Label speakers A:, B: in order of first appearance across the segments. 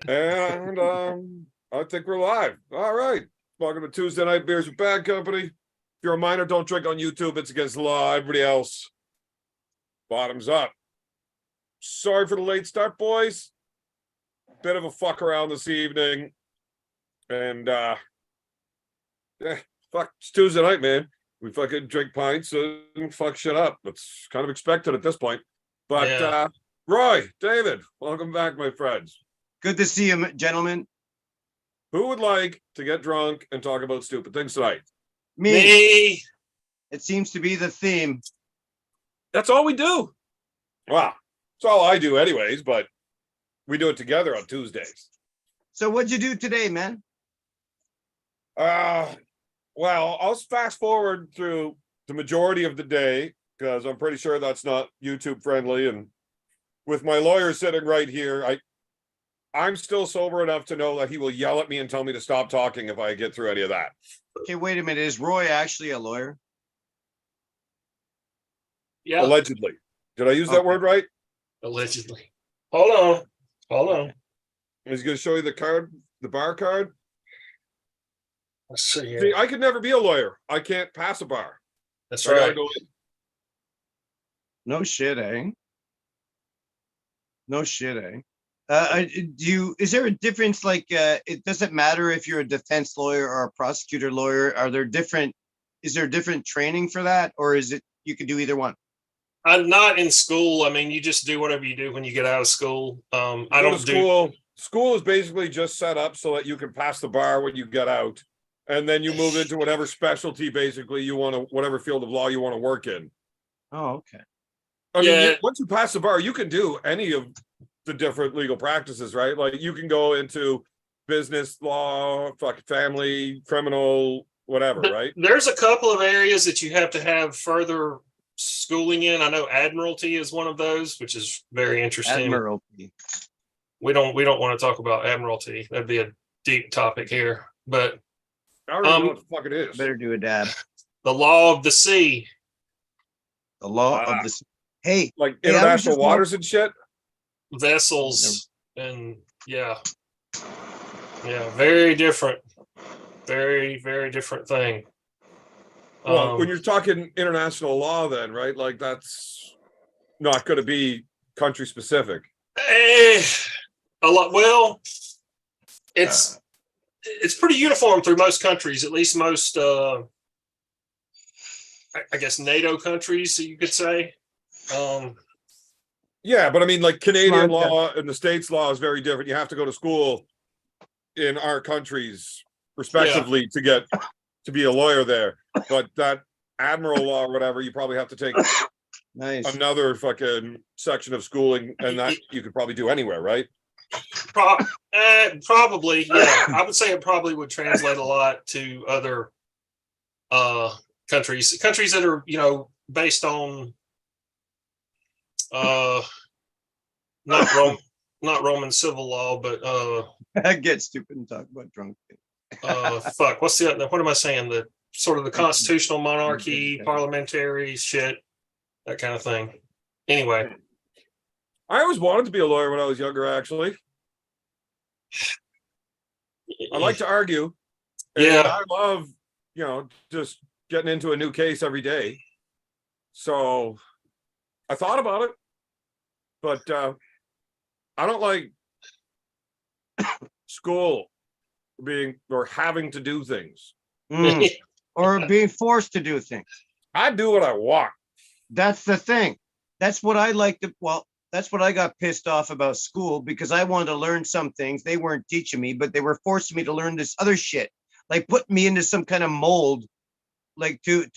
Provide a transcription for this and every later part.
A: And I think we're live. All right. Welcome to Tuesday Night Beers with Bad Company. If you're a minor, don't drink on YouTube. It's against the law. Everybody else, bottoms up. Sorry for the late start, boys. Bit of a fuck around this evening. And fuck, it's Tuesday night, man. We fucking drink pints and fuck shit up. It's kind of expected at this point. But Roy, David, welcome back, my friends.
B: Good to see you, gentlemen.
A: Who would like to get drunk and talk about stupid things tonight?
B: Me. It seems to be the theme.
A: That's all we do. Wow. It's all I do anyways, but we do it together on Tuesdays.
B: So what'd you do today, man?
A: Well, I'll fast forward through the majority of the day because I'm pretty sure that's not YouTube friendly. And with my lawyer sitting right here, I'm still sober enough to know that he will yell at me and tell me to stop talking if I get through any of that.
B: Okay, wait a minute. Is Roy actually a lawyer?
C: Yeah.
A: Allegedly. Did I use that word right?
C: Allegedly. Hold on.
A: He's going to show you the card, the bar card.
C: Let's see here.
A: See, I could never be a lawyer. I can't pass a bar.
C: That's
A: I gotta
C: right.
A: go in.
B: No shit, eh? No shit, eh? Is there a difference? Like, it doesn't matter if you're a defense lawyer or a prosecutor lawyer. Is there different training for that, or is it you can do either one?
C: I'm not in school. I mean, you just do whatever you do when you get out of school. I
A: Go
C: don't
A: to
C: do.
A: school. School is basically just set up so that you can pass the bar when you get out, and then you move into whatever specialty basically you want to, whatever field of law you want to work in.
B: Oh, okay.
A: I mean,
C: Yeah.
A: once you pass the bar, you can do any of the different legal practices, right? Like you can go into business law, fucking family, criminal, whatever, right?
C: There's a couple of areas that you have to have further schooling in. I know admiralty is one of those, which is very interesting.
B: Admiralty.
C: We don't want to talk about admiralty. That'd be a deep topic here. But
A: I already know what the fuck it is.
B: Better do a dab.
C: the law of the sea.
B: The law of the. Hey,
A: like
B: hey,
A: international waters and shit.
C: Vessels and very different, very different thing.
A: Well, when you're talking international law, then right, like that's not going to be country specific.
C: A lot. Well, it's pretty uniform through most countries, at least most I guess NATO countries, you could say.
A: Yeah, but I mean, like Canadian law and the States law is very different. You have to go to school in our countries, respectively, to be a lawyer there. But that admiral law or whatever, you probably have to take another fucking section of schooling, and that you could probably do anywhere, right?
C: Probably, yeah. I would say it probably would translate a lot to other countries that are, based on not Roman civil law, but
B: I get stupid and talk about drunk things.
C: Fuck, what am I saying? The sort of the constitutional monarchy, parliamentary shit, that kind of thing. Anyway,
A: I always wanted to be a lawyer when I was younger, actually. I like to argue.
C: Yeah.
A: I love, just getting into a new case every day. So I thought about it, but I don't like school or having to do things.
B: Or being forced to do things.
A: I do what I want.
B: That's the thing. That's what I like to, that's what I got pissed off about school, because I wanted to learn some things. They weren't teaching me, but they were forcing me to learn this other shit. Like putting me into some kind of mold, like to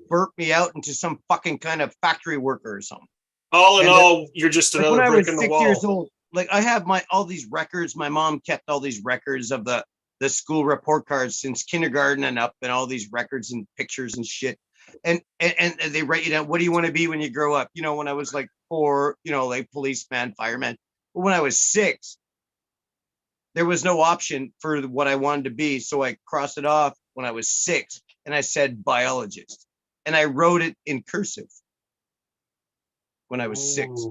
B: burp me out into some fucking kind of factory worker or something.
C: All in all, you're just another brick in the wall. When I was 6 years old,
B: like I have all these records. My mom kept all these records of the school report cards since kindergarten and up, and all these records and pictures and shit. And they write you down, what do you want to be when you grow up? When I was like 4, like policeman, fireman. But when I was 6, there was no option for what I wanted to be. So I crossed it off when I was 6, and I said biologist. And I wrote it in cursive when I was 6.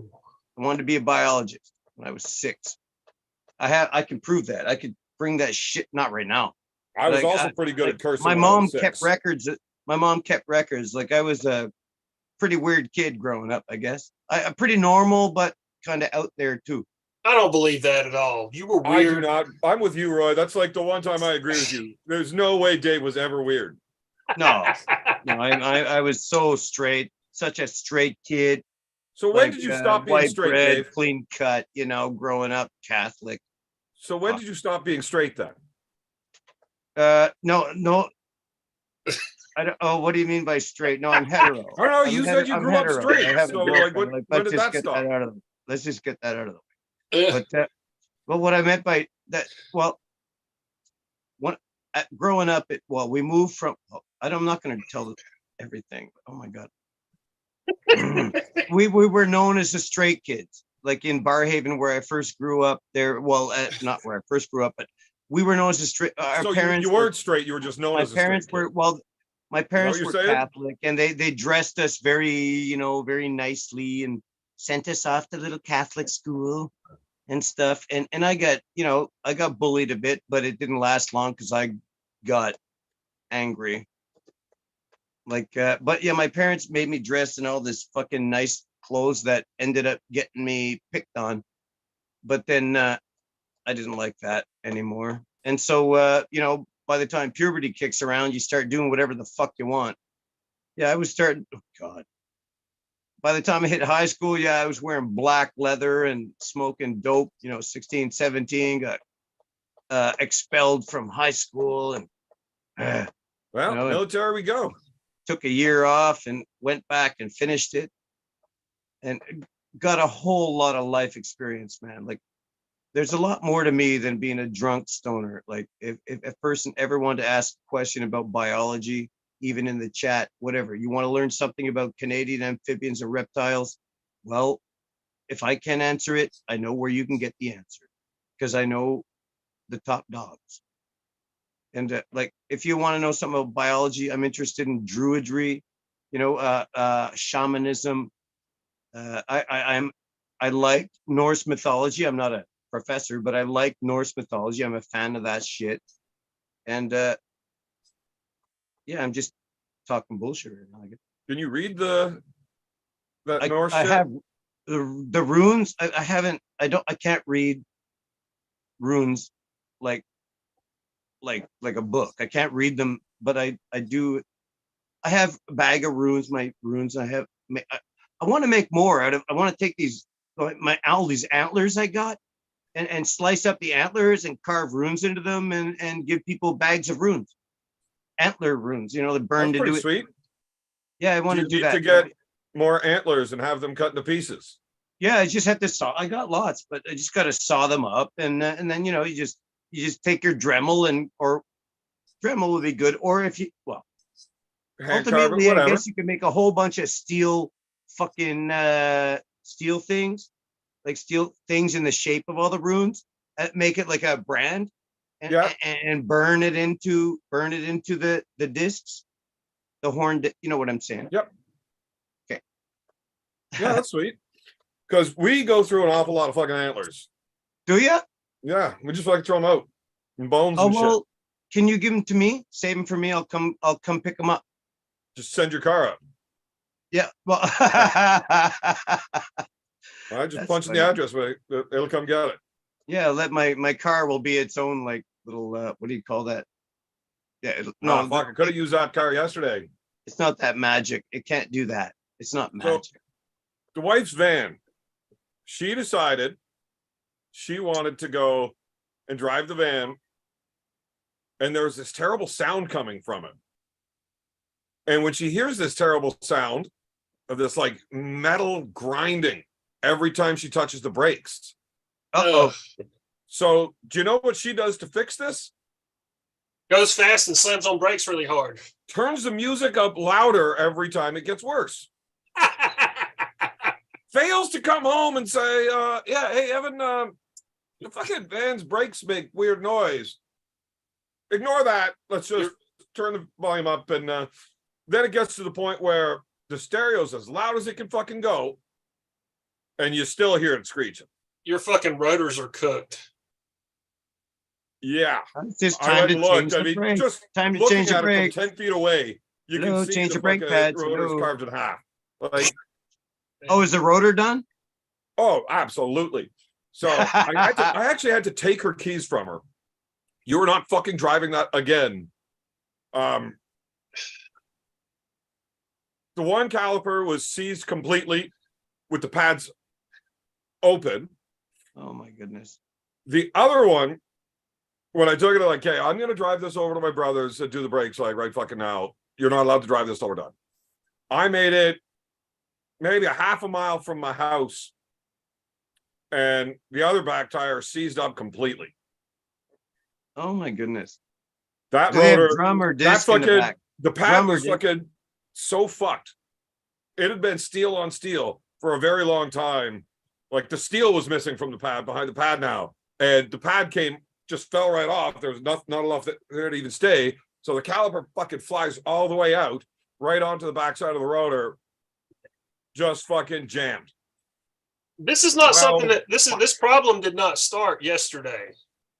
B: I wanted to be a biologist when I was 6. I can prove that. I could bring that shit. Not right now.
A: I was
B: Like,
A: also pretty good at cursing.
B: My
A: when I was
B: mom
A: 6.
B: kept records. My mom kept records. Like I was a pretty weird kid growing up. I guess I'm pretty normal, but kind of out there too.
C: I don't believe that at all. You were
A: I do
C: weird.
A: not. I'm with you, Roy. That's like the one time I agree with you. There's no way Dave was ever weird.
B: No, no, I was so straight, such a straight kid.
A: So when did you stop being
B: white
A: straight,
B: bread,
A: Dave?
B: clean cut, growing up Catholic.
A: So when did you stop being straight then?
B: No. I don't. Oh, what do you mean by straight? No, I'm hetero.
A: I don't know.
B: I'm
A: You said you
B: I'm
A: grew up
B: hetero.
A: straight.
B: I have a
A: So like,
B: girlfriend.
A: when
B: let's
A: did
B: just
A: that
B: get
A: stop?
B: that out of the. Let's just get that out of the way.
C: Ugh.
B: But what I meant by that, well, growing up, we moved from. I'm not going to tell everything. Oh my god. we were known as the straight kids, like in Barhaven, where I first grew up. There, not where I first grew up, but we were known as the straight. Our
A: So
B: parents
A: you weren't straight. You were just known
B: my
A: as a
B: parents
A: straight
B: were
A: kid.
B: my parents
A: you're
B: were
A: saying?
B: Catholic, and they dressed us very very nicely and sent us off to little Catholic school and stuff. And I got I got bullied a bit, but it didn't last long because I got angry. Like, but yeah, my parents made me dress in all this fucking nice clothes that ended up getting me picked on. But then I didn't like that anymore. And so, by the time puberty kicks around, you start doing whatever the fuck you want. Yeah, I was starting. Oh God. By the time I hit high school, yeah, I was wearing black leather and smoking dope. 16, 17, got expelled from high school, and
A: Well, military we go.
B: took a year off and went back and finished it, and got a whole lot of life experience, man. Like, there's a lot more to me than being a drunk stoner. Like, if a person ever wanted to ask a question about biology, even in the chat, whatever, you want to learn something about Canadian amphibians and reptiles, well, if I can't answer it, I know where you can get the answer, because I know the top dogs. And like, if you want to know something about biology, I'm interested in druidry, shamanism. I like Norse mythology. I'm not a professor, but I like Norse mythology. I'm a fan of that shit. And yeah, I'm just talking bullshit right now.
A: Can you read that Norse
B: I
A: shit?
B: have the runes. I can't read runes like a book. I can't read them, but I do. I have a bag of runes. My runes. I want to make more out of. I want to take all these antlers I got, and slice up the antlers and carve runes into them, and give people bags of runes, antler runes. They're burned
A: That's
B: into
A: pretty
B: it.
A: sweet.
B: Yeah, I want
A: Do
B: to
A: you
B: do
A: need
B: that.
A: to get more antlers and have them cut into pieces?
B: Yeah, I just have to saw. I got lots, but I just got to saw them up, and then you just take your Dremel, or Dremel would be good, or if you
A: Hand carve it,
B: ultimately, I
A: whatever.
B: guess you can make a whole bunch of steel fucking steel things, like steel things in the shape of all the runes, make it like a brand, and
A: Yeah.
B: and burn it into the discs, the horn. You know what I'm saying?
A: Yep.
B: Okay.
A: Yeah, that's sweet. Because we go through an awful lot of fucking antlers.
B: Do you?
A: Yeah, we just like throw them out and bones
B: Oh
A: and shit.
B: well, can you give them to me? Save them for me. I'll come pick them up.
A: Just send your car up.
B: Yeah. Well,
A: I just
B: That's
A: punch in
B: funny.
A: the address. It'll come get it.
B: Yeah, my car will be its own like little what do you call that? Yeah,
A: No, fuck, I could have used that car yesterday.
B: it's not that magic. It can't do that. It's not magic.
A: The wife's van, she decided she wanted to go and drive the van, and there was this terrible sound coming from it. And when she hears this terrible sound of this like metal grinding every time she touches the brakes.
B: Uh-oh.
A: So do you know what she does to fix this?
C: Goes fast and slams on brakes really hard.
A: Turns the music up louder every time it gets worse. Fails to come home and say, yeah, hey, Evan, the fucking van's brakes make weird noise. Ignore that. Let's just turn the volume up. And then it gets to the point where the stereo's as loud as it can fucking go, and you still hear it screeching.
C: Your fucking rotors are cooked.
A: Yeah.
B: It's just
A: I
B: time
A: went
B: to
A: and
B: change
A: looked. I
B: the
A: mean,
B: brake.
A: just
B: Time to
A: looking
B: change the
A: at it
B: brake.
A: from 10 feet away, you
B: Hello,
A: can see
B: change
A: the
B: the brake
A: fucking
B: pads.
A: rotors
B: Hello.
A: carved in half. Like,
B: Oh, is the rotor done?
A: oh, absolutely. So I actually had to take her keys from her. You are not fucking driving that again. The one caliper was seized completely with the pads open.
B: Oh my goodness.
A: The other one, when I took it, like, okay, I'm gonna drive this over to my brother's and do the brakes, like right fucking now. You're not allowed to drive this till we're done. I made it maybe a half a mile from my house, and the other back tire seized up completely.
B: Oh my goodness.
A: That
B: Do they have
A: rotor,
B: drum or
A: that
B: disc in the
A: fucking,
B: back?
A: the pad
B: Drum or
A: was
B: disc?
A: fucking so fucked. It had been steel on steel for a very long time. Like the steel was missing from the pad behind the pad now, and the pad just fell right off. There was not enough there to even stay. So the caliper fucking flies all the way out, right onto the backside of the rotor, just fucking jammed.
C: This is not
A: Well,
C: something that this problem did not start yesterday.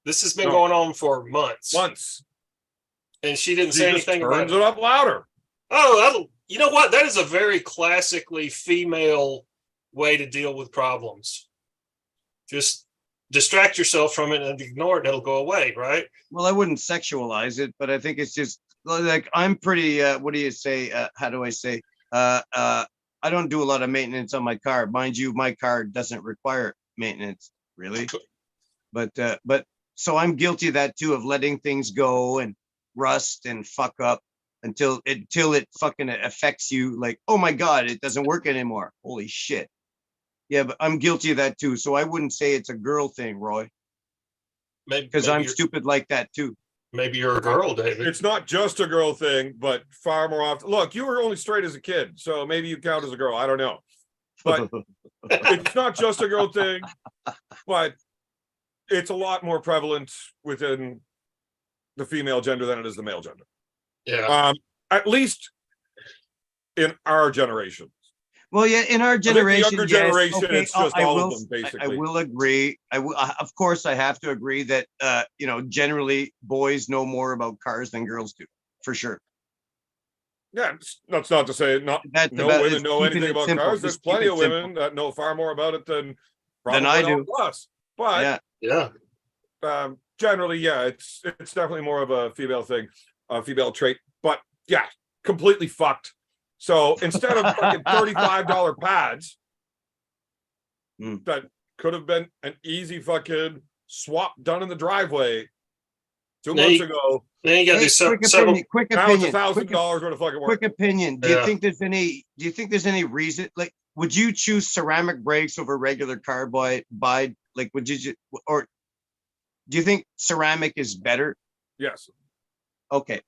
C: This has been going on for months. And she didn't say anything about
A: it. Turns it up louder.
C: Oh, you know what? That is a very classically female way to deal with problems. Just distract yourself from it and ignore it, and it'll go away, right?
B: Well, I wouldn't sexualize it, but I think it's just like I'm pretty. What do you say? How do I say? I don't do a lot of maintenance on my car. Mind you, my car doesn't require maintenance, really. But so I'm guilty of that too, of letting things go and rust and fuck up until it fucking affects you. Like, oh my God, it doesn't work anymore. Holy shit. Yeah, but I'm guilty of that too. So I wouldn't say it's a girl thing, Roy.
C: Maybe
B: Because I'm stupid like that too.
C: Maybe you're a girl, David.
A: It's not just a girl thing, but far more often. Look, you were only straight as a kid, so maybe you count as a girl. I don't know. But it's not just a girl thing, but it's a lot more prevalent within the female gender than it is the male gender.
C: Yeah.
A: At least in our generation.
B: Well, yeah, in our generation,
A: the younger generation,
B: okay,
A: it's just all of them, basically.
B: I will agree. Of course, I have to agree that generally boys know more about cars than girls do, for sure.
A: Yeah, that's not to say no women know anything about cars. There's plenty of women that know far more about it than
B: I do.
A: Us. But
C: yeah.
A: Generally, yeah, it's definitely more of a female thing, a female trait. But yeah, completely fucked. So instead of fucking $35 pads, that could have been an easy fucking swap done in the driveway 2 months ago.
C: Then you got these
B: quick opinion.
A: Now it's $1,000 worth of fucking work.
B: Quick opinion. Do you think there's any reason? Like, would you choose ceramic brakes over regular carbide? Like, would you, or do you think ceramic is better?
A: Yes.
B: Okay.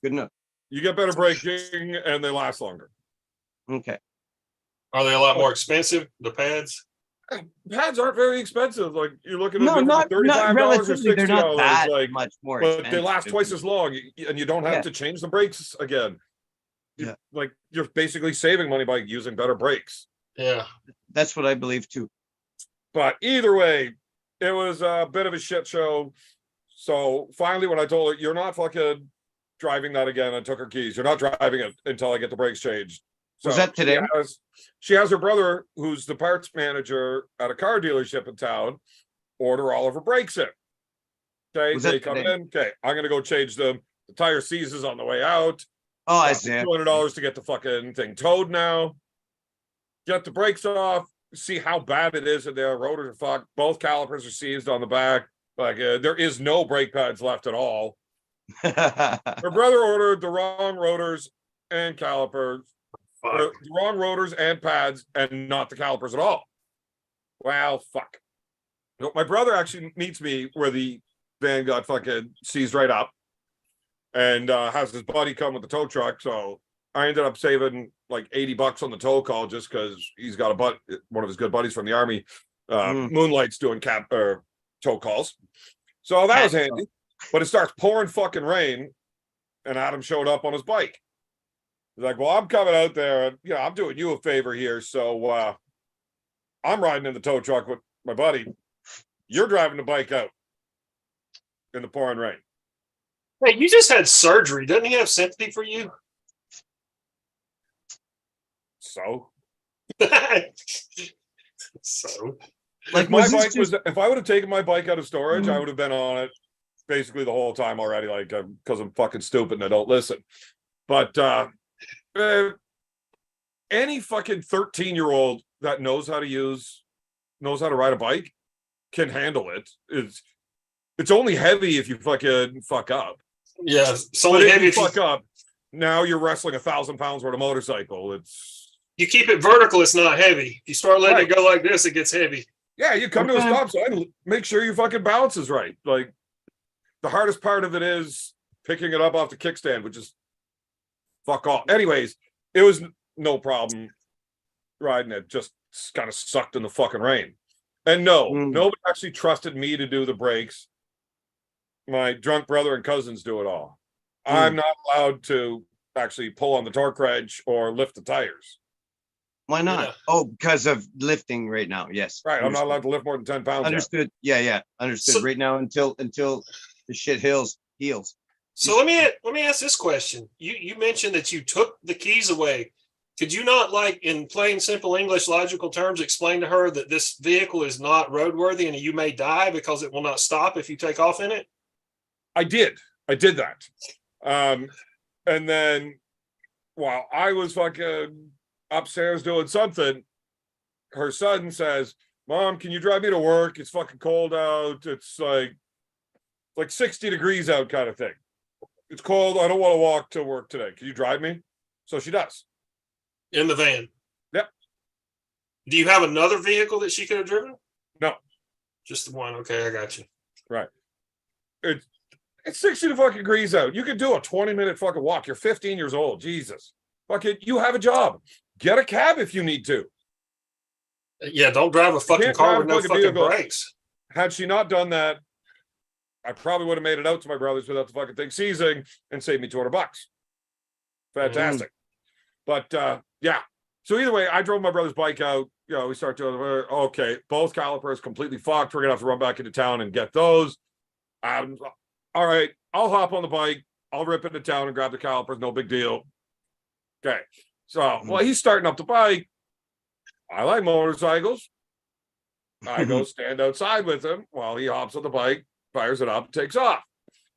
B: Good enough.
A: You get better braking and they last longer.
B: Okay.
C: Are they a lot more expensive, the pads?
A: Pads aren't very expensive. Like you're looking at
B: not
A: $35 or $60.
B: They're not that
A: like
B: much more
A: but
B: expensive.
A: they last twice as long, and you don't have to change the brakes again. Like you're basically saving money by using better brakes.
C: Yeah,
B: that's what I believe too.
A: But either way, it was a bit of a shit show. So finally, when I told her, "You're not fucking driving that again," I took her keys. You're not driving it until I get the brakes changed. So
B: was that today?
A: She has her brother, who's the parts manager at a car dealership in town, order all of her brakes in. Okay, they come in. Okay, I'm gonna go change them. The tire seizes on the way out.
B: Oh, I see.
A: $200 to get the fucking thing towed now. Get the brakes off. See how bad it is in there. Rotors are fucked. Both calipers are seized on the back. Like there is no brake pads left at all. Her brother ordered the wrong rotors and calipers. The wrong rotors and pads and not the calipers at all. Well, fuck. My brother actually meets me where the van got fucking seized right up and has his buddy come with the tow truck. So I ended up saving like $80 on the tow call just because he's got one of his good buddies from the army. Moonlight's doing tow calls. So that was handy. But it starts pouring fucking rain and Adam showed up on his bike. He's like, well, I'm coming out there and I'm doing you a favor here. So I'm riding in the tow truck with my buddy. You're driving the bike out. in the pouring rain.
C: Hey, you just had surgery. Doesn't he have sympathy for you?
A: So
C: So
B: Like,
A: if my
B: was this
A: bike was, if I would have taken my bike out of storage, I would have been on it basically the whole time already, like because I'm fucking stupid and I don't listen. But any fucking 13-year-old that knows how to ride a bike can handle it. It's only heavy if you fucking fuck up.
C: yeah, it's
A: But
C: only
A: if
C: heavy
A: you
C: if you,
A: fuck up, now you're wrestling 1,000 pounds worth of motorcycle. It's
C: you keep it vertical. It's not heavy. If you start letting
A: Right.
C: it go like this, it gets heavy.
A: yeah, you come to a
B: Okay.
A: stop sign, make sure your fucking balance is right. Like the hardest part of it is picking it up off the kickstand, which is fuck off. Anyways, it was no problem riding it, just kind of sucked in the fucking rain. And no, nobody actually trusted me to do the brakes. My drunk brother and cousins do it all. I'm not allowed to actually pull on the torque wrench or lift the tires.
B: Why not?
C: Yeah.
B: Oh, because of lifting right now. Yes.
A: Right. I'm not
B: Understood.
A: allowed to lift more than 10 pounds. Yet.
B: Understood. Yeah. Understood.
C: So-
B: right now until the shit heals.
C: So let me ask this question. You mentioned that you took the keys away. Could you not, like, in plain simple English logical terms, explain to her that this vehicle is not roadworthy and you may die because it will not stop if you take off in it?
A: I did that. And then while I was fucking upstairs doing something, her son says, "Mom, can you drive me to work? It's fucking cold out. It's like 60 degrees out kind of thing. It's cold. I don't want to walk to work today. Can you drive me?" So she does.
C: In the van?
A: Yep.
C: Do you have another vehicle that she could have driven?
A: No.
C: Just the one. Okay, I got you.
A: Right. It's 60 fucking degrees out. You could do a 20-minute fucking walk. You're 15 years old. Jesus. Fucking, you have a job. Get a cab if you need to.
C: Yeah, don't drive a fucking
A: Can't
C: car
A: drive
C: with no
A: fucking
C: fucking
A: vehicle.
C: brakes.
A: Had she not done that, I probably would have made it out to my brothers without the fucking thing seizing and saved me $200. Fantastic. But yeah. So either way, I drove my brother's bike out. You know, we start doing okay. Both calipers completely fucked. We're gonna have to run back into town and get those. All right, I'll hop on the bike. I'll rip into town and grab the calipers. No big deal. Okay. So while he's starting up the bike, I like motorcycles. I go stand outside with him while he hops on the bike, fires it up, takes off.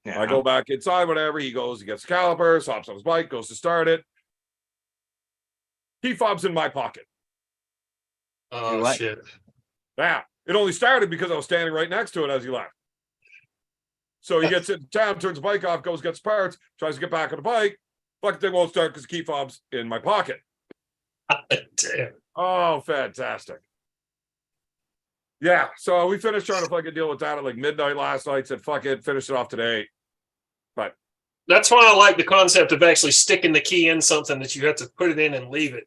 B: Yeah.
A: I go back inside, whatever. He goes, he gets the calipers, hops on his bike, goes to start it. Key fob's in my pocket.
C: Oh,
B: what?
C: shit.
A: Yeah. It only started because I was standing right next to it as he left. So he gets into town, turns the bike off, goes, gets parts, tries to get back on the bike. Fucking thing won't start because the key fob's in my pocket.
C: Damn.
A: Oh, fantastic. Yeah. So we finished trying to fucking deal with that at like midnight last night. Said, fuck it, finish it off today. But
C: That's why I like the concept of actually sticking the key in something that you have to put it in and leave it.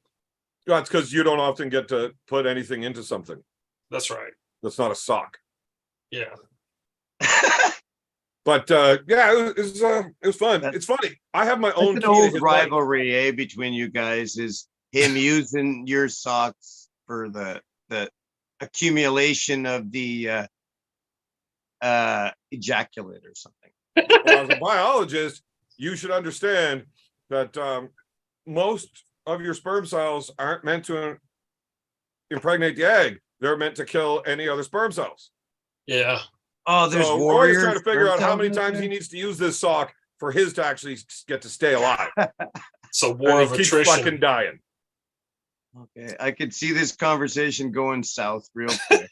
A: that's because you don't often get to put anything into something.
C: That's right.
A: That's not a sock.
C: Yeah.
A: But yeah, it was fun. It's funny. I have my own
B: That's
A: key
B: an
A: to
B: old
A: his
B: rivalry, between you guys, is him using your socks for the accumulation of the ejaculate or something.
A: bike. Well, as a biologist, you should understand that most of your sperm cells aren't meant to impregnate the egg. They're meant to kill any other sperm cells.
C: Yeah.
B: Oh, there's
A: So Roy is
B: warriors.
A: trying to figure out how many
B: sperm cells
A: times
B: out
A: he needs to use this sock for his to actually get to stay alive.
C: It's a war
A: And
C: of
A: he keeps
C: attrition.
A: fucking dying.
B: there? Okay, I could see this conversation going south real quick.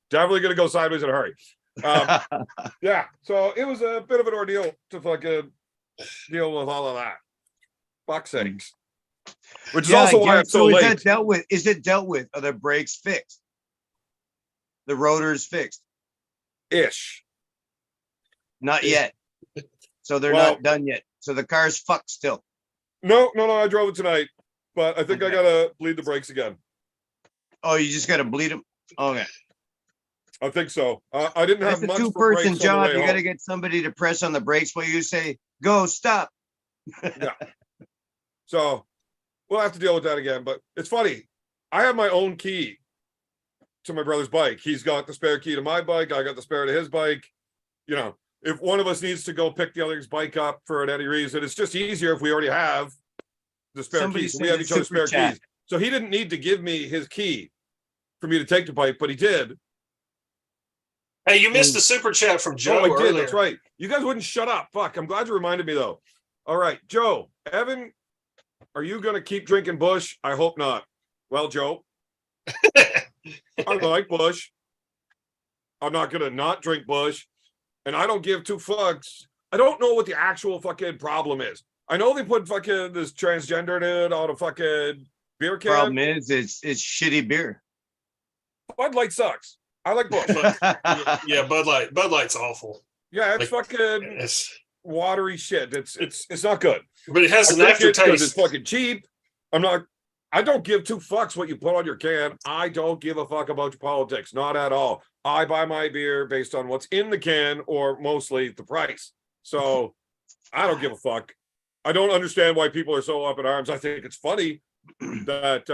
A: Definitely gonna go sideways in a hurry. Yeah, so it was a bit of an ordeal to fucking deal with all of that. Fuck's sakes. Which is also why I'm so
B: is
A: late.
B: that dealt with? Is it dealt with? Are the brakes fixed? The rotors fixed?
A: Ish.
B: Not yet. So they're
A: Well-
B: not done yet. So the car's fucked still.
A: No, I drove it tonight, but I think I
B: Okay.
A: gotta bleed the brakes again.
B: Oh, you just got to bleed them. Okay.
A: I think so. I didn't have
B: That's a
A: much for
B: two-person
A: brakes on the
B: job.
A: way
B: You got to
A: home.
B: get somebody to press on the brakes while you say, go, stop.
A: So we'll have to deal with that again. But it's funny. I have my own key to my brother's bike. He's got the spare key to my bike. I got the spare to his bike. You know, if one of us needs to go pick the other's bike up for any reason, it's just easier if we already have the spare
B: Somebody
A: keys. We
B: sent
A: have
B: a
A: each other's
B: super
A: spare
B: chat.
A: keys. So he didn't need to give me his key for me to take the bike, but he did.
C: Hey, you missed the super chat from Joe
A: Oh, I did.
C: earlier.
A: That's right. You guys wouldn't shut up. Fuck. I'm glad you reminded me though. All right, Joe, Evan, are you going to keep drinking Bush? I hope not. Well, Joe, I like Bush. I'm not going to not drink Bush. And I don't give two fucks. I don't know what the actual fucking problem is. I know they put fucking this transgender dude on a fucking beer can.
B: Problem is, it's shitty beer.
A: Bud Light sucks. I like Bush.
C: Yeah, Bud Light. Bud Light's awful.
A: Yeah, it's
C: Like,
A: fucking
C: It's,
A: watery shit. It's not good.
C: but it has
A: I
C: an
A: drink it 'cause
C: aftertaste.
A: it's fucking cheap. I don't give two fucks what you put on your can. I don't give a fuck about your politics. Not at all. I buy my beer based on what's in the can or mostly the price. So I don't give a fuck. I don't understand why people are so up in arms. I think it's funny that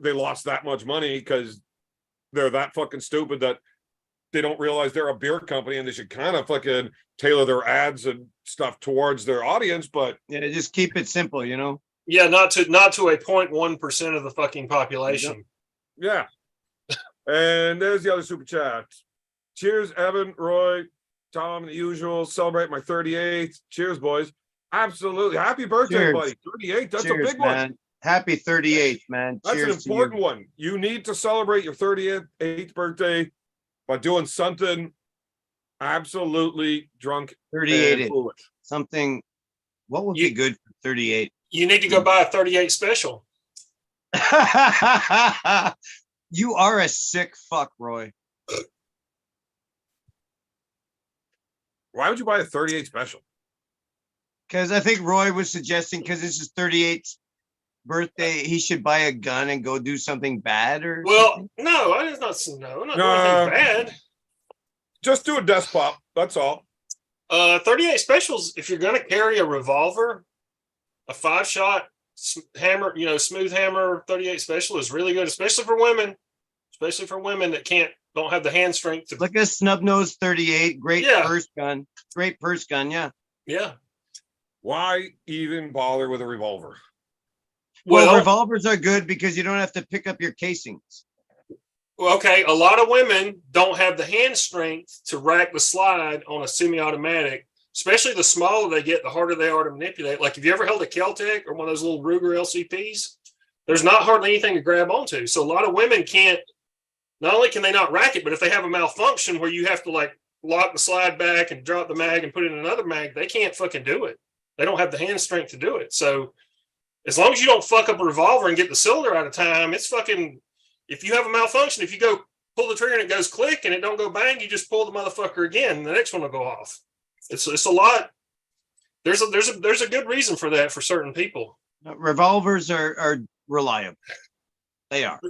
A: they lost that much money because they're that fucking stupid that they don't realize they're a beer company and they should kind of fucking tailor their ads and stuff towards their audience. But
B: Yeah, just keep it simple,
C: Yeah, not to a 0.1% of the fucking population.
A: yeah. And there's the other super chat. Cheers, Evan, Roy, Tom, the usual. Celebrate my 38th. Cheers, boys. Absolutely. Happy birthday,
B: Cheers.
A: buddy. 38. That's
B: Cheers,
A: a big one.
B: man. Happy 38th, man.
A: That's
B: Cheers
A: an important one. You need to celebrate your 38th birthday by doing something absolutely drunk.
B: to you. 38
A: and
B: it.
A: foolish.
B: Something. What would
C: You-
B: be good for 38?
C: You need to go buy a 38 special.
B: You are a sick fuck, Roy.
A: Why would you buy a 38 special?
B: Because I think Roy was suggesting because it's his 38th birthday, he should buy a gun and go do something bad or
C: Well,
B: something.
C: no, I did not. No, not
A: No.
C: doing anything bad.
A: Just do a desk pop. That's all.
C: 38 specials. If you're gonna carry a revolver, a 5-shot hammer, smooth hammer 38 special is really good, especially for women. Especially for women that don't have the hand strength to.
B: Like a snub nose 38, great
C: Yeah.
B: purse gun. Great purse gun, yeah.
C: Yeah.
A: Why even bother with a revolver?
B: Well,
C: Well,
B: revolvers are good because you don't have to pick up your casings.
C: okay. A lot of women don't have the hand strength to rack the slide on a semi-automatic. Especially the smaller they get, the harder they are to manipulate. Like, have you ever held a Kel-Tec or one of those little Ruger LCPs? There's not hardly anything to grab onto. So a lot of women can't. Not only can they not rack it, but if they have a malfunction where you have to like lock the slide back and drop the mag and put in another mag, they can't fucking do it. They don't have the hand strength to do it. So as long as you don't fuck up a revolver and get the cylinder out of time, it's fucking. If you have a malfunction, if you go pull the trigger and it goes click and it don't go bang, you just pull the motherfucker again, and the next one will go off. It's a lot. There's a good reason for that for certain people.
B: Revolvers are reliable. They are.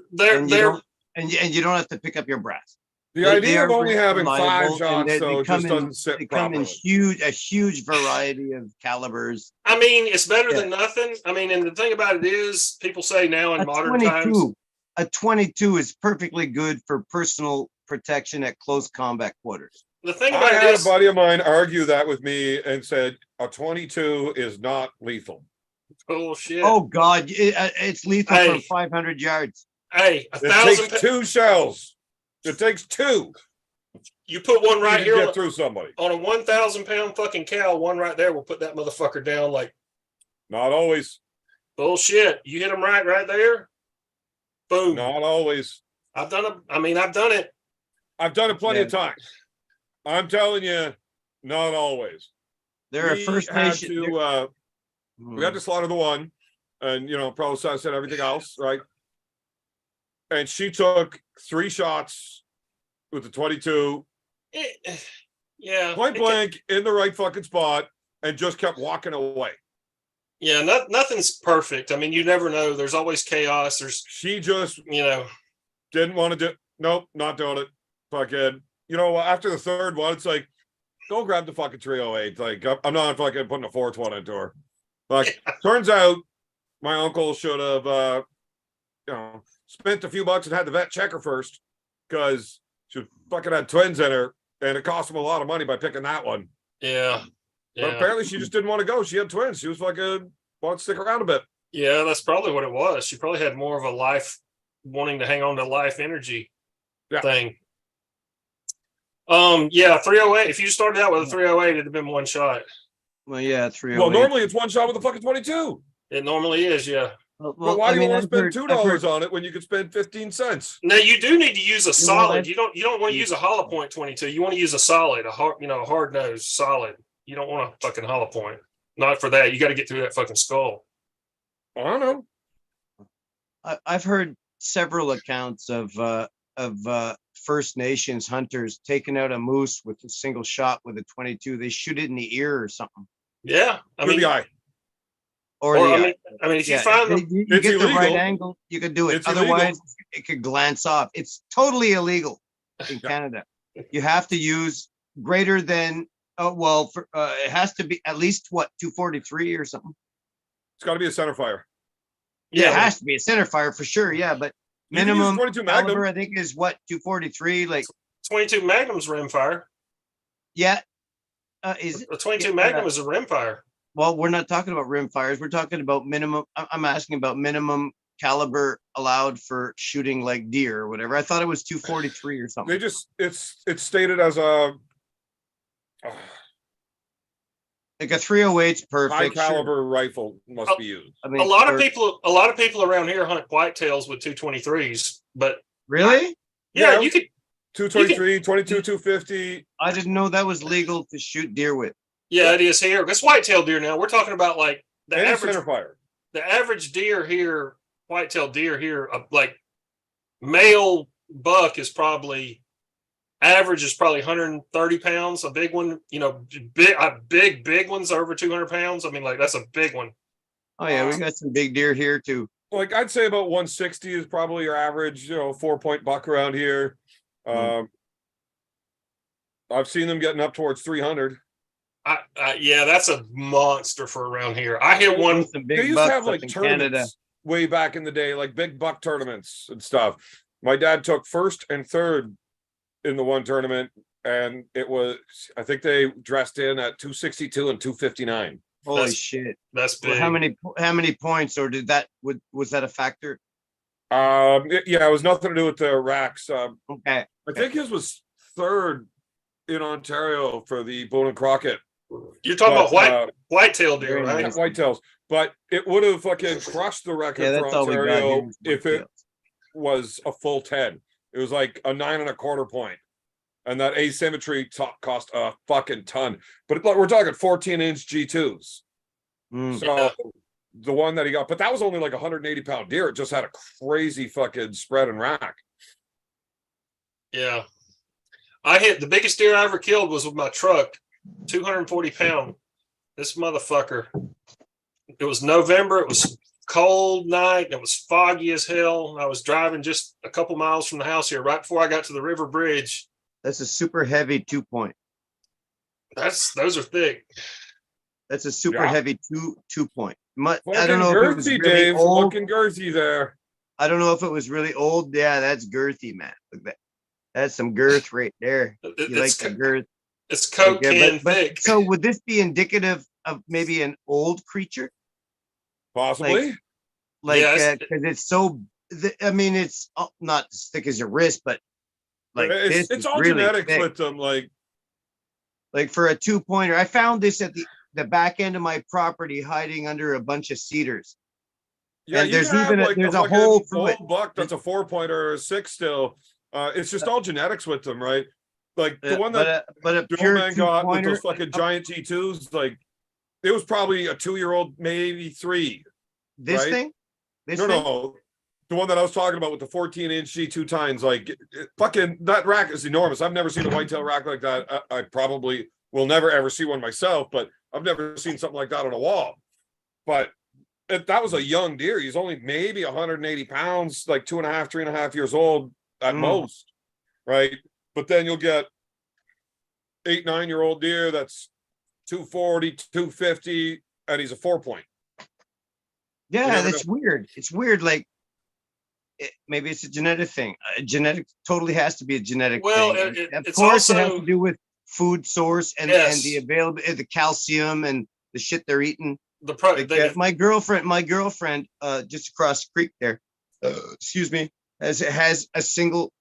B: And you don't have to pick up your breath.
A: The
B: They
A: idea of
B: are
A: only having
B: reliable,
A: 5
B: and
A: shots,
B: they
A: though,
B: come
A: just
B: in-
A: doesn't sit
B: They come in
A: properly.
B: a huge variety of calibers.
C: I mean, it's better than nothing. I mean, and the thing about it is, people say now in
B: A
C: modern times,
B: 22 is perfectly good for personal protection at close combat quarters.
C: the thing
A: I
C: about it
A: had a
C: is,
A: buddy of mine argue that with me and said a 22 is not lethal.
C: bullshit.
B: Oh God, it's lethal
C: Hey.
B: from 500 yards.
C: Hey,
A: It
C: 1,000.
A: takes 2 shells. It takes 2
C: You put one right
A: to
C: here
A: get through somebody.
C: on a 1,000-pound fucking cow. One right there will put that motherfucker down. Like
A: Not always.
C: bullshit. You hit them right there. Boom.
A: Not always.
C: I've done it. I mean, I've done it.
A: I've done it plenty of
B: Yeah.
A: times. I'm telling you, not always.
B: They're a
A: We
B: First
A: had
B: Nation.
A: to, we had to slaughter the one and, process and everything else, right? And she took 3 shots with the 22,
C: Yeah.
A: point blank, in the right fucking spot, and just kept walking away.
C: Yeah. Nothing's perfect. I mean, you never know. There's always chaos. There's,
A: She just didn't want to do. Nope, not doing it. Fucking, after the third one, it's like, go grab the fucking 308. Like, I'm not fucking putting a 420 into her. Like, turns out my uncle should have, spent a few bucks and had the vet check her first because she fucking had twins in her, and it cost him a lot of money by picking that one.
C: Yeah.
A: But
C: Yeah.
A: apparently she just didn't want to go. She had twins. She was like want to stick around a bit.
C: Yeah, that's probably what it was. She probably had more of a life wanting to hang on to life energy thing. Yeah, 308. If you started out with a 308, it'd have been one shot.
B: Well, yeah, 308.
A: Well, normally it's one shot with a fucking 22.
C: It normally is, yeah.
A: But why do you want to spend $2 on it when you could spend 15 cents?
C: Now you do need to use a solid.
B: I've-
C: You don't want to use a hollow point 22. You want to use a solid, a hard nose solid. You don't want a fucking hollow point. Not for that. You got to get through that fucking skull.
A: I don't know.
B: I've heard several accounts of First Nations hunters taking out a moose with a single shot with a 22. They shoot it in the ear or something.
C: Yeah, I mean,
A: the eye.
B: Or
C: I
B: the
C: mean, if you
B: yeah,
C: find them,
B: you
A: It's
B: get the right
A: illegal.
B: angle, you could do it.
A: It's
B: Otherwise,
A: illegal.
B: it could glance off. It's totally illegal in
A: Yeah.
B: Canada. You have to use greater than it has to be at least 243 or something.
A: It's got to be a center fire.
B: Yeah, it has to be a center fire for sure. Yeah, but
A: You can use
B: minimum
A: 22 Magnum.
B: caliber, I think, is 243. Like,
C: 22 Magnum's rimfire.
B: yeah, is it?
C: A 22
B: Yeah,
C: Magnum is a rimfire.
B: Well, we're not talking about rim fires. We're talking about minimum. I'm asking about minimum caliber allowed for shooting like deer or whatever. I thought it was 243 or something.
A: They just it's stated as a
B: Like a 308's perfect.
A: high
B: sure.
A: caliber rifle must be used.
B: I mean,
C: A lot
B: or-
C: of people around here hunt whitetails with 223s, but
B: Really?
C: yeah,
A: Yeah.
C: you could.
A: 223, 22, 250.
B: I didn't know that was legal to shoot deer with.
C: Yeah, it is here. It's whitetail deer now. We're talking about like the
A: And
C: average
A: center fire.
C: the average deer here, whitetail deer here, like male buck is probably average is probably 130 pounds. A big one, big ones are over 200 pounds. I mean, like that's a big one.
B: Oh yeah, we got some big deer here too.
A: Like I'd say about 160 is probably your average, 4-point buck around here. I've seen them getting up towards 300.
C: Yeah, that's a monster for around here. I hit one.
B: Some
A: They
B: big
A: used to
B: bucks
A: have
B: up
A: like
B: in
A: tournaments
B: Canada.
A: way back in the day, like big buck tournaments and stuff. My dad took first and third in the one tournament, and it was, I think they dressed in at 262 and 259.
B: Holy
C: That's-
B: shit!
C: That's big.
B: Well, how many points, or was that a factor?
A: Yeah, it was nothing to do with the racks.
B: Okay.
A: I think his was third in Ontario for the Bone and Crockett.
C: You're talking
A: But,
C: about whitetail deer,
B: very
C: right?
B: nice.
A: Whitetails, but it would have fucking crushed the record
B: Yeah,
A: for
B: that's all we got
A: Ontario
B: here.
A: if it was a full 10. It was like a 9.25 point. And that asymmetry cost a fucking ton. But we're talking 14-inch G2s.
B: Mm.
A: So the one that he got, but that was only like 180-pound deer. It just had a crazy fucking spread and rack.
C: Yeah. I hit the biggest deer I ever killed was with my truck, 240 pound. This motherfucker. It was November. It was cold night. It was foggy as hell. I was driving just a couple miles from the house here right before I got to the river bridge.
B: That's a super heavy 2-point.
C: Those are thick.
B: That's a super
A: Yeah.
B: heavy 2-point. I
A: Fucking
B: don't know if it was
A: girthy,
B: really
A: Dave.
B: old.
A: Fucking girthy there.
B: I don't know if it was really old. Yeah, that's girthy, man. Look at that. That's some girth right there. You like
C: It's,
B: the girth.
C: it's cocaine
B: Yeah, but
C: thick.
B: so would this be indicative of maybe an old creature?
A: Possibly.
B: Like,
C: Yeah,
B: because it's so. I mean, it's not as thick as your wrist, but like this
A: it's
B: is
A: all
B: really
A: genetics
B: thick.
A: with them.
B: Like for a 2-pointer, I found this at the back end of my property, hiding under a bunch of cedars.
A: Yeah,
B: And
A: you
B: there's
A: can have
B: even a-
A: like
B: there's a
A: fucking
B: hole through
A: old
B: it.
A: buck that's a 4-pointer or a 6 still. It's just all genetics with them, right? Like the one that
B: but a
A: Joe
B: pure
A: Man got with
B: 2-pointer.
A: those fucking giant G2s, like it was probably a 2-year-old, maybe 3.
B: This
A: right?
B: thing. This
A: No,
B: thing?
A: no. The one that I was talking about with the 14-inch G2 tines, like fucking that rack is enormous. I've never seen a whitetail rack like that. I probably will never ever see one myself, but I've never seen something like that on a wall. But that was a young deer. He's only maybe 180 pounds, like 2.5, 3.5 years old at most, right? But then you'll get 8, 9-year-old deer that's 240, 250, and he's a 4-point.
B: Yeah,
A: never
B: that's weird. It's weird. Like maybe it's a genetic thing. Genetic totally has to be a genetic
C: Well,
B: thing.
C: it-
B: Of
C: it's
B: course, it has
C: also-
B: to do with food source and
C: Yes.
B: the available the calcium and the shit they're eating.
C: The pro,
B: Like,
C: they,
B: my girlfriend, just across the creek there, excuse me, has a single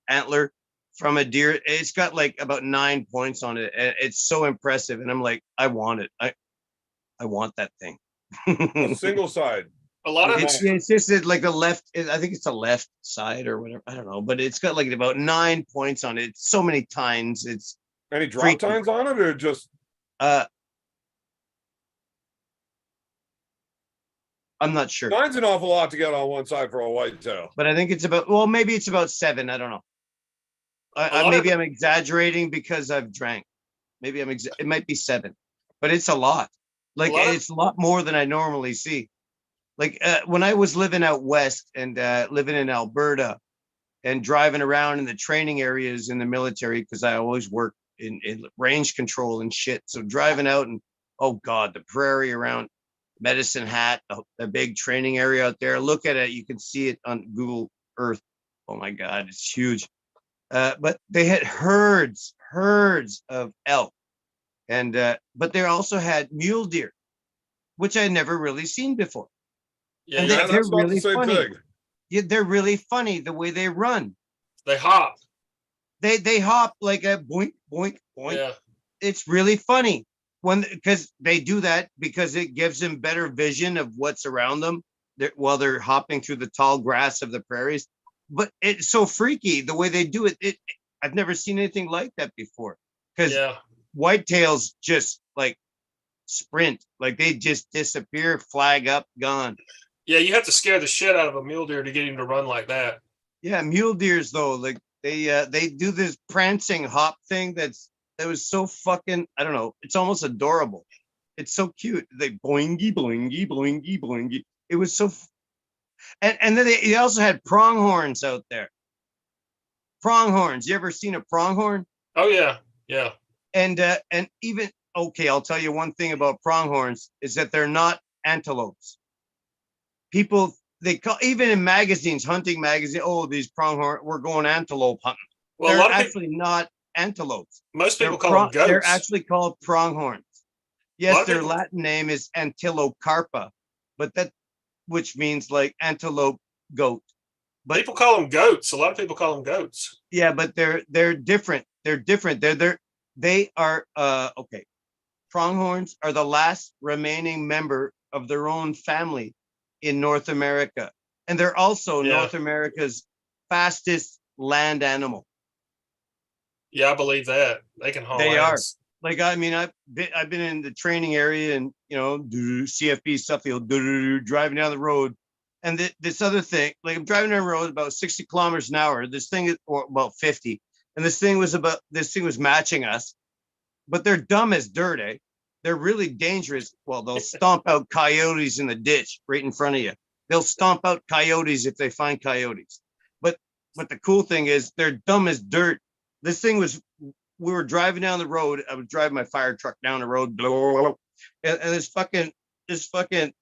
B: antler from a deer. It's got like about 9 points on it, and it's so impressive. And I'm like, I want it. I want that thing.
A: A single side.
C: a lot of
B: It's just that, like the left. I think it's the left side or whatever. I don't know, but it's got like about 9 points on it. It's so many tines. It's
A: Any drop
B: freaky.
A: tines on it, or just
B: I'm not sure,
A: nine's an awful lot to get on one side for a whitetail.
B: but I think it's about. Well, maybe it's about 7. I don't know. Maybe I'm exaggerating because I've drank. Maybe it might be 7, but it's a lot. Like it's a lot more than I normally see. Like when I was living out west and living in Alberta and driving around in the training areas in the military, because I always worked in range control and shit. So driving out and, oh God, the prairie around Medicine Hat, the big training area out there. Look at it. You can see it on Google Earth. Oh my God, it's huge. But they had herds of elk. And but they also had mule deer, which I never really seen before.
C: yeah,
B: And
C: you
A: Yeah,
C: have-
B: they're
A: that's not the
B: really
A: same
B: funny.
A: thing.
B: Yeah, they're really funny the way they run.
C: they hop.
B: They hop like a boink, boink, boink.
C: Yeah,
B: It's really funny because they do that because it gives them better vision of what's around them while they're hopping through the tall grass of the prairies. But it's so freaky the way they do it. I've never seen anything like that before. Because
C: yeah.
B: whitetails just like sprint, like they just disappear, flag up, gone.
C: Yeah, you have to scare the shit out of a mule deer to get him to run like that.
B: Yeah, mule deers though, like they do this prancing hop thing that was so fucking, I don't know, it's almost adorable. It's so cute. They boingy, boingy, boingy, boingy. It was so and then they also had pronghorns out there. Pronghorns. You ever seen a pronghorn?
C: Oh yeah, yeah.
B: And even okay, I'll tell you one thing about pronghorns is that they're not antelopes. People they call even in magazines, hunting magazines, oh, these pronghorn, we're going antelope hunting.
C: Well,
B: They're
C: a lot of
B: actually not antelopes.
C: most people
B: They're
C: call them goats.
B: They're actually called pronghorns.
C: A lot
B: Yes,
C: of
B: their
C: people-
B: Latin name is Antilocarpa, but that which means like antelope goat. But
C: people call them goats. A lot of people call them goats.
B: yeah, but they're different. They're different. They are okay. Pronghorns are the last remaining member of their own family in North America, and they're also
C: Yeah.
B: North America's fastest land animal.
C: Yeah, I believe that. They can haul
B: They are.
C: ass.
B: Like, I mean, I've been in the training area and, you know, CFB stuff, driving down the road. And this other thing, like I'm driving down the road about 60 kilometers an hour. This thing is or about 50. And this thing was matching us, but they're dumb as dirt, eh? They're really dangerous. Well, they'll stomp out coyotes in the ditch right in front of you. They'll stomp out coyotes if they find coyotes. But the cool thing is they're dumb as dirt. This thing we were driving down the road. I was driving my fire truck down the road, and this fucking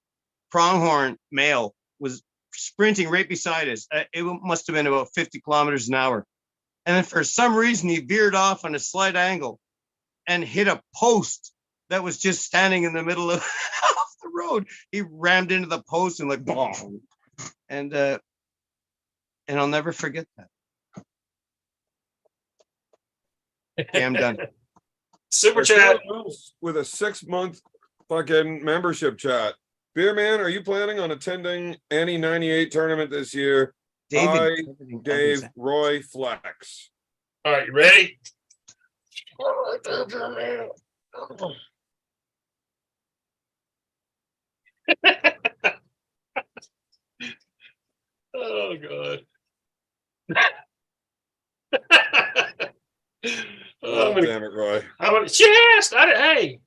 B: pronghorn male was sprinting right beside us. It must have been about 50 kilometers an hour. And then for some reason, he veered off on a slight angle and hit a post that was just standing in the middle of the road. He rammed into the post and like, boom. And I'll never forget that. Okay, I'm done.
C: Super chat.
A: With a 6-month fucking membership chat. Beer Man, are you planning on attending any 98 tournament this year?
B: David,
A: Dave, Roy, Flex.
C: All right, you ready? All right, there, Beer Man. Oh god.
A: Oh, damn it, Roy.
C: I'm gonna yes, hey,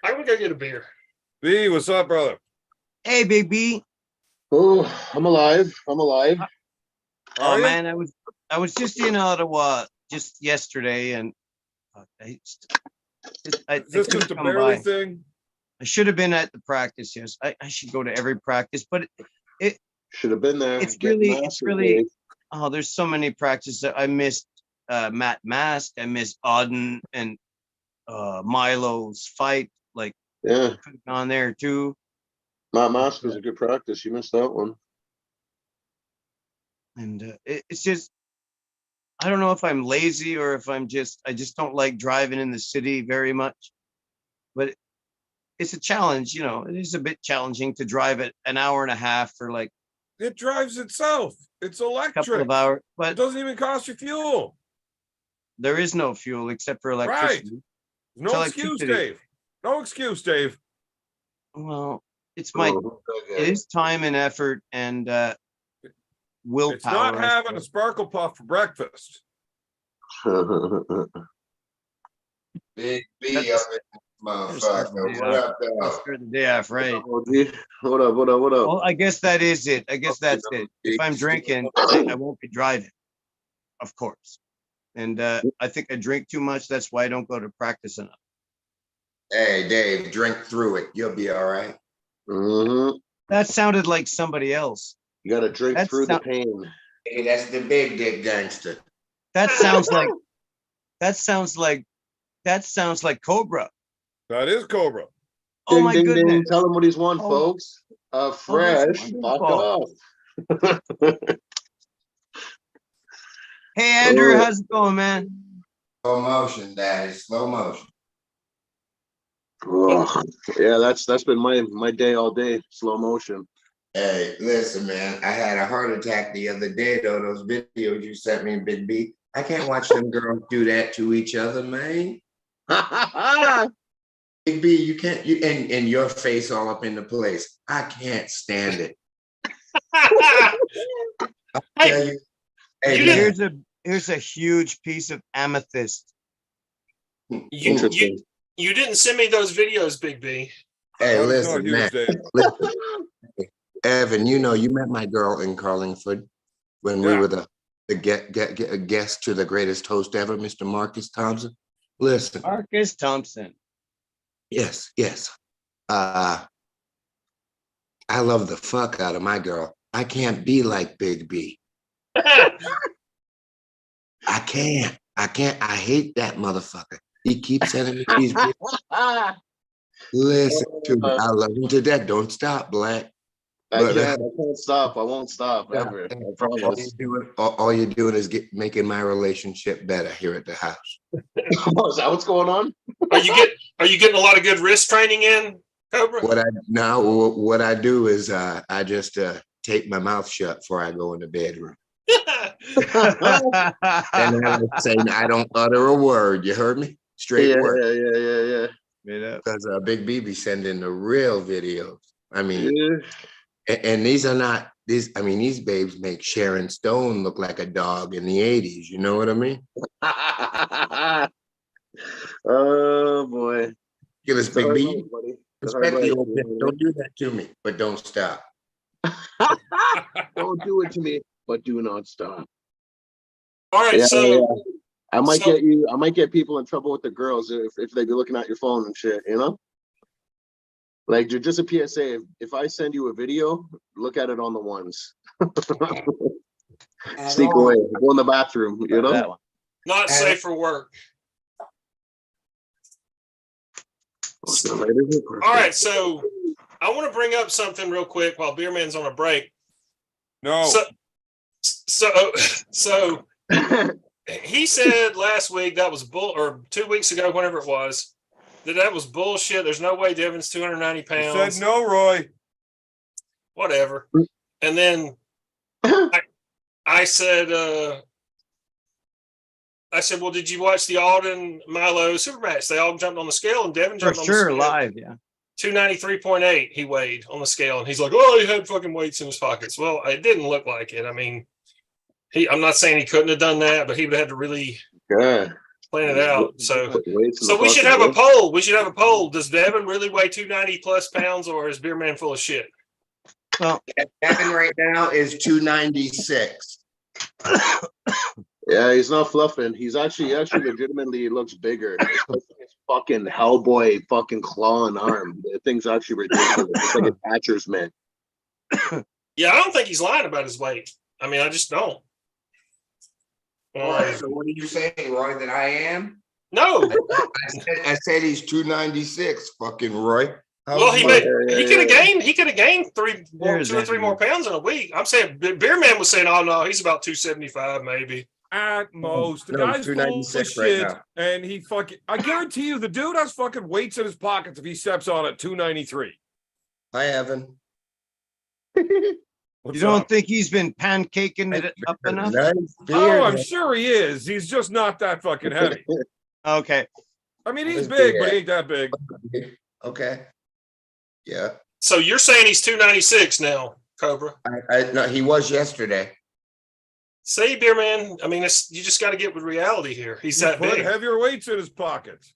C: I'm gonna go get a beer.
A: B, what's up, brother?
B: Hey, baby.
D: Oh, I'm alive. I'm alive.
B: Oh
A: Are you?
B: man, I was just in Ottawa just yesterday, and I
A: Is this
B: couldn't
A: just a
B: come
A: barely
B: by.
A: thing?
B: I should have been at the practice. Yes, I should go to every practice, but
D: Should have been there.
B: it's
D: getting
B: really
D: masses,
B: it's really
D: Dave.
B: Oh, there's so many practices. I missed Matt Mask. I missed Auden and Milo's fight. Like,
D: Yeah,
B: could have gone there too.
D: Matt Mask was a good practice. You missed that one.
B: And it's just, I don't know if I'm lazy or if I just don't like driving in the city very much. But it's a challenge, you know. It is a bit challenging to drive it an hour and a half for like
A: It drives itself. It's
B: a couple
A: electric.
B: of hours.
A: It
B: But
A: doesn't even cost you fuel.
B: there is no fuel except for
A: Right.
B: electricity.
A: No
B: So
A: excuse,
B: electricity.
A: Dave. No excuse, Dave.
B: Well, it's
D: Oh,
B: it is time and effort and willpower.
A: It's not
B: I
A: having a
B: suppose.
A: sparkle puff for breakfast.
E: Big B
B: That's-
E: up in this
B: gotta start the
E: motherfucker.
B: day
E: What
B: off.
E: up,
B: Gotta
E: dog?
B: start the day off right.
D: What up? What up? What up?
B: Well, I guess that is it. I guess that's it. If I'm drinking, I won't be driving, of course. And I think I drink too much. That's why I don't go to practice enough.
E: Hey, Dave, drink through it. You'll be all right.
D: Mm-hmm.
B: That sounded like somebody else.
D: You got to drink
B: That's
D: through the
B: not-
D: pain.
E: Hey, that's the big dick gangster.
B: That sounds like Cobra.
A: That is Cobra.
B: Oh
D: Ding,
B: my
D: ding,
B: goodness.
D: ding. Tell him what he's won,
B: Oh.
D: folks. Fresh.
B: wonderful.
D: Fuck off.
B: Hey Andrew,
D: Oh.
B: how's it going, man?
E: Slow motion, daddy. Slow motion.
D: Ugh. Yeah, that's been my day all day. Slow motion.
E: Hey, listen, man. I had a heart attack the other day, though. Those videos you sent me, Big B. I can't watch them girls do that to each other, man. Big B, you can't. And your face all up in the place. I can't stand it.
C: Hey,
E: Tell you. Hey,
C: you
E: man.
B: Here's a huge piece of amethyst.
C: you,
D: Interesting.
C: you didn't send me those videos, Big B.
E: Hey,
A: That is
E: listen,
A: not huge,
E: man.
A: Dave.
E: Listen. Evan, you know, you met my girl in Carlingford when we
A: Yeah.
E: were the guest to the greatest host ever, Mr. Marcus Thompson. Listen,
B: Marcus Thompson.
E: yes. I love the fuck out of my girl. I can't be like Big B. I can't. I hate that motherfucker. He keeps sending me these videos. Listen to me. I love him to death. Don't stop, Black.
D: I can't stop. I won't stop ever. I
E: All
D: promise.
E: you're doing is making my relationship better here at the house.
D: Is that what's going on?
C: Are you getting a lot of good wrist training in, Cobra?
E: What I do is I just tape my mouth shut before I go in the bedroom. And I say I don't utter a word. You heard me? Straight word.
D: Yeah.
E: Because Big B be sending the real videos. I mean,
D: Yeah.
E: and these are not these. I mean, these babes make Sharon Stone look like a dog in the '80s. You know what I mean?
D: Oh boy.
E: Give us Big B.
D: Buddy.
E: Respect the old man. Don't do that to me, but don't stop.
D: Don't do it to me, but do not stop.
C: All right,
D: Yeah,
C: so
D: yeah. I might
C: So-
D: get people in trouble with the girls if they be looking at your phone and shit, you know? Like just a PSA, if I send you a video, look at it on the ones. Sneak away, go in the bathroom, you know?
B: That one.
C: not safe for work. All right, so I want to bring up something real quick while Beerman's on a break.
A: No.
C: So he said last week that was or 2 weeks ago, whenever it was, that was bullshit. There's no way Devin's 290
A: You
C: pounds.
A: said no, Roy.
C: Whatever. And then I said, well, did you watch the Alden Milo Supermatch? They all jumped on the scale and Devin
B: For
C: jumped on the
B: sure,
C: scale.
B: live, yeah.
C: 293.8 he weighed on the scale, and he's like, oh, he had fucking weights in his pockets. Well, it didn't look like it. I mean, I'm not saying he couldn't have done that, but he would have had to really
D: Yeah.
C: plan it out. So
D: So
C: we should have a poll. We should have a poll. Does Devin really weigh 290 plus pounds, or is Beerman full of shit?
B: Well,
E: Devin right now is 296.
D: yeah, he's not fluffing. He actually legitimately looks bigger. His fucking Hellboy fucking claw and arm. The thing's actually ridiculous. It's like a catcher's mitt.
C: Yeah, I don't think he's lying about his weight. I mean, I just don't.
E: All right, so what are you saying, Roy, that I am?
C: No.
E: I said he's 296, fucking Roy.
C: Well, he
E: made.
C: could have gained 2 or 3 more pounds in a week. I'm saying Beer Man was saying, oh no, he's about 275 maybe.
A: At most. The
E: No,
A: guy's full of
E: 296 right
A: shit,
E: now.
A: and he fucking, I guarantee you, the dude has fucking weights in his pockets if he steps on at 293.
E: Hi, Evan.
A: What's
B: You don't
A: up?
B: think he's been pancaking it up enough?
E: Nice
A: Oh,
E: beard.
A: I'm sure he is. He's just not that fucking heavy.
B: Okay.
A: I mean, he's
E: Nice
A: big, but
E: beard.
A: he ain't that big.
E: Okay. Yeah.
C: So you're saying he's 296 now, Cobra?
E: No, he was yesterday.
C: See, Beer Man, I mean, you just got to get with reality here. He's
A: He
C: that
A: put
C: big.
A: heavier weights in his pockets.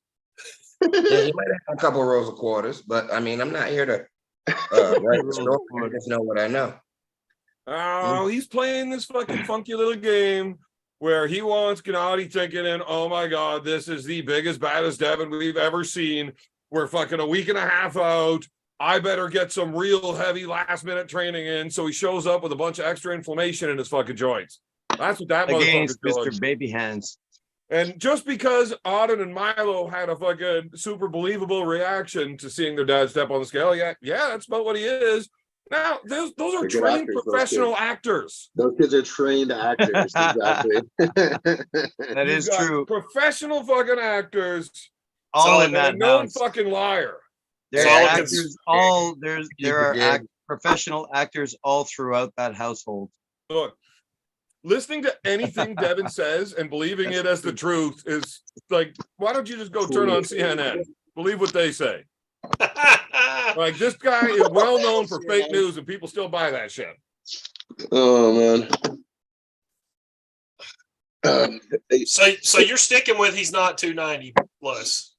E: Yeah, he might have a couple rows of quarters, but I mean, I'm not here to write the story. I just know what I know.
A: Oh, he's playing this fucking funky little game where he wants Gennady thinking, and oh my God, this is the biggest, baddest Devin we've ever seen. We're fucking a week and a half out. I better get some real heavy last minute training in. So he shows up with a bunch of extra inflammation in his fucking joints. That's what that
B: Against
A: motherfucker's doing.
B: Mr. Baby Hands.
A: And just because Auden and Milo had a fucking super believable reaction to seeing their dad step on the scale, yeah, that's about what he is. Now, those are
D: They're good
A: trained
D: actors, those
A: professional
D: kids.
A: actors.
D: Those kids are trained actors. Exactly.
B: That
A: You've
B: is
A: got
B: true.
A: Professional fucking actors.
B: All in
A: and
B: that
A: a known
B: house.
A: fucking liar.
B: There
C: So
B: are
C: all
B: actors. There are professional actors all throughout that household.
A: Look, listening to anything Devin says and believing it as the truth is like, why don't you just go turn on CNN? Believe what they say. Like, this guy is well known for fake news and people still buy that shit.
D: Oh man.
C: So you're sticking with he's not 290 plus.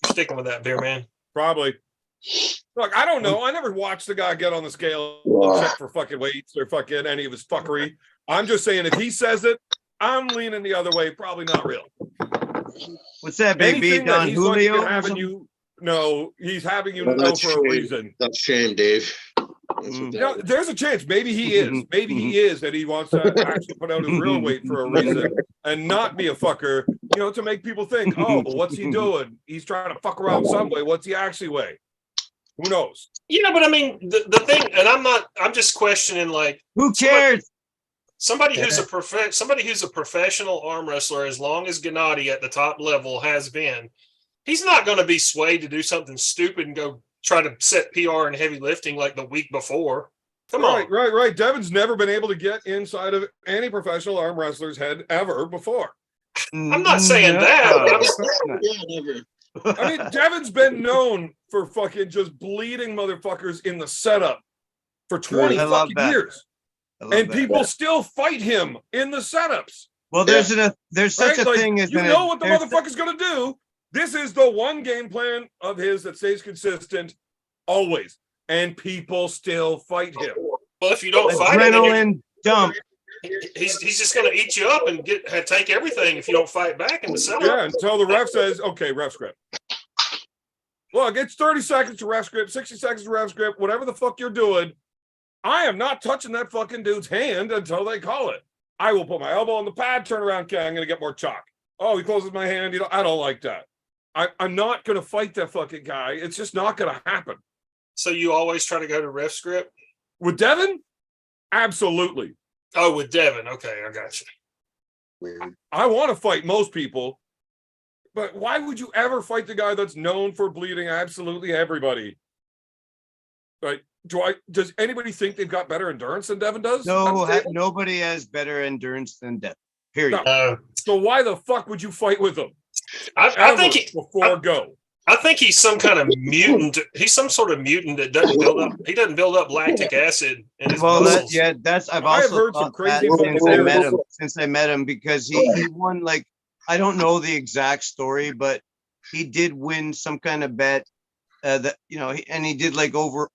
C: You're sticking with that, Beer Man.
A: Probably. Look, I don't know. I never watched the guy get on the scale and check for fucking weights or fucking any of his fuckery. I'm just saying, if he says it, I'm leaning the other way. Probably not real.
B: What's that, Big B?
A: Anything that
B: Don
A: he's fucking
B: Julio? or
A: having
B: something?
A: you know, he's having you
D: Well,
A: know
D: that's
A: for a
D: shame.
A: reason.
D: That's shame, Dave. That's what
B: Mm.
D: that
A: No,
D: is.
A: there's a chance. Maybe he is. Maybe he is, and he wants to actually put out his real weight for a reason and not be a fucker, you know, to make people think, oh, well, what's he doing? He's trying to fuck around some way. What's he actually weigh? Who knows?
C: Yeah, but I mean, the thing, and I'm just questioning, like,
B: Who cares?
C: somebody who's a professional arm wrestler, as long as Gennady at the top level has been, he's not going to be swayed to do something stupid and go try to set PR in heavy lifting like the week before. Come on.
A: Right. Devin's never been able to get inside of any professional arm wrestler's head ever before.
C: I'm not saying that, but
D: Yeah, never.
A: I mean, Devin's been known for fucking just bleeding motherfuckers in the setup for 20
B: I love
A: fucking
B: that.
A: years.
B: I love
A: And
B: that.
A: people still fight him in the setups.
B: Well, there's such
A: Right?
B: a
A: Like,
B: thing as
A: you know what the motherfucker's gonna do. This is the one game plan of his that stays consistent always. And people still fight him.
C: well, if you don't fight him,
B: adrenaline dump.
C: he's just going to eat you up and take everything if you don't fight back in the setup.
A: Yeah, until the ref says, okay, ref script. Look, it's 30 seconds to ref script, 60 seconds to ref script, whatever the fuck you're doing. I am not touching that fucking dude's hand until they call it. I will put my elbow on the pad, turn around, okay, I'm going to get more chalk. Oh, he closes my hand. You know, I don't like that. I'm not going to fight that fucking guy. It's just not going to happen.
C: So you always try to go to ref script?
A: With Devin? Absolutely.
C: Oh, with Devin. Okay, I got you.
E: Weird.
A: I want to fight most people, but why would you ever fight the guy that's known for bleeding absolutely everybody? Like, does anybody think they've got better endurance than Devin does?
B: No, nobody has better endurance than Devin. Period.
A: No. So why the fuck would you fight with him?
C: I think
A: before go.
C: I think he's some kind of mutant. He's some sort of mutant that doesn't build up. He doesn't build up lactic acid in his muscles.
B: I've
A: I have
B: also
A: heard some
B: thought
A: crazy
B: that
A: fucking
B: since I met him because he won, like, I don't know the exact story, but he did win some kind of bet that, you know, and he did like over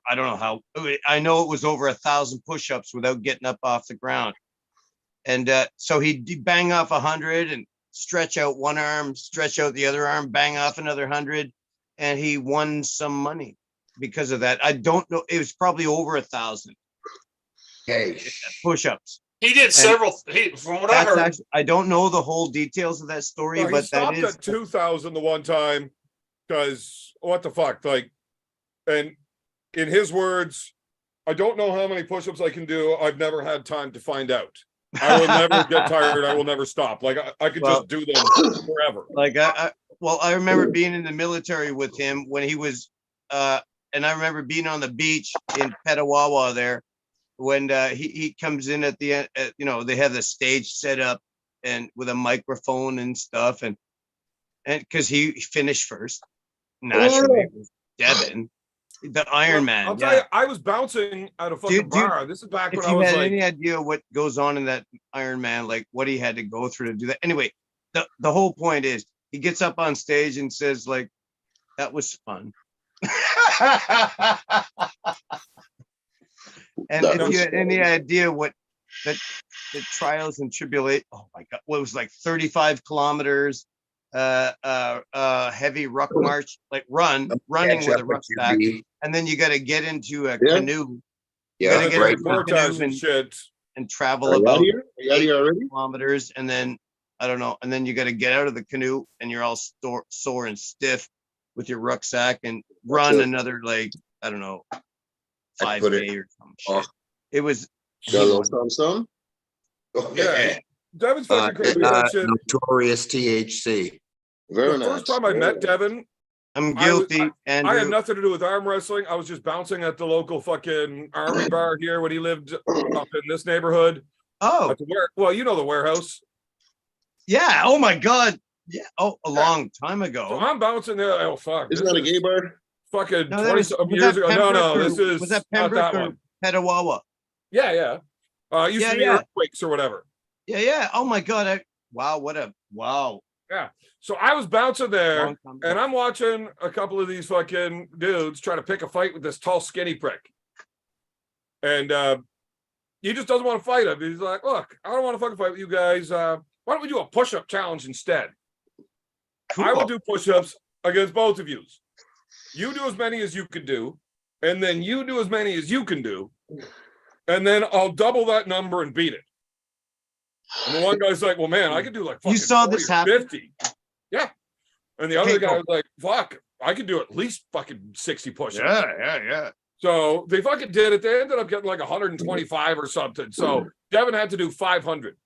B: I don't know how, I know it was over 1,000 push-ups without getting up off the ground. And so he'd bang off 100 and stretch out one arm, stretch out the other arm, bang off another 100, and he won some money because of that. I don't know. It was probably over 1,000
E: Hey,
B: push-ups.
C: He did several. From what I
B: That's
C: heard,
B: actually, I don't know the whole details of that story,
A: Well, he
B: but that
A: stopped
B: is
A: at 2,000 the one time because what the fuck? Like, and in his words, I don't know how many push-ups I can do. I've never had time to find out. I will never get tired. I will never stop. Like I could
B: Well-
A: just do them forever.
B: like I remember being in the military with him when he was and I remember being on the beach in Petawawa there when he comes in at the end, you know, they have the stage set up and with a microphone and stuff, and because he finished first, naturally, it was Devin, the Iron Man.
A: I'll tell you, I was bouncing at a fucking
B: Dude,
A: bar. This is back
B: if
A: when I
B: you
A: was
B: had
A: like,
B: any idea what goes on in that Iron Man, like what he had to go through to do that. Anyway, the whole point is he gets up on stage and says, like, that was fun. And
D: That
B: if you
D: was
B: had any idea what the trials and tribulation, oh my God, what it was like 35 kilometers, heavy ruck march, like running
E: Catch
B: with
E: up
B: a
E: with
B: rucksack.
E: you, B.
B: And then you got to get into a
D: Yeah.
B: canoe
E: Yeah,
B: gotta get
E: right.
B: it
A: four
B: canoe
A: times and
B: and-
A: shit.
B: and travel
D: Are you out
B: about
D: here? Are you out here already?
B: kilometers, and then I don't know, and then you got to get out of the canoe and you're all sore and stiff with your rucksack and run
D: it.
B: another, like, I don't know,
E: I put it
B: 5K or some
E: off.
B: shit. It was
D: Got a little something.
A: Yeah. Devin's fucking crazy with that shit.
E: Notorious THC.
D: Very
A: The
D: nice.
A: first time I met Devin,
B: I'm
A: I was-
B: guilty,
A: I had
B: Andrew.
A: nothing to do with arm wrestling. I was just bouncing at the local fucking army bar here when he lived up in this neighborhood.
B: Oh,
A: At the well, you know the warehouse.
B: yeah. Oh my God. Yeah. Oh, a long time
A: So
B: ago.
A: I'm bouncing there. Oh fuck!
D: Isn't
A: this
D: that a
A: is
D: gay bar?
A: fucking
B: No, that
A: 20
B: was-
A: some
B: was
A: years
B: that
A: ago. No,
B: Pembroke
A: this
B: or-
A: is
B: was that
A: not
B: Pembroke
A: that
B: or
A: one.
B: Petawawa?
A: Yeah, yeah. It used to be
B: Yeah.
A: earthquakes or whatever.
B: Yeah. Oh my God. Wow.
A: So I was bouncing there,
B: Long time
A: and
B: ago.
A: I'm watching a couple of these fucking dudes try to pick a fight with this tall, skinny prick. And he just doesn't want to fight him. He's like, look, I don't want to fucking fight with you guys. Why don't we do a push-up challenge instead? I will
B: Cool.
A: do push-ups against both of you. You do as many as you can do, and then you do as many as you can do, and then I'll double that number and beat it. And the one guy's like, well, man, I could do like fucking
B: saw this
A: 40 or
B: happen?
A: 50. Yeah. And the other
B: Okay,
A: guy
B: go.
A: was like, fuck, I could do at least fucking 60 push-ups.
B: Yeah.
A: So they fucking did it. They ended up getting like 125 or something. So Devin had to do 500.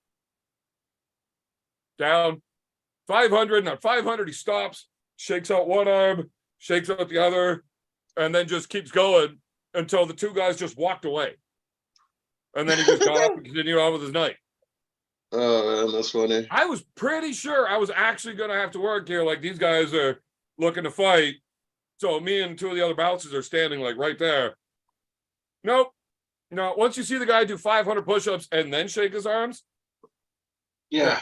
A: Down 500. And at 500, he stops, shakes out one arm, shakes out the other, and then just keeps going until the two guys just walked away. And then he just got up and continued on with his night.
D: Oh man, that's funny.
A: I was pretty sure I was actually going to have to work here. Like these guys are looking to fight. So me and two of the other bouncers are standing like right there. Nope. No, once you see the guy do 500 push-ups and then shake his arms.
D: Yeah.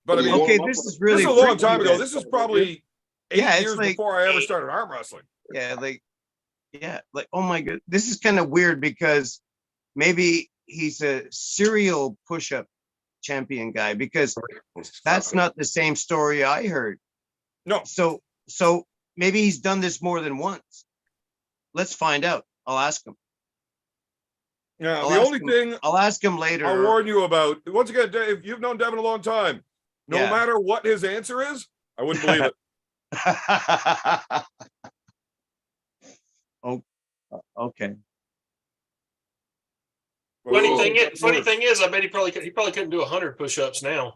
A: But I mean,
B: Okay, this is really
A: this is a long
B: freaky
A: time ago.
B: then.
A: This is probably 8
B: Yeah, it's
A: years
B: like
A: before I ever started arm wrestling.
B: Yeah, like oh my God, this is kind of weird because maybe he's a serial push-up champion guy, because that's not the same story I heard.
A: No.
B: So maybe he's done this more than once. Let's find out. I'll ask him.
A: Yeah,
B: I'll
A: the
B: ask
A: only
B: him-
A: thing
B: I'll ask him later.
A: I'll warn you about, once again, Dave, you've known Devin a long time. No
B: Yeah.
A: matter what his answer is, I wouldn't believe it.
B: Oh, okay.
C: Funny thing is, I bet he probably couldn't do 100 push-ups now.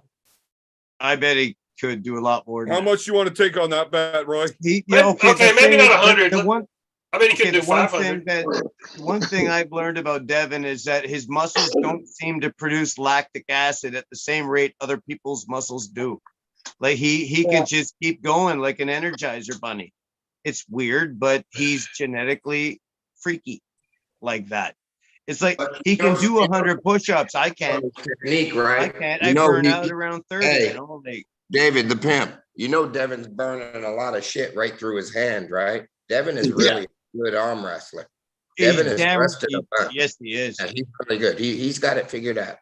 B: I bet he could do a lot more. Than
A: How
B: that.
A: much you want to take on that bet, Roy?
C: Okay, maybe not 100.
B: The one,
C: I bet he couldn't
B: okay,
C: do
B: the one
C: 500.
B: thing one thing I've learned about Devin is that his muscles don't seem to produce lactic acid at the same rate other people's muscles do. Like he can just keep going like an Energizer bunny. It's weird, but he's genetically freaky like that. It's like he can do 100 push-ups. I can't.
E: Technique,
B: I
E: right?
B: can't.
E: You
B: I
E: know,
B: burn
E: he-
B: out around 30.
E: hey.
B: You know, like,
E: David the pimp. You know Devin's burning a lot of shit right through his hand, right? Devin is really a good arm wrestler. Devin
B: he's
E: is
B: damn-
E: rested a bunch.
B: Yes, he is.
E: And he's really good. He's got it figured out.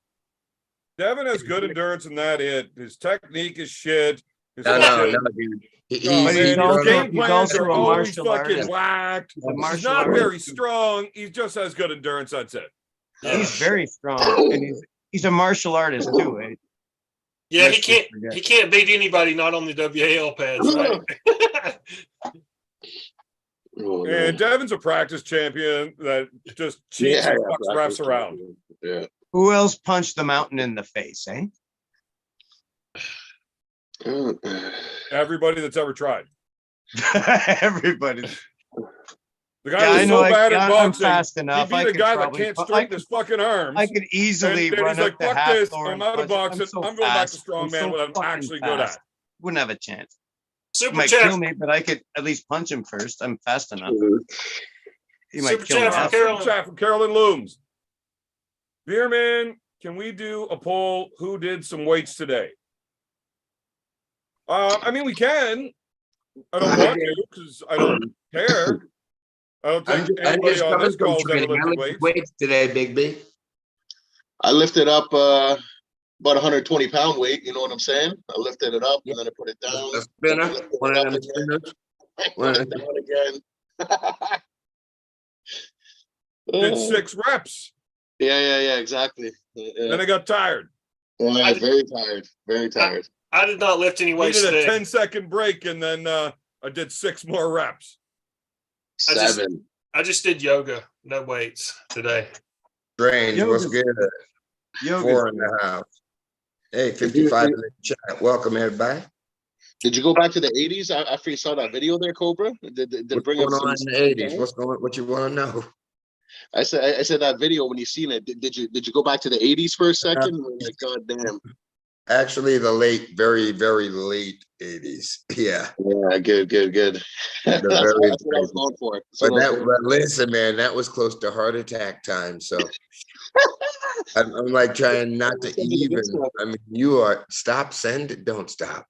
A: Devin has good endurance and that it. His technique is shit. His
E: No,
A: fucking-
E: dude.
A: No,
B: But
A: man,
B: he's
A: his
B: also-
A: game
B: he's
A: plans
B: also
A: are
B: a
A: always
B: martial
A: fucking
B: artist.
A: whacked.
B: He's a
A: He's
B: martial
A: not
B: artist.
A: very strong. He just has good endurance. That's it.
B: He's very strong, and He's a martial artist too, eh?
C: Yeah,
B: Lest we forget.
C: he can't beat anybody not on the WAL pads, right?
D: Oh, no.
A: And Devin's a practice champion that just cheats and fucks refs around.
D: Yeah.
B: Who else punched the mountain in the face, eh?
A: Everybody that's ever tried.
B: Everybody.
A: The guy was so bad at
B: I'm
A: boxing.
B: fast
A: He
B: enough.
A: beat a guy that can't straighten his fucking arms.
B: I could easily
A: and
B: run
A: he's
B: up
A: like,
B: the
A: fuck
B: half
A: this.
B: floor
A: I'm
B: and
A: out of
B: punch it.
A: boxing.
B: so
A: I'm going back to
B: fast.
A: strongman,
B: so
A: what I'm
B: fucking
A: actually good at.
B: fast. Wouldn't have a chance. He
C: Super
B: might
C: chat,
B: kill me, but I could at least punch him first. I'm fast enough. He might
C: Super
B: kill me.
C: chat from
B: off.
C: Carolyn.
A: Chat from Carolyn Looms. Beerman, can we do a poll? Who did some weights today? I mean, we can. I don't want to because I don't care. I don't think
E: I'm
A: anybody
E: just
A: on
E: coming
A: this
E: from
A: call has ever
E: training. I
A: lifted
E: lifted
A: weights.
E: weights today, Big B.
D: I lifted up about 120-pound weight. You know what I'm saying? I lifted it up and then I put it down.
E: A spinner,
D: Lifted it
E: one
D: up
E: of them
D: again,
E: spinners.
D: put it down again.
A: Did 6 reps.
D: Yeah, exactly. Yeah.
A: Then I got tired.
D: Yeah, very tired. Very tired.
C: I did not lift any weights
A: Needed a
C: today.
A: 10-second break, and then I did 6 more reps.
D: Seven.
C: I just did yoga, no weights today.
E: Strange, what's
B: Yoga's-
E: good?
B: Yoga's
E: 4 in the house. Hey, 55 in the chat. Welcome, everybody.
D: Did you go back to the 80s after you saw that video there, Cobra? Did
E: What's
D: bring
E: going
D: up
E: on
D: some?
E: in the 80s? What you want to know?
D: I said that video when you seen it. Did you go back to the 80s for a second? Like, God damn.
E: Actually, the late, very, very late 80s. Yeah.
D: Yeah, good. That's what I was going for.
E: But listen, man, that was close to heart attack time. So I'm like trying not to even. I mean, you are stop, send it, don't stop.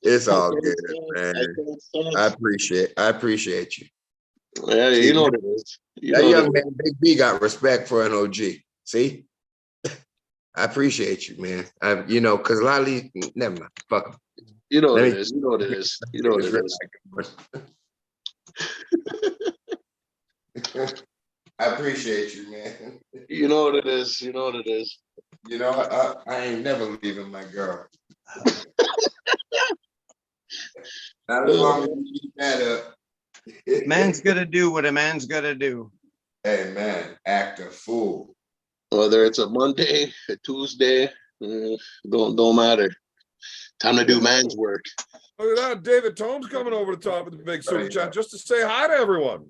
E: It's all good, man. I appreciate you.
D: Yeah, you know what it is.
E: That young man, Big B, got respect for an OG. See, I appreciate you, man. Because a lot of these, never mind. Fuck 'em.
D: You know what it is. You know what it is.
E: I appreciate you, man.
D: You know what it is.
E: I ain't never leaving my girl. Not as long as you keep that up.
B: Man's gotta do what a man's gotta do.
E: Hey, man, act a fool.
D: Whether it's a Monday, a Tuesday, don't matter. Time to do man's work.
A: Look at that. David Tome's coming over the top of the big super chat just to say hi to everyone.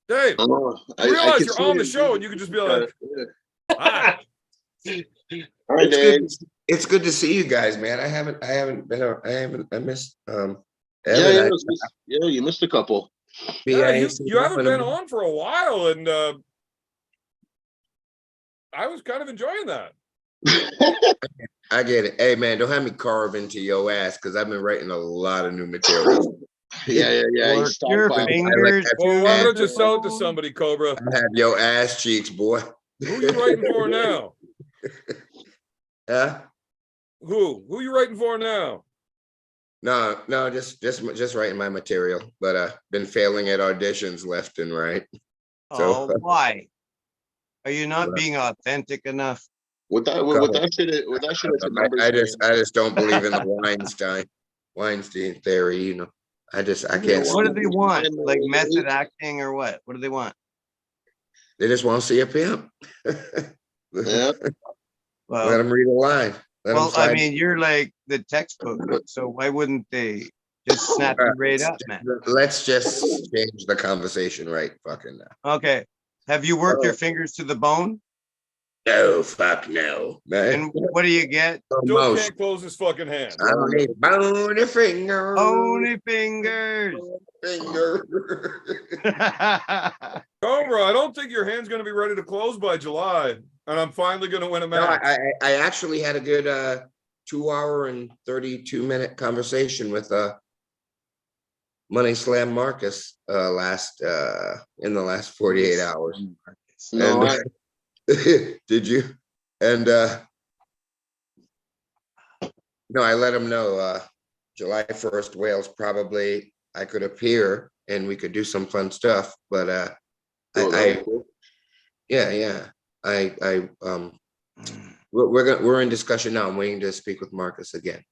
A: Dave, I realize you're on the show and you can just be like, hi.
D: All right, Dave.
E: It's good to see you guys, man. I missed
D: Yeah, you missed a couple.
A: Yeah, you haven't been on for a while, and I was kind of enjoying that.
E: I get it. Hey, man, don't have me carve into your ass because I've been writing a lot of new material.
D: Yeah.
B: Work your fingers.
A: Well, why don't you sell it to somebody, Cobra?
E: I have your ass cheeks, boy.
A: Who you writing for now?
E: Huh?
A: Who you writing for now?
E: No, just writing my material, but been failing at auditions left and right.
B: Oh, why? Are you not being authentic enough?
D: With that shit, it's a numbers
E: I just don't believe in the Weinstein theory, I can't.
B: What do they want? Like method acting or what? What do they want?
E: They just want to see a pimp.
D: Yeah.
B: Well,
E: Let them read a line.
B: I mean, you're like the textbook, so why wouldn't they just snap you right up, man?
E: Let's just change the conversation right fucking now.
B: Okay. Have you worked your fingers to the bone?
E: No, fuck no, man.
B: And what do you get?
A: Still can't close his fucking hand.
E: I don't need bony fingers.
B: Bony fingers.
A: Cobra, I don't think your hand's going to be ready to close by July, and I'm finally going to win a
E: No,
A: match.
E: I actually had a good 2-hour and 32-minute conversation with Money Slam Marcus in the last 48 hours.
D: No,
E: Did you? And no, I let him know July 1st, Wales, probably I could appear and we could do some fun stuff, but Yeah. We're in discussion now. I'm waiting to speak with Marcus again.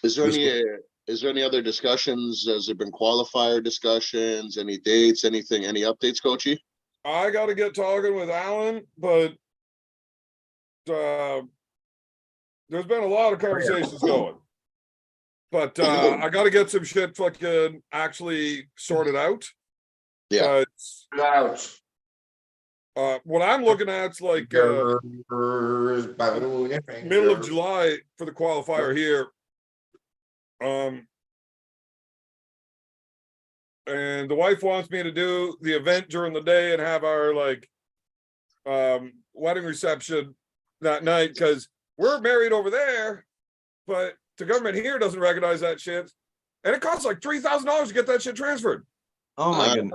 D: Is there any other discussions? Has there been qualifier discussions? Any dates? Anything? Any updates, Coachy?
A: I gotta get talking with Alan, but there's been a lot of conversations going. But I gotta get some shit fucking actually sorted out.
D: Yeah.
A: But what I'm looking at is like middle of July for the qualifier here. And the wife wants me to do the event during the day and have our like wedding reception that night because we're married over there, but the government here doesn't recognize that shit. And it costs like $3,000 to get that shit transferred.
B: Oh my goodness.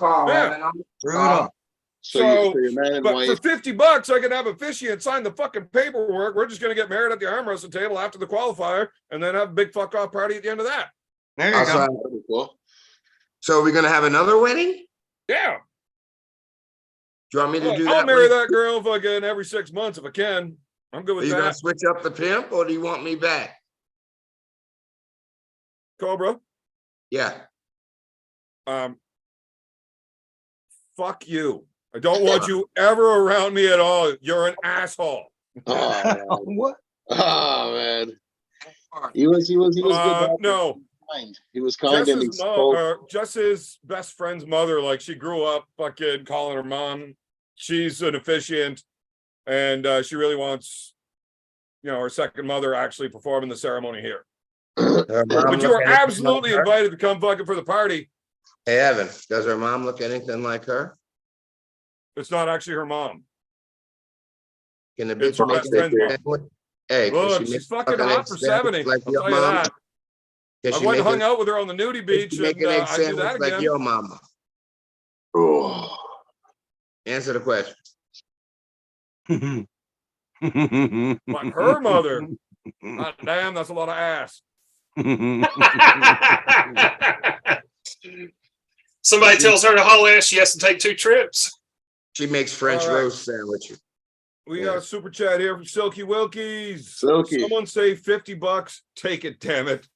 A: Yeah.
B: Brutal.
D: So your man and
A: but
D: wife.
A: for $50, I can have officiant sign the fucking paperwork. We're just gonna get married at the arm wrestling table after the qualifier, and then have a big fuck off party at the end of that.
B: There you go.
D: Pretty cool.
E: So are we gonna have another wedding?
A: Yeah.
E: Do you want me to do that?
A: I'll marry that girl fucking every 6 months if I can. I'm good
E: Are
A: with
E: you gonna
A: that.
E: switch up the pimp or do you want me back?
A: Cobra.
E: Yeah.
A: Fuck you. I don't want you ever around me at all. You're an asshole.
D: Oh, man.
B: What?
D: Oh man. He was good.
A: No.
D: Kind. He was kind and he spoke.
A: Just his best friend's mother, like she grew up fucking calling her mom. She's an officiant, and she really wants, her second mother actually performing the ceremony here. But you are absolutely invited to come fucking for the party.
E: Hey Evan, does her mom look anything like her?
A: It's not actually her mom.
E: Can the
A: It's
E: bitch
A: her
E: make
A: best friend's mom.
E: sandwich? Hey,
A: Look, she's fucking hot for 70.
E: like
A: I'll
E: your
A: tell you
E: mom?
A: that.
E: Can
A: I
E: she
A: went and
E: make
A: hung out with her on the nudie beach,
E: make
A: and
E: an egg
A: I'd do
E: sandwich
A: that
E: like
A: again.
E: your mama?
D: Oh.
E: Answer the question.
A: But her mother, God damn, that's a lot of ass.
C: Somebody tells her to haul ass, she has to take 2 trips.
E: She makes French
A: All right.
E: roast sandwiches.
A: We got a super chat here from Silky Wilkies.
D: Silky.
A: Someone say $50. Take it, damn it.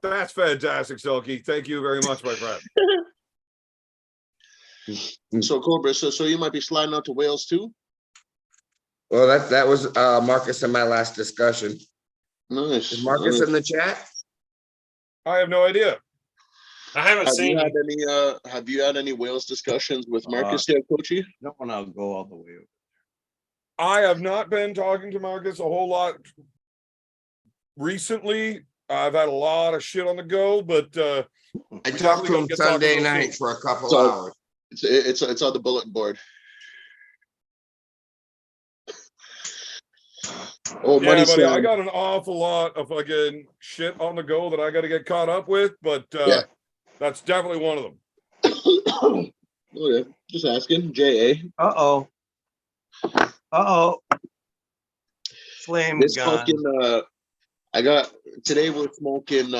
A: That's fantastic, Silky. Thank you very much, my friend.
D: So Cobra, so you might be sliding out to Wales too?
E: Well, that was Marcus and my last discussion.
D: Nice.
E: Is Marcus
D: nice.
E: in the chat?
A: I have no idea.
C: I haven't seen
D: Have you had any Wales discussions with Marcus yet, Coachy?
B: No one, I'll go all the way over.
A: I have not been talking to Marcus a whole lot recently. I've had a lot of shit on the go, but
E: I talked to him Sunday night for a couple hours.
D: It's on the bulletin board. Oh,
A: yeah,
D: money,
A: buddy, I
D: Sam.
A: got an awful lot of fucking shit on the go that I got to get caught up with, but
D: Yeah.
A: that's definitely one of them.
D: Okay, just asking. J.A.
B: Uh-oh. Flame
D: This
B: gun.
D: fucking today we're smoking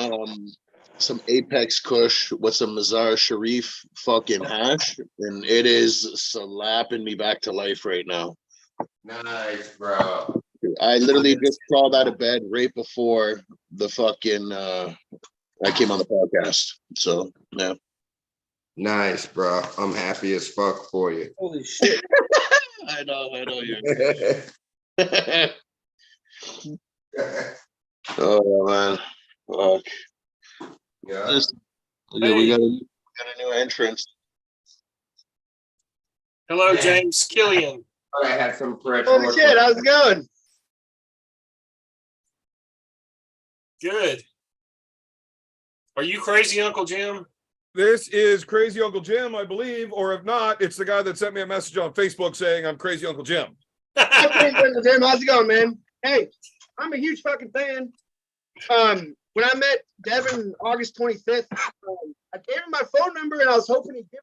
D: some Apex Kush with some Mazar Sharif fucking hash, and it is slapping me back to life right now.
E: Nice, bro.
D: I literally just crawled out of bed right before the fucking I came on the podcast. So yeah.
E: Nice, bro. I'm happy as fuck for you.
B: Holy shit.
D: I know you. Oh man. Fuck.
E: Yeah.
D: We got a new entrance.
C: Hello, James Killian.
E: I had some fresh.
D: Holy shit, how's it going?
C: Good. Are you crazy, Uncle Jim?
A: This is Crazy Uncle Jim, I believe, or if not, it's the guy that sent me a message on Facebook saying I'm Crazy Uncle Jim.
F: Uncle Jim, how's it going, man? Hey, I'm a huge fucking fan. When I met Devin August 25th, I gave him my phone number and I was hoping he'd give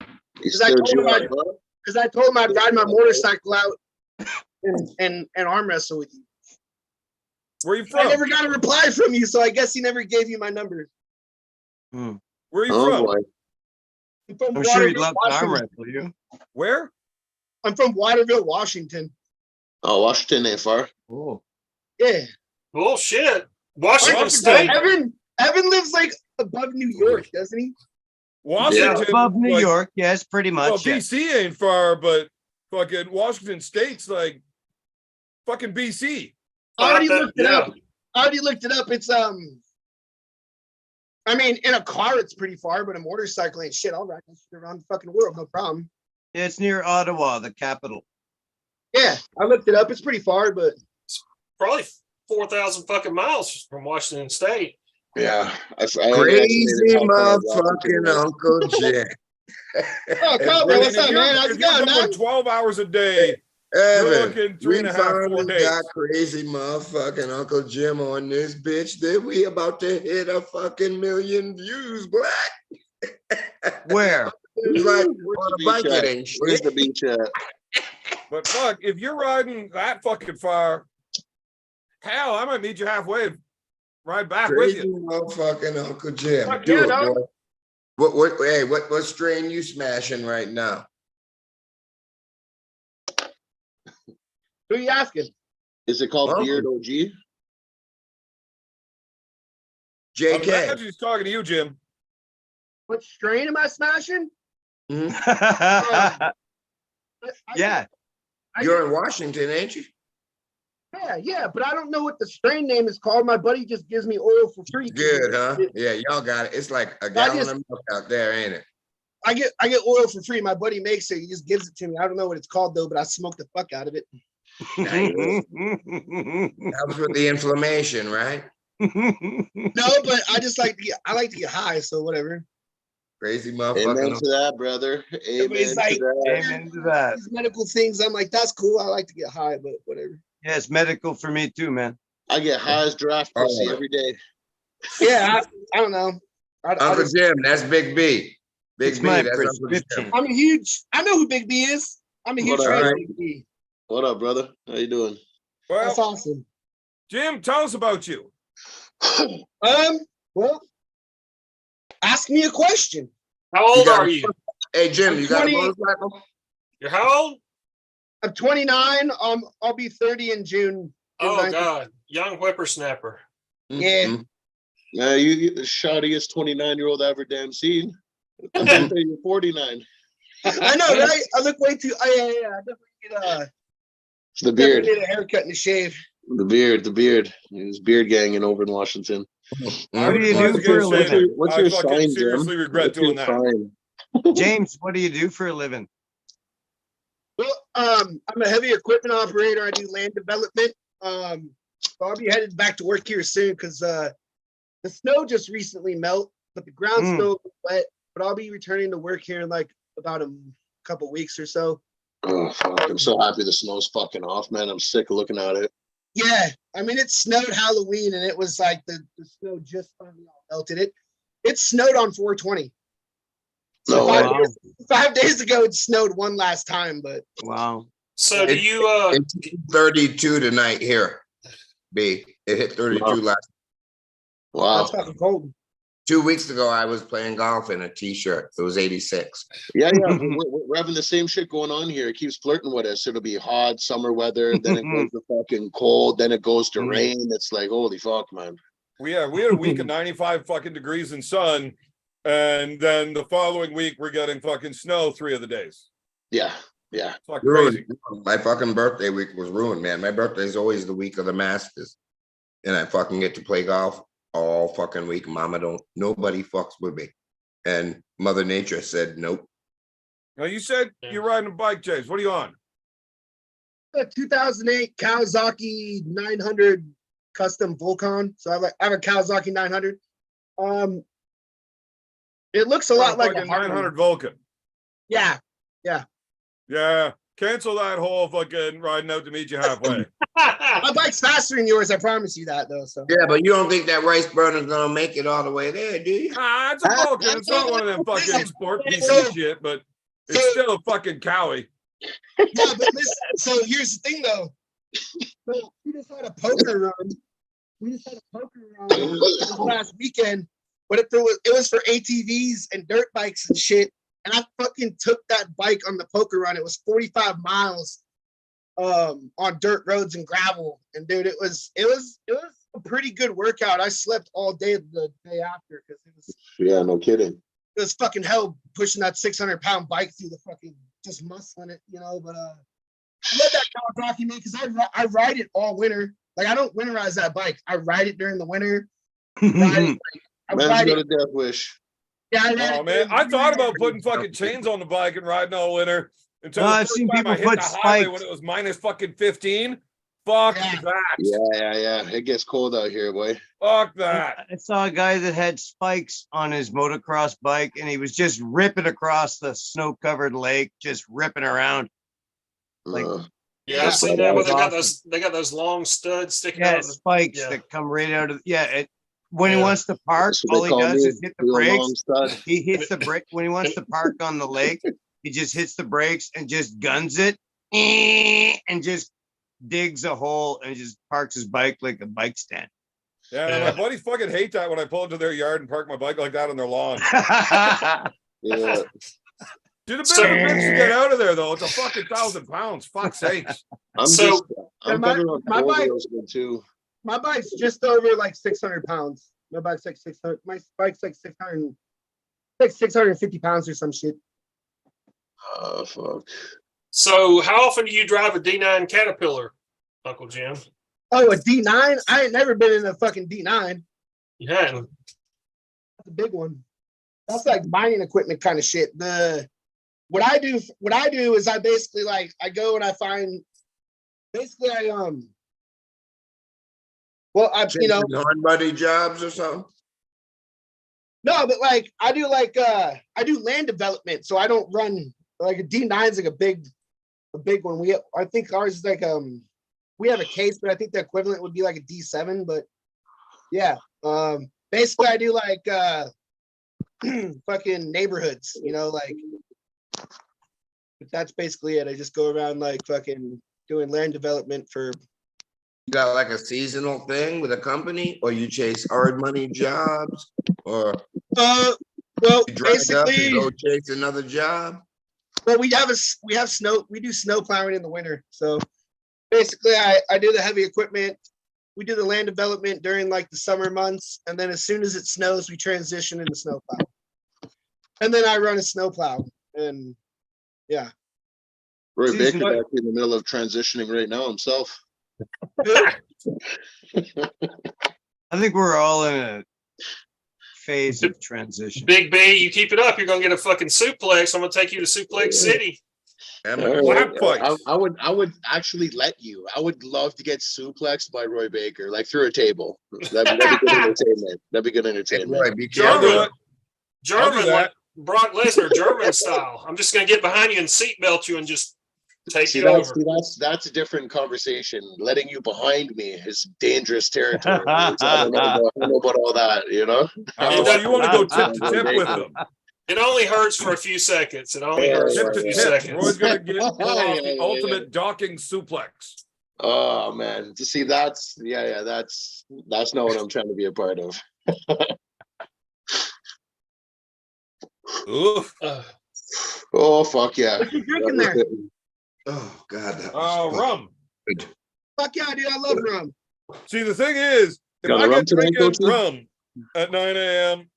F: it because I told him I'd ride my motorcycle out and arm wrestle with you.
A: Where are you
F: I
A: from?
F: never got a reply from you, so I guess he never gave you my number.
A: Where are you
D: Oh
A: from?
D: boy.
F: I'm from
B: I'm sure you'd
F: Waterville,
B: love to arm
F: Washington.
B: wrestle you.
A: Where?
F: I'm from Waterville, Washington.
D: Oh, Washington ain't far.
B: Oh.
F: Yeah.
C: Bullshit. Washington
A: Washington.
C: State.
F: Evan lives like above New York, doesn't he?
A: Washington.
B: Above New
A: like,
B: York, yes, pretty
A: Well,
B: much. Yeah.
A: BC ain't far, but fucking Washington State's like fucking BC.
F: I already
C: About that,
F: looked it up. It's I mean, in a car it's pretty far, but a motorcycle ain't shit. I'll ride this shit around the fucking world, no problem.
B: Yeah, it's near Ottawa, the capital.
F: Yeah, I looked it up. It's pretty far, but
C: Probably 4,000 fucking miles from Washington State.
D: Yeah.
E: Crazy motherfucking Uncle Jim.
F: oh, Cobra, what's up, man? How's
A: If
F: it
A: you're
F: going,
A: going
F: man?
A: 12 hours a day,
E: Evan,
A: looking
E: we
A: 3.5, 4
E: finally
A: days.
E: got crazy motherfucking Uncle Jim on this bitch. That we about to hit a fucking million views, black.
B: Where?
E: It's like
D: Where's
E: on
D: the
E: a bike,
D: beach
E: it
D: at?
E: ain't
D: Where's
E: shit.
D: the beach at?
A: But fuck, if you're riding that fucking far, hell, I might meet you halfway. Ride back with
E: Crazy
A: you.
E: motherfucking Uncle Jim.
F: Fuck
E: Do
F: yeah,
E: it,
F: dog.
E: boy. What strain you smashing right now?
F: Who you asking?
D: Is it called
E: Uncle.
D: Beard OG?
A: I
E: JK.
A: imagine he's talking to you, Jim.
F: What strain am I smashing?
E: Mhm.
B: Yeah.
E: You're in Washington, ain't you?
F: Yeah, but I don't know what the strain name is called. My buddy just gives me oil for free.
E: Good, huh? Yeah, y'all got it. It's like a gallon
F: just-
E: of milk out there, ain't it?
F: I get oil for free. My buddy makes it. He just gives it to me. I don't know what it's called though, but I smoke the fuck out of it.
E: Helps with the inflammation, right?
F: No, but I just like to get high, so whatever.
E: Crazy
D: Amen
E: motherfucker.
D: to that, brother. Amen
F: Everybody's
D: to
F: like,
D: that.
B: Amen to that.
F: These medical things, I'm like, that's cool. I like to get high, but whatever.
B: Yeah, it's medical for me too, man.
D: I get high as draft pussy every day.
F: Yeah, I don't know.
E: Uncle Jim, that's Big B. Big
B: It's
E: B,
B: my
E: that's Uncle Jim.
B: prescription.
F: I know who Big B is. I'm a huge
D: What up,
F: fan of
E: right?
F: Big B.
D: What up, brother? How you doing?
F: That's
A: Well,
F: awesome.
A: Jim, tell us about you.
F: Well, ask me a question.
C: How old
E: got
C: are
E: a-
C: you?
E: Hey, Jim, you got a
F: 20.
E: motorcycle?
C: You're how old?
F: I'm 29. I'll be 30 in June.
C: Oh,
F: 9th.
C: God. Young whippersnapper.
F: Yeah.
E: Mhm.
D: You the shottiest 29-year-old I ever damn seen. I'm gonna say you're 49.
F: I know, right? I look way too. Oh, yeah. I definitely
D: It's the beard.
F: get a haircut and a shave.
D: The beard. His beard ganging over in Washington.
A: I
B: What do you
A: was
B: do for a
A: gonna say,
B: living?
D: What's
A: I
D: your
A: fucking
D: sign, Jim?
A: seriously regret
D: What's your
A: doing that.
D: sign?
B: James, what do you do for a living?
F: Well, I'm a heavy equipment operator. I do land development. So I'll be headed back to work here soon because the snow just recently melted, but the ground's still wet. But I'll be returning to work here in like about a couple weeks or so.
D: Oh, fuck. I'm so happy the snow's fucking off, man. I'm sick of looking at it.
F: Yeah, I mean it snowed Halloween and it was like the snow just finally all melted. It snowed on 420.
D: No way.
B: Wow.
F: 5 days ago it snowed one last time, but
B: Wow.
C: So do you,
E: It's 32 tonight here, B. It hit 32
D: Wow.
E: last.
D: Wow.
F: that's fucking cold.
E: 2 weeks ago, I was playing golf in a t-shirt. It was 86.
D: Yeah. We're having the same shit going on here. It keeps flirting with us. It'll be hot, summer weather, then it goes to fucking cold, then it goes to rain. It's like, holy fuck, man.
A: We had a week of 95 fucking degrees and sun, and then the following week we're getting fucking snow 3 of the days.
D: Yeah.
A: It's fucking
E: Ruined.
A: crazy.
E: My fucking birthday week was ruined, man. My birthday is always the week of the Masters. And I fucking get to play golf all fucking week. Nobody fucks with me. And Mother Nature said, nope.
A: Now you said you're riding a bike, James. What are you on?
F: A 2008 Kawasaki 900 custom Volcon. So I have a Kawasaki 900. It looks a lot like a
A: fucking
F: Harley.
A: 900 Vulcan.
F: Yeah.
A: Yeah. Cancel that whole fucking riding out to meet you halfway.
F: My bike's faster than yours. I promise you that, though. So
E: Yeah, but you don't think that rice burner's gonna make it all the way there, do you?
A: Ah, it's a Vulcan. It's not one of them fucking sport PC shit, but it's still a fucking cowie.
F: yeah, but listen. So here's the thing, though. So we just had a poker run. This last weekend, but it was for ATVs and dirt bikes and shit. and I fucking took that bike on the poker run. It was 45 miles on dirt roads and gravel. And dude, it was a pretty good workout. I slept all day the day after because
D: Yeah, no kidding.
F: it was fucking hell pushing that 600-pound bike through the fucking just muscling it, you know. But I love that Kawasaki, man, because I ride it all winter. Like I don't winterize that bike. I ride it during the winter. I
D: Man's
F: ride
D: got
F: it.
D: a death wish.
F: Yeah, I ride
A: Oh
F: it
A: man,
F: during the
A: I thought
F: winter.
A: about putting fucking chains on the bike and riding all winter until
B: No,
A: the
B: I've
A: first
B: seen
A: time
B: people
A: I hit
B: put
A: the highway
B: spikes.
A: when it was minus fucking 15. Fuck
F: Yeah.
A: that.
D: Yeah. It gets cold out here, boy.
A: Fuck that.
B: I saw a guy that had spikes on his motocross bike, and he was just ripping across the snow-covered lake, just ripping around. Like,
D: Uh,
C: Yeah,
F: Yeah.
C: I've seen that where
B: That's
C: they got
B: awesome.
C: those long studs sticking out
B: Yeah,
C: of the
B: spikes
C: yeah.
B: that come right out of when he
C: Yeah.
B: wants to park,
D: that's what
B: all
D: they
B: he
D: call
B: does
D: me.
B: is hit the
D: Real
B: brakes.
D: long stud.
B: He hits the brake when he wants to park on the lake. He just hits the brakes and just guns it, and just digs a hole and just parks his bike like a bike stand.
A: Yeah, my buddies fucking hate that when I pull into their yard and park my bike like that on their lawn.
D: Yeah.
A: Dude, a bit
C: So-
A: of a bitch to get out of there though. It's a fucking 1,000 pounds. Fuck's sakes.
D: I'm
F: Yeah, my-
D: covering on
F: my
D: four
F: bike-
D: wheels good too.
F: My bike's just over like 600 pounds. My bike's like 600. My bike's like 600, like 650 pounds or some shit.
D: Oh fuck.
C: So how often do you drive a D9 Caterpillar, Uncle Jim?
F: Oh, a D9? I ain't never been in a fucking D9.
C: You hadn't.
F: That's a big one. That's like mining equipment kind of shit. What I do is I basically like I go and I find basically
E: Non buddy jobs or something.
F: no, but like I do land development, so I don't run like a D9 is like a big one. I think ours is like we have a case, but I think the equivalent would be like a D7. But yeah, basically I do like fucking neighborhoods, you know, like that's basically it. I just go around like fucking doing land development for.
E: You got like a seasonal thing with a company, or you chase hard money jobs, or
F: Well,
E: you drive up
F: basically,
E: and go chase another job.
F: well, we have snow. We do snow plowing in the winter. So basically, I do the heavy equipment. We do the land development during like the summer months, and then as soon as it snows, we transition into snow plow. And then I run a snow plow, and yeah.
D: Roy
B: Season-
D: Baker's actually in the middle of transitioning right now himself.
B: I think we're all in a phase of transition.
C: Big B, you keep it up, you're gonna get a fucking suplex. I'm gonna take you to Suplex City.
E: I'm
D: All
E: a-
A: Lap
D: right.
A: fights.
D: I would actually let you. I would love to get suplexed by Roy Baker, like through a table. That'd be good entertainment. That'd be good
E: Hey,
D: entertainment.
E: Roy, be
A: I'll do
E: careful.
A: it.
C: German,
A: that.
C: like Brock Lesnar, German style. I'm just gonna get behind you and seatbelt you and just take
D: See,
C: you
D: that's,
C: over.
D: that's a different conversation. Letting you behind me is dangerous territory. I don't know about all that, you know?
A: Oh, so you want to go tip to tip with them?
C: It only hurts for a few seconds. It only hurts
A: Tip
C: for a
A: to
C: few
A: tip.
C: seconds.
A: Roy's gonna pull off the
D: Yeah.
A: ultimate docking suplex.
D: Oh man, to see that's not what I'm trying to be a part of.
A: Oof.
D: Oh fuck yeah.
F: What you drinking there?
E: Oh God. That was
A: Oh,
E: fucking
A: rum.
E: good.
F: Fuck yeah, dude! I love rum.
A: See, the thing is, if
D: Got
A: I
D: a rum
A: get
D: tonight,
A: drinking
D: Coachy?
A: rum at 9 a.m.,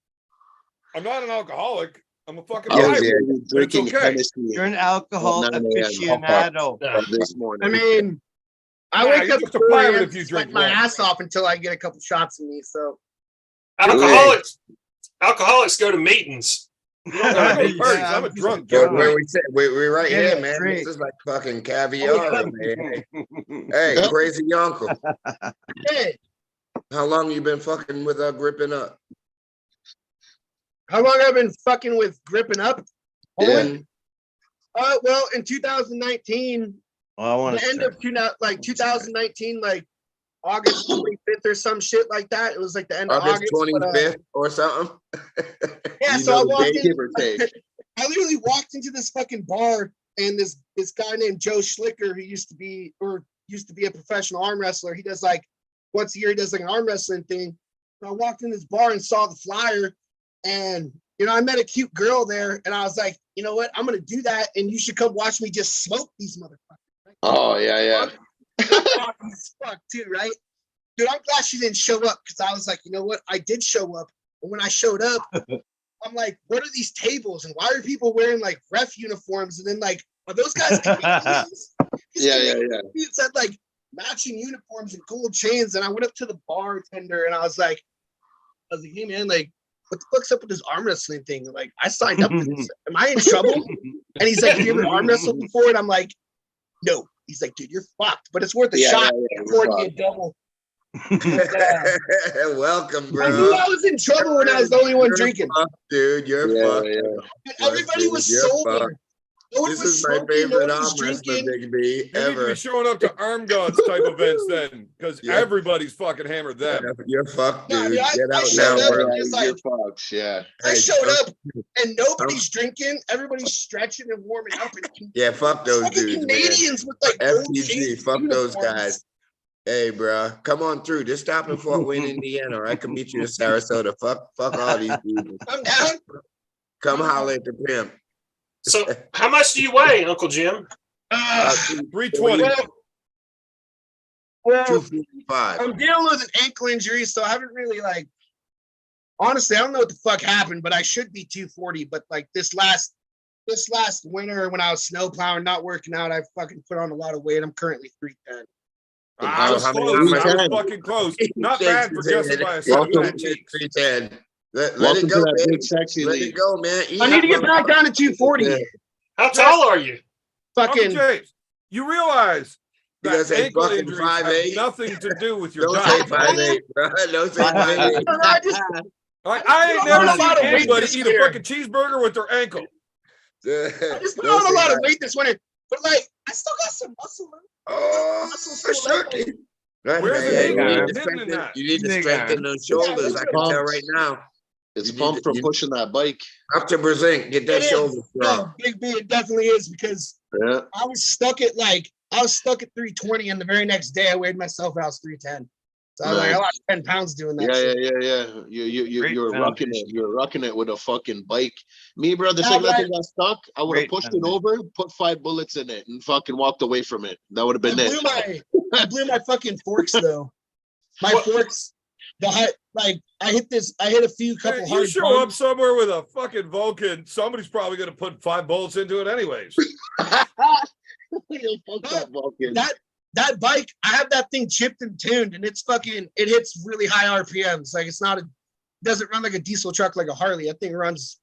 A: I'm not an alcoholic. I'm a fucking
D: I was
A: pirate.
D: there drinking
A: okay.
D: Hennessy
B: You're an alcohol
D: 9 a.m.
B: aficionado.
C: Yeah.
D: this morning.
F: I mean, I
A: Nah,
F: wake
A: you're
F: up
A: just a
F: 4
A: pirate
F: a.m.
A: if you
F: to sweat
A: drink
F: my
A: rum.
F: ass off until I get a couple shots in me. So
C: Alcoholics go to meetings.
A: I go to parties.
B: Yeah,
A: I'm a
B: I'm
A: drunk.
E: Where,
A: guy.
E: where we sit, we're right
B: Yeah,
E: here, man.
B: great.
E: This is like fucking caviar. Man. Hey, crazy uncle.
F: hey,
E: How long you been fucking with gripping up?
F: how long I've been fucking with gripping up?
E: Yeah.
F: Well, in 2019,
B: Well, I want
F: the end of 2019, like August 25th or some shit like that. It was like the end of
E: August
F: August. but,
E: 25th or something.
F: yeah,
E: You
F: so I
E: know the
F: walked
E: date,
F: in.
D: Give or take.
F: I literally walked into this fucking bar, and this guy named Joe Schlicker, who used to be a professional arm wrestler. He does like once a year, he does like an arm wrestling thing. So I walked in this bar and saw the flyer, and you know, I met a cute girl there, and I was like, you know what? I'm gonna do that, and you should come watch me just smoke these motherfuckers. Right?
D: Oh yeah.
F: I'm as fuck too, right? Dude, I'm glad she didn't show up because I was like, you know what? I did show up, and when I showed up, I'm like, what are these tables, and why are people wearing like ref uniforms? And then like, are those guys Canadians?
D: Yeah.
F: It said like matching uniforms and gold chains, and I went up to the bartender and I was like, hey man, like, what the fuck's up with this arm wrestling thing? Like, I signed up for this. Am I in trouble? And he's like, have you ever arm wrestled before? And I'm like, no. He's like, dude, you're fucked, but it's worth a shot. Afford me a double.
E: Welcome,
F: I
E: bro.
F: knew I was in trouble when I was the only one drinking.
E: Fucked, dude, you're fucked.
F: Dude, everybody was
E: You're
F: sober.
E: fucked.
F: Nobody
E: This
F: was
E: is my
F: smoking,
E: favorite
F: nobody
E: arm
F: was
E: wrestler,
F: drinking.
E: Big B,
A: You need to
E: ever.
A: be showing up to arm gods type events then, because
E: Yeah.
A: everybody's fucking hammered them.
E: You're fucked,
F: No,
E: dude.
F: I mean,
E: Get
F: I
E: out
F: showed
E: now,
F: up
E: bro.
F: and it's like,
D: You're fucked. Yeah.
F: I
E: Hey,
F: showed
E: I'm-
F: up and nobody's drinking. Everybody's stretching and warming up. And
E: Yeah, fuck those
F: fucking
E: dudes, man.
F: Canadians with like gold
E: FPG,
F: chains,
E: fuck those
F: uniforms.
E: guys. Hey, bro, come on through. Just stop in Fort Wayne, Indiana, or I can meet you in Sarasota. Fuck all these people.
F: I'm down.
E: Come holler at the pimp.
C: So how much do you weigh, Uncle Jim?
A: 320.
F: Well,
E: 245.
F: I'm dealing with an ankle injury, so I haven't really like. Honestly, I don't know what the fuck happened, but I should be 240. But like this last winter when I was snow plowing, not working out, I fucking put on a lot of weight. I'm currently 310.
A: I was
E: how many
A: close. I was
D: times?
A: fucking close. Not bad for guessing by a
D: Welcome.
A: second at cheeks.
E: 310. Let
D: Welcome
E: it
D: to
E: go,
D: that
E: baby.
D: big sexy
E: Let
D: league.
E: it go, man. Eat
F: I need to
E: it,
F: get back down to 240.
E: Yeah.
C: How tall are you?
A: Uncle
F: Fucking
A: James, you realize
E: You gotta
A: that
E: say
A: ankle
E: fucking
A: injuries have
E: 5'8".
A: nothing to do with your
E: Don't say
A: diet.
E: 5'8", bro. Don't say 5'8".
F: I don't know, I just
A: Like, I ain't
F: put
A: never
F: on a
A: seen
F: lot of weight
A: anybody
F: this
A: eat a
F: winter.
A: fucking cheeseburger with their ankle.
F: I just put
E: Don't
F: on a
E: say
F: lot of
E: 5'8".
F: weight this winter, but like I still got some muscle.
E: Oh, shooky. Right,
A: Where's
E: yeah,
A: the
E: yeah,
A: nigga
E: you need to
A: hitting in
E: strengthen-
A: that?
E: You need to
G: Nigga.
E: strengthen those shoulders. I can tell right now.
D: It's
E: You need
D: pumped
E: to-
D: from
E: you-
D: pushing that bike.
E: Up to Brazil, get that
F: It
E: shoulder
F: is.
E: strong.
F: No, Big B, it definitely is because
D: Yeah.
F: I was stuck at 320, and the very next day I weighed myself out 310. So I was like, I
D: Nice.
F: lost 10 pounds doing that.
D: Yeah,
F: shit.
D: yeah.
G: Great
D: You're rocking it.
G: foundation.
D: You're rocking it with a fucking bike. Me, bro, the
F: Yeah,
D: second that
F: but-
D: thing got stuck, I would have
G: Great
D: pushed it
G: foundation.
D: over, put 5 bullets in it, and fucking walked away from it. That would have been it.
F: I blew my fucking forks though. My
C: What-
F: forks, I hit a few couple
A: Man, you
F: hard
A: show up
F: bumps.
A: somewhere with a fucking Vulcan, somebody's probably going to put 5 bullets into it anyways.
D: Fuck that Vulcan.
F: That bike, I have that thing chipped and tuned, and it hits really high RPMs. Like doesn't run like a diesel truck like a Harley. Everything runs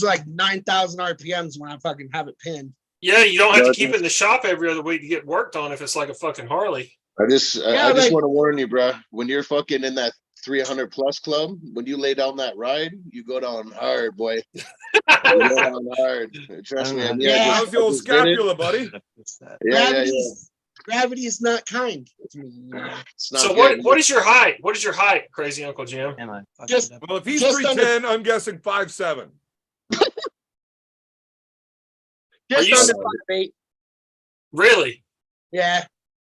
F: like 9,000 RPMs when I fucking have it pinned.
C: Yeah, you don't have to
D: Yeah,
C: keep it in the shop every other week to get worked on if it's like a fucking Harley.
D: I just
F: Yeah,
D: want
F: like-
D: to warn you, bro. When you're fucking in that 300 plus club, when you lay down that ride, you go down hard, boy. You go down hard. Trust me. I mean,
F: Yeah.
A: How's the old
D: just did it.
A: scapula, buddy?
D: Yeah.
F: Gravity is not kind to me. You know?
D: It's not
C: So
D: good.
C: what is your height? What is your height, crazy Uncle Jim?
G: Am I fucking
F: Just-
G: up?
A: Well, if he's
F: Just
A: 310, I'm guessing 5'7".
F: Just
C: you-
F: under 5'8".
C: Really?
F: Yeah.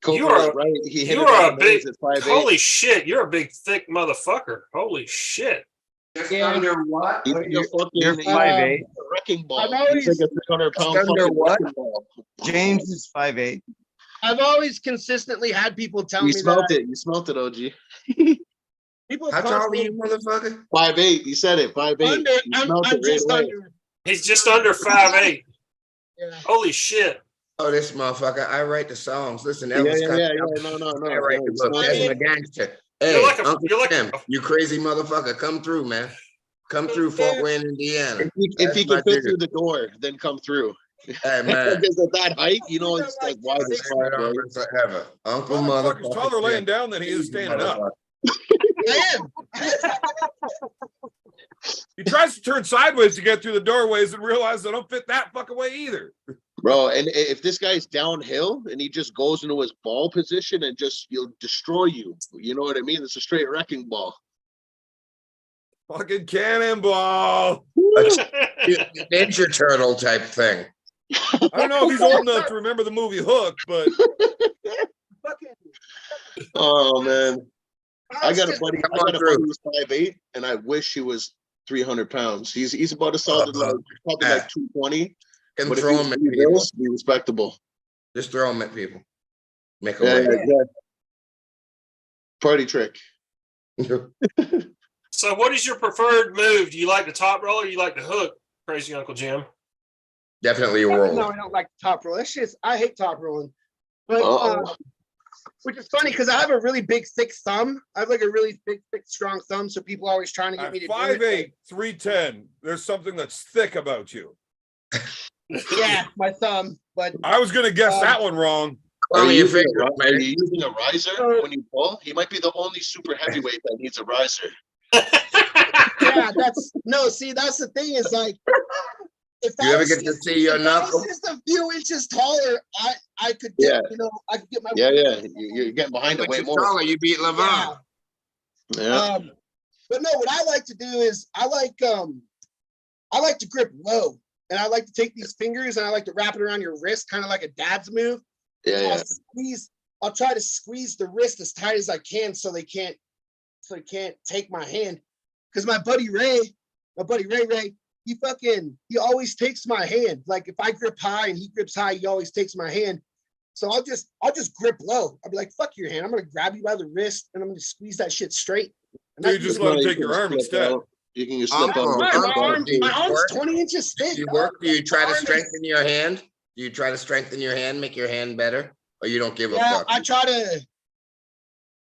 D: Coco
C: you are-
D: was right. He hit
C: you
D: it
C: are
D: on
C: a
D: the
C: big-
D: nose at 5'8".
C: Holy shit, you're a big thick motherfucker. Holy shit.
E: Just
F: Yeah.
E: under what?
D: He's a fucking
G: You're
D: he's
G: 5'8".
D: a wrecking ball.
F: I've always-
D: He's like a 300-pound
E: Just under
D: fucking
E: what?
D: wrecking ball.
G: James is 5'8".
F: I've always consistently had people tell
D: You
F: me
D: smelt
F: that.
D: it. You smelt it, OG.
F: People
E: How tall are
F: constantly-
E: you, motherfucker?
D: 5'8". You said it. 5'8".
F: Under,
D: You
F: I'm
D: smelt it right
F: just
D: away.
F: under.
C: He's just under 5'8".
F: Yeah.
C: Holy shit.
E: Oh, this motherfucker. I write the songs. Listen,
D: Yeah,
E: Elvis
D: yeah.
E: Costello.
D: No.
E: I write the
D: It's
E: book.
D: not
E: That's
F: it.
E: my gangster. Hey,
C: You're like a-
E: Uncle
C: you're like
E: Tim,
C: a-
E: you crazy motherfucker. Come through, man. Come through Fort Wayne, Indiana.
D: If
E: That's
D: he
E: my
D: can fit
E: nigga.
D: through the door, then come through.
E: Hey, man.
D: Because at that height, you know, it's like wide as
E: That's right
D: fuck,
E: on
D: right?
E: forever. Uncle
A: Motherfucker's
E: motherfucker.
A: taller laying
E: Tim.
A: down than he is standing up.
F: I am.
A: He tries to turn sideways to get through the doorways and realizes they don't fit that fucking way either.
D: Bro, and if this guy's downhill and he just goes into his ball position and just he'll destroy you. You know what I mean? It's a straight wrecking ball.
A: Fucking cannonball.
E: Ninja Turtle type thing.
A: I don't know if he's old enough to remember the movie Hook, but
D: Oh man. I got a
F: just-
D: buddy
E: Come on through.
D: who's 5'8", and I wish he was 300 pounds. He's about a solid like probably
E: Yeah.
D: like 220.
E: And
D: But if
E: throw
D: he's
E: them at
D: three
E: people.
D: bills, be respectable.
E: Just throw them at people. Make a
D: Yeah,
E: way.
D: yeah. Party trick.
C: So what is your preferred move? Do you like the top roll or you like the hook, Crazy Uncle Jim?
E: Definitely a
F: No,
E: roll.
F: I don't like top roll. That shit's, I hate top rolling. But
D: Uh-oh.
F: which is funny because I have a really big, thick thumb. I have like a really big, thick, strong thumb. So people are always trying to get
A: At
F: me to do
A: 5'8",
F: it.
A: 310, there's something that's thick about you.
F: Yeah, my thumb. But
A: I was gonna guess that one wrong.
E: Call me your
D: using
E: favorite,
D: are
E: man.
D: you using a riser when you pull? He might be the only super heavyweight that needs a riser.
F: yeah, that's no. See, that's the thing is like, if
E: You
F: I
E: ever
F: was
E: get to
F: just,
E: see your
F: if I
E: knuckle?
F: was just a few inches taller, I could get,
D: Yeah.
F: you know, I could get my
D: Yeah, yeah. You're getting behind it
E: But
D: way
E: you're
D: more.
E: taller, you beat Levon.
D: Yeah.
F: But no, what I like to do is I like to grip low, and I like to take these fingers and I like to wrap it around your wrist, kind of like a dad's move.
D: Yeah, yeah.
F: I'll try to squeeze the wrist as tight as I can so they can't take my hand. Because my buddy Ray, he always takes my hand. Like if I grip high and he grips high, he always takes my hand. So I'll just grip low. I'll be like, fuck your hand. I'm gonna grab you by the wrist and I'm gonna squeeze that shit straight. And
A: So you
F: that
A: just
F: usually-
A: let him
D: You
A: take your
D: can
A: arm
D: slip
A: instead.
D: out. You can just slip
E: Uncle,
D: out.
E: Uncle, do you
F: my arm's
E: work?
F: 20 inches thick.
E: Do you
F: dog.
E: work? Do you try
F: My
E: to
F: arm is-
E: strengthen your hand? Do you try to strengthen your hand, make your hand better? Or you don't give a
F: Yeah,
E: fuck?
F: I try to.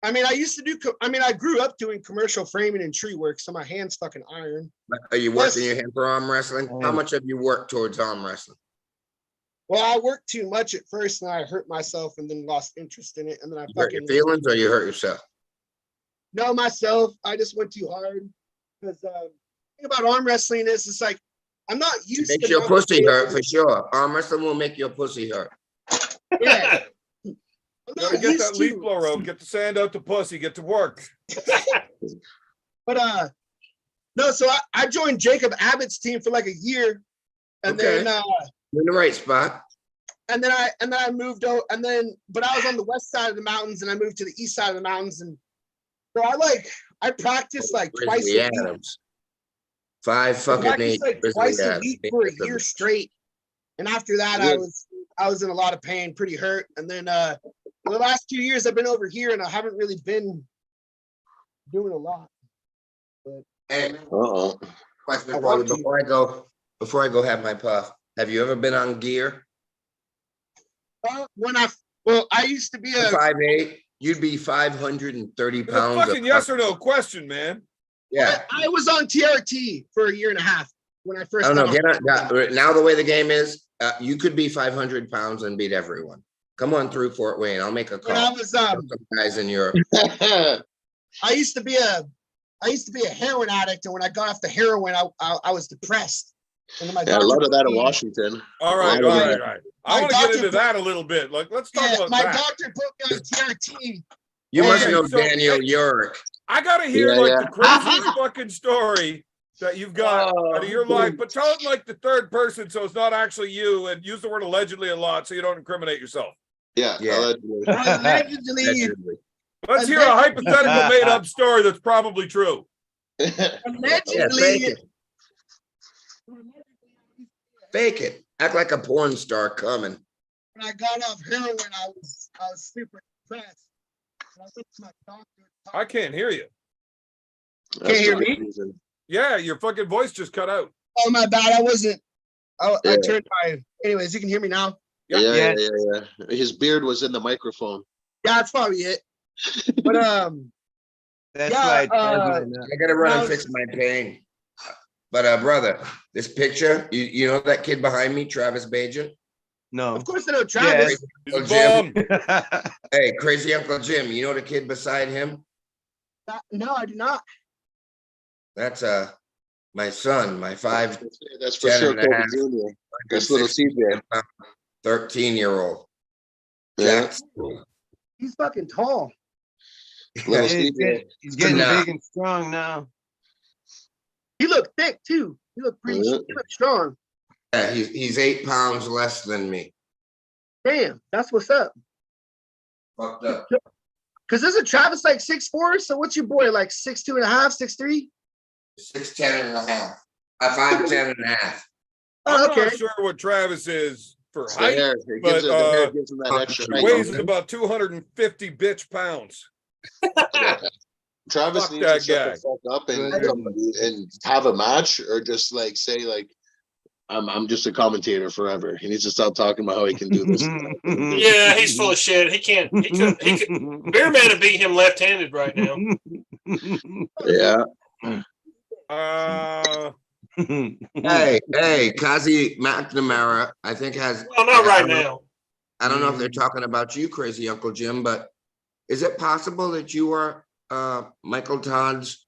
F: I mean, I used to do. I grew up doing commercial framing and tree work, so my hands fucking iron.
E: Are you working your hand for arm wrestling? How
G: Mm.
E: much have you worked towards arm wrestling?
F: Well, I worked too much at first, and I hurt myself, and then lost interest in it, and then I
E: You hurt your
F: fucking
E: feelings or you hurt yourself?
F: know myself. I just went too hard because the thing about arm wrestling is, it's like I'm not used
E: Makes
F: to.
E: your
F: not
E: pussy
F: being
E: hurt
F: able
E: for
F: to-
E: sure. Arm wrestling will make your pussy hurt.
F: Yeah, I'm
A: You gotta
F: not
A: get
F: used
A: that leaf
F: to.
A: blower out, get the sand out the pussy, get to work.
F: But no. So I joined Jacob Abbott's team for like a year, and
E: Okay.
F: then
E: You're in the right spot.
F: and then I moved out, but I was on the west side of the mountains, and I moved to the east side of the mountains, and so I practiced like twice
E: Grizzly
F: a week.
E: Adams. 5
F: I
E: fucking
F: practiced
E: 8.
F: like
E: Grizzly
F: twice a
E: Adams.
F: week for a year straight, and after that,
D: Good.
F: I was in a lot of pain, pretty hurt, and then the last 2 years I've been over here, and I haven't really been doing a lot.
E: Hey,
D: Uh-oh.
E: question
F: I
E: for you
F: want to.
E: before I go have my puff. Have you ever been on gear?
F: I used to be a
E: 5'8", you'd be 530
A: It's a
E: pounds.
A: fucking yes or no question, man.
E: Yeah.
F: I was on TRT for a year and a half when I first.
E: I don't know.
F: got
E: Get on, now the way the game is, you could be 500 pounds and beat everyone. Come on through Fort Wayne. I'll make a
F: When
E: call.
F: I was
E: Some guys in Europe.
F: I used to be a heroin addict, and when I got off the heroin, I was depressed. And then my
D: Yeah, a
F: doctor
D: lot of
F: put
D: that in
F: me-
D: Washington.
A: All right,
D: Oh,
A: all
D: yeah.
A: right, all right. I
F: My
A: want to get
F: doctor
A: into
F: put-
A: that a little bit. Like, let's talk
F: Yeah,
A: about
F: my
A: that.
F: doctor put me on TRT.
E: You must
A: Okay,
E: know
A: so-
E: Daniel Uric.
A: I gotta hear
D: Yeah,
A: like
D: yeah.
A: the craziest fucking story that you've got out of your life, but tell it like the third person, so it's not actually you, and use the word allegedly a lot, so you don't incriminate yourself.
D: Yeah.
E: Yeah.
D: Allegedly.
F: Allegedly,
E: Allegedly.
A: Let's hear a hypothetical made-up story that's probably true.
E: Yeah,
F: allegedly,
E: fake it. Fake it. Act like a porn star coming.
F: when I got off heroin, I was super depressed. And I went to my doctor.
A: I can't hear you.
F: Can't hear
D: That's
F: me?
D: confusing.
A: Yeah, your fucking voice just cut out.
F: Oh my bad, I wasn't. I
D: Yeah.
F: turned my. Anyways, you can hear me now.
A: Yeah.
D: Yeah. His beard was in the microphone.
F: Yeah, that's probably it. But
G: That's
F: Yeah,
G: why I charge my
E: I gotta run and
F: Now-
E: fix my pain. But brother, this picture, you know that kid behind me, Travis Bajan?
G: No.
F: of course I know Travis.
A: He's a
E: Oh, Jim.
A: bum.
E: Hey, crazy Uncle Jim, you know the kid beside him?
F: No, I do not.
E: That's my son, my 5,
D: That's for
E: 10
D: sure.
E: and a
D: Kobe
E: half.
D: Jr. That's little CJ.
E: 13-year-old.
D: Yeah.
E: Jack.
F: He's fucking tall.
D: Little
G: He's
D: CJ.
G: getting
E: Nah.
G: big and strong now.
F: He looked thick too. He looked pretty.
D: Yeah.
F: He looked strong.
E: Yeah, he's 8 pounds less than me.
F: Damn, that's what's up.
E: Fucked up.
F: Cause isn't Travis like 6'4"? So what's your boy like 6'2.5", 6'3"?
E: 6'10" and a half. 5'10" and a half.
A: I'm
F: Oh, okay.
A: not sure what Travis is for
D: It's the
A: height.
D: hair. It
A: but,
D: gives it, the hair gives him that extra
E: he
D: height.
A: Weighs about 250 bitch pounds.
D: Yeah. Travis
A: Fuck
D: needs to
A: that
D: shut
A: guy.
D: the fuck up and
G: Good.
D: and have a match, or just like say like I'm just a commentator forever. He needs to stop talking about how he can do this.
C: Yeah, he's full of shit. He can't. He could. Bear Man would beat him left-handed right now.
D: Yeah.
E: Hey, Kazi McNamara, I think has.
C: Well, not
E: I
C: right
E: don't know-
C: now.
E: I don't know if they're talking about you, crazy Uncle Jim, but is it possible that you are Michael Todd's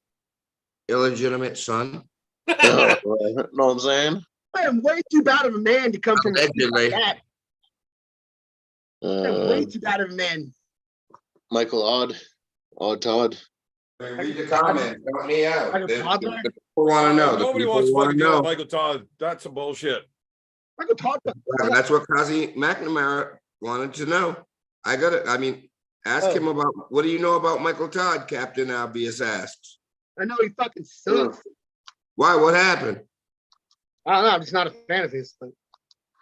E: illegitimate son?
D: Know what I'm saying?
F: I am way too bad of a man to come from a kid
E: Allegedly.
F: like that. I am way too bad of a man.
D: Michael Odd Todd.
E: Read the comments, help me out.
F: Michael Todd?
E: The people want to know. The
A: Nobody
E: people
A: wants to
E: want
A: fucking
E: to
A: deal with
E: know.
A: Michael Todd. That's some bullshit.
F: Michael Todd.
E: That's what Kazi McNamara wanted to know. I mean, ask him about, what do you know about Michael Todd, Captain Obvious asks.
F: I know he fucking sucks.
E: Why? What happened?
F: I don't know. I'm just not a fan of his. But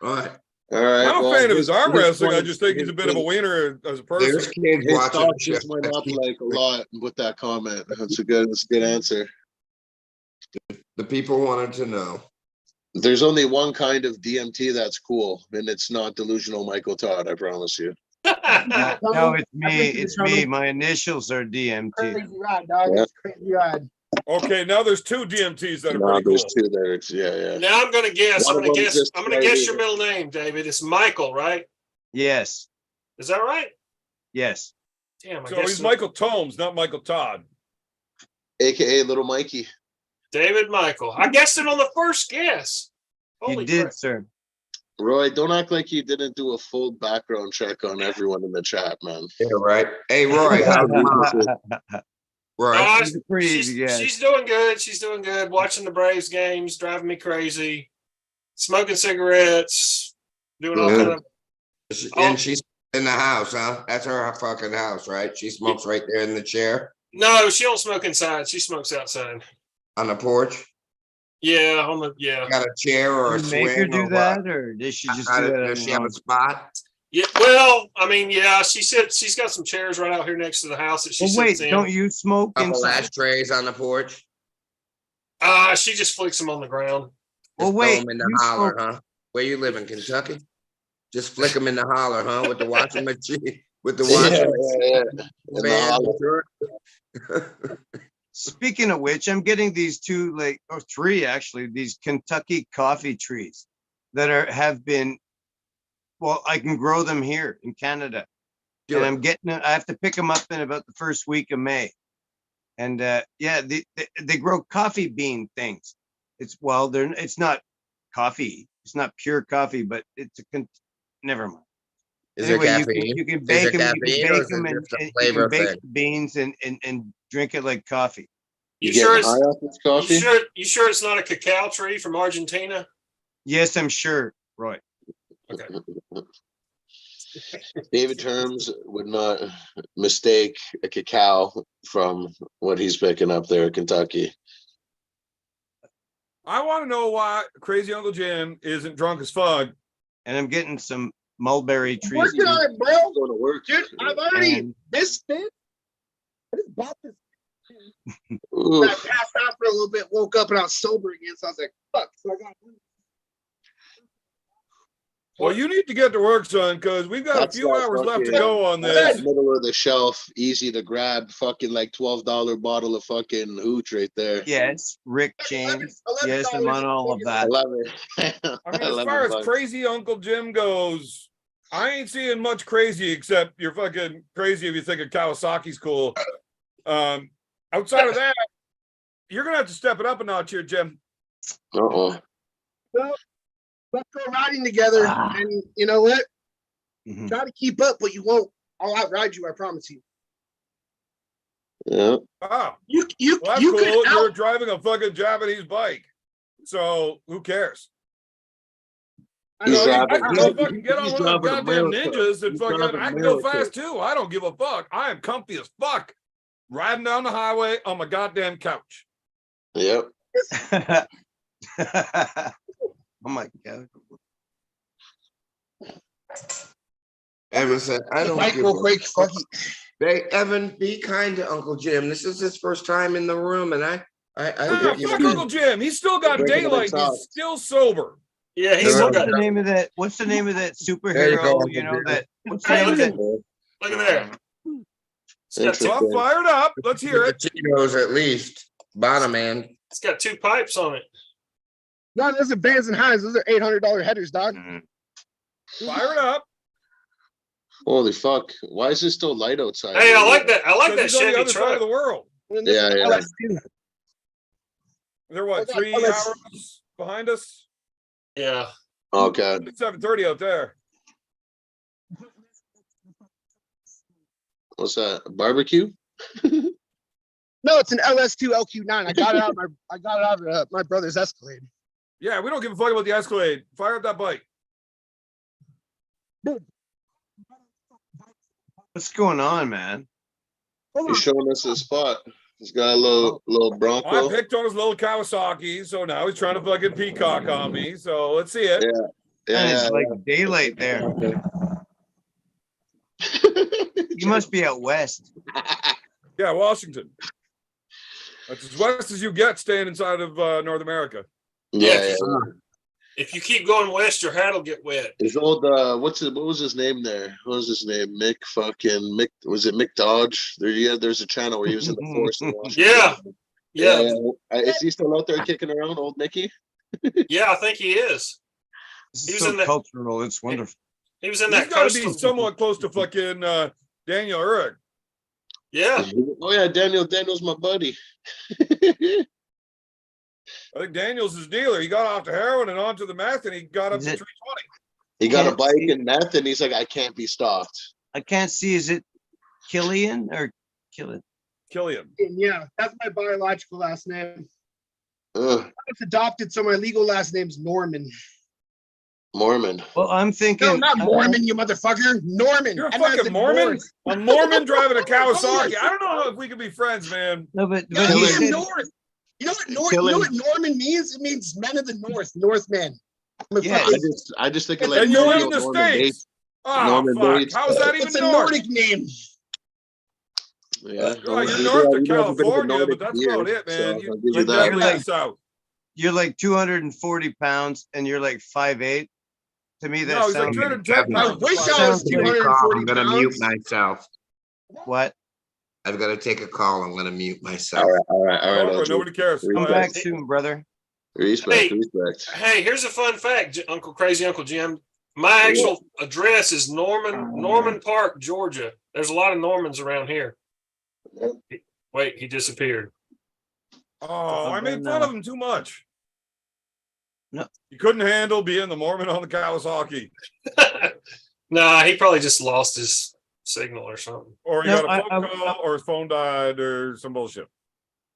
E: All right.
D: All right.
A: I'm a fan of his arm wrestling. I just think he's
D: his
A: a bit of a wiener as a
E: There's
A: person.
E: kids
D: His
E: watching.
D: stock just went up like a lot with that comment. That's a good answer.
E: The people wanted to know.
D: There's only one kind of DMT that's cool, and it's not delusional Michael Todd, I promise you.
G: No, it's me.
F: I think
G: It's
F: you're
G: me.
F: coming.
G: My initials are DMT.
F: crazy ride, dog.
D: Yeah.
F: It's a crazy ride.
A: Okay, now there's two DMTs that are
D: No,
A: pretty
D: there's
A: cool.
D: two there. Yeah.
C: Now I'm gonna guess.
D: One
C: I'm
D: of
C: gonna
D: them
C: guess.
D: just
C: I'm gonna
D: right
C: guess
D: here.
C: your middle name, David. It's Michael, right?
G: Yes.
C: Is that right?
G: Yes.
C: Damn. I
A: So
C: guess
A: he's Michael Tomes, not Michael Todd.
D: AKA Little Mikey.
C: David Michael. I guessed it on the first guess.
G: You
C: Holy
G: did,
C: crap.
G: sir.
D: Roy, don't act like you didn't do a full background check on everyone in the chat, man.
E: Yeah, right. Hey, Roy, how's mom? Roy,
C: Uh,
G: He's a pretty easy guy.
C: she's doing good. She's doing good. Watching the Braves games, driving me crazy. Smoking cigarettes, doing all
D: Yeah.
C: kind of.
E: and she's in the house, huh? That's her fucking house, right? She smokes right there in the chair
C: No, she don't smoke inside. She smokes outside.
E: on the porch.
C: Yeah, on the yeah.
E: Got a chair or a
G: You
E: swing
G: make her
E: or
G: do
E: what?
G: that, or did she just do that? on
E: Does she
G: her
E: have
G: own?
E: a spot?
C: Yeah, well, I mean, yeah, she said she's got some chairs right out here next to the house that she
G: Well, wait,
C: sits in.
G: don't you smoke
E: Couple
G: inside?
E: ashtrays on the porch.
C: She just flicks them on the ground.
G: Well,
E: Just throw
G: wait,
E: 'em in the
G: you
E: holler,
G: smoke-
E: huh? Where you live in Kentucky? Just flick them in the holler, huh? With the washing machine. With the washing machine.
D: In the
E: Man,
G: Speaking of which, I'm getting these two, or three actually, these Kentucky coffee trees that have been. Well, I can grow them here in Canada, and I'm getting. I have to pick them up in about the first week of May, and they grow coffee bean things. It's not coffee. It's not pure coffee, but it's never mind.
E: Is
G: Anyway,
E: there
G: you
E: caffeine?
G: can
E: Is
G: bake
E: there
G: them. You
E: caffeine
G: can
E: or
G: bake
E: is it
G: them and
E: just a
G: you
E: flavor
G: can bake
E: thing?
G: the beans and drink it like coffee.
C: You
D: You
C: sure
D: getting high
C: it's
D: off this coffee?
C: you sure it's not a cacao tree from Argentina?
G: Yes, I'm sure, Roy.
C: Okay.
D: David Terms would not mistake a cacao from what he's picking up there in Kentucky.
A: I want to know why Crazy Uncle Jim isn't drunk as fuck.
G: And I'm getting some mulberry trees.
F: Working on it, bro.
D: Going to work.
F: Dude, I've already
G: And
F: this thing. I just bought this. I
D: Oof.
F: passed out for a little bit, woke up and I was sober again. So I was like, fuck. So I got
A: Well, you need to get to work, son, because we've got
D: That's
A: a few
D: not
A: hours left to
D: fucking-
A: go on
D: That's
A: this.
D: middle of the shelf, easy to grab, fucking like $12 bottle of fucking hooch right there.
G: yes, Rick James. Yes, I'm on all of
D: I
G: that.
D: love it.
A: I mean, as far as Crazy Uncle Jim goes, I ain't seeing much crazy except you're fucking crazy if you think of Kawasaki's cool. Outside of that, you're gonna have to step it up a notch here, Jim.
D: Uh-oh.
F: Let's go riding together. And you know what?
G: Mhm.
F: Try to keep up, but you won't. I'll outride you, I promise you.
D: Yeah.
A: Oh,
F: You
A: well, that's
F: you
A: cool.
F: could
A: You're
F: out,
A: driving a fucking Japanese bike. So who cares?
F: I know,
D: driving-
A: I can go
D: he's-
A: fucking get on
D: he's
A: one of the
D: driving
A: goddamn
D: America.
A: ninjas and
D: He's
A: fucking
D: driving
A: I can go
D: America.
A: fast too. I don't give a fuck. I am comfy as fuck. Riding down the highway on my goddamn couch.
D: Yep.
G: Oh my God.
E: Evan said, I don't
F: Mike,
E: give
F: real
E: a
F: quick.
E: fuck.
F: Fuck you.
E: Hey, Evan, be kind to Uncle Jim. This is his first time in the room, and I
A: Ah,
E: give
A: fuck
E: him-
A: Uncle Jim. He's still got
D: Breaking the
A: daylight.
D: top.
A: He's still sober.
C: Yeah,
G: Hey,
C: he's still
G: what's
C: got.
G: the name of that? What's the name of that
E: There you go,
G: superhero?
E: Uncle
G: You know
E: Jim.
G: that. What's the
C: Hey,
G: name of
C: look
G: that?
C: Look at there. It's got,
A: So
C: two,
A: I'm fired up. Let's hear
E: the
A: it.
E: Cheetos at least. Bottom man.
C: it's got 2 pipes on it.
F: No, those are Vans and Highs. Those are $800 headers, dog.
A: Fire it up.
D: Holy fuck! Why is it still light outside?
C: Hey, I like that. I like that
A: Because he's on the
C: Chevy
A: other side of
C: truck.
A: the world.
F: And this
D: Yeah,
F: is
D: yeah.
F: LS2.
A: They're what,
F: I got
A: 3
F: LS.
A: hours behind us?
C: Yeah.
D: Okay.
A: It's 7:30 out there.
D: What's that? Barbecue?
F: No, it's an LS2 LQ9. I got it out of my brother's Escalade.
A: Yeah, we don't give a fuck about the Escalade. Fire up that bike.
G: What's going on, man?
F: Hold on.
D: He's showing us his spot. He's got a little
A: I
D: Bronco.
A: picked on his little Kawasaki, so now he's trying to fucking peacock on me. So let's see it.
D: Yeah.
G: And
D: Yeah.
G: it's like daylight there. You must be out west.
A: Yeah, Washington. That's as west as you get staying inside of North America.
D: Yeah.
C: Yeah. If you keep going west, your hat will get wet.
D: His old what was his name there? What was his name? Mick, was it Mick Dodge? There's a channel where he was in the forest in Washington.
C: Yeah.
D: Is he still out there kicking around, old Mickey?
C: Yeah, I think he is.
G: This
C: He
G: is
C: was
G: so
C: in that-
G: cultural. It's wonderful.
C: He was in
A: He's
C: that
A: got to be
C: coastal.
A: somewhat close to fucking Daniel Urich.
C: Yeah.
D: Oh yeah, Daniel's my buddy.
A: I think Daniel's his dealer. He got off the heroin and onto the meth, and he got up
G: Is
A: to
G: it-
A: 320.
D: He got a
G: Can't
D: bike
G: see.
D: and meth, and he's like, I can't be stopped.
G: I can't see. Is it Killian or Killian?
A: Killian.
F: Yeah, that's my biological last name.
D: Ugh,
F: I was adopted, so my legal last name's Norman.
D: Mormon.
G: Well, I'm thinking.
F: No, not Mormon, you motherfucker. Norman.
A: You're a
F: And as
A: fucking
F: in
A: Mormon?
F: North.
A: A Mormon driving a Kawasaki. I don't know if we could be friends, man.
G: No, but
F: No,
G: he
F: you
G: said,
F: said North. You know what Norman means? It means men of the North, Northmen. I'm a
G: Yeah.
F: fucking-
D: I just think of
F: And
D: like
A: And you live
D: Norman
A: in the
D: Norman
A: States.
D: Bates.
A: Oh,
D: Norman
A: fuck.
D: Bates.
A: How is that even
F: it's a
A: north?
F: Nordic name.
D: Yeah,
A: Oh, you're
D: Norman
A: north of
D: Bates. I have a bit of a
A: California,
D: Nordic
A: but that's
D: beard,
A: about it, man.
D: so I'll
A: You,
D: give you
A: you're
D: that.
A: definitely
G: You're
A: in the south.
G: you're like 240 pounds and you're like 5'8". To me, that
A: No, he's like
G: sounds
A: 210
F: I
A: pounds.
F: wish I was
G: Sounds pretty
F: 240
E: I'm gonna mute
F: pounds.
E: myself.
G: what?
E: I've got to take a call. I'm gonna mute myself.
D: All right.
A: Oh,
D: OG.
A: nobody cares. Go
G: Come
A: ahead.
G: back soon, brother.
D: Respect,
C: Hey.
D: respect.
C: Hey, here's a fun fact, Crazy Uncle Jim. My actual address is Norman Park, Georgia. There's a lot of Normans around here. Wait, he disappeared.
A: Oh, I made fun of him too much.
G: No.
A: You couldn't handle being the Mormon on the Kawasaki.
C: Nah, he probably just lost his signal or something.
A: Or he
G: No,
A: got a phone
G: I-
A: call, or his phone died, or some bullshit.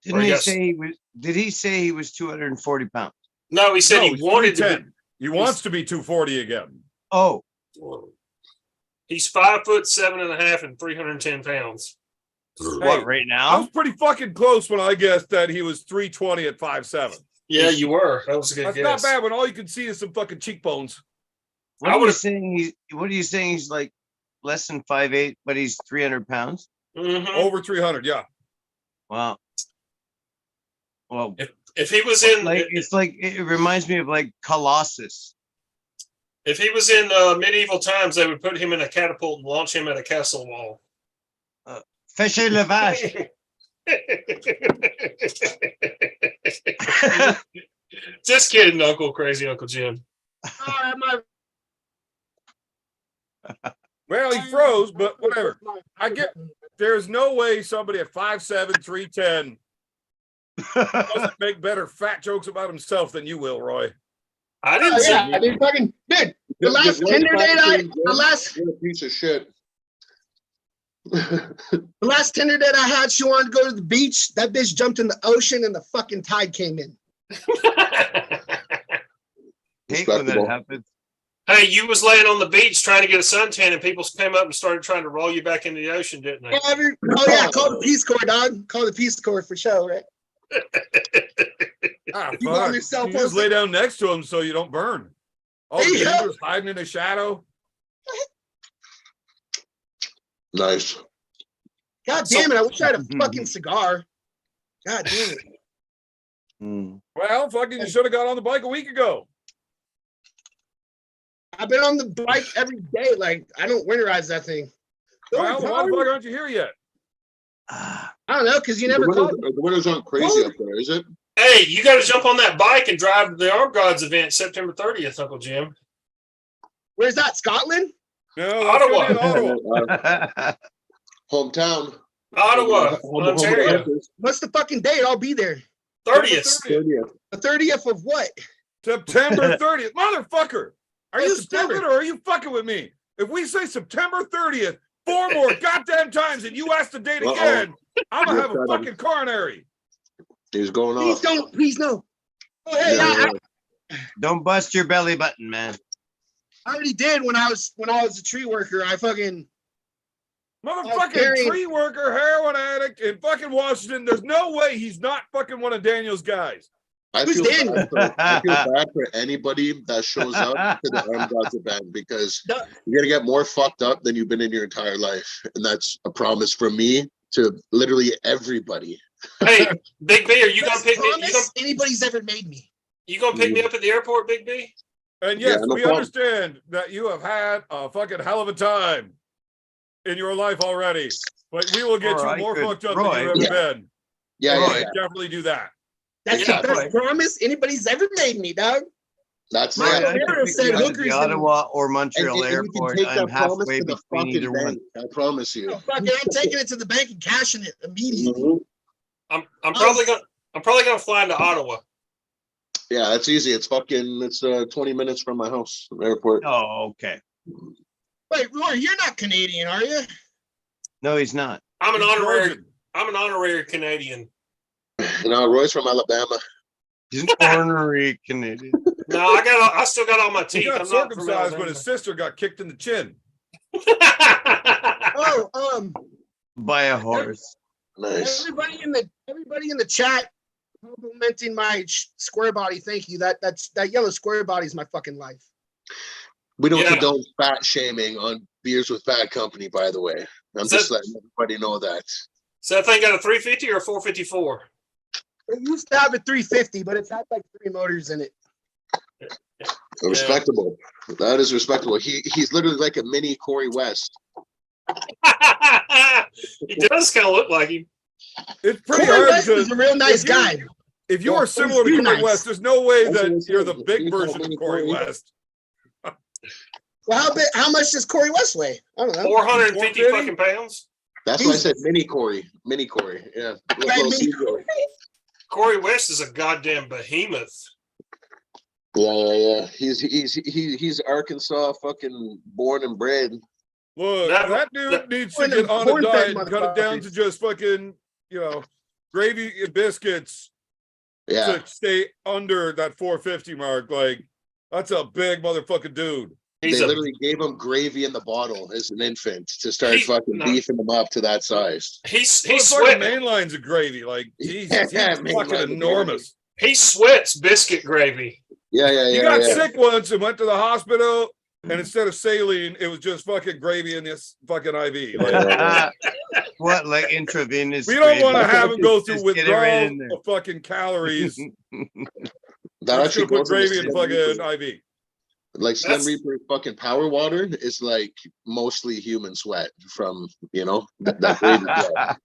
G: Didn't
C: Or
G: he
C: yes.
G: say he was? Did he say he was 240 pounds?
C: No, he said
A: No,
C: he
A: he's
C: wanted to
A: 310. He wants to be 240 again.
G: Oh,
C: be. He's 5'7.5" and 310 pounds.
G: what? Right
A: I
G: now?
A: was pretty fucking close when I guessed that he was 320 at 5'7".
C: Yeah, you were. That was a good
A: That's
C: guess.
A: not bad when all you can see is some fucking cheekbones.
G: What
C: I
G: are you
C: would've-
G: saying? What are you saying? He's like less than 5'8", but he's 300 pounds.
C: Mhm.
A: Over 300, yeah.
G: Wow. Well,
C: If he was in,
G: like it's like it reminds me of like Colossus.
C: if he was in medieval times, they would put him in a catapult and launch him at a castle wall.
G: Fishy Lavash.
C: Just kidding, Crazy Uncle Jim.
A: Well, he froze, but whatever. I get there's no way somebody at 5'7", 310 doesn't make better fat jokes about himself than you will, Roy.
C: I
F: Oh,
C: didn't say
F: yeah, I mean, fucking, dude, the last Tinder date
D: You're a piece of shit.
F: the last Tinder date I had, she wanted to go to the beach. That bitch jumped in the ocean and the fucking tide came in.
G: Hate when that
D: Respectable.
G: happens.
C: Hey, you was laying on the beach trying to get a suntan, and people came up and started trying to roll you back into the ocean, didn't they?
F: Oh yeah, call the Peace Corps, dog. Call the Peace Corps for show, right?
A: Ah,
F: People on
A: fuck.
F: their cell
A: You just
F: phones.
A: lay down next to him so you don't burn. All
F: There
A: the
F: you go.
A: dangerous hiding in the shadow.
D: Nice.
F: God damn it! I wish I had a fucking cigar. God damn it!
G: Mm.
A: Well, fucking, you should have got on the bike a week ago.
F: I've been on the bike every day. Like I don't winterize that thing. The only
A: Well, why the
F: problem-
A: fuck aren't you here yet?
G: Ah,
F: I don't know because you never
D: The
F: called.
D: winters aren't crazy up there, is it?
C: Hey, you got to jump on that bike and drive to the Armed Gods event September 30th, Uncle Jim.
F: Where's that? Scotland?
A: No, that's gonna be in
C: Ottawa.
A: Ottawa.
D: Hometown.
C: Ottawa,
D: Home-
C: Ontario.
D: home-
F: What's the fucking date? I'll be there.
C: 30th.
D: 30th.
F: The 30th of what?
A: September 30th. Motherfucker. Are
F: Oh,
A: you
F: September.
A: stupid or are you fucking with me? If we say September 30th 4 more goddamn times and you ask the date
D: Uh-oh.
A: again, I'm gonna
D: You're
A: have a
D: fed up.
A: fucking coronary.
D: He's going
F: Please
D: off.
F: don't. Please no. Oh hey,
D: Yeah,
G: don't bust your belly button, man.
F: I already did when I was a tree worker. I fucking
A: Motherfucking
F: carrying-
A: tree worker, heroin addict in fucking Washington. There's no way he's not fucking one of Daniel's guys.
D: I
F: Who's
D: feel
F: Daniel?
D: I feel bad for anybody that shows up to the Armed Gods event because
F: Duh.
D: you're gonna get more fucked up than you've been in your entire life, and that's a promise from me to literally everybody.
C: Hey, Big B, are you gonna
F: best
C: pick me?
F: promise anybody's ever made me.
C: You gonna pick me up at the airport, Big B?
A: And yes,
D: Yeah, no
A: we
D: problem.
A: understand that you have had a fucking hell of a time in your life already, but we will get
G: Or
A: you
G: I
A: more
G: could-
A: fucked up
G: Roy.
A: than you've ever been.
D: Yeah,
A: We
D: yeah, yeah.
A: definitely do that.
F: That's
C: Yeah,
F: the best
G: right.
F: promise anybody's ever made me, dog.
D: That's
F: My
D: it.
G: I
F: Rivera
G: could pick
F: said
G: you up at
F: hookers
G: the
F: and-
G: Ottawa or
D: And
G: Montreal
D: you can
G: airport.
D: take
G: I'm
D: that promise
G: halfway
D: to the
G: between either
D: fucking
G: one.
D: bank. I promise you.
F: Oh, fuck it, I'm taking it to the bank and cashing it immediately.
D: Mhm.
C: I'm probably gonna fly into Ottawa.
D: Yeah, that's easy. It's 20 minutes from my house, from the airport.
G: Oh, okay.
F: Wait, Roy, you're not Canadian, are you?
G: No, he's not.
C: I'm an
A: He's
C: honorary.
A: Georgian.
C: I'm an honorary Canadian.
D: No, Roy's from Alabama.
G: He's an honorary Canadian.
C: No, I still got all my
A: He
C: teeth.
A: got
C: I'm not from
A: circumcised, but
C: Alabama.
A: his sister got kicked in the chin.
F: Oh,
G: By a horse.
D: Nice.
F: everybody in the chat complimenting my square body. Thank you. That yellow square body is my fucking life.
D: We don't
C: Yeah.
D: condone fat shaming on Beers with Bad Company, by the way. I'm
C: So-
D: just letting everybody know that.
C: So that thing got a 350 or a 454?
F: It used to have a 350, but it's had like 3 motors in it.
D: Respectable. That is respectable. He's literally like a mini Corey West.
C: He does kind of look like him.
A: It's pretty
F: Corey
A: hard
F: West
A: because
F: is a real nice
A: if you-
F: guy.
A: if you
D: Yeah,
A: are similar to
F: he's
A: Corey
F: nice.
A: West, there's no way
D: That's what I'm
A: that you're the
D: saying.
A: big
D: He's
A: version
D: not
A: of Corey
D: Corey.
A: West.
F: Well, how much does Corey West weigh? I don't know.
C: 450
A: 450?
C: fucking pounds.
D: That's why I said mini Corey. Mini Corey. Yeah.
F: Right,
D: Little
F: mini
D: Caesar.
C: Corey West is a goddamn behemoth.
D: Yeah. He's Arkansas fucking born and bred.
A: Look,
C: That-
A: that dude
C: that-
A: needs to
F: One of
A: get
F: them
A: on a
F: corn-fed
A: diet and cut it down to
F: motherfuckers.
A: just fucking, gravy and biscuits
D: Yeah.
A: to stay under that 450 mark. Like, that's a big motherfucking dude.
C: He's
D: They
C: a
D: literally gave him gravy in the bottle as an infant to start
C: He-
D: fucking
C: no.
D: beefing him up to that size.
C: he's
A: Fucking
C: sweat
A: main lines of gravy. Like, he's
D: Yeah, main
A: fucking
D: lines of
A: enormous.
C: he sweats biscuit gravy.
D: Yeah.
A: He got sick once and went to the hospital, and instead of saline, it was just fucking gravy in this fucking IV. Like,
G: What, like intravenous?
A: we don't want to
G: gravy?
A: have him go through
G: Just get it right
A: withdrawal
G: in there.
A: of fucking calories.
D: That
A: We're just
D: actually
A: gonna put
D: goes into
A: gravy in
D: Slim
A: fucking
D: Reaper.
A: IV.
D: Like Slim
C: That's-
D: Reaper fucking power water is like mostly human sweat from, that gravy sweat.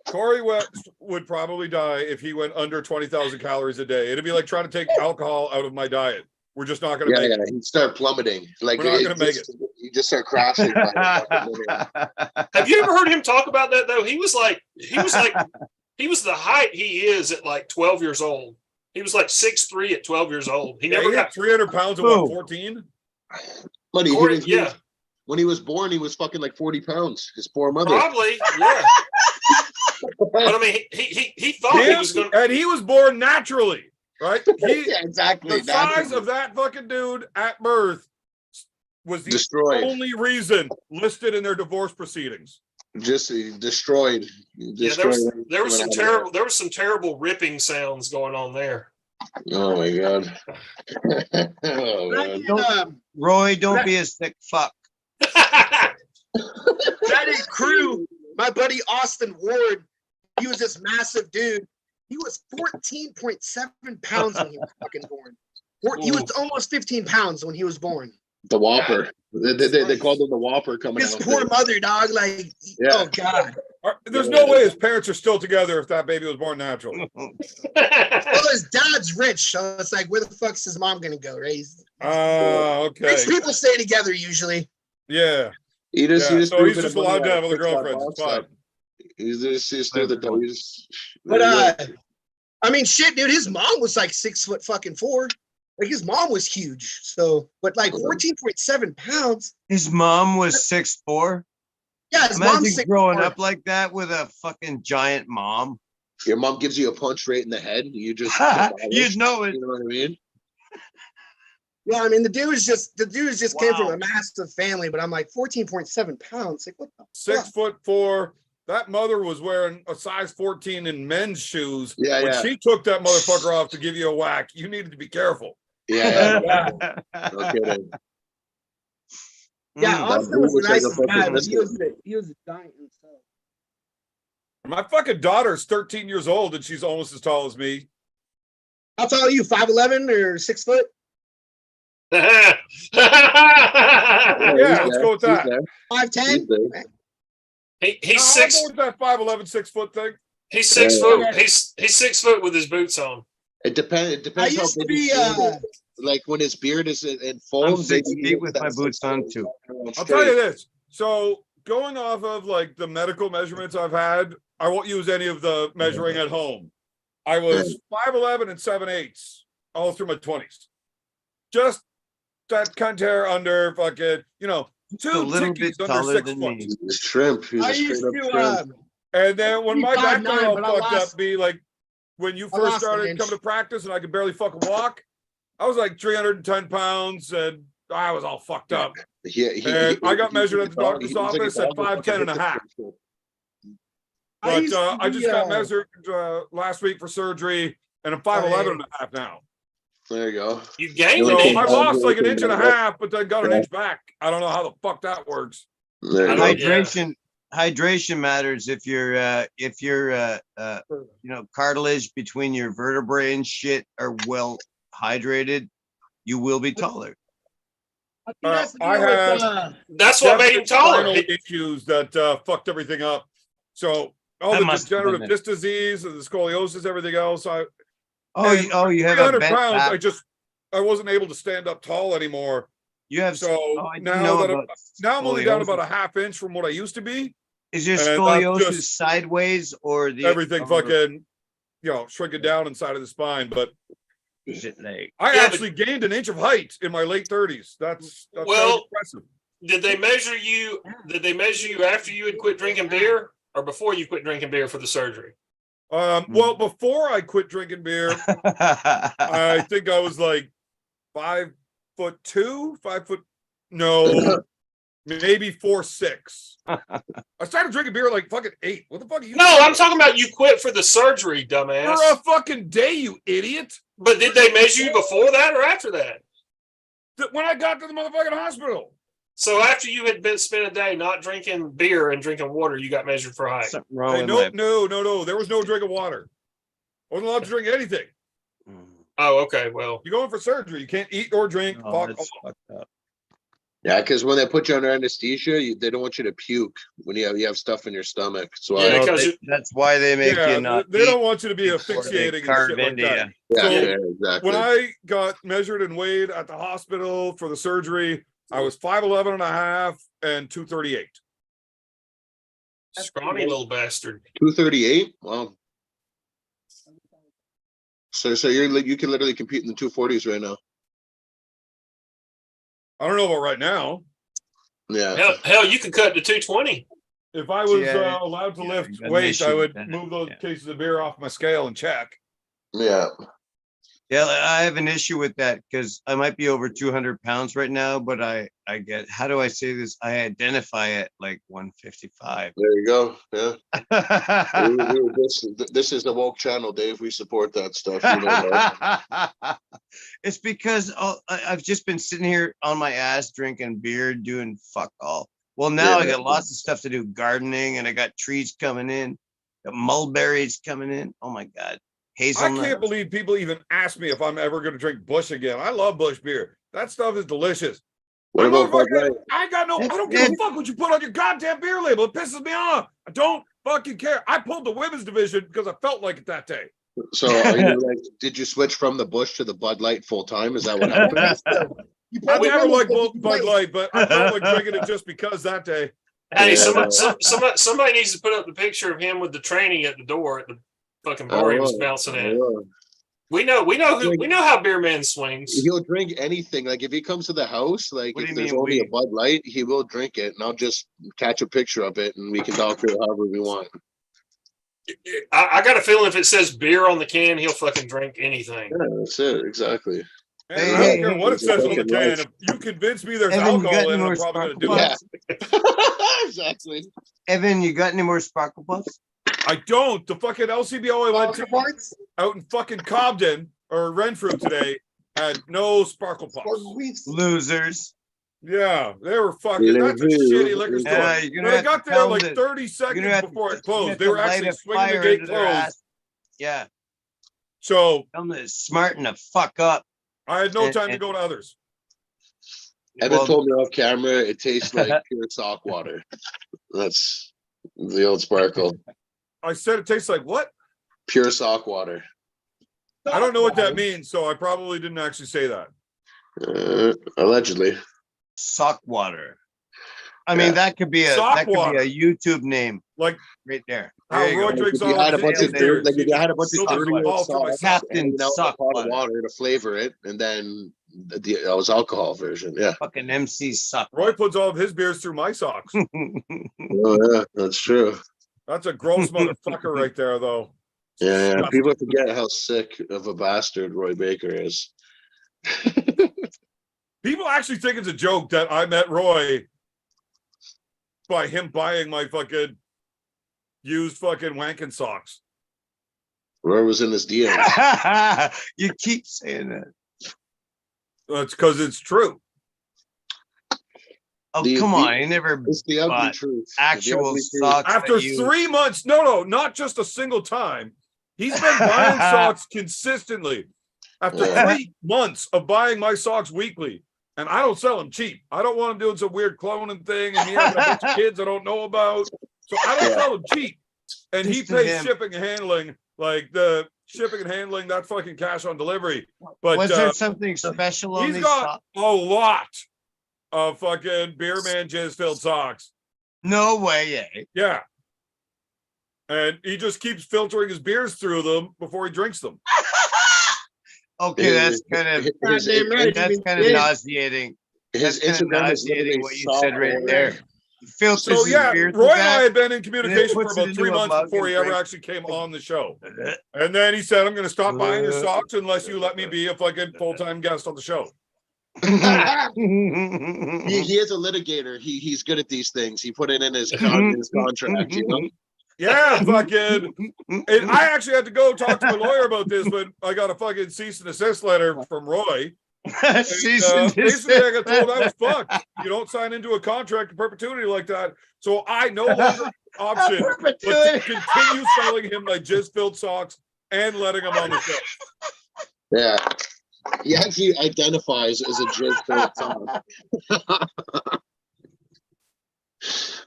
A: Corey West would probably die if he went under 20,000 calories a day. It'd be like trying to take alcohol out of my diet. We're just not going to
D: Yeah,
A: make it.
D: he'd start plummeting. Like
A: We're not
D: it
A: gonna make
D: just- You just start crashing. by the fucking minute.
C: Have you ever heard him talk about that though? He was the height he is at like 12 years old. He was like 6'3" at 12 years old. He
A: Yeah,
C: never
A: he
C: got
A: hit 300 pounds at
G: Boom.
A: what, 14?
D: Buddy,
C: Corey, yeah,
D: when he was born, he was fucking like 40 pounds. His poor mother.
C: probably, yeah. But I mean, he thought he was going to.
A: And he was born naturally, right?
D: Yeah, exactly.
A: The size of that fucking dude at birth was the
D: Destroyed.
A: only reason listed in their divorce proceedings.
D: Just destroyed.
C: Yeah, there was some terrible ripping sounds going on there.
D: Oh my god. Oh,
F: When I
D: man.
F: did,
G: Roy, don't be a sick fuck.
F: when I did crew, my buddy Austin Ward, he was this massive dude. He was 14.7 pounds when he was fucking born. He was almost 15 pounds when he was born.
D: The Whopper. They called him the Whopper coming
F: His
D: out.
F: poor mother, dog. Like,
D: Yeah.
F: oh god.
A: There's no way his parents are still together if that baby was born natural.
F: Well, his dad's rich, so it's like, where the fuck's his mom gonna go? Right?
A: Okay.
F: Rich people stay together usually.
A: Yeah.
D: He just
A: So
D: threw
A: he's
D: the
A: just
D: money
A: allowed to
D: out
A: have other
D: and fixed that
A: girlfriends. It's
D: box
A: fine.
D: up. He's threw the dough.
F: But I mean, shit, dude. His mom was like 6'4". Like his mom was huge. So, but like 14.7 pounds.
G: His mom was 6'4".
F: Yeah, his
G: Imagine
F: mom's 6'4".
G: growing up like that with a fucking giant mom.
D: Your mom gives you a punch right in the head. You just
G: You'd know it.
D: You know what I mean?
F: Yeah, I mean the dude is just came from
G: Wow.
F: a massive family, but I'm like 14.7 pounds. Like what the fuck?
A: 6'4". That mother was wearing a size 14 in men's shoes.
D: Yeah,
A: when
D: yeah.
A: she took that motherfucker off to give you a whack, you needed to be careful.
D: Yeah. No kidding.
F: Yeah,
G: Mm.
F: Austin was the
D: looks like a
F: nicest
D: fucking
F: guy, but
D: biscuit.
F: he was a giant himself.
A: My fucking daughter's 13 years old and she's almost as tall as me.
F: How tall are you? 5'11" or 6 foot?
A: Yeah, let's go with that.
F: 5'10"?
C: He's
A: No,
C: six.
A: I'll go with that 5'11", 6 foot thing.
C: He's 6
D: Yeah.
C: foot. He's 6 foot with his boots on.
D: It depends. It
F: I
D: depends how
F: used to
D: big his
F: be
D: beard is. Like when his beard is in full.
G: I'm 6 feet with my boots on too.
A: I'll tell you this. So going off of like the medical measurements I've had, I won't use any of the measuring at home. I was 5'11" and 7/8 all through my 20s. Just that cunt hair under fucking,
G: Just a
A: two
G: little bit
A: tickies under
G: taller
A: 6
G: than
A: foot.
G: me.
D: He's a shrimp. He's
F: I
D: a
F: used
D: straight up
F: to
D: shrimp.
A: And then when my back got
F: 5'9",
A: all
F: but I
A: fucked
F: lost-
A: up, be like when you
F: I
A: first
F: lost an
A: started
F: inch.
A: coming to practice and I could barely fucking walk, I was like 310 pounds and I was all fucked up. And I got measured at the doctor's office at 5'10" and a half. But I just got measured last week for surgery and I'm 5'11" and a half now.
D: There you go.
C: You gained
A: So
C: an inch.
A: I lost like an inch and a half, but then got an inch back. I don't know how the fuck that works.
D: There you
C: I
D: go.
C: don't-
G: Hydration matters if you're cartilage between your vertebrae and shit are well hydrated, you will be taller.
A: I had
C: That's what made him taller.
A: spinal issues that fucked everything up. So all
G: That
A: the
G: must have been
A: degenerative
G: it.
A: disc disease and the scoliosis, everything else.
G: You
A: And
G: have a
A: 300
G: bent
A: pounds.
G: back.
A: I wasn't able to stand up tall anymore.
G: You have
A: So
G: I didn't
A: now
G: know
A: that
G: about
A: now I'm only down about a
G: scoliosis.
A: half inch from what I used to be.
G: Is your
A: and that's
G: scoliosis
A: just
G: sideways or the
A: Everything
G: or
A: fucking, shrinking down inside of the spine. But
G: is it like
A: I
C: Yeah,
A: actually gained an inch of height in my late 30s. That's kind
C: Well-
A: of impressive.
C: Did they measure you? Did they measure you after you had quit drinking beer, or before you quit drinking beer for the surgery?
A: Well, before I quit drinking beer, I think I was like 5'2", 5 foot. No, maybe 4'6". I started drinking beer like fucking 8. What the fuck are you?
C: No, I'm talking about you quit for the surgery,
A: for
C: dumbass.
A: a fucking day, you idiot.
C: But did they measure you before that or after that?
A: When I got to the motherfucking hospital.
C: So after you had been spent a day not drinking beer and drinking water, you got measured for height.
G: something wrong
A: Hey,
G: with
A: no. There was no drink of water. I wasn't allowed to drink anything.
G: my
C: Oh, okay. Well,
A: You're going for surgery. You can't eat or drink.
G: Oh,
A: Fuck
G: that's
A: off.
G: fucked up.
D: Yeah, because when they put you under anesthesia, they don't want you to puke when you have stuff in your stomach. So
C: Yeah,
G: No,
C: because
G: that's why they make
A: Yeah,
G: you not
A: they don't
G: eat
A: want you to be
G: before they
A: asphyxiating and
G: carve
A: shit like
G: into
A: that.
G: you.
A: So,
D: exactly.
A: When I got measured and weighed at the hospital for the surgery, I was 5'11" and a half and 238.
C: scrawny little bastard.
D: 238. Wow. So you can literally compete in the 240s right now.
A: I don't know about right now.
D: Yeah.
C: Hell, you could cut to 220.
A: If I was
G: Yeah,
A: allowed to lift
G: then they
A: weight, I
G: should
A: would
G: have done it,
A: move those
G: yeah.
A: cases of beer off my scale and check.
D: Yeah.
G: Yeah, I have an issue with that because I might be over 200 pounds right now, but I get, how do I say this? I identify it like 155.
D: There you go. Yeah. This is the woke channel, Dave. We support that stuff. You know that.
G: It's because I've just been sitting here on my ass drinking beer, doing fuck all. Well, now I
D: Yeah.
G: got lots of stuff to do, gardening, and I got trees coming in, got mulberries coming in. Oh my God.
A: I
G: Hazelnut.
A: can't believe people even ask me if I'm ever going to drink Bush again. I love Bush beer. That stuff is delicious.
D: What
A: But
D: about Bud
A: motherfucker,
D: Light?
A: I don't give a fuck what you put on your goddamn beer label. It pisses me off. I don't fucking care. I pulled the women's division because I felt like it that day.
D: So are you like, did you switch from the Bush to the Bud Light full time? Is that what happened?
A: I never liked Bud Light, but I felt like drinking it just because that day.
C: Hey,
D: Yeah.
C: somebody needs to put up the picture of him with the training at the door at the fucking bar he was bouncing at. We know how Beer Man swings.
D: He'll drink anything. Like if he comes to the house, like
G: What do
D: if
G: you
D: there's
G: mean
D: only
G: we?
D: a Bud Light, he will drink it, and I'll just catch a picture of it, and we can talk to it however we want.
C: I got a feeling if it says beer on the can, he'll fucking drink anything.
D: Yeah, that's it. Exactly.
A: And
G: Hey,
A: I don't
G: hey,
A: care what it
D: hey,
A: says on the
D: fucking
A: can.
D: life.
A: If you convince me there's
G: Evan, you got
A: alcohol
G: any
A: in it,
G: more
A: I'm probably going to do
G: sparkle
A: it.
D: Yeah. Exactly.
G: Evan, you got any more sparkle puffs?
A: I don't. The fucking LCBO I went to
F: Parts?
A: out in fucking Cobden or Renfrew today had no sparkle puffs.
G: Losers.
A: Yeah, they were fucking. That's a shitty liquor store.
G: Yeah, you're
A: But
G: gonna
A: I
G: have
A: got
G: to
A: there
G: tell
A: like
G: them
A: 30
G: You're
A: seconds
G: gonna have
A: before
G: to-
A: it
G: you're gonna
A: closed.
G: have
A: They
G: to
A: were
G: light
A: actually
G: a
A: swinging the
G: fire
A: gate
G: under their
A: closed.
G: ass. Yeah,
A: So
G: tell them that it's smart enough. Fuck up.
A: I had no
G: And-
A: time to
G: and-
A: go to others.
D: Evan
G: Well,
D: told me off camera it tastes like pure sock water. That's the old sparkle.
A: I said it tastes like what?
D: Pure sock water.
A: I don't know what that means, so I probably didn't actually say that.
D: Allegedly.
G: sock water. I
D: Yeah.
G: mean, that could be a
A: Sock water.
G: YouTube name
A: Like
G: right there.
A: how
G: There you
A: Roy
G: go.
A: drinks
D: If you
A: all
D: had a
A: of
D: bunch
A: his
D: of
A: beers.
D: like if you had a bunch of
A: Those are
D: 30-year-old
A: all for my
D: socks
A: socks.
G: Captain
D: hanging out in a
G: Sock
D: pot of
G: Water.
D: water to flavor it, and then that was alcohol version. Yeah.
G: Fucking MC sock.
A: Roy puts all of his beers through my socks.
D: Oh yeah, that's true.
A: That's a gross motherfucker right there, though.
D: Yeah,
A: Disgusting.
D: people forget how sick of a bastard Roy Baker is.
A: People actually think it's a joke that I met Roy by him buying my fucking used fucking wanking socks.
D: Roy was in his DMs.
G: You keep saying that.
A: That's because it's true.
G: Oh,
D: The-
G: come
D: the-
G: on. You never
D: It's the ugly
G: bought
D: truth. The
G: actual
D: ugly truth.
G: socks.
A: After
G: that you-
A: 3 months, no, not just a single time. He's been buying socks consistently. After
D: Yeah.
A: 3 months of buying my socks weekly, and I don't sell them cheap. I don't want him doing some weird cloning thing and he having a bunch of kids I don't know about. So I don't
D: Yeah.
A: sell them cheap. And he
G: Just to
A: pays
G: him.
A: shipping and handling, like the shipping and handling, that's fucking cash on delivery. But
G: Was there something special on
A: he's
G: these
A: got
G: socks?
A: a lot of fucking beer man jizz filled socks.
G: No way, eh?
A: Yeah. And he just keeps filtering his beers through them before he drinks them.
G: Okay, that's kind of
F: Goddamn right.
G: that's kind of
F: Yeah.
G: nauseating.
D: His
G: That's kind of
D: Instagram is literally
G: nauseating what you said right
D: soft
G: there.
D: water.
G: Filters
A: So
G: his
A: yeah,
G: beer
A: Roy
G: through
A: and I
G: that.
A: had been in communication for
G: puts it
A: about
G: into
A: 3
G: a
A: months
G: mug
A: before
G: and
A: he ever
G: drinks.
A: actually came on the show. And then he said, I'm going to stop buying your socks unless you let me be a fucking full-time guest on the show.
D: He is a litigator. He's good at these things. He put it in his contract, you know.
A: Yeah, fucking. And I actually had to go talk to my lawyer about this, but I got a fucking cease and desist letter from Roy. And, basically, I got told I was fucked. You don't sign into a contract of perpetuity like that. So I no longer have an option but to continue selling him my jizz-filled socks and letting him on the show.
D: Yeah. He actually identifies as a jizz sock.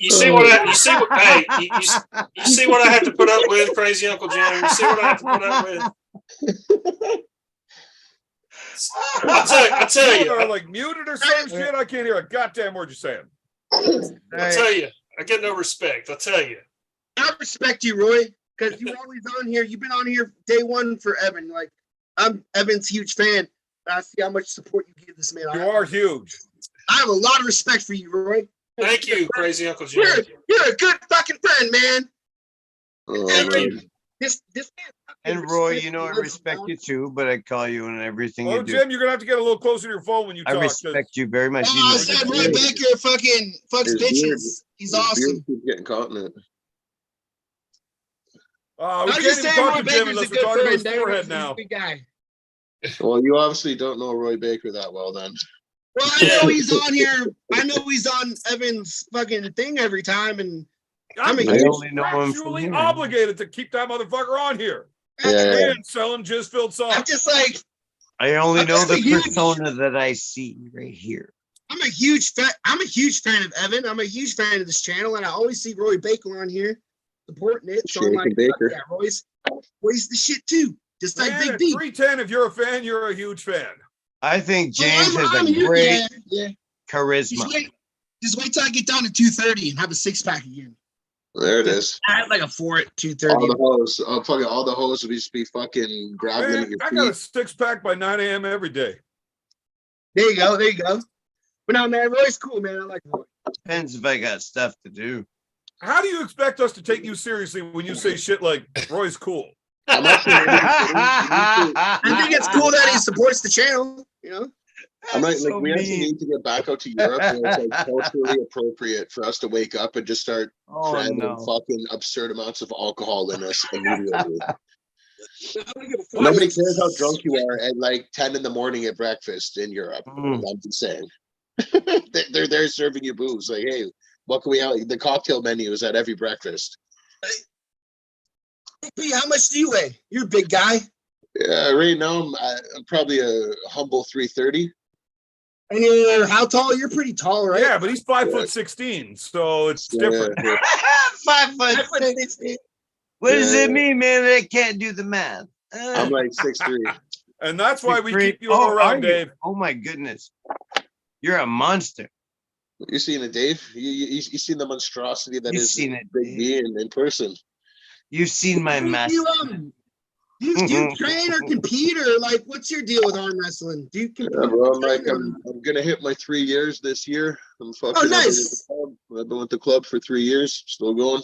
C: You see what I you see what hey you see what I have to put up with, crazy Uncle Jim. You see what I have to put up with. I tell
A: You are
C: you,
A: like muted or some shit. I can't hear a goddamn word you're saying.
C: I tell you, I get no respect. I tell you.
F: I respect you, Roy, because you're always on here. You've been on here day one for Evan. Like, I'm Evan's huge fan. I see how much support you give this man.
A: You are huge.
F: I have a lot of respect for you, Roy.
C: Thank you, crazy Uncle Jim.
F: You're a good fucking friend, man.
D: Oh,
F: Hey,
D: man.
F: this man
G: And Roy, you know, I respect you too, but I call you on everything
A: Oh,
G: you do.
A: Jim, you're gonna have to get a little closer to your phone when you
G: I
A: talk. 'cause-
G: respect you very much.
F: Oh,
G: You
F: I
G: know
F: said
G: that.
F: Roy Baker fucking fucks
D: His beard-
F: bitches. He's
D: his beard
F: awesome.
D: keeps getting caught in it.
A: We
F: I'm
A: can't
F: just
A: even
F: saying
A: talk
F: Roy
A: to Jim
F: Baker's a
A: unless we're
F: good
A: talking to his
F: friend.
A: forehead
F: He's a
A: now.
F: good guy.
D: Well, you obviously don't know Roy Baker that well then.
F: Well, I know he's on here. I know he's on Evan's fucking thing every time, and
A: I'm
F: I
G: only know him from
A: contractually
G: here.
A: obligated to keep that motherfucker on here.
D: Yeah.
A: And selling jizz-filled
F: I'm
A: socks.
F: just like,
G: I only
F: I'm
G: know
F: just
G: the
F: a huge-
G: persona that I see right here.
F: I'm a huge fan. I'm a huge fan of Evan. I'm a huge fan of this channel, and I always see Roy Baker on here supporting it. So I'm
D: Shaking
F: like,
D: Baker.
F: yeah, Roy's the shit too, just like
A: Man,
F: Big
A: at
F: B.
A: 310, if you're a fan, you're a huge fan.
G: I think
F: Oh,
G: James has
F: I'm
G: a
F: huge-
G: great
F: yeah, yeah.
G: charisma.
F: Just wait till I get down to 230 and have a 6-pack again.
D: There it is.
F: I had like a 4 at
D: All
F: 230.
D: the hoes, fucking all the hoes would just be fucking grabbing
A: Man,
D: at your
A: I got a
D: feet.
A: 6-pack by 9 a.m. every day.
F: There you go. There you go. But no, man, Roy's cool, man. I like Roy.
G: Depends if I got stuff to do.
A: How do you expect us to take you seriously when you say shit like Roy's cool?
D: I'm actually
F: I think it's cool that he supports the channel. You know,
D: I'm like,
G: So
D: we actually
G: mean.
D: need to get back out to Europe where it's like culturally appropriate for us to wake up and just start
G: Oh
D: cramming
G: no.
D: fucking absurd amounts of alcohol in us immediately.
F: I don't give a fuck.
D: Nobody cares how drunk you are at like 10 in the morning at breakfast in Europe.
G: Mm.
D: I'm just saying. They're there serving you booze. Like, hey, what can we have? The cocktail menu is at every breakfast.
F: Hey, how much do you weigh? You're a big guy.
D: Yeah, right now I'm probably a humble 330.
F: And you're how tall? You're pretty tall, right?
A: Yeah, but he's 5'16", so it's different.
D: Yeah.
G: 5 foot 6. What does
D: Yeah.
G: it mean, man? I can't do the math.
D: I'm like 6'3".
A: And that's why we
G: 6'3".
A: keep you
G: Oh, are
A: around,
G: you?
A: Dave.
G: Oh my goodness. You're a monster.
D: You seen it, Dave? You seen the monstrosity that
G: You've
D: is
G: seen it,
D: Big
G: Dave.
D: B in person.
G: You've seen my
F: Do
G: master.
F: you train or compete, or like what's your deal with arm wrestling? Do you compete?
D: Yeah, bro, I'm
F: or
D: like,
F: train, or-
D: I'm gonna hit my 3 years this year. I'm fucking.
F: Oh,
D: I've been with
F: nice.
D: the club. I've been with the club for 3 years. Still going.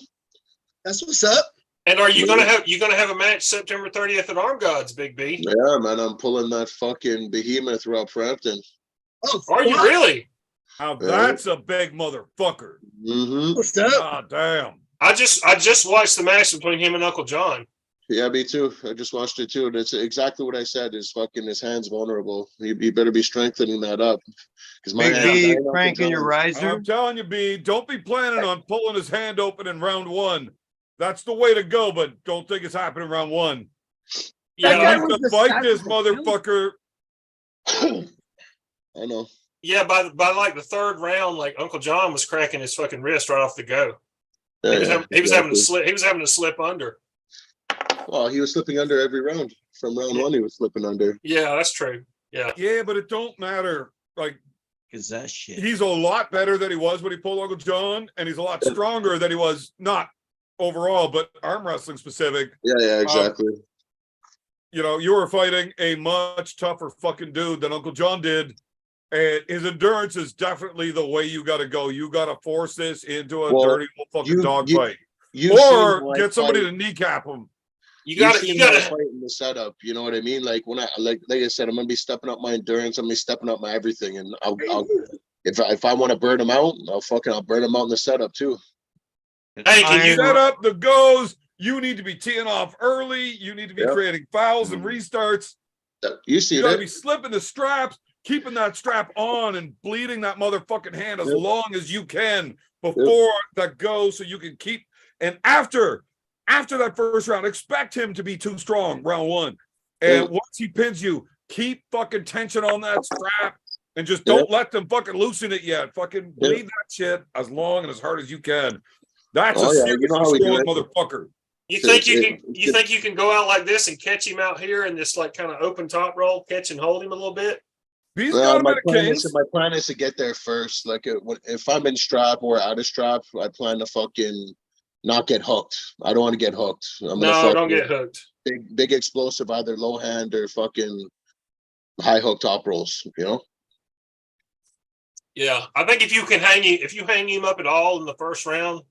F: That's what's up.
C: And are you gonna have a match September 30th at Arm Gods, Big B?
D: Yeah, man, I'm pulling that fucking behemoth Rob Frampton.
F: Oh,
C: Are you
F: fuck.
C: really?
A: Now that's a big motherfucker.
D: Mm-hmm.
F: What's up?
A: God damn.
C: I just watched the match between him and Uncle John.
D: Yeah, me too. I just watched it too. And it's exactly what I said. Is fucking his hands vulnerable. You better be strengthening that up. Because my
G: Big
D: hands,
G: B,
D: I know
G: cranking your
D: John-
G: riser.
A: I'm telling you, B, don't be planning on pulling his hand open in round 1. That's the way to go, but don't think it's happening in round 1.
C: Yeah,
F: guy
A: You
F: was
A: need to
F: the
A: fight
F: size
A: this
F: of a building.
A: motherfucker.
D: I know.
C: yeah. By like the third round, like Uncle John was cracking his fucking wrist right off the go.
D: Yeah,
C: He was having to
D: exactly.
C: slip. He was having to slip under.
D: Well, he was slipping under every round. From round
C: Yeah.
D: 1, he was slipping under.
C: Yeah, that's true. Yeah.
A: Yeah, but it don't matter. Like,
G: Cause that shit.
A: he's a lot better than he was when he pulled Uncle John, and he's a lot stronger than he was, not overall, but arm wrestling specific.
D: Yeah, exactly.
A: You know, you were fighting a much tougher fucking dude than Uncle John did. And his endurance is definitely the way you got to go. You got to force this into a
D: Well,
A: dirty little fucking
D: you-
A: dog
D: you-
A: fight.
D: You've seen how
A: Or
D: I
A: get somebody
D: fight.
A: to kneecap him.
C: You
D: You've
C: got to.
D: seen
C: You
D: how I
C: got to.
D: fight in the setup. You know what I mean? Like when I like I said, I'm gonna be stepping up my endurance. I'm gonna be stepping up my everything, and I'll if I want to burn them out, I'll burn them out in the setup too.
C: Hey, can you-
A: Set up the goes. You need to be teeing off early. You need to be
D: Yep.
A: creating fouls and restarts.
D: You see
A: You got to
D: that?
A: be slipping the straps, keeping that strap on and bleeding that motherfucking hand as
D: Yep.
A: long as you can before that goes so you can keep. And after that first round, expect him to be too strong round 1. And
D: Yep.
A: once he pins you, keep fucking tension on that strap and just don't let them fucking loosen it yet. Fucking bleed that shit as long and as hard as you can. That's
D: Oh,
A: a
D: yeah,
A: serious
D: you know how we do
A: strong
D: it.
A: motherfucker.
C: You
D: So
C: think you
D: it's-
C: can? You think you can go out like this and catch him out here in this like kind of open top roll, catch and hold him a little bit?
A: He's got him
D: my
A: at a
D: plan
A: Kings.
D: is my plan is to get there first. Like if I'm in strap or out of strap, I plan to fucking not get hooked. I don't want to get hooked. I'm
C: No,
D: gonna
C: don't get hooked.
D: big explosive, either low hand or fucking high hook top rolls. You know.
C: Yeah, I think if you hang him up at all in the first round,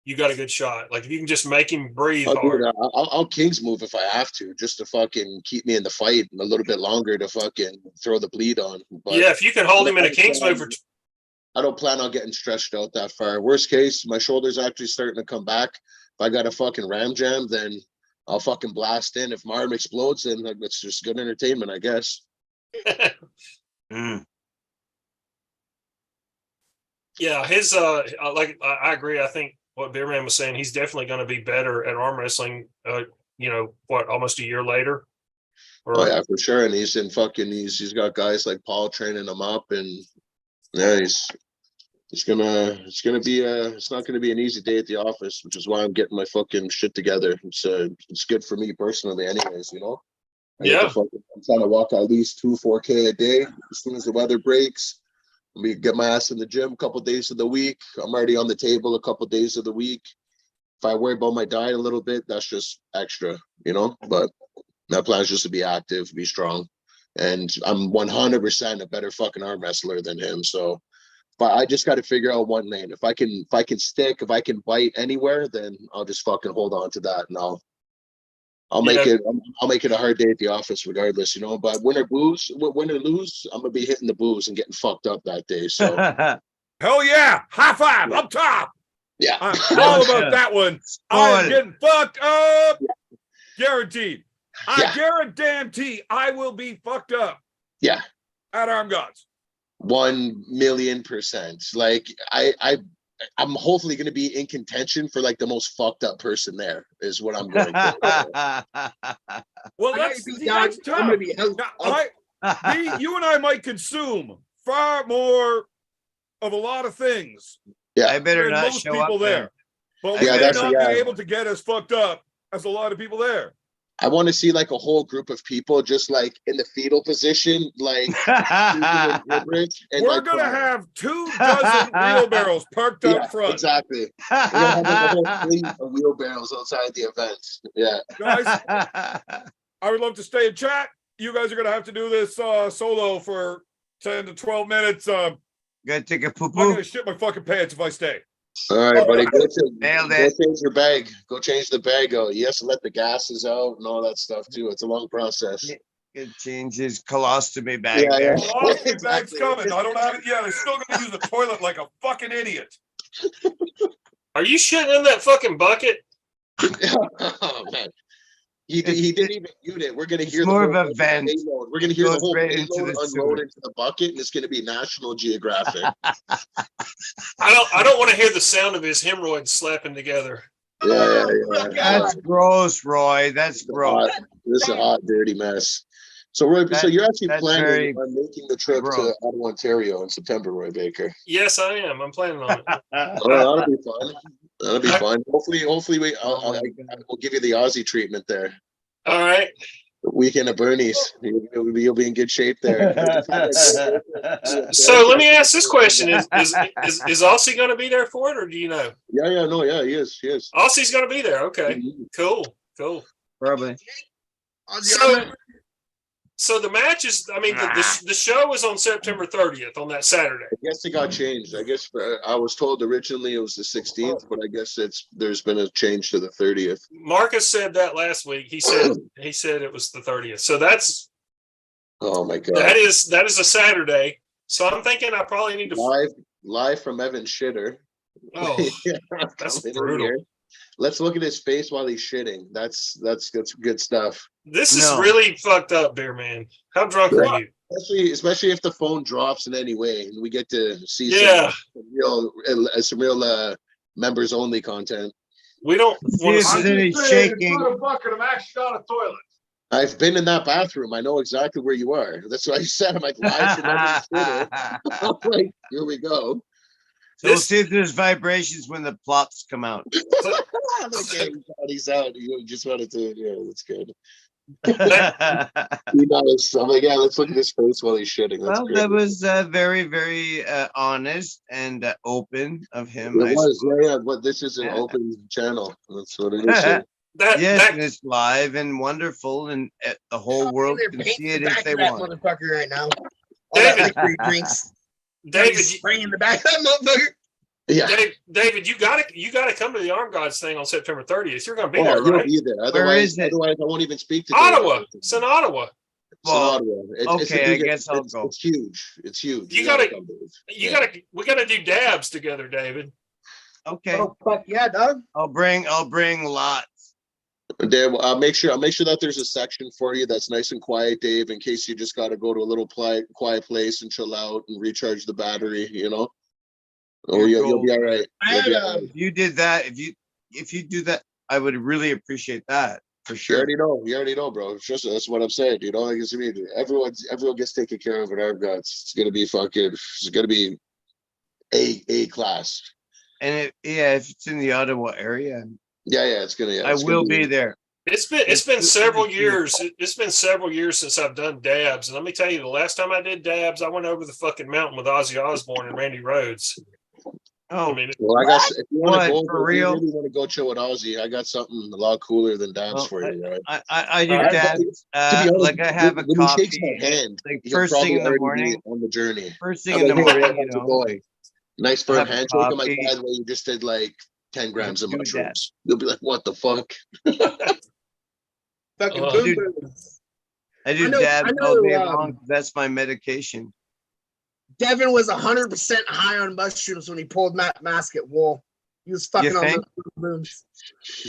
C: you got a good shot. Like if you can just make him breathe
D: I'll do
C: hard.
D: that. I'll King's move if I have to, just to fucking keep me in the fight a little bit longer to fucking throw the bleed on. But
C: Yeah, if you can hold him in a King's move for
D: I don't plan on getting stretched out that far. Worst case, my shoulder's actually starting to come back. If I got a fucking ram jam, then I'll fucking blast in. If my arm explodes, then it's just good entertainment, I guess.
G: Mm.
C: Yeah, his like I agree. I think what Beer Man was saying, he's definitely going to be better at arm wrestling. What, almost a year later?
D: Oh yeah, for sure. And he's in fucking. He's got guys like Paul training him up, and yeah, it's not gonna be an easy day at the office, which is why I'm getting my fucking shit together. It's good for me personally, anyways.
C: Yeah.
D: I'm trying to walk at least 4K a day as soon as the weather breaks. Let me get my ass in the gym a couple days of the week. I'm already on the table a couple days of the week. If I worry about my diet a little bit, that's just extra, But my plan is just to be active, be strong, and I'm 100% a better fucking arm wrestler than him. So, but I just got to figure out one lane. If I can bite anywhere, then I'll just fucking hold on to that, and I'll make it a hard day at the office regardless, But win or lose, I'm gonna be hitting the booze and getting fucked up that day. So
A: Hell yeah! High five up top.
D: yeah,
A: I'm all about that one. I'm getting fucked up. Guaranteed. I guarantee I will be fucked up.
D: Yeah.
A: At Arm Gods.
D: 1,000,000%. Like I'm hopefully going to be in contention for like the most fucked up person there is what I'm going for.
A: Well, that's tough.
F: I'm gonna be
A: you and I might consume far more of a lot of things.
D: Yeah,
G: I better
A: than
G: not
A: most
G: show
A: people
G: up
A: there. But we
D: Yeah,
A: may
D: that's-
A: not
D: yeah.
A: be able to get as fucked up as a lot of people there.
D: I want to see like a whole group of people just like in the fetal position, like and
A: We're
D: like,
A: gonna have 24 wheelbarrows parked out front.
D: Exactly. We're gonna have like, a whole fleet of wheelbarrows outside the event. Yeah.
A: Guys, I would love to stay and chat. You guys are gonna have to do this solo for 10 to 12 minutes.
G: Gotta take a
A: I'm
G: poo-poo.
A: gonna shit my fucking pants if I stay.
D: All right, buddy. Go
G: Nailed
D: change
G: it.
D: your bag. Go change the bag out. You have to let the gases out and all that stuff too. It's a long process.
G: Could change his colostomy bag
D: Yeah,
G: there.
D: yeah.
A: Oh, the bag's coming. I don't have it yet. I'm still gonna use the toilet like a fucking idiot.
C: Are you shitting in that fucking bucket?
D: Oh man. He didn't even mute it. We're gonna hear
G: more
D: the
G: of
D: whole
G: a vent.
D: payload. We're gonna hear the
G: Goes
D: whole
G: right
D: payload
G: into the
D: unload
G: sewer.
D: into the bucket, and it's gonna be National Geographic.
C: I don't want to hear the sound of his hemorrhoids slapping together.
D: Yeah.
G: That's gross, Roy. That's gross.
D: This is a hot, dirty mess. So, Roy, so you're actually
G: that's
D: planning
G: very
D: on making the trip to
G: gross.
D: Ottawa, Ontario in September, Roy Baker.
C: Yes, I am. I'm planning on it.
D: Oh, that'll be fun. That'll be fun. Hopefully, we'll give you the Aussie treatment there.
C: All right.
D: Weekend of Bernie's. You'll be in good shape there.
C: So let me ask this question: Is Aussie going to be there for it, or do you know?
D: Yeah, he is.
C: Aussie's going to be there. Okay, cool.
G: Probably.
C: So the match is. I mean, the show is on September 30th on that Saturday.
D: I guess it got changed. I guess I was told originally it was the 16th, but I guess there's been a change to the 30th.
C: Marcus said that last week. He said it was the 30th. So that's.
D: Oh my god.
C: That is a Saturday. So I'm thinking I probably need to
D: live from Evan Shitter.
C: Oh, that's brutal.
D: Let's look at his face while he's shitting. That's good stuff.
C: This is really fucked up, Beer Man. How drunk are you?
D: Especially if the phone drops in any way and we get to see some real members only content.
C: We don't want to
G: see shaking.
A: Not a bucket. I'm actually on a toilet.
D: I've been in that bathroom. I know exactly where you are. That's what I said. I'm like, live from Evan Shitter. I'm like, here we go.
G: So we'll see if there's vibrations when the plops come out.
D: He's out. You just wanted to, that's good. He knows. I'm like, let's look at his face while he's shitting. That's great.
G: That was very, very honest and open of him.
D: It was, but this is an open channel. That's what it is.
G: And it's live and wonderful, and the whole world can see it if they want.
F: Motherfucker right now.
C: David,
F: Free drinks.
C: David,
F: spraying in the back of that motherfucker.
D: Yeah.
C: David, you gotta come to the Arm Gods thing on September 30th. You're gonna be
D: Oh,
C: there,
D: you'll
C: right?
D: be there. Otherwise, I won't even speak to
C: Ottawa.
D: David.
C: It's in Ottawa.
D: It's in
G: Well,
D: Ottawa. It's a
G: okay, I
D: big-
G: guess I'll
D: it's-
G: go.
D: It's huge. It's huge.
C: You gotta-
D: come, Dave.
C: You
D: Yeah.
C: we gotta do dabs together, David.
G: Okay,
F: Oh, fuck yeah, dog.
G: I'll bring lots.
D: Dave, I'll make sure that there's a section for you that's nice and quiet, Dave, in case you just got to go to a little quiet place and chill out and recharge the battery. You know. Oh, you'll be all right.
F: I
D: You'll be
F: had,
D: all right.
G: If you did that, if you do that, I would really appreciate that for
D: You
G: sure.
D: already know. You already know, bro. It's just, that's what I'm saying. You know, like it's me. Everyone gets taken care of in our guts. It's gonna be fucking. It's gonna be a class.
G: And if it's in the Ottawa area,
D: Yeah, it's gonna. Yeah,
G: I
D: it's gonna
G: will be there.
C: It's been several years. It's been several years since I've done dabs. And let me tell you, the last time I did dabs, I went over the fucking mountain with Ozzy Osbourne and Randy Rhodes.
G: Oh,
C: I mean,
D: Well, I got. If you want
G: What,
D: to go,
G: for
D: if you
G: real?
D: really want to go chill with Ozzy, I got something a lot cooler than dabs
G: Oh,
D: for you. Right?
G: I do
D: Alright,
G: that.
D: to be honest,
G: Like I have a
D: when
G: coffee,
D: he shakes my hand,
G: like
D: he'll
G: first thing
D: probably
G: in the
D: already be
G: morning.
D: on the journey.
G: First
D: I'm
G: thing in the
D: like, hey,
G: morning,
D: how's it going? Nice firm
G: have a
D: handshake. I'm like,
G: coffee.
D: by the way, you just did like 10 grams of
G: do that.
D: mushrooms. You'll be like, what the fuck?
F: Fucking
C: Oh.
F: boom
G: Dude.
F: boom.
G: I do
F: I know-
G: dabs
F: I
G: all
F: know,
G: day long. That's my medication.
F: Devin was 100% high on mushrooms when he pulled Matt Mask at Wool. He was fucking on
G: think?
F: those booms.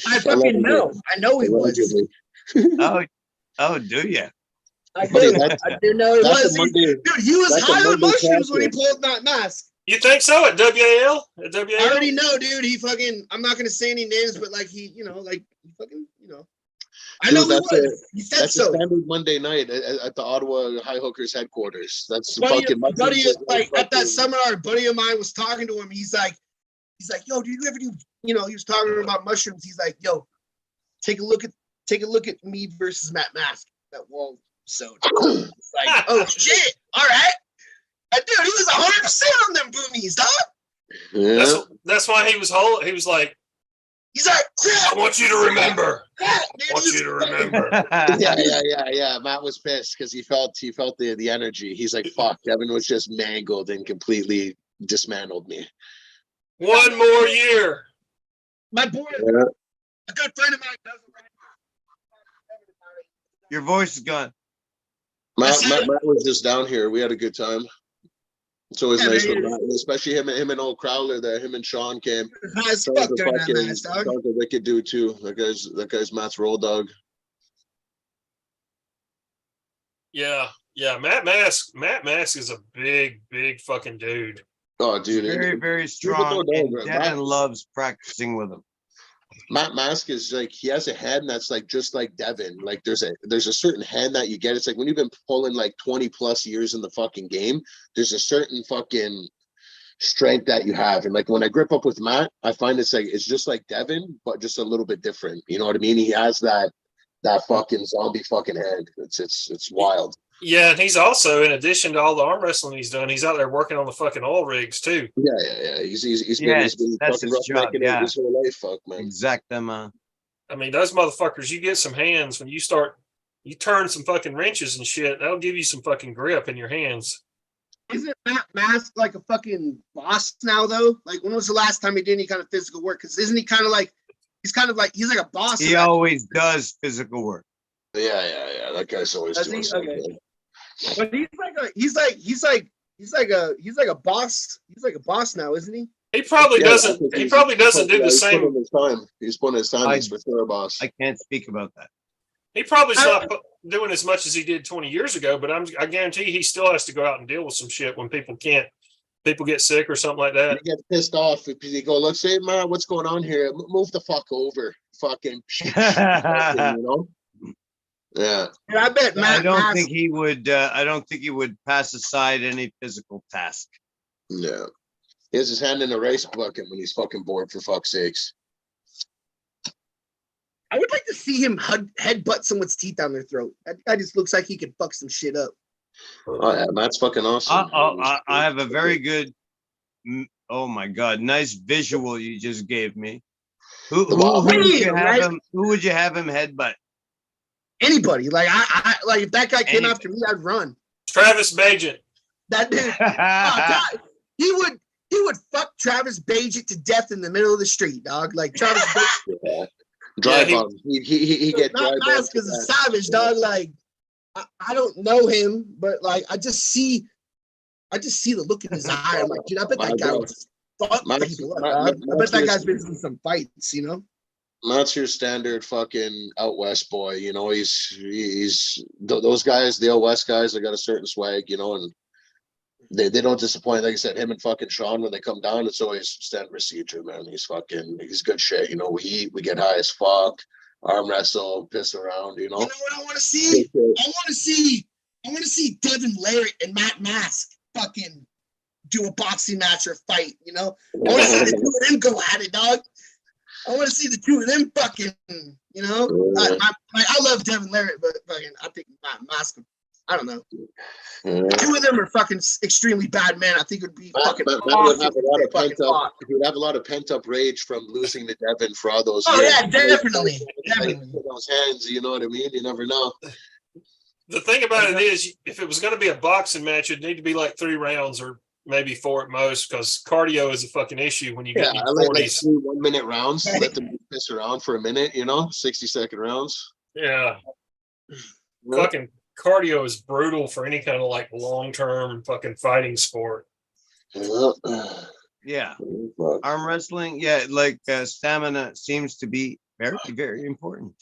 F: I fucking know. I know he was.
D: Allegedly.
G: Oh, do you?
F: I
D: Buddy,
F: do.
D: that's-
F: I do know he
D: That's
F: was.
D: a Monday.
F: Dude, he was
D: that's a
F: high on
D: Monday
F: mushrooms when he
D: practice.
F: pulled Matt Mask.
C: you think so at WAL? At WAL?
F: I already know, dude. He fucking. I'm not gonna say any names, but like he, like he fucking, I
D: Dude,
F: know he
D: that's
F: was. He said
D: That's a
F: so.
D: standard Monday night at the Ottawa High Hookers headquarters. That's
F: Buddy,
D: fucking
F: buddy,
D: mushrooms.
F: like at that
D: fucking-
F: seminar, a buddy of mine was talking to him. He's like, yo, do you ever do? He was talking about mushrooms. He's like, yo, take a look at me versus Matt Mask. That wall episode. It's like, oh shit! All right, dude, he was 100% on them boomies, dog.
D: Yeah.
C: That's why he was He was like,
F: He's like,
C: I want you to remember.
F: dude,
C: I want you to remember.
D: Yeah. Matt was pissed because he felt the energy. He's like, fuck, Devin was just mangled and completely dismantled me.
C: One more year.
F: My boy,
D: Yeah.
F: a good friend of mine doesn't.
G: Your voice is gone.
D: Matt was just down here. We had a good time. It's always
F: Yeah,
D: nice
F: man,
D: when Matt, especially him and old Crowler there. Him and Sean came.
F: High as
D: Sean's
F: fuck
D: a
F: during that
D: fucking-
F: match, dog.
D: Sean's a wicked dude too. That guy's Matt's roll dog.
C: Yeah. Matt Mask is a big fucking dude.
D: Oh, dude.
G: Very, very strong.
D: know,
G: And
D: bro.
G: Devin loves practicing with him.
D: Matt Mask is like, he has a hand that's like just like Devin. Like there's a certain hand that you get. It's like when you've been pulling like 20 plus years in the fucking game, there's a certain fucking strength that you have. And like when I grip up with Matt, I find it's just like Devin, but just a little bit different. You know what I mean? He has that fucking zombie fucking hand. It's wild.
C: Yeah, and he's also, in addition to all the arm wrestling he's done, he's out there working on the fucking oil rigs too.
D: Yeah. He's
G: Yes,
D: been
G: that's
D: fucking
G: his job,
D: roughnecking it
G: yeah.
D: his whole life. Fuck, man.
G: Exactement.
C: I mean, those motherfuckers, you get some hands when you turn some fucking wrenches and shit, that'll give you some fucking grip in your hands.
F: Isn't Matt Mask like a fucking boss now though? Like when was the last time he did any kind of physical work? Because isn't he kind of like he's like a boss?
G: He always does physical work.
D: Yeah. That guy's always
F: Does
D: doing
F: he?
D: something.
F: Okay. But he's like a boss. He's like a boss now, isn't he?
C: He probably
D: Yeah,
C: doesn't do the
D: He's
C: same.
D: putting his time. He's putting his time.
G: I-
D: He's for sure, boss.
G: I can't speak about that.
C: He probably's not doing as much as he did 20 years ago, but I guarantee he still has to go out and deal with some shit when people get sick or something like that.
D: He gets pissed off because he go, look, say, man, what's going on here? Move the fuck over. Fucking, you know? Yeah.
F: And I bet Matt
G: I don't
F: Mask.
G: think he would. I don't think he would pass aside any physical task.
D: Yeah. He has his hand in a rice bucket when he's fucking bored, for fuck's sakes.
F: I would like to see him headbutt someone's teeth down their throat. That guy just looks like he could fuck some shit up.
D: Oh, yeah, Matt's fucking awesome.
G: I have a very good. Oh my god! Nice visual you just gave me. Who would you have him? Who would you have him headbutt?
F: Anybody, like I like if that guy came
G: Anybody.
F: after me, I'd run.
C: Travis Bagent.
F: That dude, oh, God, he would fuck Travis Bajik to death in the middle of the street, dog. Like Travis Bajik.
D: Yeah. Drive
C: he-
D: on. He get
F: Not
D: drive
F: Mask is a savage, dog. Like I don't know him, but like I just see the look in his eye. I'm like, dude, I bet that guy would fuck people up, dog. I bet that guy's been in some fights, you know.
D: That's your standard fucking out west boy, you know. He's those guys, the out west guys, they got a certain swag, you know, and they don't disappoint. Like I said, him and fucking Sean, when they come down, it's always standard procedure, man. He's good shit, you know. We eat, we get high as fuck, arm wrestle, piss around, you know.
F: You know what I want to see? I want to see Devin Larratt and Matt Mask fucking do a boxing match or fight, you know. I want to see the two of them go at it, dog. I want to see the two of them fucking, you know. I love Devin Larratt, but fucking, I think Matt Mask. I don't know. Two of them are fucking extremely bad men. I think it would be fucking awesome.
D: He would have a lot of pent up rage from losing to Devin for all those
F: years.
D: Oh
F: yeah, definitely.
D: Those hands, you know what I mean? You never know.
C: The thing about it is, if it was going to be a boxing match, it'd need to be like 3 rounds or maybe 4 at most, because cardio is a fucking issue when you get in your 40s.
D: Like 1 minute rounds. Let them piss around for a minute, you know, 60-second rounds.
C: Yeah. Fucking cardio is brutal for any kind of like long-term fucking fighting sport.
G: Yeah. Arm wrestling. Yeah. Like stamina seems to be very, very important.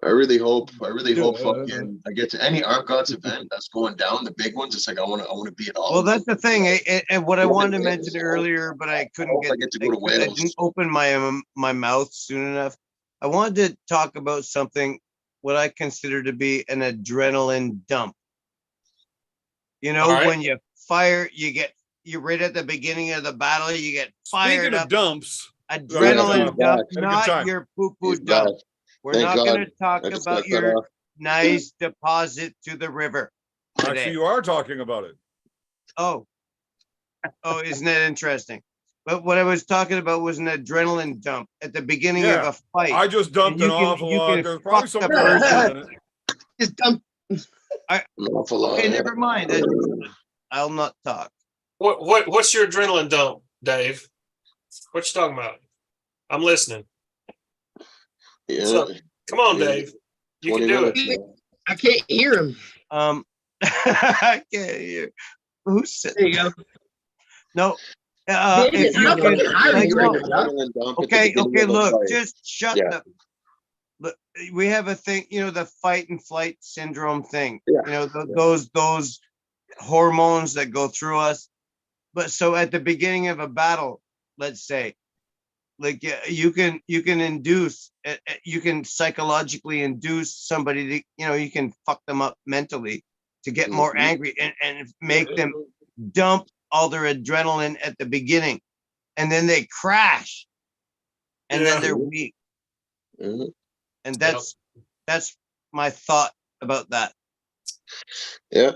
D: I really hope fucking I get to any Art Gods event that's going down, the big ones. It's like I want to be at all.
G: Well, that's the thing, and what I wanted to mention earlier, but I couldn't I didn't open my mouth soon enough. I wanted to talk about something what I consider to be an adrenaline dump. You know, when you fire, you're right at the beginning of the battle, you get fired.
A: Speaking of dumps,
G: adrenaline dump, not your poo-poo dump. We're not going to talk about your nice deposit to the river today.
A: Actually, you are talking about it.
G: Oh, isn't that interesting? But what I was talking about was an adrenaline dump at the beginning of a fight.
A: I just dumped an awful lot. There's probably some person in it.
F: Just dump.
G: Okay, never mind. I'll not talk.
C: What's your adrenaline dump, Dave? What you talking about? I'm listening.
D: Yeah.
C: So, come on, Dave. You can do it.
F: I can't hear him.
G: I can't hear. Who said?
F: There you go.
G: No. If you can, okay. Look, just shut up. Look, we have a thing, you know, the fight and flight syndrome thing.
D: Yeah.
G: You know, those hormones that go through us. But so at the beginning of a battle, let's say, like you can induce, you can psychologically induce somebody to, you know, you can fuck them up mentally to get more angry and make them dump all their adrenaline at the beginning, and then they crash, and then they're weak. And that's my thought about that.
D: Yeah,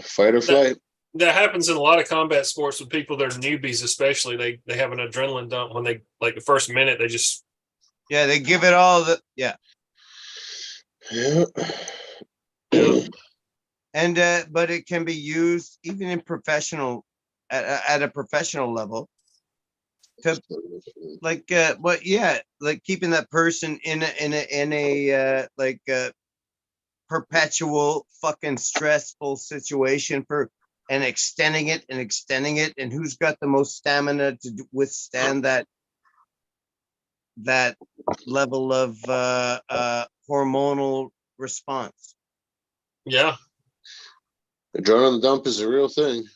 D: fight or flight.
C: That happens in a lot of combat sports with people that are newbies, especially. They have an adrenaline dump when they, like, the first minute they just
G: they give it all. And but it can be used even in professional at a professional level to like like keeping that person in a perpetual fucking stressful situation and extending it and who's got the most stamina to withstand that level of hormonal response.
C: Yeah.
D: Adrenaline dump is a real thing.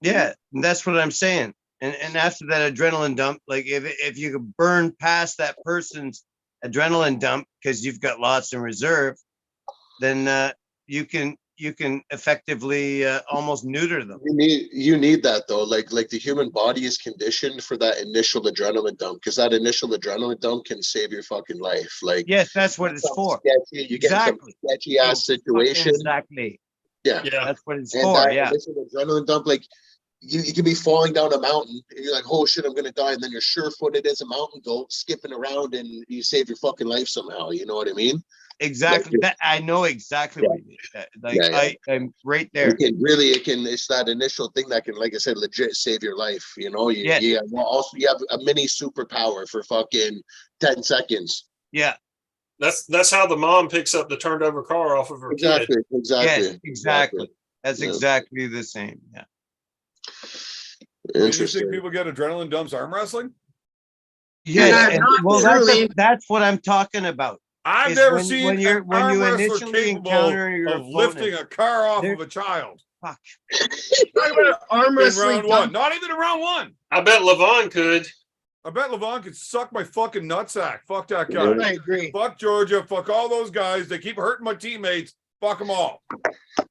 G: Yeah, that's what I'm saying. And after that adrenaline dump, like if you could burn past that person's adrenaline dump because you've got lots in reserve, then you can effectively almost neuter them.
D: You need that though. Like the human body is conditioned for that initial adrenaline dump, because that initial adrenaline dump can save your fucking life. Like,
G: yes, that's what it's for.
D: Sketchy, you get some sketchy ass situation.
G: Exactly.
D: Yeah,
G: that's what it's for.
D: Initial adrenaline dump, like you could be falling down a mountain and you're like, oh shit, I'm gonna die, and then you're sure-footed as a mountain goat skipping around and you save your fucking life somehow. You know what I mean?
G: exactly.
D: Like,
G: That I know exactly
D: Yeah.
G: what you mean. Like
D: Yeah.
G: I'm right there.
D: It's that initial thing that can, like I said, legit save your life. You know,
G: Yes.
D: you have a mini superpower for fucking 10 seconds.
G: Yeah.
C: That's how the mom picks up the turned over car off of her kid.
D: Exactly.
G: Yes. Exactly. That's
D: Yeah.
G: exactly the same. Yeah.
A: I mean, you
D: Interesting.
A: think people get adrenaline dumps arm wrestling?
G: Yes. And,
F: not
G: well,
F: truly.
G: that's what I'm talking about.
A: I've
G: It's
A: never
G: when-
A: seen
G: when you're-
A: an
G: when
A: arm
G: you
A: wrestler
G: initially
A: capable
G: encounter your
A: of lifting
G: opponent,
A: a car off
G: they're-
A: of a child
G: Fuck.
F: Talk about arm
A: in
F: wrestling.
A: round one. Not even in round one.
C: I bet Levon could.
A: I bet Levon could suck my fucking nutsack. Fuck that
D: Yeah.
A: guy.
F: I agree.
A: Fuck Georgia. Fuck all those guys. They keep hurting my teammates. Fuck them all.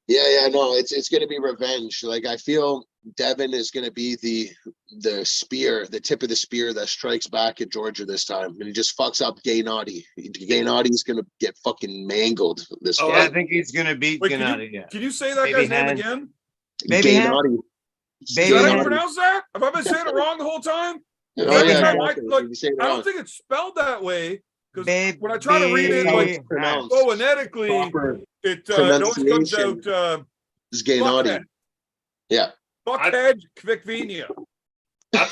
D: Yeah, no, it's gonna be revenge. Like I feel Devin is gonna be the spear, the tip of the spear that strikes back at Georgia this time, and he just fucks up Gay Naughty. Gay Naughty's gonna get fucking mangled this
C: Oh,
G: Yeah, I
D: fight.
G: think he's gonna beat
A: Wait,
G: Gennady. Yeah.
A: can you say that
G: Baby
A: guy's name
G: hand.
A: again?
G: Baby
D: Gay
G: hand?
D: Naughty.
G: Baby
A: Did I
G: hand.
A: ever pronounce that? Have I been saying it wrong the whole time?
D: Oh
A: Every
D: yeah,
A: time
D: exactly.
A: like,
D: You say it
A: I don't
D: wrong.
A: think it's spelled that way. Because
G: Baby
A: when I try to read it, like,
D: It's pronounced.
A: phonetically,
D: Proper
A: it always comes
D: pronunciation.
A: out
D: It's Gay Naughty.
A: fuckhead.
D: Yeah.
A: Fuckhead Kvikvenia.
C: I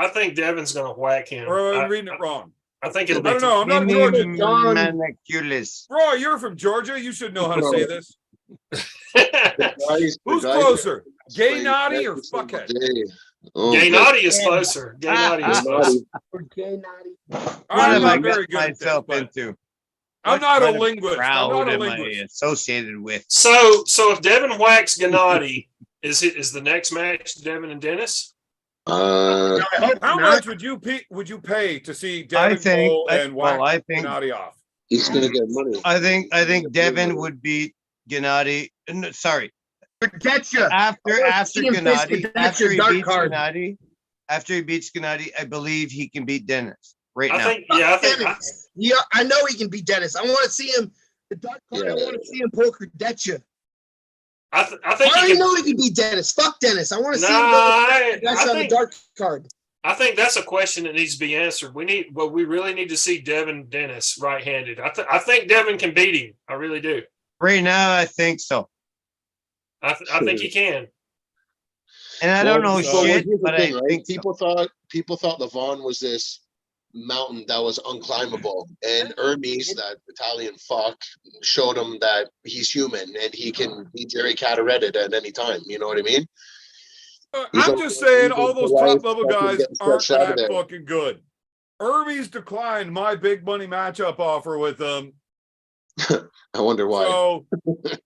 C: think Devin's gonna whack him.
A: Or am I reading it wrong?
C: I think it'll
A: I
C: be.
A: don't know. I'm not a
G: Mimi
A: Georgian.
F: John-
G: Maniculus.
A: Roy, you're from Georgia. You should know how to say this.
D: The
A: Who's
D: guys
A: closer? Gay
D: playing
A: naughty or
D: every single
A: fuckhead?
D: day. Oh,
C: Gay
D: God.
C: Naughty is closer. Gay Naughty is
D: Gay
C: closer.
D: Naughty.
F: Or gay naughty.
G: What
A: I'm
G: have I
A: not very
G: got
A: good at this,
G: myself
A: but
G: into?
A: I'm
G: What
A: not a
G: kind of
A: linguist. I'm
G: crowd
A: not a
G: am I
A: linguist.
G: associated with?
C: So if Devin whacks Gennady, is the next match Devin and Dennis?
D: Uh,
F: I hope
A: How
F: not.
A: much would you pay to see
G: I
A: Devin
G: think.
A: go and whack
G: I think.
A: Gennady off?
D: he's gonna get money.
G: I think Devin would beat Gennady. No, sorry,
F: Getcha.
G: after
F: see him face
G: Gennady,
F: with
G: after he
F: dark
G: beats
F: card.
G: Gennady, I believe he can beat Dennis right
C: I
G: now.
C: think. Yeah, I think.
F: Dennis. Yeah, I know he can beat Dennis. I want to see him. The dark card. I
D: Yeah.
F: want to see him pull Kardetcha.
C: I
F: I
C: think he
F: already
C: can.
F: know he can beat Dennis. Fuck Dennis. I want to
C: No,
F: see him go
C: I
F: Kardetcha on the
C: think
F: dark card.
C: I think that's a question that needs to be answered. We really need to see Devin Dennis right-handed. I think Devin can beat him. I really do.
G: Right now, I think so.
C: I think he can.
G: And I don't know
A: so-
G: shit,
D: here's the
G: but
D: thing,
G: I
D: right?
G: think so.
D: People thought Levon was this mountain that was unclimbable, and Hermes, that Italian fuck, showed him that he's human and he can be Jerry Cataretted at any time. You know what I mean? He's
A: I'm
D: a-
A: just saying
D: he's a
A: all those
D: polite
A: top level
D: fucking
A: guys
D: getting
A: aren't
D: stretched out of
A: that
D: there.
A: fucking good. Hermes declined my big money matchup offer with them.
D: I wonder why.
A: So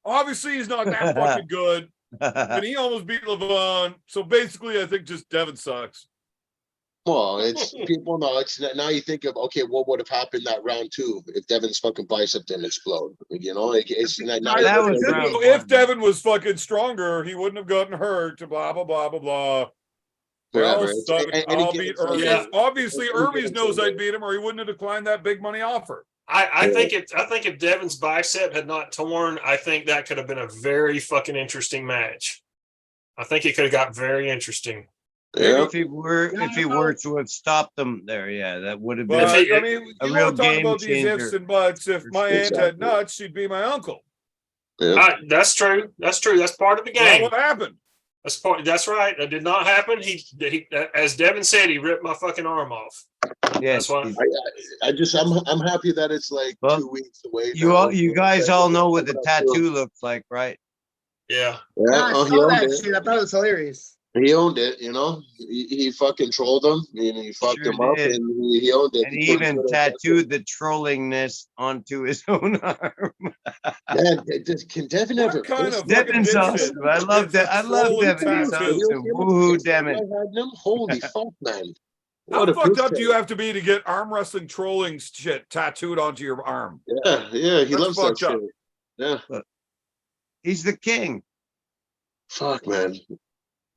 A: obviously he's not that fucking good. And he almost beat Levon. So basically, I think just Devin sucks.
D: Well, it's people know. It's now you think of, okay, what would have happened that round two if Devin's fucking bicep didn't explode? You know, it's now
G: That was
D: it's-
G: round
A: So
G: one.
A: if Devin was fucking stronger, he wouldn't have gotten hurt. Blah blah blah blah blah. Well,
D: Whatever.
A: suck.
D: Any
A: I'll
D: given
A: beat
D: Sunday-
A: Hermes.
C: Yeah.
A: Obviously,
D: Any
A: Hermes
D: given
A: knows
D: Sunday.
A: I'd beat him, or he wouldn't have declined that big money offer.
C: I
D: Yeah.
C: think if Devin's bicep had not torn, I think that could have been a very fucking interesting match. I think it could have got very interesting.
D: Yeah.
G: If he were to have stopped them there, yeah, that would have been.
A: But
C: If he-
A: I mean,
G: a
A: you
G: real
A: want to talk
G: game
A: about these ifs
G: changer.
A: and buts. If my aunt had
D: Exactly.
A: nuts, she'd be my uncle.
D: Yeah.
C: That's true. That's true. That's part of the
A: Not
C: game.
A: what happened.
C: That's right. That did not happen. He, as Devin said, he ripped my fucking arm off.
G: Yes,
C: That's why.
G: he's-
D: I'm happy that it's like
G: Well,
D: 2 weeks away.
G: you guys all know what the tattoo looks like, right?
C: Yeah.
D: Yeah,
F: I
D: oh, he
F: saw
D: owned
F: that
D: it.
F: shit. I thought it was hilarious.
D: He owned it, you know. He fucking trolled him and he fucked
G: Sure
D: him up,
G: did.
D: and he owned it.
G: And he even tattooed the trollingness onto his own arm.
D: Man, can Devin
A: What
D: ever?
A: kind
D: piss?
A: of fucking
G: Devin's
A: dipshit
G: awesome. I love
A: gets
G: that.
A: a
G: I love
A: trolling
G: Devin. He's
A: tattoo?
G: awesome. Woohoo, Devin.
D: Holy fuck, man!
A: How
D: What a
A: fucked
D: piss
A: up do you
D: take.
A: have to be to get arm wrestling trolling shit tattooed onto your arm?
D: Yeah, he
A: That's
D: loves that
A: fucked up.
D: shit. Yeah,
G: He's the king.
D: fuck, man.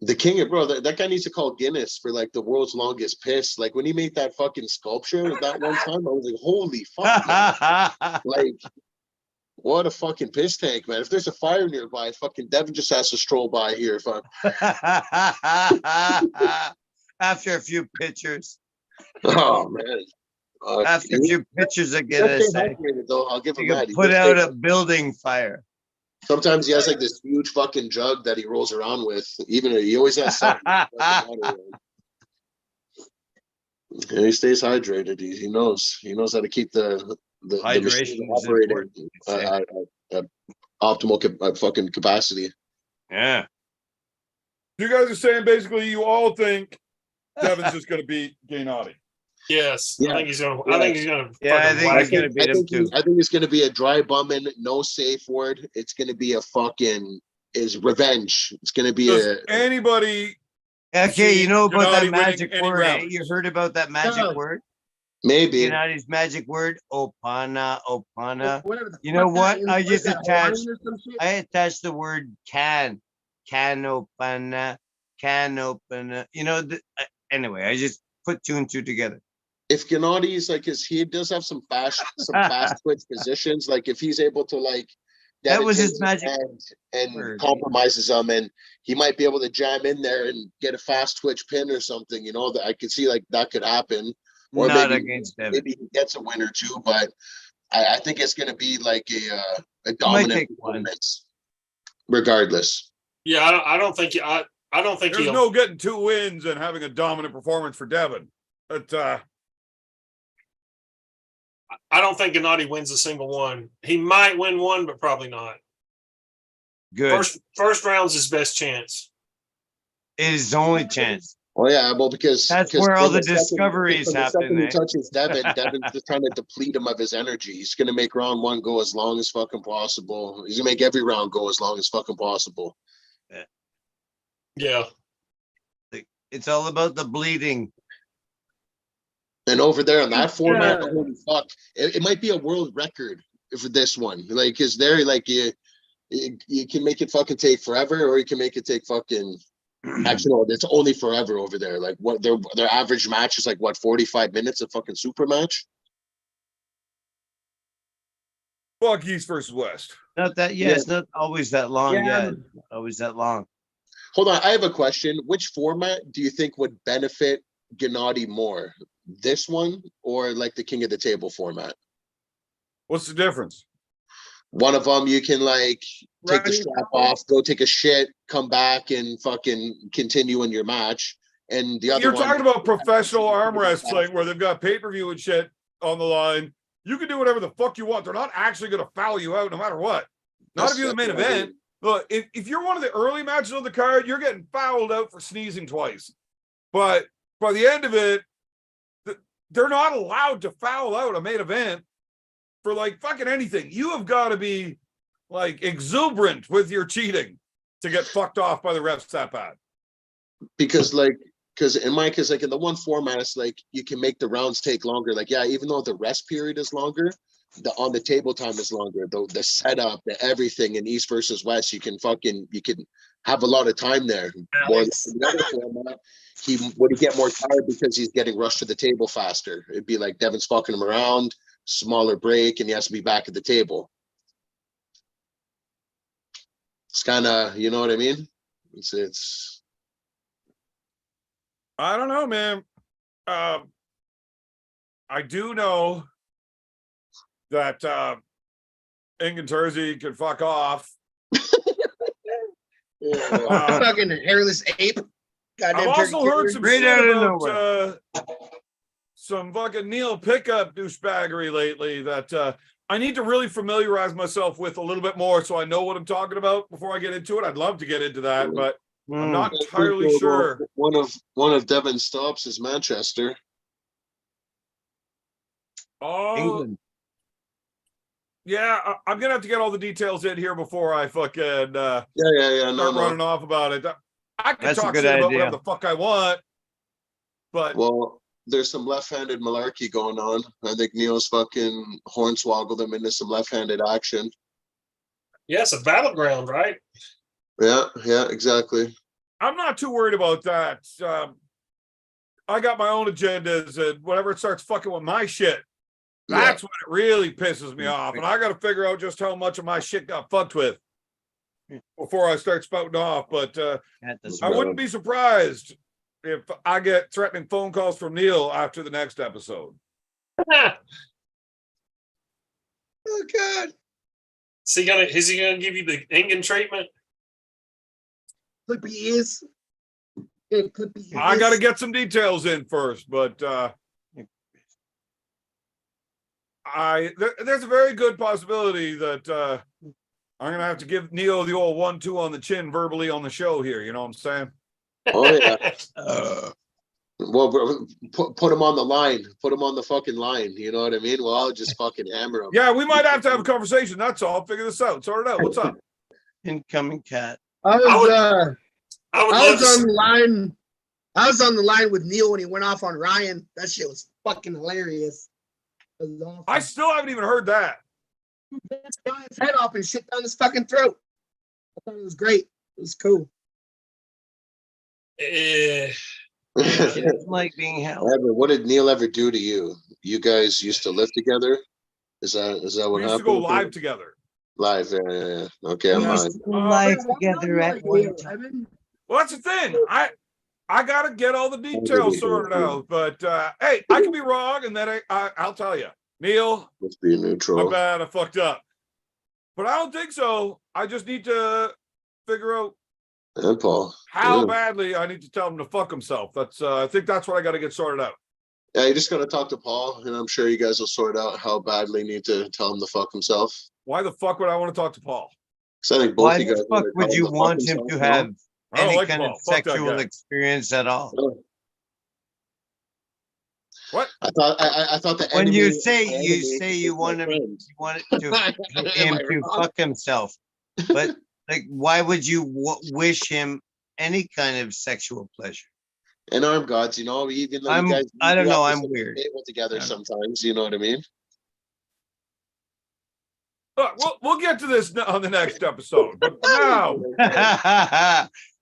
D: The king of bro, that guy needs to call Guinness for like the world's longest piss. Like when he made that fucking sculpture that one time, I was like, holy fuck, man. Like, what a fucking piss tank, man. If there's a fire nearby, fucking Devin just has to stroll by here. Fuck.
G: After a few pictures.
D: Oh man.
G: After a few pictures I get, I
D: Just stay
G: say,
D: hydrated, though. I'll give him
G: you
D: that.
G: can
D: He
G: put
D: does
G: out
D: stay-
G: a building fire.
D: Sometimes he has like this huge fucking jug that he rolls around with. Even he always has something. And he stays hydrated. He knows. He knows how to keep the machine
G: Hydration is
D: operating
G: important, I'd say.
D: at optimal fucking capacity.
G: Yeah.
A: You guys are saying basically you all think Devin's just gonna beat Gainotti.
C: Yes,
D: Yeah.
C: I think he's gonna.
D: Yeah.
C: I think he's gonna.
G: Yeah, I
C: fucking
G: think
C: whack
G: he's gonna
C: him.
G: beat him too.
D: I think it's gonna be a dry bumming, no safe word. It's gonna be a fucking is revenge. It's gonna be
A: Does
D: a
A: anybody
G: Okay,
A: see
G: you know about
A: Gennady
G: that
A: winning
G: magic
A: any
G: word, eh?
A: rounds?
G: You heard about that magic
F: No.
G: word?
D: maybe.
G: Gennadi's magic word, opana, opana.
F: Whatever the
G: You know
F: fuck that
G: what?
F: is,
G: I
F: like
G: just
F: that
G: attached,
F: Hawaiian or some shit?
G: I attached the word can opana, you know, anyway, I just put two and two together.
D: If Gennadi's like, cause he does have some fast twitch positions. Like if he's able to like,
G: That
D: Devin
G: was his
D: takes
G: magic
D: hand and
G: word.
D: compromises him, and he might be able to jam in there and get a fast twitch pin or something. You know that I could see like that could happen, or
G: Not
D: maybe
G: against Devin.
D: maybe he gets a win or two. But I think it's going to be like a
G: might
D: dominant
G: take one.
D: performance, regardless.
C: Yeah, I don't think. I don't think
A: There's
C: he'll.
A: no getting 2 wins and having a dominant performance for Devin. But
C: I don't think Gennady wins a single one. He might win one, but probably not.
G: Good.
C: First round's his best chance.
G: It is his only chance.
D: Oh yeah, well because
G: That's
D: 'cause
G: where all
D: from
G: the
D: second-
G: discoveries
D: from the
G: happen,
D: second he
G: eh?
D: touches Devin's just trying to deplete him of his energy. He's gonna make round one go as long as fucking possible. He's gonna make every round go as long as fucking possible.
C: Yeah.
G: It's all about the bleeding.
D: And over there on that format,
F: Yeah.
D: holy fuck, it might be a world record for this one. Like, cause there, like you can make it fucking take forever, or you can make it take fucking. Actually, no, it's only forever over there. Like, what their average match is like what 45 minutes of fucking super match.
A: fuck East versus West.
G: Not that, yeah,
D: Yeah.
G: it's not always that long.
F: Yeah.
G: Yeah, it's not always that long.
D: Hold on, I have a question. Which format do you think would benefit Gennady more? This one or like the King of the Table format?
A: What's the difference?
D: One of them you can like take the
F: Right.
D: strap off, go take a shit, come back and fucking continue in your match. And the other
A: You're
D: one,
A: talking about professional arm wrestling where they've got pay-per-view and shit on the line. You can do whatever the fuck you want. They're not actually going to foul you out no matter what. Not if you're the main
D: That's what I
A: event. Look, if you're one of the early matches on the card, you're getting fouled out for sneezing twice. But by the end of it, they're not allowed to foul out a main event for like fucking anything. You have got to be like exuberant with your cheating to get fucked off by the refs that bad.
D: because like in my case, like in the one format, it's like you can make the rounds take longer. Like, yeah, even though the rest period is longer, the on the table time is longer. The setup, the everything in East versus West, you can have a lot of time there. More
F: Alex.
D: than the other format, he would get more tired because he's getting rushed to the table faster. It'd be like Devin's fucking him around, smaller break, and he has to be back at the table. It's kind of, you know what I mean? It's
A: I don't know, man. I do know that Ingenturzi can fuck off.
D: yeah.
F: Fucking hairless ape.
A: I've
F: Goddamn
A: also
F: turkey
A: heard
F: terrier.
A: some
G: Right
A: shit
G: out of
A: about
G: nowhere.
A: some fucking Neil pickup douchebaggery lately that I need to really familiarize myself with a little bit more so I know what I'm talking about before I get into it. I'd love to get into that, but I'm not entirely sure.
D: One of Devin's stops is Manchester.
A: Oh,
G: England.
A: yeah, I'm gonna have to get all the details in here before I fucking
D: Yeah.
A: start
D: No.
A: running off about it. I can
G: That's a
A: talk
G: good
A: shit about
G: idea.
A: whatever the fuck I want, but
D: Well, there's some left-handed malarkey going on. I think Neil's fucking hornswoggled him into some left-handed action.
C: Yeah, it's a battleground, right?
D: Yeah, exactly.
A: I'm not too worried about that. I got my own agendas, and whenever it starts fucking with my shit, that's when it really pisses me off. And I got to figure out just how much of my shit got fucked with before I start spouting off. But I wouldn't be surprised if I get threatening phone calls from Neil after the next episode.
E: Oh, God.
C: Is he gonna give you the Engen treatment?
F: Could be is. It could be.
A: I got to
F: is.
A: get some details in first, but there's a very good possibility that I'm gonna have to give Neo the old 1-2 on the chin verbally on the show here. You know what I'm saying?
D: Oh yeah. Well, bro, put him on the line. Put him on the fucking line. You know what I mean? Well, I'll just fucking hammer him.
A: Yeah, we might have to have a conversation. That's all. Figure this out. Sort it out. What's up?
G: Incoming cat.
F: I
C: I would
F: was
C: love to
F: on
C: see-
F: the line. I was on the line with Neil when he went off on Ryan. That shit was fucking hilarious. It was awesome.
A: I still haven't even heard that.
F: Got his head off and shit down his fucking throat. I thought it was great. It was cool.
G: It's like being held.
D: Ever, what did Neil ever do to you? You guys used to live together? Is that what
A: We used
D: happened?
A: to go live together.
D: Live, yeah. Okay, I'm
G: We
D: high.
G: used to lie together at one time.
F: Evan.
A: Well, that's the thing. I gotta get all the details sorted out. But hey, I could be wrong, and then I'll tell you, Neil.
D: Let's be
A: My
D: neutral.
A: bad, I fucked up. But I don't think so. I just need to figure out
D: And Paul.
A: how
D: Yeah.
A: badly I need to tell him to fuck himself. That's I think that's what I got to get sorted out.
D: Yeah, you just gotta talk to Paul, and I'm sure you guys will sort out how badly you need to tell him to fuck himself.
A: Why the fuck would I want to talk to Paul?
D: Because I think both
G: Why
D: you guys
G: the fuck
D: wanna
G: would
D: tell
G: you
D: to fuck
G: want him
D: himself,
G: to
D: you know?
G: have
A: I don't
G: any
A: like
G: kind
A: Paul.
G: of
A: Fuck that
G: sexual
A: guy.
G: experience at all?
A: What?
D: I thought the
G: When
D: enemy
G: you
D: of
G: say
D: my
G: you
D: enemy
G: say
D: is
G: you
D: my
G: want him
D: friend.
G: to him
D: Am I
G: to
D: wrong?
G: fuck himself, but like, why would you wish him any kind of sexual pleasure?
D: And armed gods, you know, even though you guys,
G: I don't
D: you
G: know,
D: have to
G: I'm
D: sit at the
G: weird.
D: table together
G: I don't know.
D: sometimes, you know what I mean?
A: Look, we'll get to this on the next episode. But for now,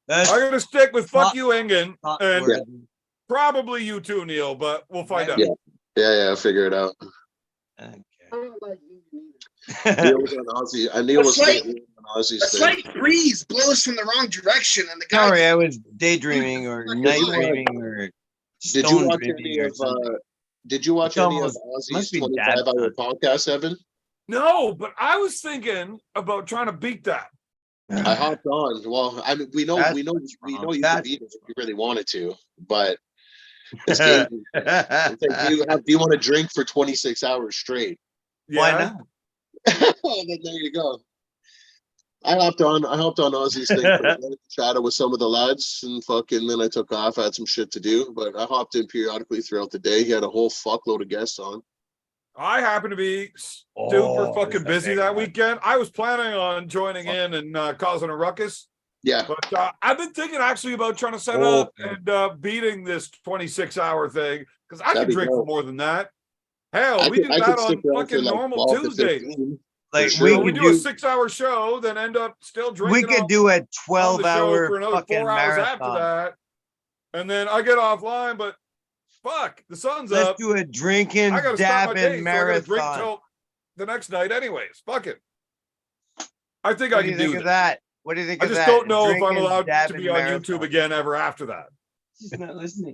G: That's
A: I'm gonna stick with fuck
G: Not-
A: you, Engen,
G: not
A: and
G: worthy.
A: probably you too, Neil. But we'll find out.
D: Yeah. Yeah, figure it out.
G: Okay.
F: I don't like you
D: Neil was on Ozzy. Neil was
F: That's right.
D: on Ozzy's
F: A
D: thing.
F: slight breeze blows from the wrong direction, and the guy.
G: Sorry, I was daydreaming or
F: Did
G: night
F: you,
G: dreaming or
D: Did you
G: stone
D: watch
G: dreaming
D: any
G: or
D: of
G: something.
D: did you watch
G: It's
D: any of
G: almost-
D: Ozzy's
G: must be dad
D: 25-hour podcast, Evan?
A: No, but I was thinking about trying to beat that.
D: I hopped on. Well, I mean, we know
G: That's
D: you
G: wrong.
D: can
G: That's
D: beat it if you really wanted to, but this game it's like, do you want to drink for 26 hours straight?
G: Why
A: Yeah.
G: not?
D: Then there you go. I hopped on Ozzy's thing for a minute, chatted with some of the lads, and then I took off. I had some shit to do, but I hopped in periodically throughout the day. He had a whole fuckload of guests on.
A: I happen to be super
G: Oh,
A: fucking
G: it's a
A: busy
G: big
A: that
G: one.
A: weekend. I was planning on joining in and causing a ruckus,
D: Yeah,
A: but I've been thinking actually about trying to set
G: Oh,
A: up and beating this 26-hour thing because I
D: That'd
A: can
D: be
A: drink for
D: dope.
A: more than that. Hell,
D: I
A: we
D: could
A: do that
D: stick
A: on
D: around for
A: fucking
D: like
A: normal
D: 12 to
A: Tuesdays.
D: 15.
G: Like
D: sure.
G: we
A: So we
G: could
A: do a
G: do
A: 6-hour show, then end up still
G: we
A: drinking.
G: could do a
A: on the show
G: 12-hour
A: for another
G: fucking
A: 4 hours after
G: marathon.
A: that, and then I get offline. But fuck, the sun's
G: Let's
A: up.
G: do a drinking,
A: I gotta start my day,
G: dabbing
A: so I gotta drink
G: marathon.
A: till the next night, anyways. Fuck it. I think
G: What
A: I
G: do you
A: can
G: think
A: do
G: of
A: that.
G: that? What do you think
A: I
G: of
A: just
G: that?
A: don't know if I'm
G: Drinking,
A: allowed to
G: dabbing
A: be on
G: marathon.
A: YouTube again ever after that.
G: He's not listening.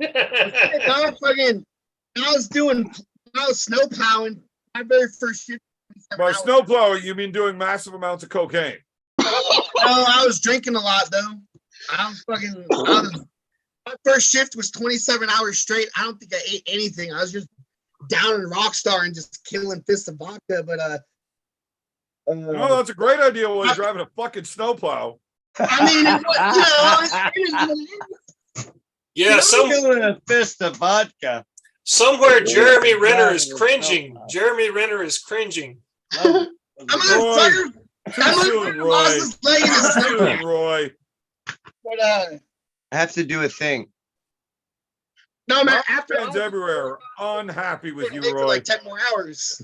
F: I was snow plowing. My very first shift.
A: By snowblower, you mean doing massive amounts of cocaine?
F: No, I was drinking a lot though. My first shift was 27 hours straight. I don't think I ate anything. I was just down in Rockstar and just killing fists of vodka. But
A: No, that's a great idea while you're driving a fucking snowplow.
F: I mean, it was,
C: Yeah,
G: Killing a fist of vodka.
C: somewhere Jeremy Renner is
G: Yeah,
C: cringing.
G: no.
C: Jeremy Renner is cringing.
F: I'm on fire.
A: Too
F: I'm
A: soon,
F: on
A: Roy.
F: Ross's leg in
A: Too
F: the snow.
A: soon, Roy.
F: But
G: I have to do a thing.
F: no, man. After
A: Fans everywhere are unhappy with you,
F: for
A: Roy.
F: like 10 more hours.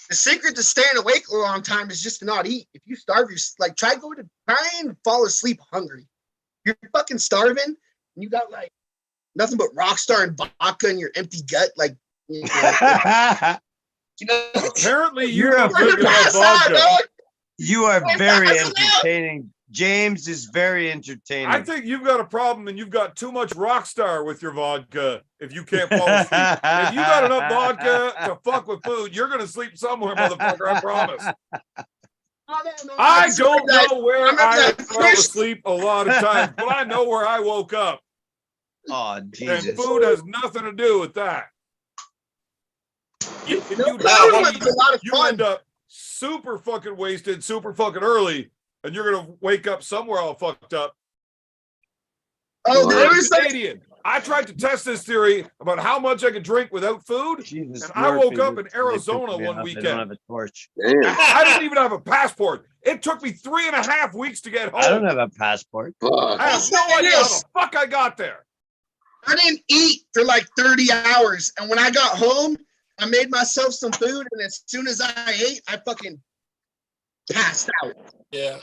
F: The secret to staying awake a long time is just to not eat. If you starve, try and fall asleep hungry. You're fucking starving, and you got like nothing but Rockstar and vodka in your empty gut, like you know.
A: Apparently,
G: You're
A: you're
G: a
A: not drinking enough
F: Pass out,
A: vodka.
F: dog.
G: You are
F: Wait,
G: very
F: pass it out.
G: entertaining, James is very entertaining.
A: I think you've got a problem and you've got too much rock star with your vodka if you can't fall asleep. If you got enough vodka to fuck with food, you're gonna sleep somewhere, motherfucker. I promise. I don't know where I fell asleep a lot of times, but I know where I woke up.
G: Oh,
A: And
G: Jesus.
A: food has nothing to do with that. If you
F: No,
A: don't
F: it's
A: eat,
F: a lot of
A: you
F: fun.
A: end up super fucking wasted, super fucking early, and you're gonna wake up somewhere all fucked up.
F: Oh, there
A: I'm
F: was like,
A: Canadian. I tried to test this theory about how much I could drink without food,
G: Jesus,
A: and I woke
G: Murphy,
A: up in
G: this really pissed
A: Arizona
G: me
A: one
G: off. I
A: weekend.
G: don't have a torch.
D: Damn.
A: I didn't even have a passport. It took me 3.5 weeks to get home.
G: I don't have a passport.
D: Fuck.
A: I have no idea how the fuck I got there.
F: I didn't eat for like 30 hours. And when I got home, I made myself some food. And as soon as I ate, I fucking passed out.
C: Yeah.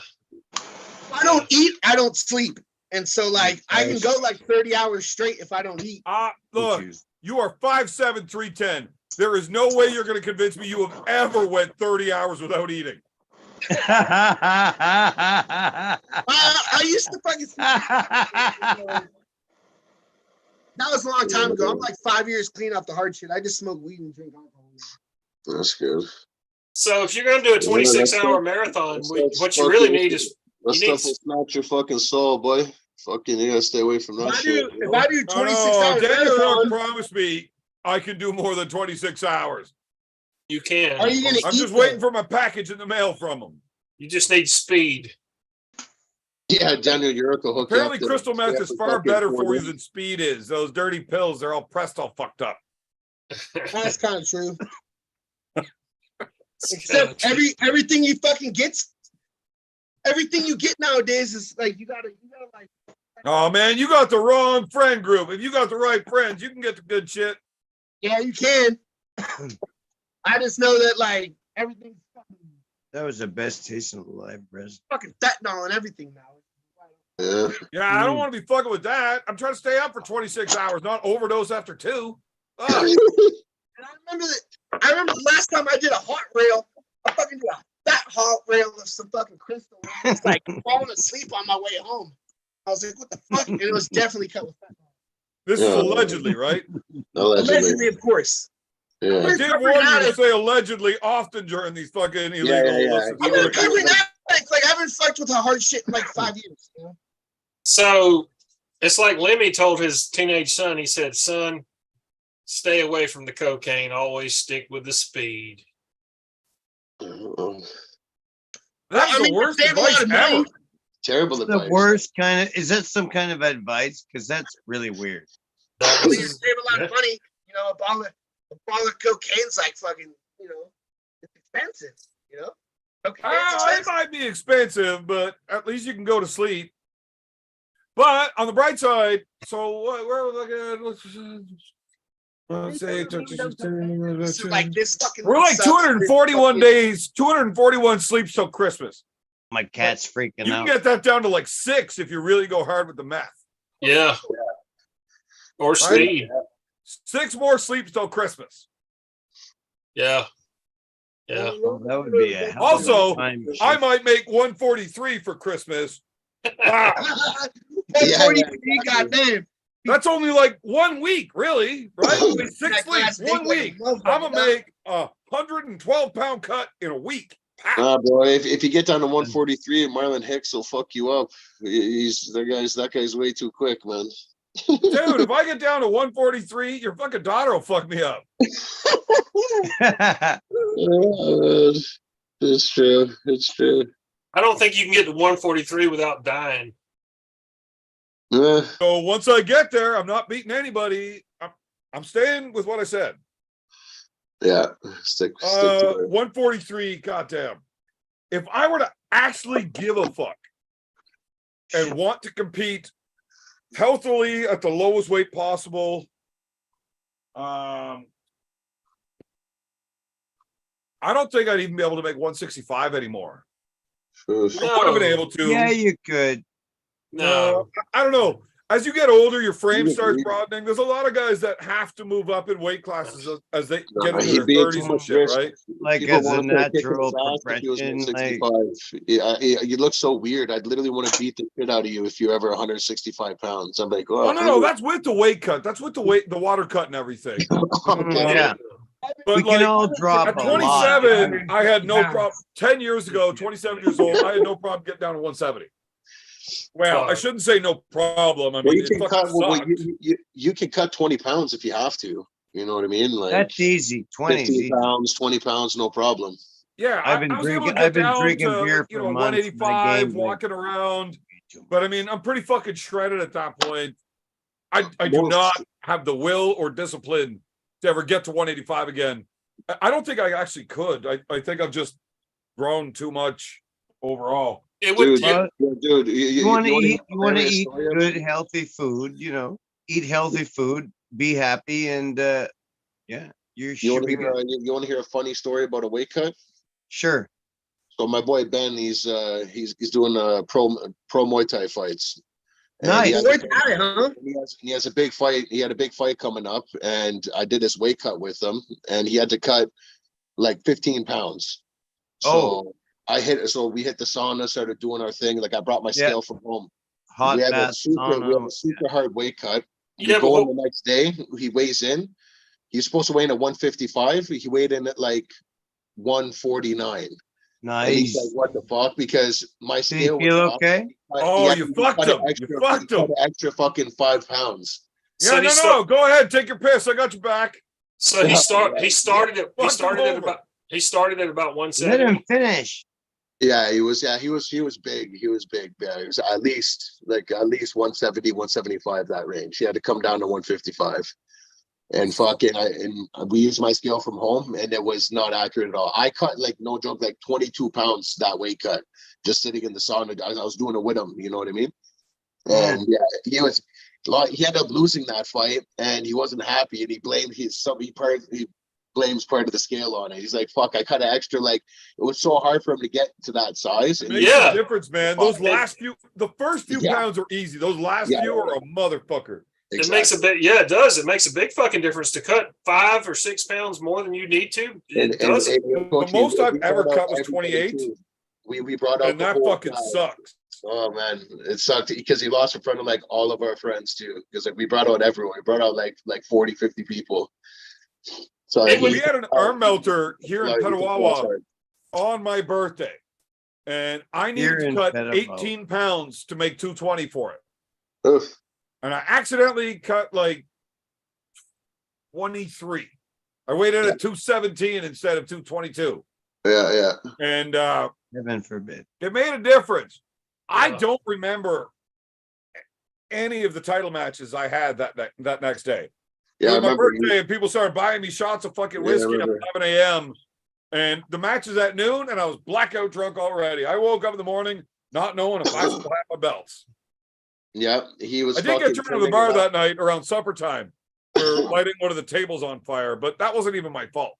F: If I don't eat, I don't sleep. And so like I can go like 30 hours straight if I don't eat.
A: Look, you are 5'7", 310. There is no way you're going to convince me you have ever went 30 hours without eating.
F: I used to fucking that was a long time ago. I'm like 5 years clean off the hard shit. I just smoke weed and drink alcohol.
D: That's good.
C: So if you're going to do a 26-hour marathon, what you really need is
D: That
C: you need
D: stuff will snatch your fucking soul, boy. Fucking, you gotta stay away from that shit.
F: If I do 26 hours
A: Daniel
F: marathon,
A: promised me I can do more than 26 hours.
C: you can.
F: are you gonna
A: I'm
F: eat
A: just waiting for my package in the mail from him.
C: You just need speed.
D: Yeah, Daniel Yurko hooked
A: Apparently,
D: up to-
A: crystal meth is
D: for
A: far
D: fucking
A: better
D: 4
A: for you
D: days.
A: than speed is. Those dirty pills, they're all pressed all fucked up.
F: That's kind of true. Except everything you fucking get, everything you get nowadays is like you gotta like.
A: Oh man, you got the wrong friend group. If you got the right friends, you can get the good shit.
F: Yeah, you can. I just know that like everything's
G: That was the best taste of life, Brez.
F: fucking fentanyl and everything now.
D: Yeah.
A: Yeah, I don't want to be fucking with that. I'm trying to stay up for 26 hours, not overdose after 2. Ugh.
F: And I remember the last time I did a hot rail. I fucking did a fat hot rail of some fucking crystal. It's like falling asleep on my way home. I was like, what the fuck? And it was definitely cut with fentanyl.
A: This is
D: Yeah.
A: allegedly, right?
F: Allegedly, of course.
D: Yeah.
A: I did warn you to say allegedly often during these fucking illegal.
D: yeah.
F: I'm a recovering addict. Like I haven't fucked with a hard shit in like 5 years. You know?
C: So it's like Lemmy told his teenage son, he said, son, stay away from the cocaine. Always stick with the speed.
A: That's the worst advice ever.
D: Terrible
G: The
D: advice.
G: worst kind of, is that some kind of advice? Because that's really weird.
C: That
F: You
C: was
F: save
C: his-
F: a lot of money. You know, a bottle of cocaine's like fucking, you know, it's expensive, you know? Cocaine's
A: It
F: expensive.
A: might be expensive, but at least you can go to sleep. But on the bright side, so where are we looking at? Let's say
F: So, like this fucking
A: we're like
F: sucks.
A: 241 days, 241 sleeps till Christmas.
G: My cat's freaking
A: You can
G: out.
A: get that down to like 6 if you really go hard with the math.
C: yeah. Or speed.
A: 6 more sleeps till Christmas.
C: Yeah. Yeah.
G: Oh, that would be a hell of a
A: Also,
G: time
A: I
G: shift.
A: might make 143 for Christmas. Wow.
D: Yeah,
F: 43, goddamn.
A: That's only like 1 week, really, right? 6
F: That glass
A: sleeps, 1
F: big like a
A: week.
F: motherfucker,
A: I'm gonna
F: dog.
A: make a 112-pound cut in a week. Pow.
D: Boy, if you get down to 143, Marlon Hicks will fuck you up. That guy's way too quick, man.
A: Dude, if I get down to 143, your fucking daughter will fuck me up.
D: It's true. It's true.
C: I don't think you can get to 143 without dying.
D: Yeah.
A: So once I get there, I'm not beating anybody. I'm staying with what I said.
D: Yeah. Stick to it.
A: 143, goddamn. If I were to actually give a fuck and want to compete healthily at the lowest weight possible, I don't think I'd even be able to make 165 anymore.
D: Oof.
A: I would have been able to.
G: Yeah, you could.
C: No.
A: I don't know. as you get older, your frame
D: You
A: starts
D: agree?
A: broadening. There's a lot of guys that have to move up in weight classes as they get into
D: He'd
A: their
D: be
A: 30s
D: too
A: and
D: much
A: shit,
D: risk.
A: right?
G: Like
D: People
G: as a
D: want to start kicking
G: natural
D: his ass if he was
G: progression, like
D: 165. Yeah, you look so weird. I'd literally want to beat the shit out of you if you're ever 165 pounds. I'm like,
A: Oh
D: oh,
A: no, that's with the weight cut. That's with the water cut and everything.
D: okay.
G: yeah,
A: But
G: we can
A: like
G: all drop
A: at
G: a lot.
A: 27, I had no problem. 10 years ago, 27 years old, I had no problem getting down to 170. Well, I
C: Fuck.
A: shouldn't say no problem. I
D: Well,
A: mean,
D: you
A: it
D: can
A: fucking
D: cut. Well,
A: sucked.
D: you can cut 20 pounds if you have to. You know what I mean? Like
G: That's easy. 20 is
D: 15
G: easy.
D: pounds, 20 pounds, no problem.
A: Yeah,
G: I've
A: I
G: been
A: was able to
G: drinking.
A: get
G: I've been
A: down
G: drinking
A: to
G: beer
A: you
G: for
A: know
G: months. and I
A: 185,
G: gained weight.
A: walking around. But I mean, I'm pretty fucking shredded at that point. I do not have the will or discipline to ever get to 185 again. I don't think I actually could. I think I've just grown too much overall.
C: It would.
D: Dude,
C: Yeah,
D: dude,
G: You want to
D: wanna
G: eat.
D: hear
G: You want to
D: hilarious
G: eat
D: story of
G: good,
D: it?
G: healthy food. You know, eat healthy food. Be happy, and yeah, you
D: You
G: should
D: want to
G: be
D: hear?
G: good.
D: You want to hear a funny story about a weight cut?
G: Sure.
D: So my boy Ben, he's doing pro Muay Thai fights. And he
G: Nice.
D: has,
F: Muay Thai, huh?
D: he has a big fight. He had a big fight coming up, and I did his weight cut with him, and he had to cut like 15 pounds. So we hit the sauna, started doing our thing. Like I brought my
G: Yeah.
D: scale from home.
G: Hot
D: We have
G: bath.
D: we have
G: sauna.
D: a super hard weight cut. We
C: Yeah,
D: go
C: but
D: in the next day. He weighs in. He's supposed to weigh in at 155. He weighed in at like 149. And he's like,
G: Nice.
D: "What the fuck?" Because my
G: Did
D: scale
G: you feel
D: was off.
G: okay?
A: Oh, you fucked him. You fucked him.
D: An extra fucking 5 pounds.
C: so
A: Yeah,
C: he
A: no. Go ahead, take your piss. I got your back.
C: So he started at
A: Fucked him over.
C: he started at about
G: Let
C: 170.
G: him finish.
D: Yeah, he was big. He was big. Yeah, he was at least 170, 175, that range. He had to come down to 155. And we used my scale from home, and it was not accurate at all. I cut, like, no joke, like 22 pounds that weight cut, just sitting in the sauna. I was doing it with him, you know what I mean? And yeah, he ended up losing that fight, and he wasn't happy, and he blamed he blames part of the scale on it. He's like, "Fuck, I cut an extra." Like, it was so hard for him to get to that size.
A: It
D: And
A: makes
C: Yeah.
A: a difference, man. Those last few, the first few
D: Yeah.
A: pounds are easy. Those last
D: Yeah.
A: few are a motherfucker.
C: It makes a big, yeah, it does. It makes a big fucking difference to cut 5 or 6 pounds more than you need to. It does.
A: The most I've ever cut was 28.
D: We brought out
A: And
D: the
A: that
D: whole
A: fucking
D: crowd.
A: sucks.
D: Oh man, it sucked because he lost in front of like all of our friends too. Because like we brought out everyone. We brought out like 40, 50 people. So
C: It
A: We had an arm melter here in
D: Like,
A: Petawawa on my birthday. And I
G: Here
A: needed to
G: in
A: cut
G: Petawawa.
A: 18 pounds to make 220 for it.
D: Oof.
A: And I accidentally cut like 23. I weighed in at 217 instead of 222.
D: Yeah.
A: And
G: Heaven forbid.
A: it made a difference. I
C: Yeah.
A: don't remember any of the title matches I had that next day. It
D: Yeah, I
A: was my
D: remember.
A: birthday, and people started buying me shots of fucking
D: Yeah, I
A: whiskey at
D: remember.
A: 11 a.m. And the match is at noon, and I was blackout drunk already. I woke up in the morning not knowing if I still had my belts.
D: Yeah, he was.
A: I did get turned to the bar that night around supper time for lighting one of the tables on fire, but that wasn't even my fault.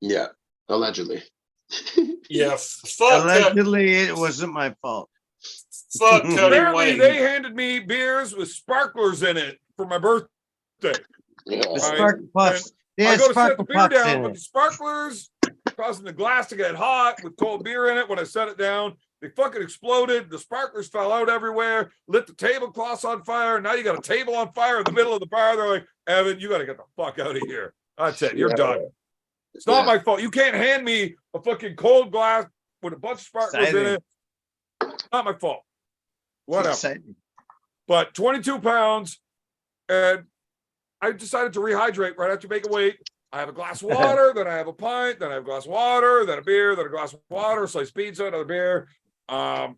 D: Yeah, allegedly.
C: Yeah, fuck
G: Allegedly, it wasn't my fault.
C: Cody
A: Apparently,
C: Wayne.
A: they handed me beers with sparklers in it for my birthday.
D: Yeah.
G: The
A: Right.
G: spark puffs. They
A: I
G: had
A: go to set the
G: sparkle
A: beer
G: puffs
A: down,
G: in
A: but
G: it.
A: the sparklers causing the glass to get hot with cold beer in it. When I set it down, they fucking exploded. The sparklers fell out everywhere, lit the tablecloths on fire. Now you got a table on fire in the middle of the bar. They're like, Evan, you got to get the fuck out of here. That's it. You're
D: Yeah.
A: done. It's not
D: Yeah.
A: my fault. You can't hand me a fucking cold glass with a bunch of sparklers in it. Not my fault. Whatever.
G: Exciting.
A: But 22 pounds, and I decided to rehydrate right after making weight. I have a glass of water, then I have a pint, then I have a glass of water, then a beer, then a glass of water, sliced pizza, another beer.
G: Oh,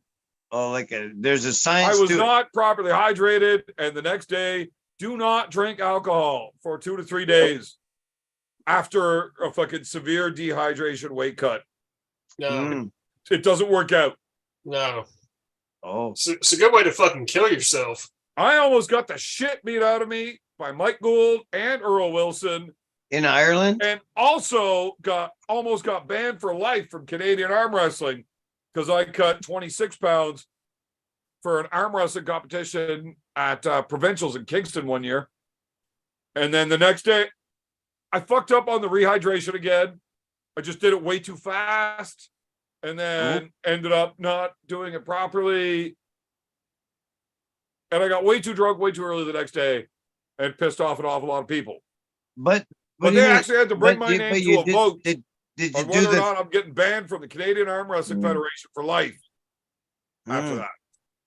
G: there's a
A: I
G: science
A: was
G: to it.
A: not properly hydrated, and the next day, do not drink alcohol for 2 to 3 days after a fucking severe dehydration weight cut.
C: No,
G: Mm.
A: It doesn't work out.
C: no.
G: Oh,
C: It's a good way to fucking kill yourself.
A: I almost got the shit beat out of me by Mike Gould and Earl Wilson,
G: in Ireland?
A: and also almost got banned for life from Canadian arm wrestling because I cut 26 pounds for an arm wrestling competition at provincials in Kingston one year. And then the next day, I fucked up on the rehydration again. I just did it way too fast and then ended up not doing it properly. And I got way too drunk way too early the next day and pissed off an awful lot of people.
G: But
A: But they actually had to bring my name to a vote
G: Did you
A: on
G: do
A: whether or
G: the?
A: not I'm getting banned from the Canadian Arm Wrestling Federation for life after that.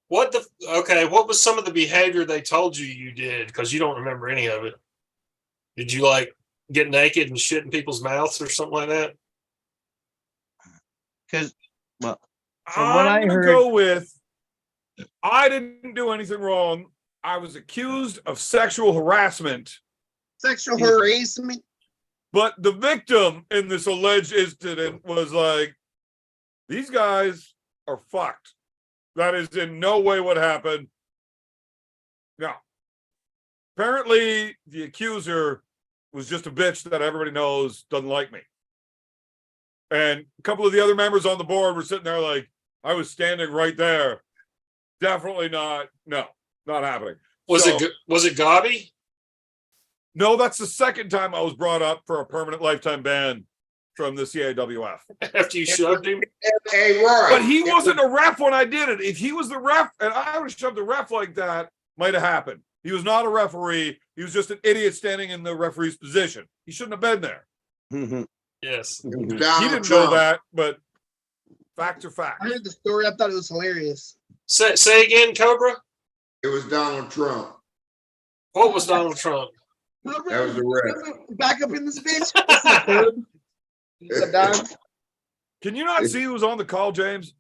C: What was some of the behavior they told you did? Because you don't remember any of it. Did you like get naked and shit in people's mouths or something like that?
G: Because, well, from what
A: I'm
G: I
A: gonna
G: heard,
A: go with I didn't do anything wrong. I was accused of sexual harassment,
F: Sexual harassment.
A: but the victim in this alleged incident was like, these guys are fucked. That is in no way what happened. No. Apparently, the accuser was just a bitch that everybody knows doesn't like me. And a couple of the other members on the board were sitting there like, I was standing right there. Definitely not. No, not happening.
C: Was it Gobby?
A: No, that's the second time I was brought up for a permanent lifetime ban from the CAWF.
C: After you shoved him?
E: Hey, Roy.
A: But he wasn't a ref when I did it. If he was the ref and I would have shoved a ref like that, might have happened. He was not a referee. He was just an idiot standing in the referee's position. He shouldn't have been there.
C: Yes.
A: He didn't know that, but facts are facts.
F: I heard the story. I thought it was hilarious.
C: Say again, Cobra.
E: It was Donald Trump.
C: What was Donald Trump?
E: That was the ref.
F: Back up in this bitch. What's up, dude? What's up, Don?
A: Can you not see who was on the call, James?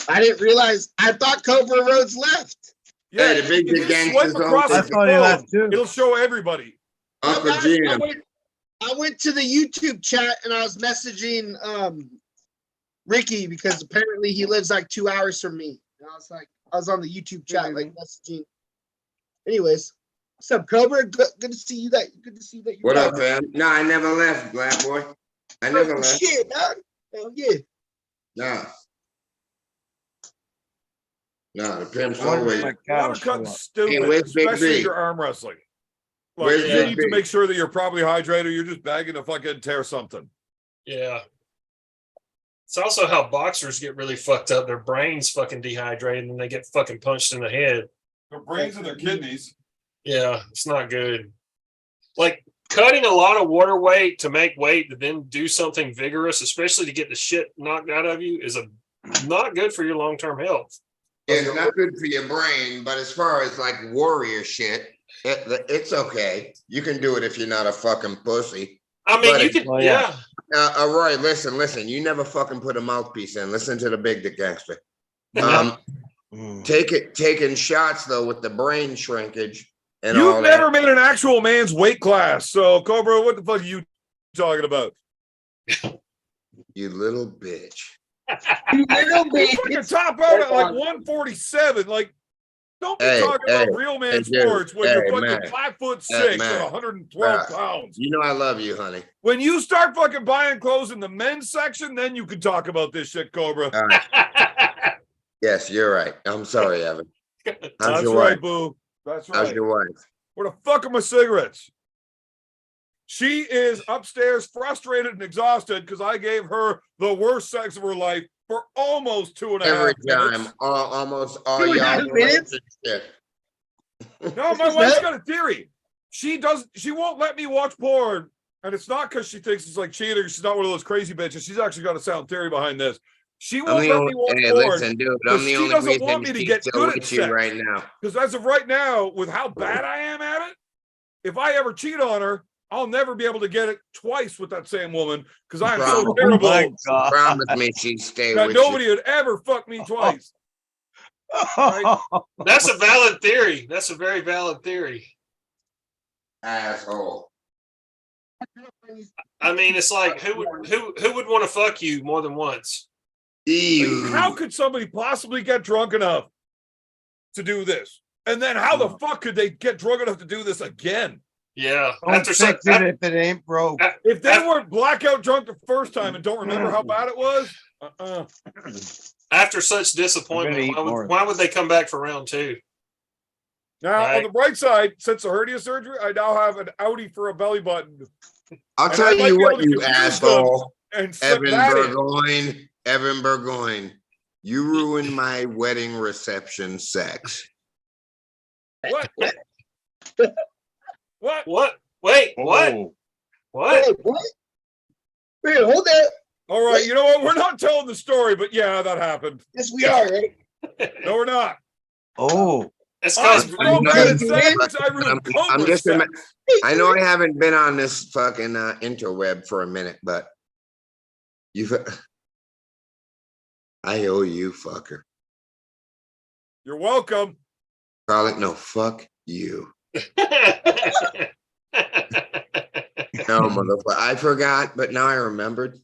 F: I didn't realize. I thought Cobra Rhodes left.
A: Yeah,
E: Hey, the big
A: if you
E: gangsters
A: swipe across
E: on
G: I
A: the
G: thought he
A: phone,
G: left too.
A: it'll show everybody.
E: Uncle
F: Guys,
E: Jim.
F: I went to the YouTube chat and I was messaging Ricky because apparently he lives like 2 hours from me. And I was on the YouTube chat like messaging. Anyways, what's up, Cobra? Good to see you. Good to see you.
E: What up, fam? No, I never left, black boy. I never left.
F: Shit, dog. Hell yeah.
E: Nah. Nah, the pimp's
G: I wonder if
E: always.
G: my cow
A: Water
G: show
A: cutting's
G: up.
A: stupid,
E: Hey, where's Big
A: especially if
E: B?
A: you're arm wrestling. Like,
E: Where's
A: you
E: Big
A: need
E: B?
A: to make sure that you're properly hydrated. You're just bagging to fucking tear something.
C: Yeah. It's also how boxers get really fucked up. Their brains fucking dehydrated and they get fucking punched in the head.
A: Their brains and their kidneys.
C: Yeah, it's not good. Like cutting a lot of water weight to make weight to then do something vigorous, especially to get the shit knocked out of you, is not good for your long-term health.
E: It's not good for your brain, but as far as like warrior shit, it's okay. You can do it if you're not a fucking pussy.
C: I mean,
E: But
C: you
E: it-
C: could,
G: Oh, yeah.
C: yeah.
E: Roy, listen. You never fucking put a mouthpiece in. Listen to the big dick gangster. Taking shots though with the brain shrinkage and all
A: You've
E: that.
A: never made an actual man's weight class. So, Cobra, what the fuck are you talking about?
E: You little bitch.
F: You little
A: You
F: bitch.
A: fucking top out at like 147. Like, don't be
E: Hey,
A: talking
E: hey,
A: about real man
E: hey, dude,
A: sports when you're
E: hey,
A: fucking
E: man.
A: 5'6"
E: Hey,
A: and
E: man.
A: 112 pounds.
E: You know I love you, honey.
A: When you start fucking buying clothes in the men's section, then you can talk about this shit, Cobra.
E: All right. Yes, you're right. I'm sorry, Evan. How's
A: That's
E: your
A: right,
E: wife?
A: boo. That's
E: How's
A: right.
E: your wife?
A: Where the fuck are my cigarettes? She is upstairs, frustrated and exhausted because I gave her the worst sex of her life for almost 2.5
E: Every
A: minutes.
E: time, almost all
F: 2.5
E: y'all.
F: minutes?
E: Shit.
A: No, my wife's got a theory. She won't let me watch porn. And it's not because she thinks it's like cheating. She's not one of those crazy bitches. She's actually got a sound theory behind this. She
E: I'm
A: won't
E: the
A: let
E: only,
A: me watch
E: hey,
A: porn
E: listen, dude.
A: because
E: I'm the
A: she
E: only
A: doesn't
E: reason
A: want me to
E: she's
A: get
E: still
A: good at
E: with you
A: sex.
E: right now.
A: Because as of right now, with how bad I am at it, if I ever cheat on her, I'll never be able to get it twice with that same woman because I am so
E: Promise.
A: terrible
G: Oh my God.
E: Promise me she'd stay
A: that
E: with
A: nobody
E: you.
A: would ever fuck me twice.
C: That's a valid theory. That's a very valid theory.
E: Asshole.
C: I mean, it's like who would want to fuck you more than once?
E: Ew.
A: How could somebody possibly get drunk enough to do this? And then how the fuck could they get drunk enough to do this again?
C: Yeah.
G: Don't
C: After
G: fix
C: some,
G: it if it ain't broke.
A: If they weren't blackout drunk the first time and don't remember how bad it was,
C: After such disappointment,
G: eat more of
C: why would they come back for round two?
A: Now, on
C: Right.
A: the bright side, since the hernia surgery, I now have an Audi for a belly button.
E: I'll
A: And
E: tell
A: I might
E: you
A: be
E: what,
A: able to
E: you
A: confuse them
E: asshole.
A: and slip
E: Evan
A: that in.
E: Burgoyne, Evan Burgoyne, you ruined my wedding reception sex.
A: What? What?
C: What? Wait, what?
G: Oh,
C: What?
F: Wait, what? Wait, hold that.
A: All right, you know what? We're not telling the story, but yeah, that happened.
F: Yes, we are, right?
A: No, we're not.
G: oh,
C: That's
A: I'm
C: because
A: so mad at
F: man.
A: sex. I ruined
E: I'm
A: Cobra's
E: just
A: sex.
E: I know I haven't been on this fucking interweb for a minute, but you've I owe you, fucker.
A: You're welcome.
E: Garlic, no, fuck you. No, motherfucker. I forgot, but now I remembered.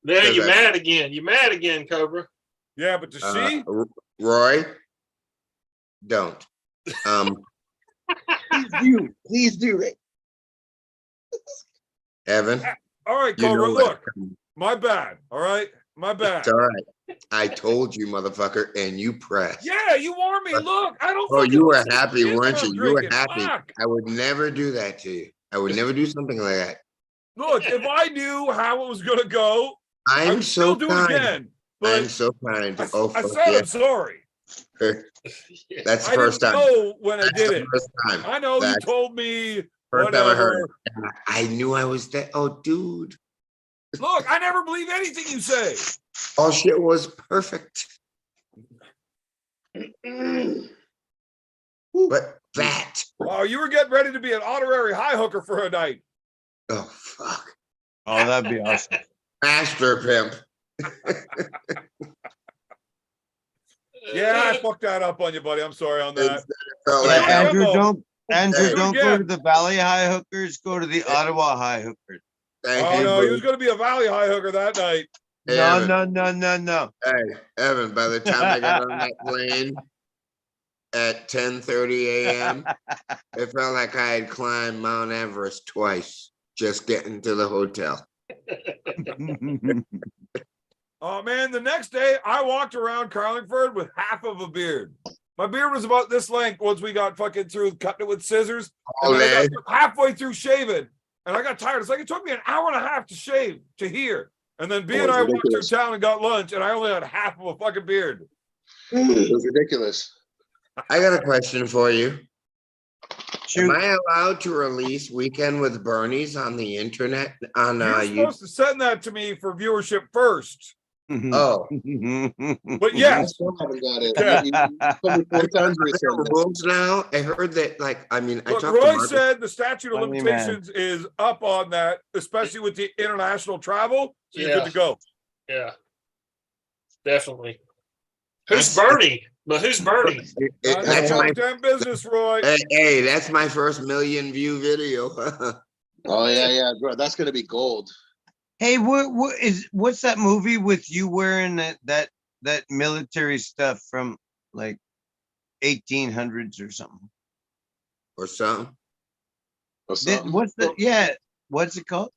C: Now you
E: Because
C: mad again. You mad again, Cobra.
A: Yeah, but does she?
E: Roy, don't.
F: Please do, right?
E: Evan,
A: All right,
E: you
A: Cobra,
E: know
A: look.
E: what?
A: My bad. All right. My bad.
E: It's all right. I told you, motherfucker, and you pressed.
A: Yeah, you warned me. Look, I don't
E: Oh,
A: fucking
E: you were
A: listen to
E: happy,
A: shit
E: weren't
A: when
E: you?
A: I'm
E: You were
A: drinking.
E: happy.
A: Fuck.
E: I would never do that to you. I would never do something like that.
A: Look, if I knew how it was gonna go, I
E: I'm
A: would
E: so
A: still do
E: kind.
A: it again.
E: I'm
A: But
E: so kind.
A: I,
E: Oh,
A: I
E: fuck
A: said
E: yeah.
A: I'm sorry.
E: That's the
A: I
E: first
A: didn't
E: time.
A: know when I
E: That's
A: did
E: the
A: it.
E: first time.
A: I know you
E: That's
A: told me
E: First time I heard
A: whatever.
E: it. I knew I was there. Oh, dude.
A: Look, I never believe anything you say.
E: All shit was perfect. But that.
A: Oh, you were getting ready to be an honorary high hooker for a night.
E: Oh, fuck.
G: oh, that'd be awesome.
E: Master pimp.
A: Yeah, I fucked that up on you, buddy. I'm sorry on that.
E: Felt
A: Yeah,
E: like
A: I-
G: Andrew, don't Andrew,
E: Hey.
G: don't go to the Valley High Hookers. Go to the Ottawa High Hookers.
E: Thank
A: Oh
E: you,
A: no, he
E: buddy.
A: was gonna be a valley high hooker that night.
E: Hey,
G: No,
E: Evan.
G: no.
E: Hey, Evan, by the time I got on that plane at 10:30 a.m., it felt like I had climbed Mount Everest twice just getting to the hotel.
A: Oh man, the next day I walked around Carlingford with half of a beard. My beard was about this length once we got fucking through cutting it with scissors. And then I got halfway through shaving. And I got tired. It's like it took me an hour and a half to shave to here. And then B and I walked through town and got lunch, and I only had half of a fucking beard.
D: It was ridiculous.
E: I got a question for you.
G: Shoot.
E: Am I allowed to release Weekend with Bernie's on the internet? On
A: You're
E: you?
A: supposed to send that to me for viewership first.
E: Oh,
A: But yes,
D: I still haven't got it.
A: Yeah.
D: You told me 4 times
E: are
D: recently.
E: there rules now? I heard that. Like, I mean, I
A: look,
E: talked to
A: Roy
E: Marcus.
A: said the statute of
G: Funny man.
A: limitations is up on that, especially with the international travel. So you're good
C: Yeah.
A: to go.
C: Yeah. Definitely. Who's Bernie? But who's Bernie?
E: That's my
A: damn business, Roy.
E: hey, that's my first million view video.
D: Oh yeah, bro. That's gonna be gold.
G: Hey, what's that movie with you wearing that military stuff from like 1800s or something?
E: Or something.
D: What's
G: What's it called?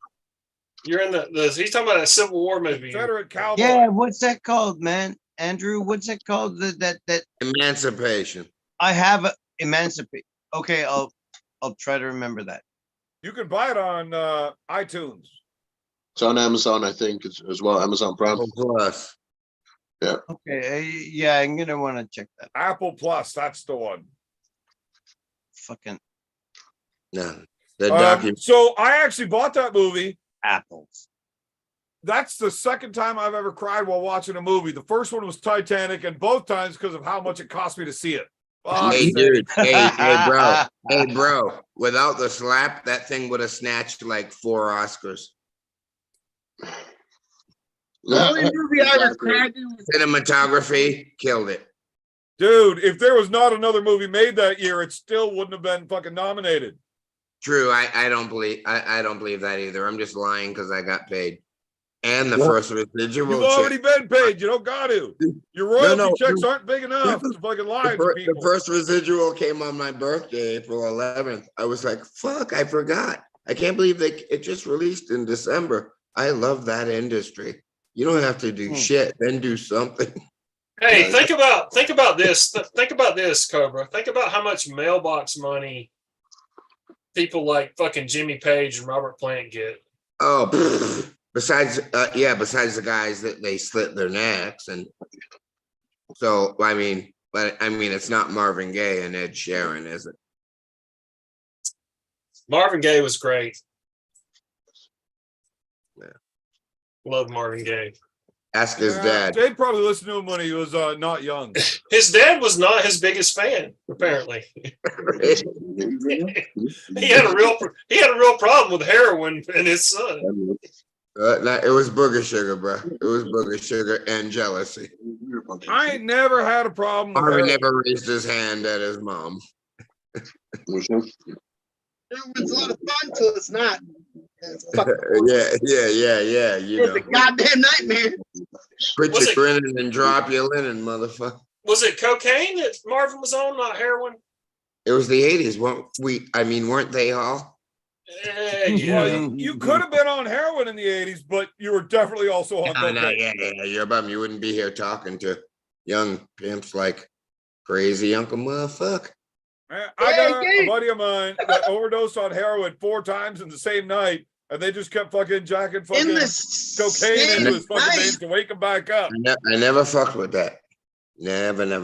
C: You're in the he's talking about a Civil War movie.
A: Confederate cowboy.
G: Yeah, what's that called, man? Andrew, what's that called? That
E: Emancipation.
G: I have Emancipate. Okay, I'll try to remember that.
A: You can buy it on iTunes.
D: It's on Amazon, I think, as well. Amazon Prime.
E: Apple Plus.
G: Okay, yeah, I'm gonna want to check that.
A: Apple Plus, that's the one.
G: Fucking
E: No, the document.
A: So I actually bought that movie.
G: apples.
A: That's the second time I've ever cried while watching a movie. The first one was Titanic, and both times because of how much it cost me to see it. Fuck's
E: Hey,
A: sake.
E: dude. Hey, bro. Without the slap, that thing would have snatched like 4 Oscars.
F: The only movie I was cried in was
E: Cinematography killed it.
A: Dude, if there was not another movie made that year, it still wouldn't have been fucking nominated.
E: True. I don't believe that either. I'm just lying because I got paid. And the first residual
A: You've
E: check.
A: already been paid. You don't got to. Your royalty
E: No,
A: checks aren't big enough
E: the-
A: to fucking lie to
E: The
A: people.
E: first residual came on my birthday, April 11th. I was like, fuck, I forgot. I can't believe it just released in December. I love that industry. You don't have to do shit, then do something.
C: Hey, think about this. Think about this, Cobra. Think about how much mailbox money people like fucking Jimmy Page and Robert Plant get.
E: Oh, besides the guys that they slit their necks, and so I mean, but I mean, it's not Marvin Gaye and Ed Sheeran, is it?
C: Marvin Gaye was great.
E: Yeah.
C: Love Marvin Gaye.
E: Ask his dad.
A: They probably listened to him when he was not young.
C: His dad was not his biggest fan, apparently. He had a real problem with heroin and his son.
E: It was booger sugar, bro. It was booger sugar and jealousy.
A: I ain't never had a problem with
E: Marvin
A: heroin.
E: never raised his hand at his mom.
F: It's a lot of fun till it's not. It's fucking
E: Yeah. You
F: it's a
E: know,
F: goddamn nightmare.
E: quit
C: Was
E: your
C: it-
E: grinning and drop your linen, motherfucker.
C: Was it cocaine that Marvin was on, not heroin?
E: It was the 80s, weren't we? I mean, weren't they all?
C: Yeah.
A: Well, you could have been on heroin in the 80s, but you were definitely also on cocaine.
E: Yeah. You're a bum. You wouldn't be here talking to young pimps like crazy Uncle Motherfucker.
A: I got a buddy of mine that overdosed on heroin 4 times in the same night, and they just kept fucking jacking fucking
F: In the
A: cocaine
F: same
A: into his fucking
F: night.
A: veins to wake him back up.
E: I never fucked with that. Never.
F: In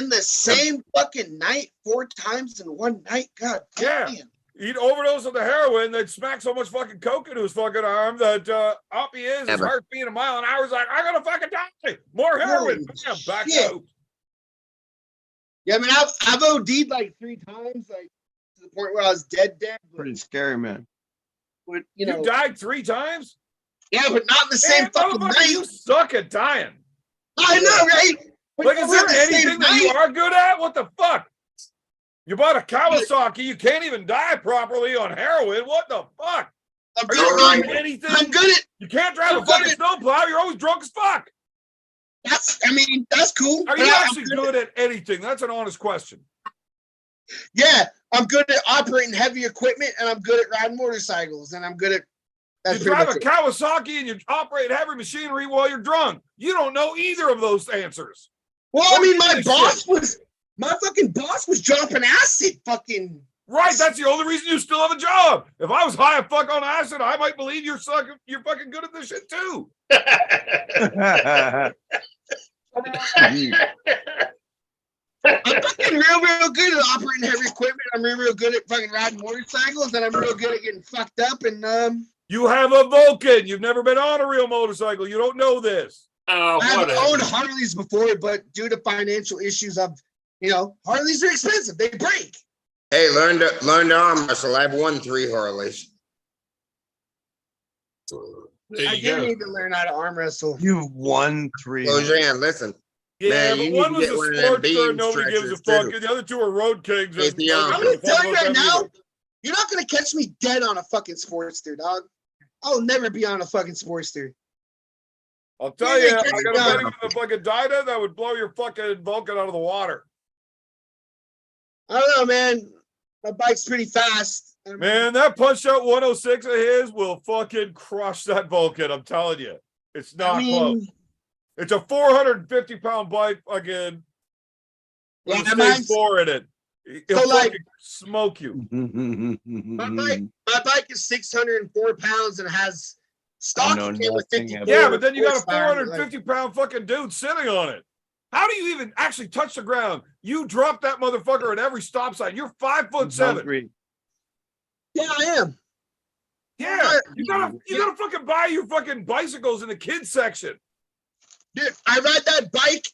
F: the same fucking night, 4 times in one night. God damn.
A: Yeah. He'd overdose on the heroin, they'd smack so much fucking coke into his fucking arm that up he is, his
E: Never.
A: heart beating a mile an hour. He's like, I'm gonna fucking die. More heroin.
F: Holy
A: Bam, back
F: shit.
A: out.
F: Yeah, I mean, I've OD'd like 3 times, like to the point where I was dead. But,
G: Pretty scary, man.
F: you
A: You
F: know,
A: died 3 times?
F: yeah, but not in the same
A: Man,
F: fucking
A: motherfucker,
F: night.
A: you suck at dying.
F: I know, right? But
A: Like,
F: you
A: is
F: were in
A: there
F: the same
A: anything that you
F: night.
A: are good at? What the fuck? You bought a Kawasaki, you can't even die properly on heroin. What the fuck?
F: I'm
A: Are
F: good
A: you
F: at
A: doing anything?
F: I'm good at
A: You can't drive
F: I'm
A: a fucking
F: good at-
A: snowplow. You're always drunk as fuck.
F: that's cool.
A: Are
F: but
A: you
F: I'm
A: actually good at anything? That's an honest question.
F: Yeah, I'm good at operating heavy equipment, and I'm good at riding motorcycles, and I'm good at. That's
A: You
F: pretty
A: drive a
F: much it.
A: Kawasaki and you operate heavy machinery while you're drunk. You don't know either of those answers.
F: Well, I
A: Don't
F: mean,
A: give
F: my
A: me
F: boss
A: shit.
F: was my fucking boss was dropping acid. Fucking
A: Right, that's the only reason you still have a job. If I was high as fuck on acid, I might believe you're fucking good at this shit too.
F: I'm fucking real good at operating heavy equipment. I'm real good at fucking riding motorcycles, and I'm real good at getting fucked up. And
A: You have a Vulcan. You've never been on a real motorcycle. You don't know this.
C: Oh,
F: I've
C: whatever.
F: owned Harleys before, but due to financial issues, Harleys are expensive. They break.
E: Hey, learn to arm wrestle. I've won 3 Harleys.
C: There
F: I
C: you
F: do
C: go.
F: need to learn how to arm wrestle.
G: You've won 3.
E: Close your hand. Listen.
A: Yeah,
E: Man,
A: but
E: you need
A: one
E: to
A: was
E: get
A: a
E: one of them
A: Sportster
E: beam
A: and nobody gives a
E: stretchers,
A: fuck.
E: too.
A: And the other 2 are Road Kings.
E: It's
A: And
E: the
A: nobody
F: I'm
A: gives
F: gonna
A: a fuck
F: tell you
A: about
F: right
A: them
F: now,
A: either.
F: you're not gonna catch me dead on a fucking Sportster, dog. I'll never be on a fucking Sportster.
A: I'll tell
F: Yeah,
A: you,
F: they
A: I
F: get
A: got
F: you
A: a buddy
F: down.
A: with a fucking Dyna that would blow your fucking Vulcan out of the water.
F: I don't know, man. My bike's pretty fast.
A: Man, that punch out 106 of his will fucking crush that Vulcan. I'm telling you. It's not
F: I
A: close.
F: mean,
A: It's a 450-pound bike again.
F: yeah,
A: With a stage
F: mine's-
A: 4 in it. It'll
F: So, like-
A: fucking smoke you.
F: my bike is 604 pounds and has stock
G: know
F: came with
G: nothing
F: 54
G: about
A: Yeah, but then you got a
F: horsepower, but,
A: 450-pound fucking dude sitting on it. How do you even actually touch the ground? You drop that motherfucker at every stop sign. You're 5'7".
F: yeah, I am.
A: Yeah, you gotta fucking buy your fucking bicycles in the kids section.
F: Dude, I ride that bike.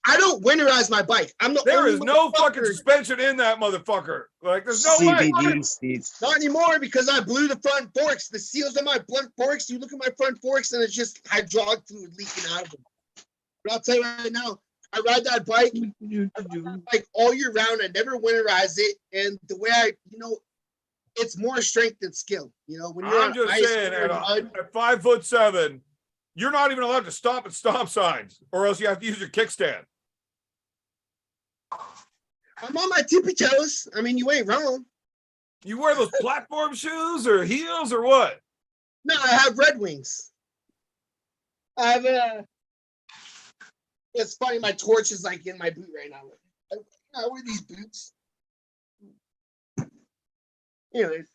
F: I don't winterize my bike. I'm the
A: There
F: only
A: is no fucking
F: motherfucker-
A: suspension in that motherfucker. Like, there's no way.
G: CBD seats.
F: Not anymore because I blew the front forks. The seals on my front forks, you look at my front forks and it's just hydraulic fluid leaking out of them. But I'll tell you right now, I ride that bike like all year round. I never winterize it. And the way it's more strength than skill. When you're
A: I'm
F: on
A: just
F: ice,
A: saying,
F: when you're
A: at
F: on mud,
A: 5'7", you're not even allowed to stop at stop signs, or else you have to use your kickstand.
F: I'm on my tippy toes. I mean, you ain't wrong.
A: You wear those platform shoes or heels or what?
F: No, I have Red Wings. I have It's funny. My torch is like in my boot right now. I wear these boots. Anyways,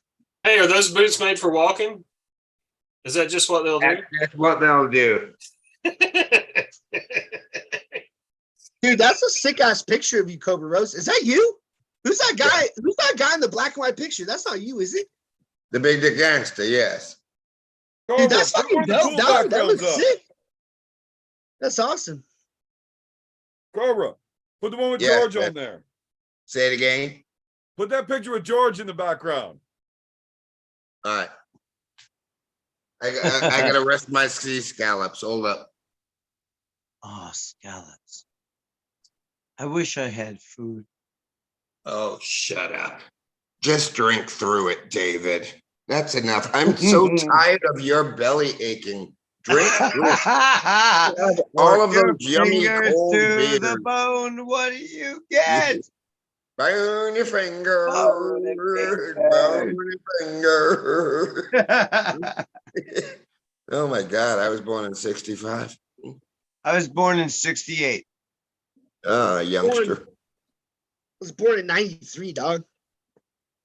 C: Hey, are those boots made for walking? Is that just what they'll do?
E: That's what they'll do.
F: dude, that's a sick ass picture of you, Cobra Rose. Is that you? Who's that guy? Who's that guy in the black and white picture? That's not you, is it?
E: The big dick gangster, yes.
F: Dude, that's
A: Cobra, put one
F: fucking
A: of the
F: dope,
A: cool
F: dog. That
A: backgrounds
F: looks
A: up.
F: sick. That's awesome.
A: Cobra, put the one with
E: Yes,
A: George
E: man.
A: on there.
E: Say it again.
A: Put that picture with George in the background.
E: All right. I gotta rest my sea scallops. Hold up.
G: Oh, scallops. I wish I had food.
E: Oh, shut up. Just drink through it, David. That's enough. I'm so tired of your belly aching. Drink through it. All of
G: Your
E: those yummy
G: fingers
E: cold
G: to
E: beers.
G: the bone. What do you get?
E: Burn your finger.
G: Bone and
E: Burn your finger. Oh my God, I was born in 65.
G: I was born in 68.
E: Oh, youngster.
F: I was born in 93, dog.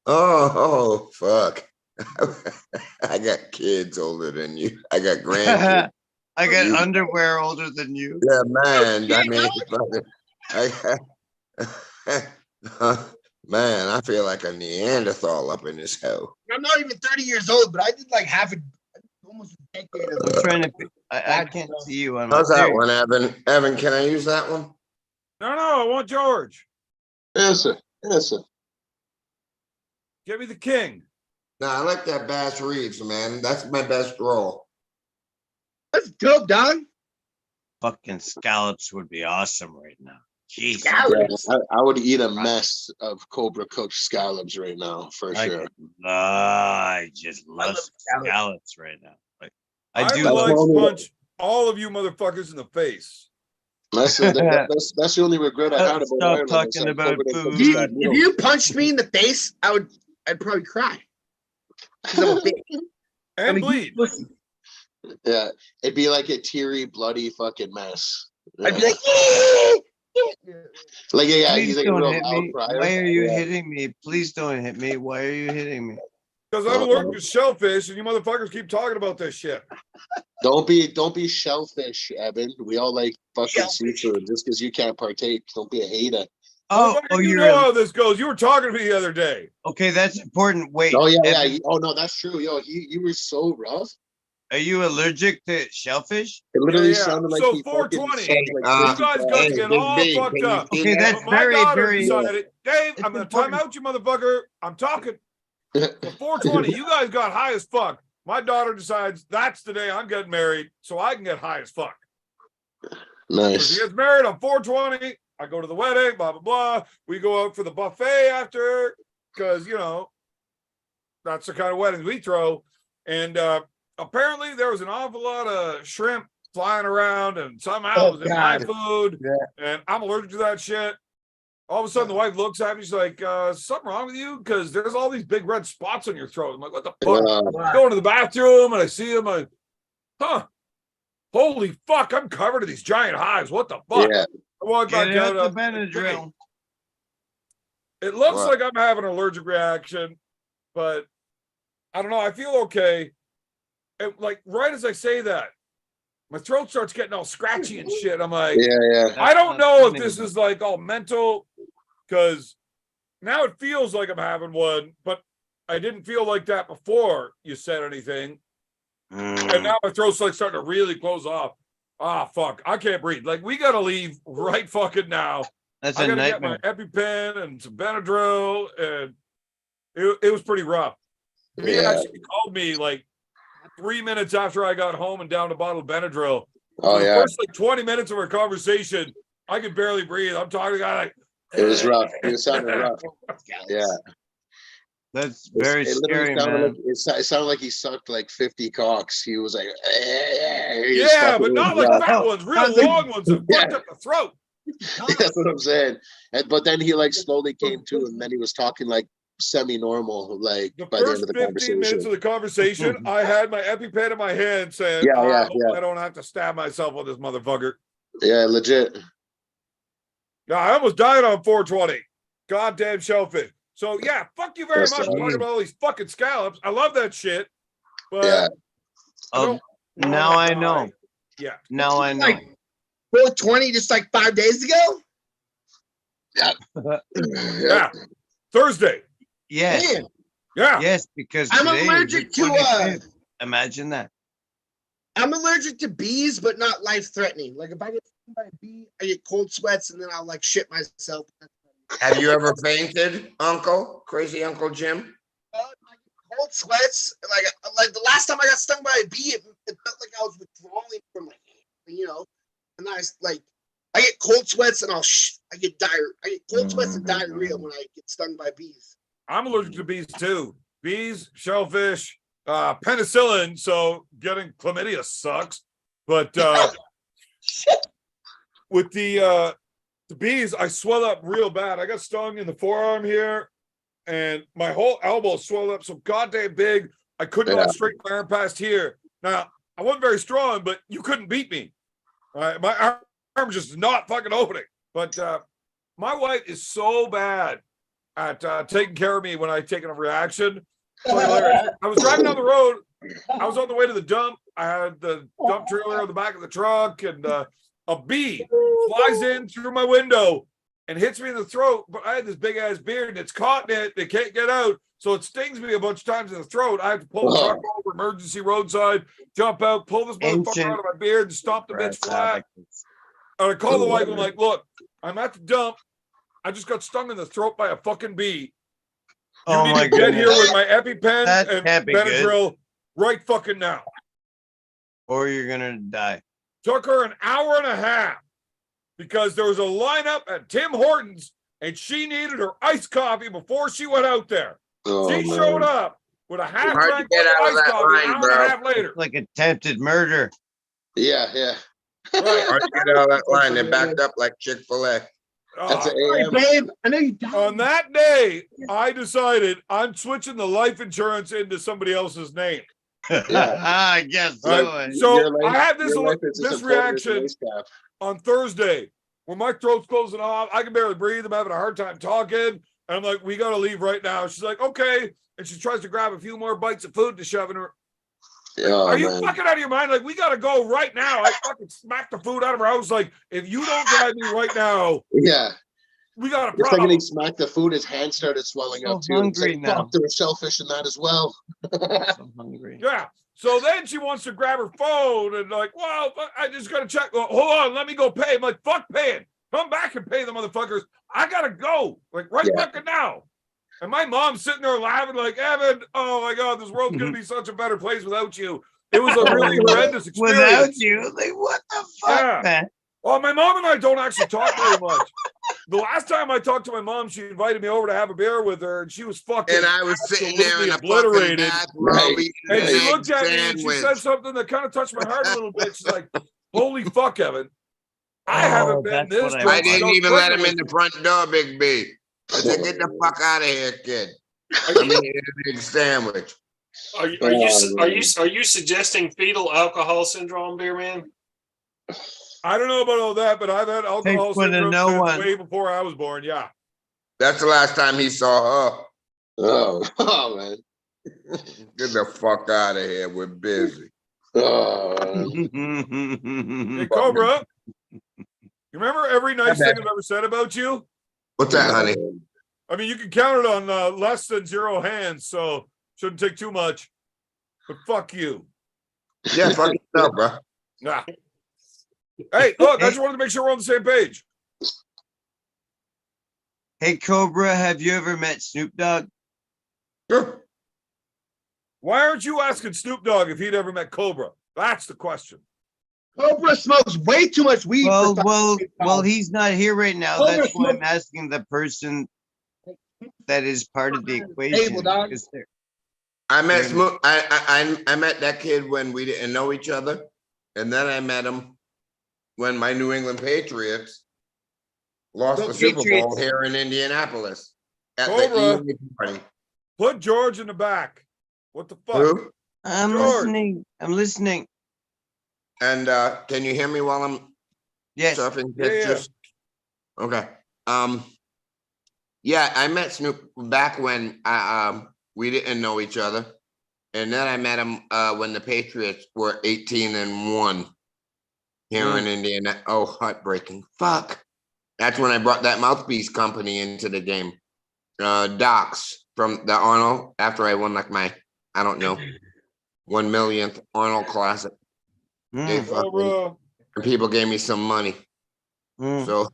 E: Oh, fuck. I got kids older than you. I got grandkids.
G: I got
E: You-
G: underwear older than you.
E: Yeah, man. I mean, man, I feel like a Neanderthal up in this hell.
F: I'm not even 30 years old, but I did like almost a decade of
G: I'm trying to. I can't see you on my.
E: How's that
G: there-
E: one, Evan? Evan, can I use that one?
A: No, I want George.
D: Yes, sir. Yes, sir.
A: Give me the king.
E: No, I like that Bass Reeves, man. That's my best role.
F: That's dope, dog.
G: Fucking scallops would be awesome right now. Jeez.
D: Yeah, I would eat a mess of Cobra cooked scallops right now, for sure.
G: I just love
F: love scallops.
G: scallops right now. Like
A: I
G: I do.
A: would like
D: That's
A: to
D: all-
A: punch all of you motherfuckers in the face.
D: That's the only regret I had about
G: Stop
D: Ireland.
G: talking
D: is that
G: about
D: Cobra didn't cook
G: food.
D: us
F: If
D: that meal.
F: you punched me in the face, I'd probably cry. 'Cause I'm a bitch.
A: And
F: I'm a
A: bleed.
F: huge pussy.
D: Yeah, it'd be like a teary, bloody fucking mess.
F: I'd be
D: Yeah.
F: like,
D: Like, yeah,
G: Please
D: he's like a
G: don't
D: real
G: hit
D: loud
G: me.
D: crier.
G: Why are you
D: Yeah.
G: hitting me? Please don't hit me. Why are you hitting me?
A: Because I'm allergic to shellfish and you motherfuckers keep talking about this shit.
D: Don't be shellfish, Evan. We all like fucking
F: Shellfish.
D: seafood. Just because you can't partake, don't be a hater.
G: Oh,
A: Motherfucker, you know how this goes. You were talking to me the other day.
G: okay. That's important. Wait.
D: Oh yeah, yeah.
G: Evan,
D: Oh no, that's true. Yo, you were so rough.
G: Are you allergic to shellfish?
D: It literally
A: Yeah, yeah.
D: sounded like
A: So
D: he fucking
A: 420,
D: sucked like
E: you
D: 50
A: guys got
D: cows.
A: to get all
E: Big B,
A: fucked
E: can you
A: up.
E: see
G: Okay,
E: that?
G: that's
A: But my
G: very,
A: daughter
G: very.
A: decided, Dave,
G: It's
A: I'm going to time
G: important.
A: out you motherfucker. I'm talking. So 420, you guys got high as fuck. My daughter decides that's the day I'm getting married, so I can get high as fuck. So
D: Nice.
A: she gets married on 420. I go to the wedding, blah, blah, blah. We go out for the buffet after, because, you know, that's the kind of weddings we throw. And apparently there was an awful lot of shrimp flying around, and somehow it was in my food. And I'm allergic to that shit. All of a sudden, the wife looks at me. She's like, something wrong with you? Because there's all these big red spots on your throat. I'm like, what the fuck?
D: Yeah.
A: Going to the bathroom, and I see him. Holy fuck, I'm covered in these giant hives. What the fuck?
D: Yeah.
A: I walk
G: Get
A: back
G: out
A: out.
G: the Benadryl.
A: It looks
E: What?
A: like I'm having an allergic reaction, but I don't know. I feel okay. And like right as I say that, my throat starts getting all scratchy and shit. I'm like,
D: Yeah, yeah.
A: I don't
G: That's
A: know
G: not
A: if this
G: funny.
A: is like all mental, because now it feels like I'm having one, but I didn't feel like that before you said anything. And now my throat's like starting to really close off. Ah, fuck. I can't breathe. Like, we got to leave right fucking now.
G: That's
A: I
G: a
A: got to get
G: nightmare.
A: my EpiPen and some Benadryl. And it was pretty rough. He
D: Yeah.
A: actually called me like 3 minutes after I got home and downed a bottle of Benadryl.
D: Oh
A: For the
D: yeah.
A: first like 20 minutes of our conversation, I could barely breathe. I'm talking to the guy like,
D: It was rough. It sounded rough. Yeah.
G: That's very
D: It literally
G: scary,
D: sounded
G: man.
D: like it sounded like he sucked like 50 cocks. He was like,
A: yeah, but not like
D: rough.
A: fat ones, real
F: Sounds like-
A: long ones that
D: Yeah.
A: fucked up the throat.
D: That's what I'm saying. But then he like slowly came to, and then he was talking like semi-normal, like
A: The
D: by the end
A: first
D: of the
A: 15 minutes
D: conversation.
A: of the conversation, I had my EpiPen in my hand saying,
D: Yeah,
A: I
D: yeah,
A: hope
D: yeah.
A: I don't have to stab myself with this motherfucker.
D: Yeah, legit.
A: No, I almost died on 420. Goddamn shellfish. So yeah, fuck you very
D: That's
A: much for talking about all these fucking scallops. I love that shit, but
D: Yeah.
A: I don't
G: Now
A: wanna
G: I
A: die.
G: know.
A: Yeah.
G: Now I know.
F: Like 420 just like 5 days ago?
A: Yeah. Thursday.
G: Yes,
F: Man,
A: Yeah.
G: yes, because
F: I'm
G: today is the
F: allergic to
G: 25th. Imagine that.
F: I'm allergic to bees, but not life threatening. Like if I get stung by a bee, I get cold sweats and then I'll like shit myself.
E: Have you ever fainted, Uncle? Crazy Uncle Jim?
F: Cold sweats, like the last time I got stung by a bee, it felt like I was withdrawing from my hand, you know. And I get cold sweats and I get cold sweats and diarrhea when I get stung by bees.
A: I'm allergic to bees too. Bees, shellfish, penicillin. So getting chlamydia sucks. But with the bees, I swell up real bad. I got stung in the forearm here, and my whole elbow swelled up so goddamn big. I couldn't go straight my arm past here. Now I wasn't very strong, but you couldn't beat me. My arm just not fucking opening. But my wife is so bad at taking care of me when I take a reaction. It's hilarious. I was driving down the road. I was on the way to the dump. I had the dump trailer on the back of the truck, and a bee flies in through my window and hits me in the throat. But I had this big ass beard, and it's caught in it. They can't get out, so it stings me a bunch of times in the throat. I have to pull the truck over, emergency roadside, jump out, pull this motherfucker out of my beard, and stomp the bitch flat. And I call the wife. I'm like, "Look, I'm at the dump. I just got stung in the throat by a fucking bee. You
G: Oh
A: need
G: my
A: to get here
G: goodness.
A: with my EpiPen
G: That
A: and
G: can't be good.
A: Benadryl right fucking now."
G: Or you're gonna die.
A: Took her an hour and a half because there was a lineup at Tim Hortons and she needed her iced coffee before she went out there. She showed up with a half
E: Hard to
A: drink
E: get out of
A: iced
E: that
A: coffee
E: line,
A: an hour
E: bro.
A: and a half later.
G: Like attempted murder.
D: Yeah.
A: Right.
E: Hard to get out of that line. They're backed up like Chick-fil-A.
D: That's an
F: Sorry,
D: AM.
F: babe. I know you died.
A: On that day, I decided I'm switching the life insurance into somebody else's name.
G: I guess so.
A: Right. So
D: Your life-
A: I had this
D: your life is as
A: this
D: important as the
A: reaction
D: waist cap.
A: on Thursday when my throat's closing off. I can barely breathe. I'm having a hard time talking. And I'm like, "We got to leave right now." She's like, "Okay." And she tries to grab a few more bites of food to shove in her.
D: Oh,
A: Are you
D: man.
A: fucking out of your mind? Like, we got to go right now. I fucking smacked the food out of her. I was like, "If you don't grab me right now,
D: Yeah.
A: we got a
D: The second
A: problem."
D: he smacked the food, his hand started swelling
G: So
D: up too. It's
G: hungry
D: like,
G: now.
D: fuck, there was shellfish in that as well.
G: So hungry.
A: Yeah. So then she wants to grab her phone and like, "Well, I just got to check. Well, hold on, let me go pay." I'm like, "Fuck paying. Come back and pay the motherfuckers. I got to go. Like right
D: Yeah.
A: fucking now." And my mom's sitting there laughing like, "Evan, oh my God, this world's going to be such a better place without you." It was a really horrendous experience.
G: Without you, like what the fuck,
A: Yeah.
G: man?
A: Well, my mom and I don't actually talk very much. The last time I talked to my mom, she invited me over to have a beer with her, and she was fucking
E: And I was sitting there in a fucking
A: obliterated.
E: bathrobe
D: Right.
E: eating
A: And
E: an
A: she
E: egg
A: looked at me and she
E: sandwich.
A: said something that kind of touched my heart a little bit. She's like, "Holy fuck, Evan. I
G: Oh,
A: haven't been
G: that's
A: this
G: what I
A: drunk
E: I
A: since
E: didn't
A: was
E: even let
A: pregnant
E: him in
A: with
E: the front door, Big B. I said, "Get the fuck out of here, kid." I'm eating an egg sandwich.
C: Are you
D: Oh,
C: are you suggesting fetal alcohol syndrome, beer man?
A: I don't know about all that, but I've had alcohol
G: Take one to
A: syndrome
G: know
A: since
G: one.
A: way before I was born. Yeah.
E: That's the last time he saw her.
D: Oh, man.
E: Get the fuck out of here. We're busy.
D: Oh,
A: Hey, Cobra, you remember every nice thing I've ever said about you?
E: What's that, honey?
A: I mean, you can count it on less than 0 hands, so shouldn't take too much. But fuck you.
E: Yeah, fuck yourself, bro.
A: Nah. Hey, look, I just wanted to make sure we're on the same page.
G: Hey Cobra, have you ever met Snoop Dogg?
E: Sure.
A: Why aren't you asking Snoop Dogg if he'd ever met Cobra? That's the question.
F: Cobra smokes way too much weed.
G: Well,
F: for
G: well,
F: fucking
G: well,
F: pounds.
G: he's not here right now.
F: Cobra
G: That's why I'm
F: smoke-
G: asking the person that is part of the equation.
F: Table, dog.
G: because they're-
E: I met
G: Yeah.
E: Smoot. I met that kid when we didn't know each other, and then I met him when my New England Patriots lost
F: Go
E: the Super Bowl
F: Patriots.
E: here in Indianapolis at
A: Cobra.
E: the EA party.
A: Put George in the back. What the fuck?
E: Who?
G: I'm
A: George.
G: listening. I'm listening.
E: And can you hear me while I'm
G: Yes.
E: Surfing
A: Yeah, yeah.
E: pictures. Okay. Yeah, I met Snoop back when we didn't know each other. And then I met him when the Patriots were 18-1 here in Indiana. Oh, heartbreaking. Fuck. That's when I brought that mouthpiece company into the game. Docs from the Arnold after I won like my, I don't know, 1 millionth Arnold Classic. They
G: Mm,
A: Oh, bro.
E: and people gave me some money.
G: mm.
E: So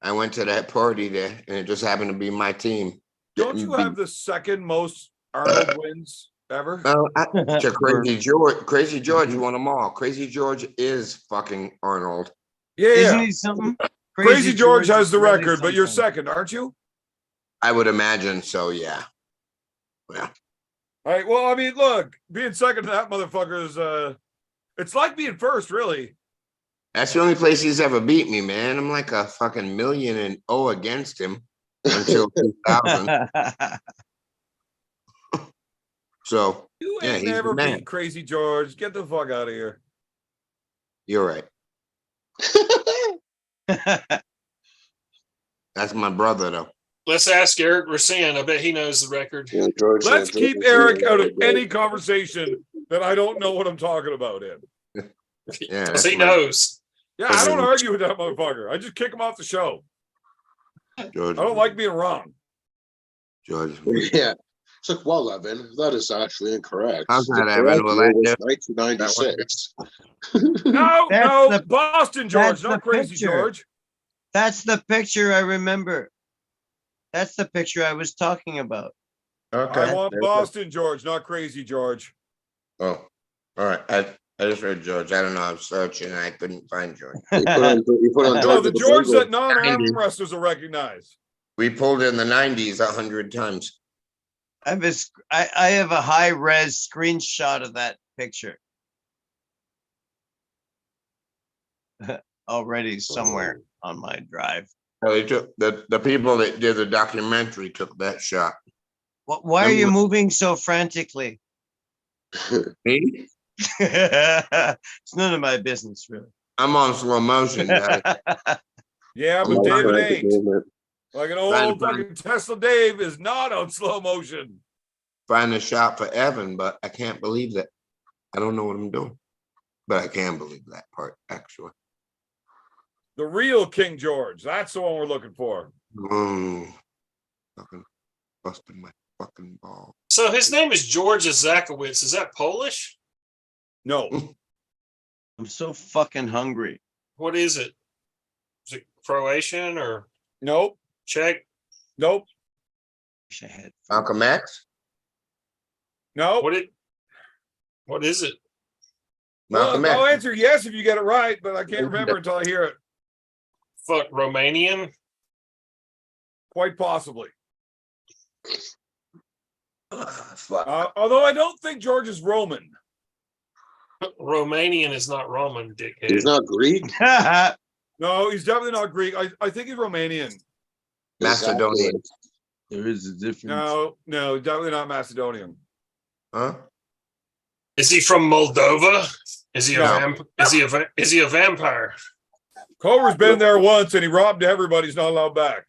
E: I went to that party there and it just happened to be my team.
A: Don't you have the second most Arnold wins ever?
E: To Crazy George. Crazy George won them all. Crazy George is fucking Arnold.
A: Yeah,
G: Isn't
A: yeah.
G: he something?
A: Crazy George has
G: is
A: the
G: really
A: record, but you're
G: something.
A: second, aren't you?
E: I would imagine so, yeah. Yeah.
A: All right. Well, I mean, look, being second to that motherfucker is it's like being first, really.
E: That's the only place he's ever beat me, man. I'm like a fucking 1,000,000 against him until 2000. So,
A: You
E: yeah,
A: ain't
E: he's
A: never
E: the man.
A: beat Crazy George. Get the fuck out of here.
E: You're right. That's my brother, though.
C: Let's ask Eric Racine. I bet he knows the record.
D: Yeah, George,
A: Let's
D: George,
A: keep Eric out of any conversation that I don't know what I'm talking about in.
E: Yeah,
C: Because
E: that's
C: he
E: my-
C: knows.
A: Yeah, I don't argue with that motherfucker. I just kick him off the show.
E: George.
A: I don't like being wrong.
E: George.
D: Yeah. It's like, well, Evan, that is actually incorrect.
E: How's
D: The
E: that, Evan?
D: correct
E: Will
D: year
E: that
D: was
E: do?
D: 1996.
A: No,
G: That's
A: no,
G: the-
A: Boston George,
G: that's
A: not
G: the
A: Crazy
G: picture.
A: George.
G: That's the picture I remember. That's the picture I was talking about.
E: Okay.
A: I want Boston George, not Crazy George.
E: Oh, all right. I just heard George. I don't know. I was searching and I couldn't find George.
D: You put on
A: No,
D: George
A: the
D: with
A: George
D: finger.
A: that non-arm wrestlers will recognize.
E: We pulled in the 90s 100 times.
G: I have a high res screenshot of that picture already somewhere on my drive.
E: So they took the people that did the documentary took that shot.
G: Why are you moving so frantically?
E: Me?
G: It's none of my business, really.
E: I'm on slow motion, guys.
A: Yeah,
D: I'm
A: but
D: all
A: David
D: trying to
A: ain't.
D: do it.
A: Like an
E: Trying
A: old
E: to find-
A: fucking Tesla Dave is not on slow motion.
E: Find a shot for Evan, but I can't believe that. I don't know what I'm doing, but I can believe that part actually.
A: The real King George. That's the one we're looking for.
E: Fucking busted my fucking ball.
C: So his name is George Zakowicz. Is that Polish?
A: No.
G: I'm so fucking hungry.
C: What is it? Is it Croatian or
A: Nope.
C: Czech?
A: Nope.
G: Wish I had.
E: Malcolm X?
A: Nope.
C: What is it?
E: Malcolm
A: Well, I'll
E: X.
A: answer yes if you get it right, but I can't remember until I hear it.
C: Fuck, Romanian?
A: Quite possibly.
E: Fuck.
A: Although I don't think George is Roman.
C: Romanian is not Roman, dickhead.
D: He's not Greek.
A: No, he's definitely not Greek. I think he's Romanian.
E: Macedonian.
G: There is a difference.
A: No, definitely not Macedonian.
E: Huh?
C: Is he from Moldova? Is he a
A: No.
C: is he a vampire?
A: Cobra's been there once and he robbed everybody. He's not allowed back.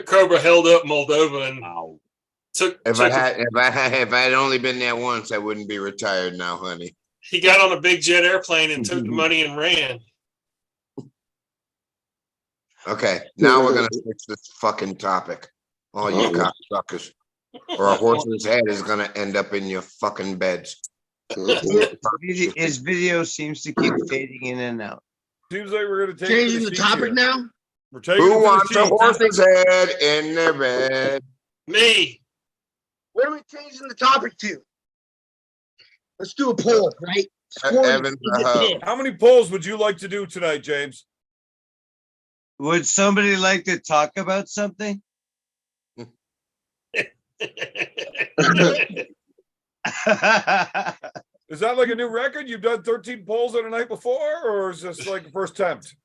C: Cobra held up Moldova and
G: Wow.
E: If I had only been there once, I wouldn't be retired now, honey.
C: he got on a big jet airplane and took the money and ran.
E: Okay, now we're gonna switch this fucking topic. All you cocksuckers. Or a horse's head is gonna end up in your fucking beds.
G: His video seems to keep fading in and out.
A: Seems like we're gonna take
F: Changing the topic now.
A: We're taking
E: Who
A: it to
E: wants
A: the
E: a
A: sheets.
E: horse's head in their bed?
C: Me.
F: What are we changing the topic to? Let's do a poll, right? Score
E: Evan's
F: is
E: a
F: it
E: hoe.
F: pissed?
A: How many polls would you like to do tonight, James?
G: Would somebody like to talk about something?
A: Is that like a new record? You've done 13 polls on a night before, or is this like the first attempt?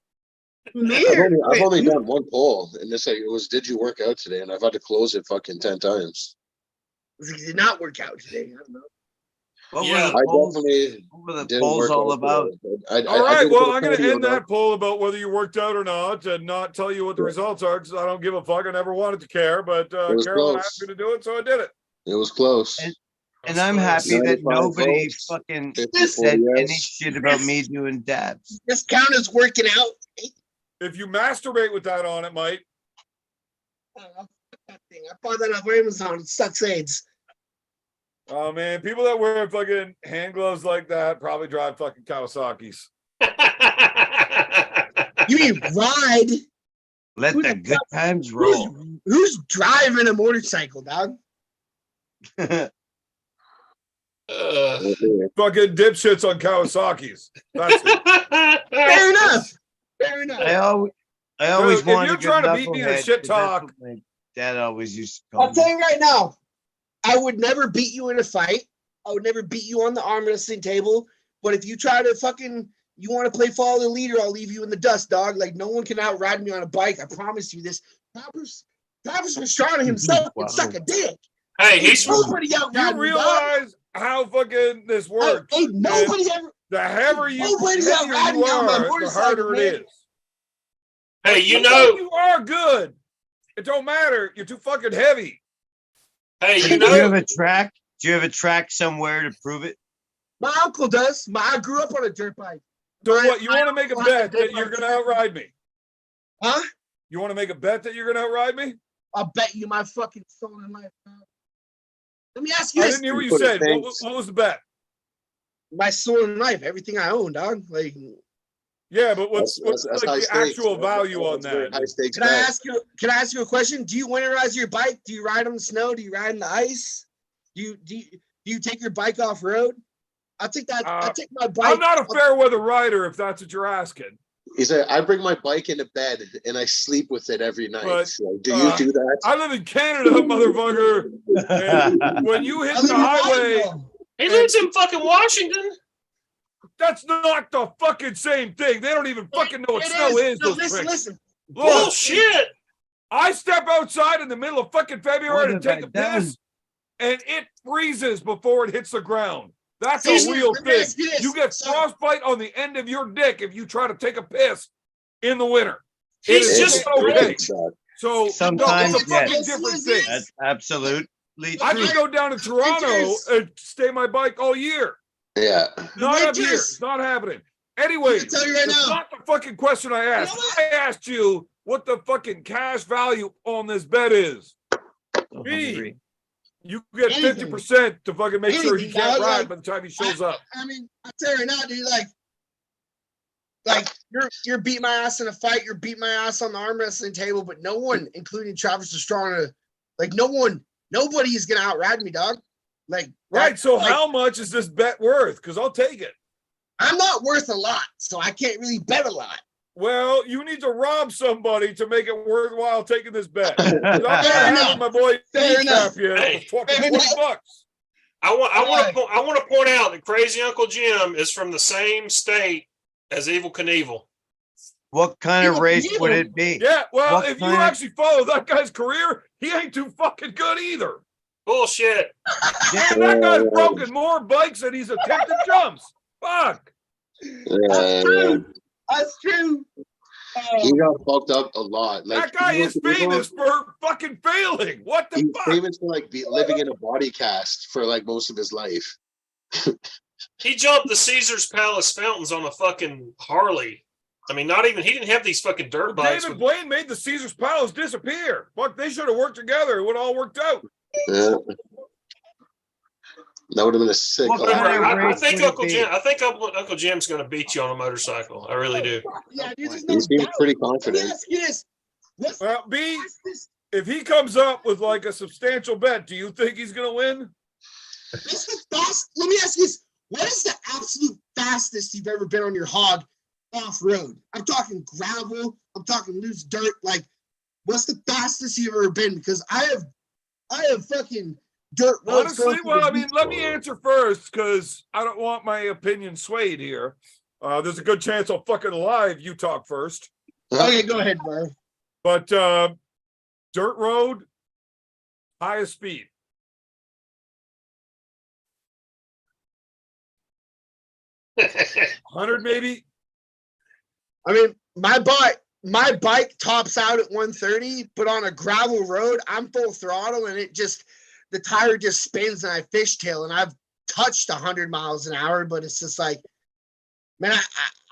F: Me
D: I've
F: or-
D: only, I've
F: wait,
D: only done one poll, and this like, it was, did you work out today? And I've had to close it fucking 10 times.
F: It did not work out today. I don't know.
G: What
C: Yeah.
G: were
D: I
G: the polls?
D: definitely
G: What were the
D: didn't
G: polls
D: work
G: all
D: out
G: about?
D: for it.
A: All
D: I
A: right,
D: did a
A: well,
D: bit
A: I'm
D: of
A: gonna
D: cardio,
A: end
D: though.
A: that poll about whether you worked out or not and not tell you what the results are, because I don't give a fuck. I never wanted to care, but
D: was
A: Carolyn
D: close.
A: asked me to do it, so I did it.
D: It was close.
G: And I'm happy that
D: 95
G: nobody
D: votes,
G: fucking
D: 54
G: said any
D: yes.
G: shit about me doing dabs.
F: This count as working out.
A: If you masturbate with that on, it might.
F: That thing. I bought that off Amazon. It sucks AIDS.
A: Oh man, people that wear fucking hand gloves like that probably drive fucking Kawasaki's.
F: You mean ride?
G: Let
F: Who
G: the
F: the
G: good
F: fuck-
G: times
F: Who's,
G: roll.
F: who's driving a motorcycle, dog?
A: Fucking dipshits on Kawasaki's. That's it.
F: Fair enough. Fair enough.
G: I always
A: Dude, if
G: wanted
A: you're
G: a good
A: trying to beat me in a
G: knucklehead,
A: shit
G: 'cause that's
A: talk-
G: what my dad always used to call
F: I'll tell
G: me.
F: you right now, I would never beat you in a fight. I would never beat you on the arm wrestling table. But if you try to you want to play follow the leader, I'll leave you in the dust, dog. Like no one can outride me on a bike. I promise you this. Travis Pastrana himself
G: Wow.
F: can suck a dick.
C: Hey, he's
F: Nobody
A: Do
F: outride
A: you
F: me, dog.
A: realize how fucking this works?
F: Ain't nobody ever.
A: The heavier
F: Nobody's
A: heavier
F: outride
A: you
F: me on my
A: are, the
F: motorcycle,
A: harder
F: man.
A: it is.
C: hey, you
A: Even though
C: know,
A: you are good. It don't matter. You're too fucking heavy.
C: hey,
G: Do
C: you
G: you have
C: know,
G: a track? Do you have a track somewhere to prove it?
F: My uncle does. I grew up on a dirt bike.
A: So
F: My-
A: what? You
F: my
A: want to make a
F: uncle had
A: bet
F: a dirt
A: that you're
F: bike.
A: gonna outride me?
F: Huh?
A: You want to make a bet that you're gonna outride me?
F: I'll bet you my fucking soul and life, dog. Let me ask you
A: I
F: this.
A: didn't hear what you
D: Put it
A: said.
D: thanks.
A: What was the bet?
F: My soul and life, everything I own, dog. Like,
A: Yeah, but what's
D: That's
A: like
D: high
A: the
D: stakes.
A: actual value on
D: That's a very
A: that?
D: high stakes
F: can I
D: bet.
F: ask you? Can I ask you a question? Do you winterize your bike? Do you ride on the snow? Do you ride in the ice? Do you take your bike off road? I take that. I take my bike.
A: I'm not a fair weather rider, if that's what you're asking.
D: He said, I bring my bike into bed and I sleep with it every night.
A: But,
D: So, do you do that?
A: I live in Canada, motherfucker. And when you hit
F: I
A: the
F: live in
A: highway,
F: Idaho.
C: he lives in fucking Washington.
A: that's not the fucking same thing. They don't even fucking know what
F: It
A: snow is.
F: No,
A: Those
F: listen,
A: pricks.
F: listen.
A: Look,
C: Bullshit.
A: I step outside in the middle of fucking February to
G: What
A: take
G: have
A: a
G: I
A: piss, and it freezes before it hits the ground. That's
F: Jason,
A: a real
F: let me
A: thing.
F: ask you this.
A: You get
F: So-
A: frostbite on the end of your dick if you try to take a piss in the winter.
C: He's
A: It is
C: just
A: not okay.
D: That.
A: So
G: Sometimes,
A: no, it's a fucking
G: yes.
A: different thing.
G: That's absolutely
A: I
G: true.
A: can go down to Toronto
F: Winters.
A: and stay my bike all year.
D: Yeah.
A: Not up here.
F: Winters.
A: It's not happening. Anyways,
F: I'm gonna tell you right
A: it's
F: now.
A: not the fucking question I asked.
F: know what?
A: I asked you what the fucking cash value on this bet is.
G: So
A: Me.
G: hungry.
A: You get
F: Anything.
A: 50% to fucking make sure he
F: Anything,
A: can't
F: dog,
A: ride
F: like,
A: by the time he shows up.
F: I mean, I tell you right now, dude. Like you're beating my ass in a fight. You're beating my ass on the arm wrestling table, but no one, including Travis Pastrana, nobody's gonna outride me, dog. Like
A: Right. So
F: like,
A: how much is this bet worth? Because I'll take it.
F: I'm not worth a lot, so I can't really bet a lot.
A: Well, you need to rob somebody to make it worthwhile taking this bet. 'Cause I'm not
F: Fair
A: having
F: enough.
A: my boy
F: Fair enough.
A: kneecap you
C: Hey,
A: for fucking
F: fair
A: 20
F: enough.
A: bucks.
C: I want
F: Alright.
C: to point out that Crazy Uncle Jim is from the same state as Evil Knievel.
G: What kind of
F: People-
G: race would
F: people-
G: it be?
A: Yeah, well,
G: What
A: if you
G: kind of-
A: actually follow that guy's career, he ain't too fucking good either.
C: Bullshit.
A: And that guy's broken more bikes than he's attempted jumps. Fuck.
F: That's true. That's true.
D: He got fucked up a lot. Like
A: That guy
D: you know,
A: is famous for fucking failing. What the
D: He's
A: fuck?
D: famous for like living in a body cast for like most of his life.
C: He jumped the Caesar's Palace fountains on a fucking Harley. I mean, not even, he didn't have these fucking dirt
A: Well,
C: bikes.
A: David
C: with-
A: Blaine made the Caesar's Palace disappear. Fuck, they should have worked together. It would all worked out.
D: Yeah. That would have been a sick.
G: What
C: Whatever.
G: kind of
C: I
G: race
C: think
G: would it
C: Uncle
G: be?
C: Jim. I think Uncle Jim's going to beat you on a motorcycle. I really do.
F: Yeah, dude, there's
D: He
F: no
D: seems
F: doubt.
D: pretty
F: Let me
D: confident.
F: ask you this. What's
A: Well, B,
F: fastest-
A: if he comes up with like a substantial bet, do you think he's gonna win?
F: what's the fast? Let me ask you this. What is the absolute fastest you've ever been on your hog off road? I'm talking gravel. I'm talking loose dirt. Like, what's the fastest you've ever been? Because I have fucking dirt roads.
A: Honestly,
F: going through
A: well,
F: the
A: I mean, let me answer first because I don't want my opinion swayed here. There's a good chance I'll fucking lie if you talk first.
F: Okay, go ahead, bro.
A: But dirt road, highest speed. 100 maybe.
F: I mean, my bike tops out at 130, but on a gravel road, I'm full throttle and the tire just spins and I fishtail, and I've touched 100 miles an hour, but it's just like, man,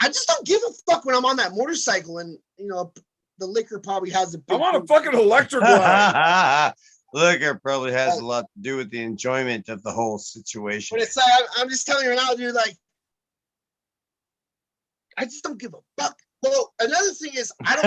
F: I just don't give a fuck when I'm on that motorcycle, and the liquor probably has a big.
A: I'm on a fucking electric line.
G: Liquor probably has a lot to do with the enjoyment of the whole situation.
F: But it's like, I'm just telling you now, dude, like, I just don't give a fuck. Well, another thing is, I don't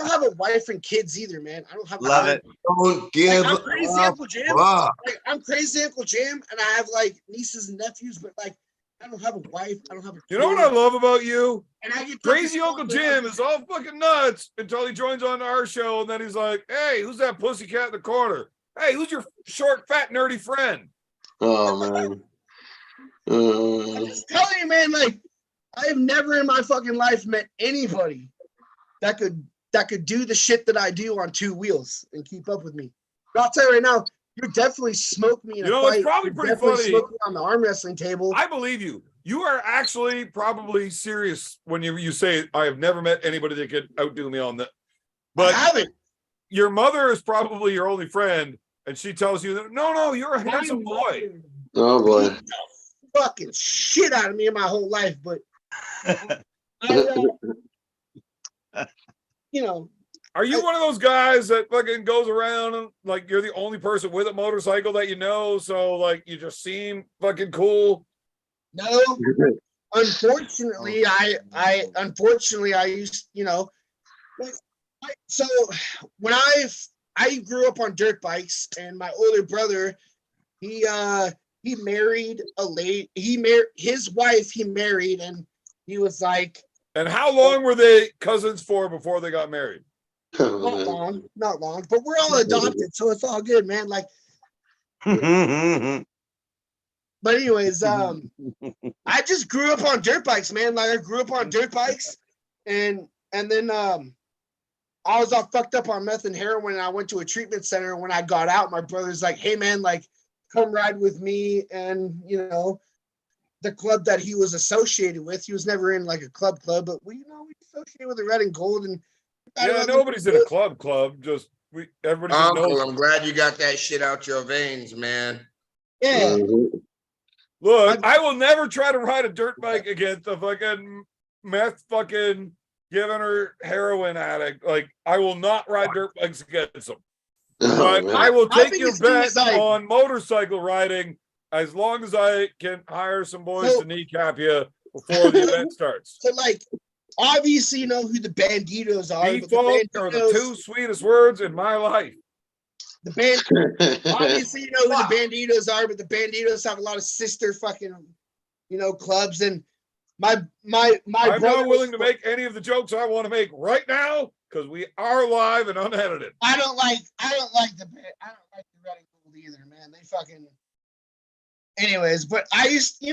F: have a wife and kids either, man. I don't have.
G: Love it.
E: Don't give
F: I'm crazy
E: a
F: Uncle Jim.
E: fuck.
F: Like, I'm crazy Uncle Jim, and I have like nieces and nephews, but like, I don't have a wife. I don't have a.
A: You know what I love about you?
F: And I get
A: Crazy Uncle Jim is all fucking nuts until he joins on our show, and then he's like, "Hey, who's that pussycat in the corner? Hey, who's your short, fat, nerdy friend?"
D: Oh man.
F: I'm just telling you, man. Like, I have never in my fucking life met anybody that could do the shit that I do on two wheels and keep up with me. But I'll tell you right now, you definitely smoked me in a fight.
A: It's probably
F: You
A: pretty
F: definitely
A: funny.
F: smoked me on the arm wrestling table.
A: I believe you. You are actually probably serious when you say, "I have never met anybody that could outdo me on that."
F: I
A: But
F: haven't.
A: your mother is probably your only friend, and she tells you that, no, you're a handsome boy.
D: Oh boy.
F: Beat the fucking shit out of me in my whole life, but
A: Are you one of those guys that fucking goes around and like you're the only person with a motorcycle that you know, so like you just seem fucking cool?
F: no. Unfortunately, I used, so when I grew up on dirt bikes, and my older brother, he married a lady. His wife. He married, and he was like,
A: And how long were they cousins for before they got married?
F: not long, but we're all adopted, so it's all good, man. Like, but anyways, I just grew up on dirt bikes, man. Like, I grew up on dirt bikes, and then I was all fucked up on meth and heroin, and I went to a treatment center. When I got out, my brother's like, "Hey, man, like, come ride with me." And the club that he was associated with, he was never in like a club, but we associated with the red and gold. And
A: Yeah, nobody's in a club. Just everybody just
E: Uncle,
A: knows.
E: I'm glad you got that shit out your veins, man.
F: Yeah.
A: Look, I will never try to ride a dirt bike against a fucking meth fucking giving her heroin addict. Like, I will not ride dirt bikes against them. But I will take your bet on motorcycle riding as long as I can hire some boys to kneecap you before the event starts.
F: So, like, obviously, you know who the Banditos are.
A: Default are the two sweetest words in my life.
F: Obviously, you know who the Banditos are, but the Banditos have a lot of sister fucking, clubs. And my
A: I'm
F: brother
A: not willing to make any of the jokes I want to make right now because we are live and unedited.
F: I don't like the red and gold either, man. They fucking. Anyways, but I used,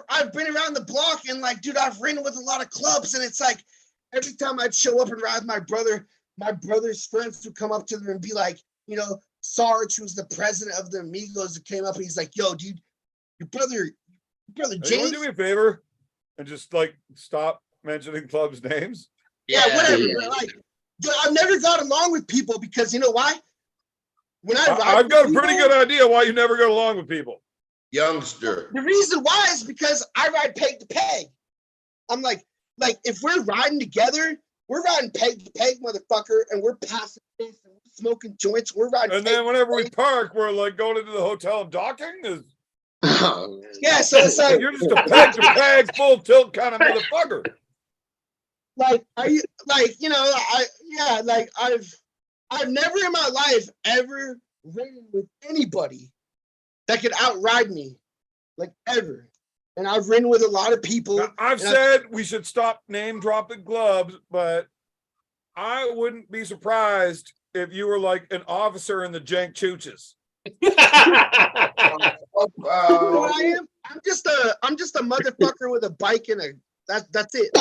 F: I've been around the block, and like, dude, I've ridden with a lot of clubs, and it's like every time I'd show up and ride with my brother's friends would come up to them and be like, Sarge, who's the president of the Amigos, who came up and he's like, "Yo, dude, your brother James."
A: You want to do me a favor and just like stop mentioning clubs' names?
F: Yeah, whatever. Like, dude, I've never got along with people because you know why? When
A: I've got a pretty good idea why you never go along with people.
E: Youngster.
F: The reason why is because I ride peg to peg. I'm like if we're riding together, we're riding peg to peg, motherfucker, and we're passing this and we're smoking joints. We're riding.
A: And then whenever we park, we're like going into the hotel and docking.
F: Yeah, so it's like
A: you're just a peg to peg, full tilt kind of motherfucker.
F: Like, are you like I've never in my life ever ridden with anybody that could outride me, like, ever. And I've ridden with a lot of people.
A: Now, I've said we should stop name dropping clubs, but I wouldn't be surprised if you were like an officer in the Jank Chooches.
F: I am. I'm just a motherfucker with a bike and that's it.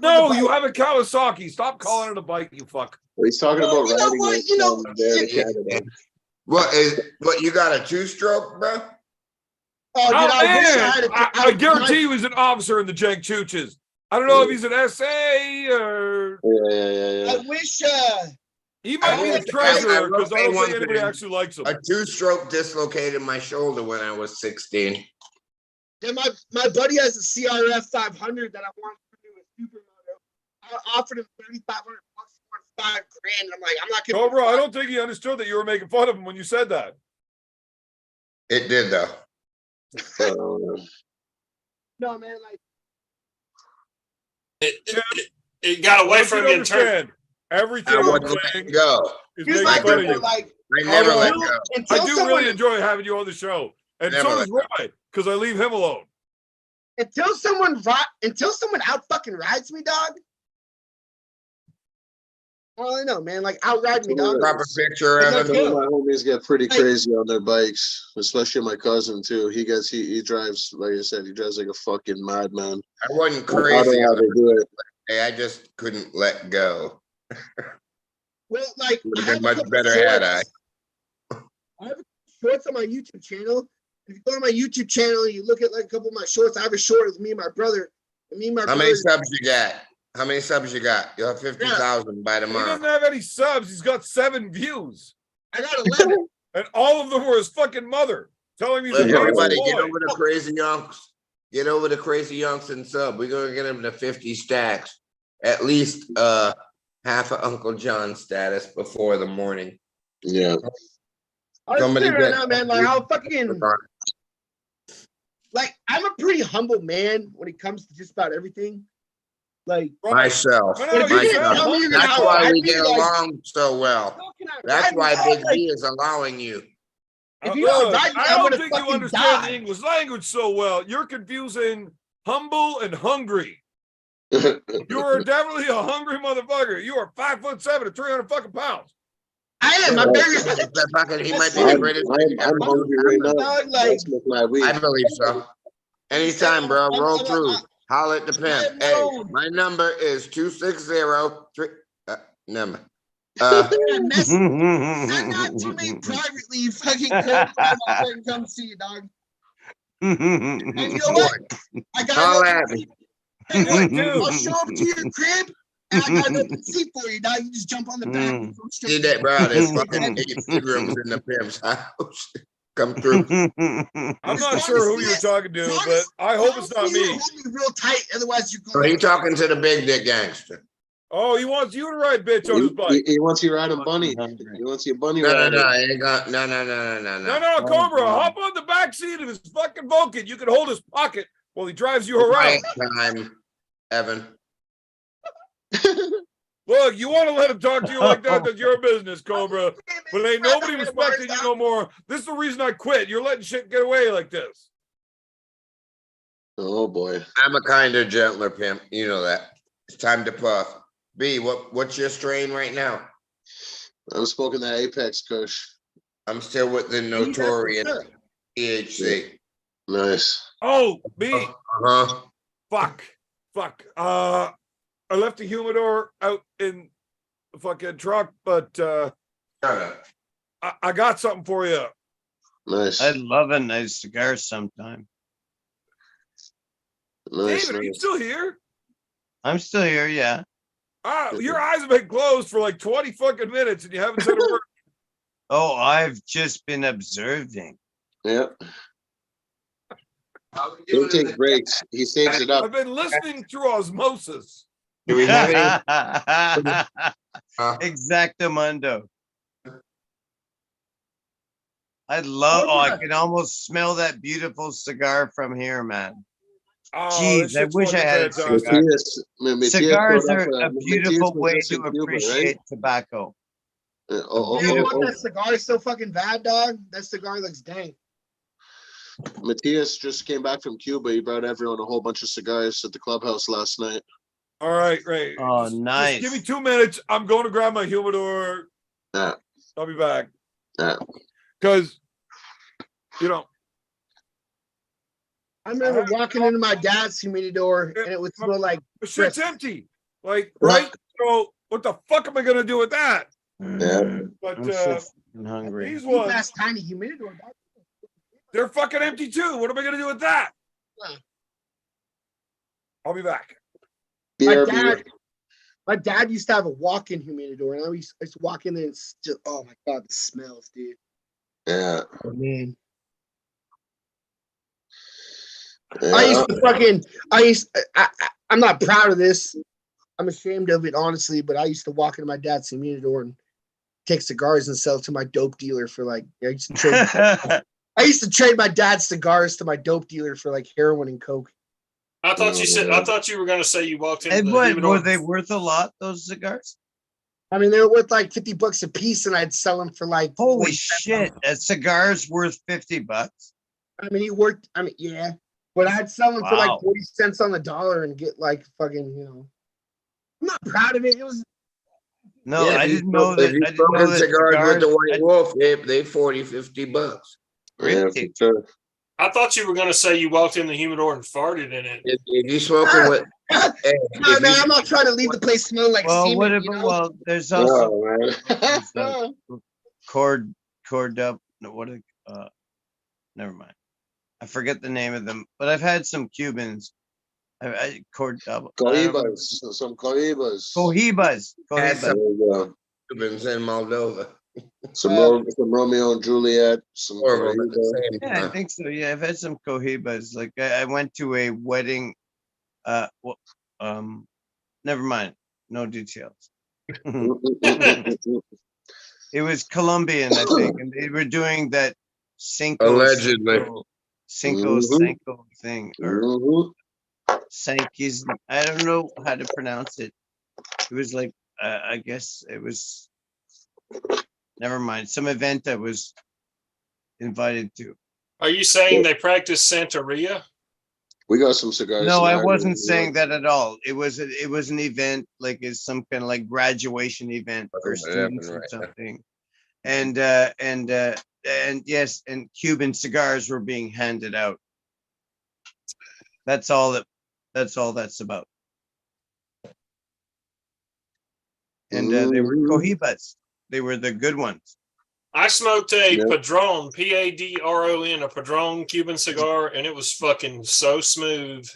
A: No, you have a Kawasaki. Stop calling it a bike, you fuck.
D: He's talking about riding
E: What you got a 2-stroke, bro?
F: Oh, dude,
A: Oh
F: I wish I
A: man,
F: had
A: I guarantee he was an officer in the Jank Chooches. I don't know if he's an SA or
D: Yeah.
F: I wish
A: he might be
F: I
A: the treasurer because I don't
E: one
A: think anybody
E: thing.
A: actually likes him.
E: A 2-stroke dislocated my shoulder when I was 16.
F: then my buddy has a CRF 500 that I want to do a supermoto. I offered him $3,500 for $5,000. I'm like, I'm not gonna.
A: Cobra, I don't think he understood that you were making fun of him when you said that.
E: It did though.
F: No, man, like
C: It got away
A: I
C: from
A: want
C: you
A: you
C: and
A: to
C: turned.
A: understand everything
E: I
A: I'm
E: wouldn't let
A: saying
E: it go.
A: is
F: here's
A: making
F: my
A: fun
F: thing,
A: of
F: bro,
A: you.
F: like
E: I never
A: Oh,
E: let
F: until,
E: go.
A: I
F: until
A: do
F: someone
A: really enjoy having you on the show, and
E: Never
A: so
E: let
A: does Roy, because I leave him alone.
F: until someone out fucking rides me, dog. Well, I know, man. Like outride me, dog.
E: Proper picture,
F: Then let's
E: Evan.
F: go.
D: Some of my homies get pretty
F: Like-
D: crazy on their bikes, especially my cousin too. He drives, like I said, he drives like a fucking madman.
E: I wasn't
D: I don't
E: crazy.
D: know how they do it.
E: I just couldn't let go.
F: Well, like
E: Would
F: I
E: have been
F: have a
E: much
F: couple
E: better
F: shorts.
E: had I.
F: I have shorts on my YouTube channel. If you go on my YouTube channel and you look at like a couple of my shorts, I have a short with me and my brother. And me and my
E: How
F: brother.
E: many subs you got? How many subs you got? You'll have 50,000 by
A: He
E: tomorrow.
A: doesn't have any subs. He's got 7 views,
F: I got 11.
A: and all of them were his fucking mother telling me he's a
E: Look,
A: nice
E: everybody,
A: boy.
E: get over the crazy yonks. Get over the crazy yonks and sub. We're gonna get him to 50 stacks. At least half of Uncle John status before the morning.
D: Yeah.
F: I was
E: Somebody
F: saying right
E: get-
F: now, man, like how fucking like I'm a pretty humble man when it comes to just about everything. Like
E: Myself.
A: I know,
F: But if you
A: you
F: didn't
A: sound
F: tell me
A: humble.
F: even
E: That's
F: how
E: why
F: I'd
E: we
F: be,
E: get
F: like,
E: along so well.
F: how can I
E: That's
F: ride
E: why
F: you, dog?
E: Big
F: Like,
E: B is allowing you.
F: if you don't
A: Look,
F: ride me,
A: I
F: I'm
A: don't
F: gonna
A: think you
F: fucking
A: understand
F: die.
A: the English language so well. You're confusing humble and hungry.
D: Yeah.
A: You are definitely a hungry motherfucker. You are 5'7" and 300 fucking pounds.
F: I am. I'm very.
E: He might be
F: I'm-
E: the greatest.
D: I'm hungry right now.
F: Dog, like,
D: That's with my weed.
E: I believe so. Anytime, bro. Roll
F: I'm-
E: through. Holla at the pimp. Hey,
F: No.
E: my number is 260 number.
F: I mess. Send that to me privately, you fucking cold. I'm gonna come see you, dog. And you know what? I got
E: Holla
F: an
E: at
F: open
E: me.
F: seat. Hey,
A: Dude.
F: I'll show up to your crib and I got an open seat for you, dog. You just jump on the back and go straight.
E: See that, bro? There's fucking 8 bedrooms in the pimp's house. Come through.
A: I'm
F: As
A: not
F: long
A: sure
F: as
A: who
F: he
A: you're
F: is-
A: talking to,
F: as long
A: but
F: as-
A: I hope it's not
F: You
A: me.
F: hold me real tight, otherwise you go.
E: So he talking to the big dick gangster.
A: Oh, he wants you to ride bitch on his bike.
D: He wants you to ride a bunny. He wants you a bunny ride.
E: No, he ain't got no.
A: No, Cobra, hop on the back seat of his fucking Vulcan. You can hold his pocket while he drives you around.
E: Time, Evan.
A: Look, you want to let him talk to you like that, that's your business, Cobra. But ain't nobody respecting you no more. This is the reason I quit. You're letting shit get away like this.
D: Oh boy.
E: I'm a kinder, gentler pimp. You know that. It's time to puff. B, what's your strain right now?
D: I'm smoking that Apex Kush.
E: I'm still with the notorious THC.
D: Nice.
A: Oh, B,
E: Uh-huh.
A: fuck. I left the humidor out in the fucking truck, but
E: Shut up.
A: I got something for you.
D: Nice.
G: I love a nice cigar sometime.
D: Nice.
A: David, are you
D: Nice.
A: still here?
G: I'm still here, yeah.
A: Your eyes have been closed for like 20 fucking minutes and you haven't said a word.
G: Oh, I've just been observing.
D: Yep.
E: How we
D: He
E: doing in
D: takes
E: the-
D: breaks. He saves it up.
A: I've been listening through osmosis.
E: Do we have any?
G: Exactamundo. I love, oh, I can almost smell that beautiful cigar from here, man.
A: Oh,
G: Jeez,
A: this
G: I
A: shit's
G: wish I
A: fucking
G: had a
A: fantastic.
G: cigar.
D: Matias
G: Cigars
D: brought
G: are
D: up,
G: a
D: Matias
G: beautiful
D: was
G: way
D: just in
G: to
D: Cuba, right?
G: appreciate tobacco.
D: Oh,
F: You know
G: Beautiful.
F: what? That cigar is so fucking bad, dog. That cigar looks dank.
D: Matias just came back from Cuba. He brought everyone a whole bunch of cigars at the clubhouse last night.
A: All right.
G: Oh,
A: Just
G: nice.
A: give me 2 minutes. I'm going to grab my humidor.
D: Yeah.
A: I'll be back.
D: Yeah.
A: Because, you know,
F: I remember walking into my dad's humidor and it would smell like
A: the shit's
F: Chris.
A: empty. Like, right? So what the fuck am I going to do with that?
D: Yeah.
A: But
G: I'm so fucking hungry.
A: these
F: deep
A: ones,
F: ass tiny humidor, dog.
A: They're fucking empty too. What am I gonna do with that?
F: Huh.
A: I'll be back.
F: My dad used to have a walk-in humidor, and I used to walk in there and it's just, oh my god, the smells, dude.
D: Yeah.
F: Oh man.
D: Yeah.
F: I'm not proud of this. I'm ashamed of it, honestly, but I used to walk into my dad's humidor and take cigars and sell to my dope dealer for like, I used to trade my dad's cigars to my dope dealer for like heroin and coke.
C: I thought you were going to say you walked into
G: And
C: the
G: what,
C: humidor.
G: were they worth a lot, those cigars?
F: I mean, they were worth like $50 a piece, and I'd sell them for like
G: Holy
F: 40
G: shit, a cigar's worth $50.
F: I mean, yeah, but I'd sell them for like
G: Wow.
F: 40 cents on the dollar and get like fucking, I'm not proud of it. It was,
G: No,
E: Yeah,
G: I
E: if you
G: didn't know
E: smoke-
G: that.
E: If you
G: I didn't know
E: smoking
G: that
E: cigars with the White
G: I-
E: Wolf, they $40-$50.
D: Yeah,
G: Really?
D: for sure.
C: I thought you were going to say you walked in the humidor and farted in it.
E: If you smoking with, hey,
F: no,
E: if
F: man,
E: you-
F: I'm not trying to leave the place smelling like
G: Well,
F: semen.
G: what
F: You
G: about,
F: know?
G: well, there's also
D: No, man.
G: cord up. No, never mind. I forget the name of them, but I've had some Cubans. Cord double.
D: Cohibas, some cohibas.
G: Cohibas.
E: Had
D: There
E: some
D: you go.
E: Cubans in Moldova.
D: Some Romeo and Juliet, some
E: Or at the
D: Cohiba.
E: same
G: Yeah, I
E: time.
G: think so. Yeah, I've had some Cohibas. Like I went to a wedding. Never mind. No details. It was Colombian, I think, and they were doing that
E: Allegedly.
G: Cinco
D: Mhm.
G: thing, or
D: Mhm.
G: Sankey's. I don't know how to pronounce it. It was like, I guess it was. Never mind. Some event I was invited to.
C: Are you saying they practice Santeria?
D: We got some cigars.
G: No, I
D: tonight,
G: wasn't
D: man.
G: saying that at all. It was an event, like it's some kind of like graduation event for
E: That's what happened
G: students or
E: right now.
G: something. And yes, and Cuban cigars were being handed out. That's all that's about. And they were
D: Mhm.
G: Cohibas. They were the good ones.
C: I smoked a
D: Yeah.
C: Padron, Padron, a Padron Cuban cigar, and it was fucking so smooth.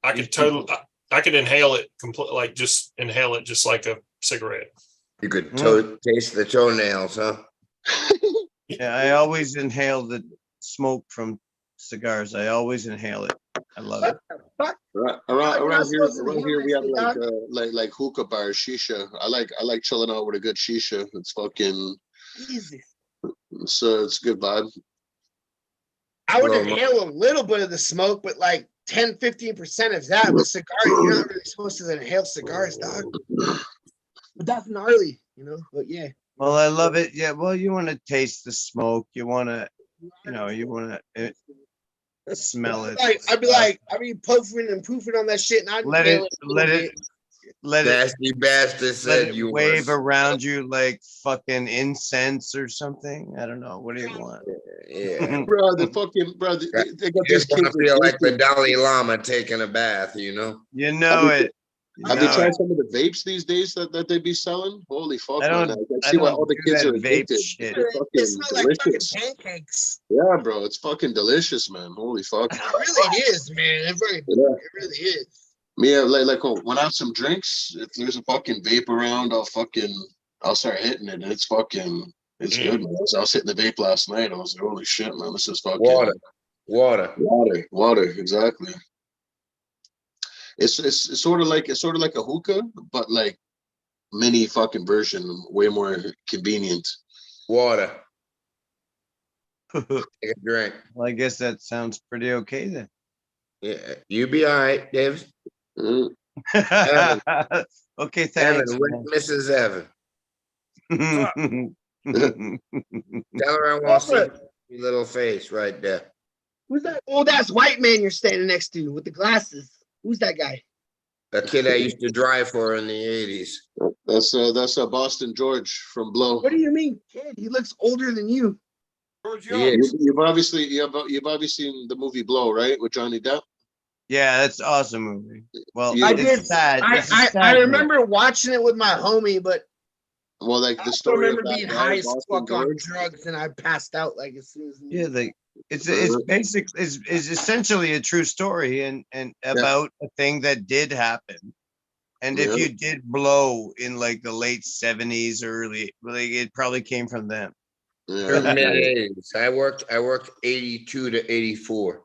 C: I could inhale it completely, like just inhale it just like a cigarette.
E: You could
G: Mm.
E: taste the toenails, huh?
G: Yeah, I always inhale the smoke from cigars. I always inhale it. I love it.
F: Fuck.
D: Around here we have
F: Dog.
D: like hookah bars, shisha. I like chilling out with a good shisha. It's fucking
F: Easy.
D: it's a good vibe.
F: I would
E: Well,
F: inhale a little bit of the smoke, but like 10-15% of that with cigars. You're not really supposed to inhale cigars, dog. But that's gnarly, But yeah.
G: Well, I love it. Yeah. Well, you want to taste the smoke. You want to, you want to smell it.
F: I'd be puffing and poofing on that shit, and I'd
G: Let
F: inhale
G: it,
F: a little bit.
G: let it
E: Nasty bastard
G: let
E: said
G: it
E: you
G: wave
E: was.
G: around you like fucking incense or something. I don't know. What do you want?
E: Yeah.
D: Bro, they got
E: You
D: this
E: just want
D: kid.
E: to feel like the Dalai Lama taking a bath, you know?
G: You know it.
D: Have you
G: No,
D: tried some of the vapes these days that they be selling? Holy fuck,
G: I
D: man.
G: don't-
D: I
G: I
D: see why
G: don't
D: all the
G: do
D: kids
G: that
D: are
G: vape
D: addicted.
G: shit.
D: They're
F: They
D: fucking
F: smell like fucking
D: delicious.
F: pancakes.
D: Yeah, bro, it's fucking delicious, man. Holy fuck.
F: It really is, man.
D: Yeah.
F: It really is.
D: Me, when I have some drinks, if there's a fucking vape around, I'll start hitting it. It's good, man. I was hitting the vape last night. I was like, holy shit, man, this is fucking water, exactly. It's sort of like a hookah, but like mini fucking version, way more convenient.
E: Water. Take a drink.
G: Well, I guess that sounds pretty okay then.
E: Yeah. You be all right, Davis.
D: Mm.
G: Okay,
E: Evan,
G: thanks.
E: with Mrs. Evan.
G: man.
E: Tell her I want to see your little face right there.
F: Who's that old ass white man you're standing next to with the glasses? Who's that guy?
E: A kid I used to drive for in the 80s.
D: That's Boston George from Blow.
F: What do you mean, kid? He looks older than you.
A: George
E: Yeah.
A: Young.
D: You've obviously seen the movie Blow, right, with Johnny Depp.
G: Yeah, that's an awesome movie. Well,
D: Yeah.
F: I
G: it's
F: did.
G: sad. It's a
F: I
G: sad movie.
F: remember watching it with my homie, but
D: Well, like
F: I
D: the
F: also
D: story of
F: remember
D: that
F: being
D: guy,
F: high as
D: Boston
F: fuck on
D: George.
F: drugs, and I passed out like as soon as.
G: Yeah, It's
D: Uh-huh.
G: basic is essentially a true story and about a thing that did happen. And if
D: Yeah.
G: you did blow in like the late 70s, early, like it probably came from them.
D: Yeah.
E: Mid-80s. I worked 82 to 84.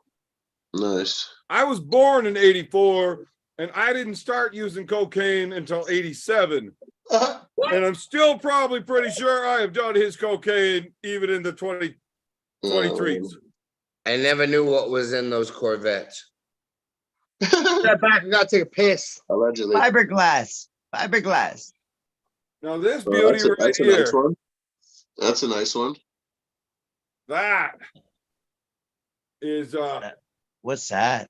D: Nice.
A: I was born in 84 and I didn't start using cocaine until 87. And I'm still probably pretty sure I have done his cocaine even in the 2023s.
E: I never knew what was in those Corvettes.
F: Step back. I gotta take a piss.
D: Allegedly.
G: Fiberglass.
A: Now this
D: Oh,
A: beauty right
D: that's a
A: here,
D: nice one. That's a nice one.
A: that is
G: What's that?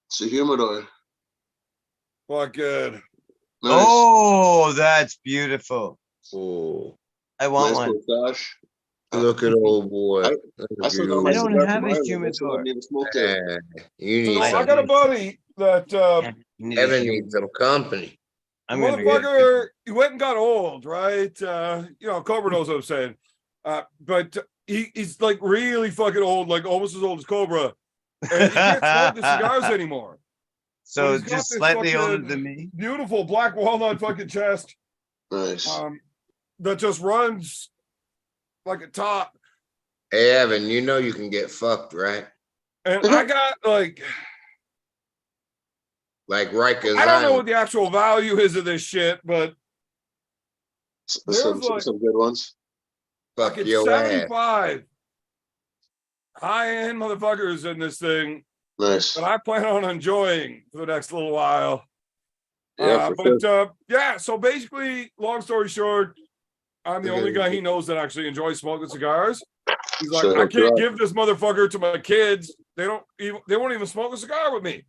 D: It's a humidor.
A: fucking
D: Nice.
G: Oh, that's beautiful.
E: Oh,
G: I want
D: Nice
G: one.
D: mustache.
E: look at old boy.
D: I-
E: Look
D: I
E: at
D: still got
E: you.
D: my
G: I don't
D: cigar
G: have
D: from
G: a
D: Ireland. I
G: humidor.
D: still haven't even smoked it.
E: You need
A: so I
E: some.
A: got a buddy that
G: You need a
E: Evan
G: humidor.
E: needs some company.
G: I'm gonna get
A: motherfucker, he went and got old, right? Cobra knows what I'm saying. But he's like really fucking old, like almost as old as Cobra. And he can't smoke the cigars anymore.
G: so
A: he's got
G: just
A: this
G: slightly older
A: fucking-
G: than me.
A: Beautiful black walnut fucking chest.
D: Nice.
A: That just runs like a top.
E: Hey Evan, you know you can get fucked, right?
A: And I got like
E: Rikers
A: I don't know
E: Island.
A: what the actual value is of this shit, but there's like
D: Some good ones.
E: Fuck
A: fucking
E: your ass.
A: 75 high-end motherfuckers in this thing
D: Nice.
A: that I plan on enjoying for the next little while.
D: Yeah, for sure.
A: Yeah, so basically, long story short, I'm the only guy he knows that actually enjoys smoking cigars. He's like,
D: So
A: I
D: hook you
A: can't
D: up.
A: give this motherfucker to my kids. They won't even smoke a cigar with me.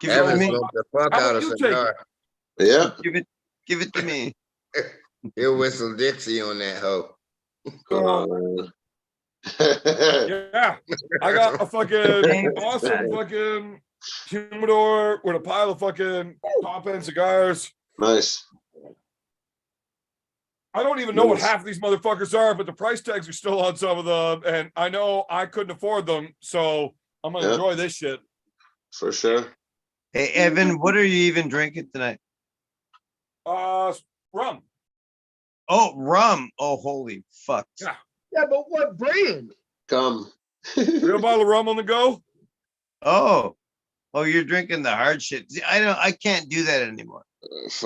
G: Give it to
E: Evan
G: me.
E: smoked the fuck
A: How
E: out
A: about
E: of
A: you take
E: cigar.
D: Yeah.
G: Give it to me.
E: He'll whistle Dixie on that hoe.
A: Yeah, I got a fucking
G: Thanks,
A: awesome
G: man.
A: fucking humidor with a pile of fucking top end cigars.
D: Nice.
A: I don't even know what
D: Nice.
A: half these motherfuckers are, but the price tags are still on some of them, and I know I couldn't afford them, so I'm gonna
D: Yeah.
A: enjoy this shit.
D: For sure.
G: Hey Evan, what are you even drinking tonight?
A: Rum.
G: Oh, rum. Oh, holy fuck.
A: Yeah.
F: Yeah, but what brand?
D: Come.
A: Real bottle of rum on the go.
G: Oh, you're drinking the hard shit. See, I can't do that anymore.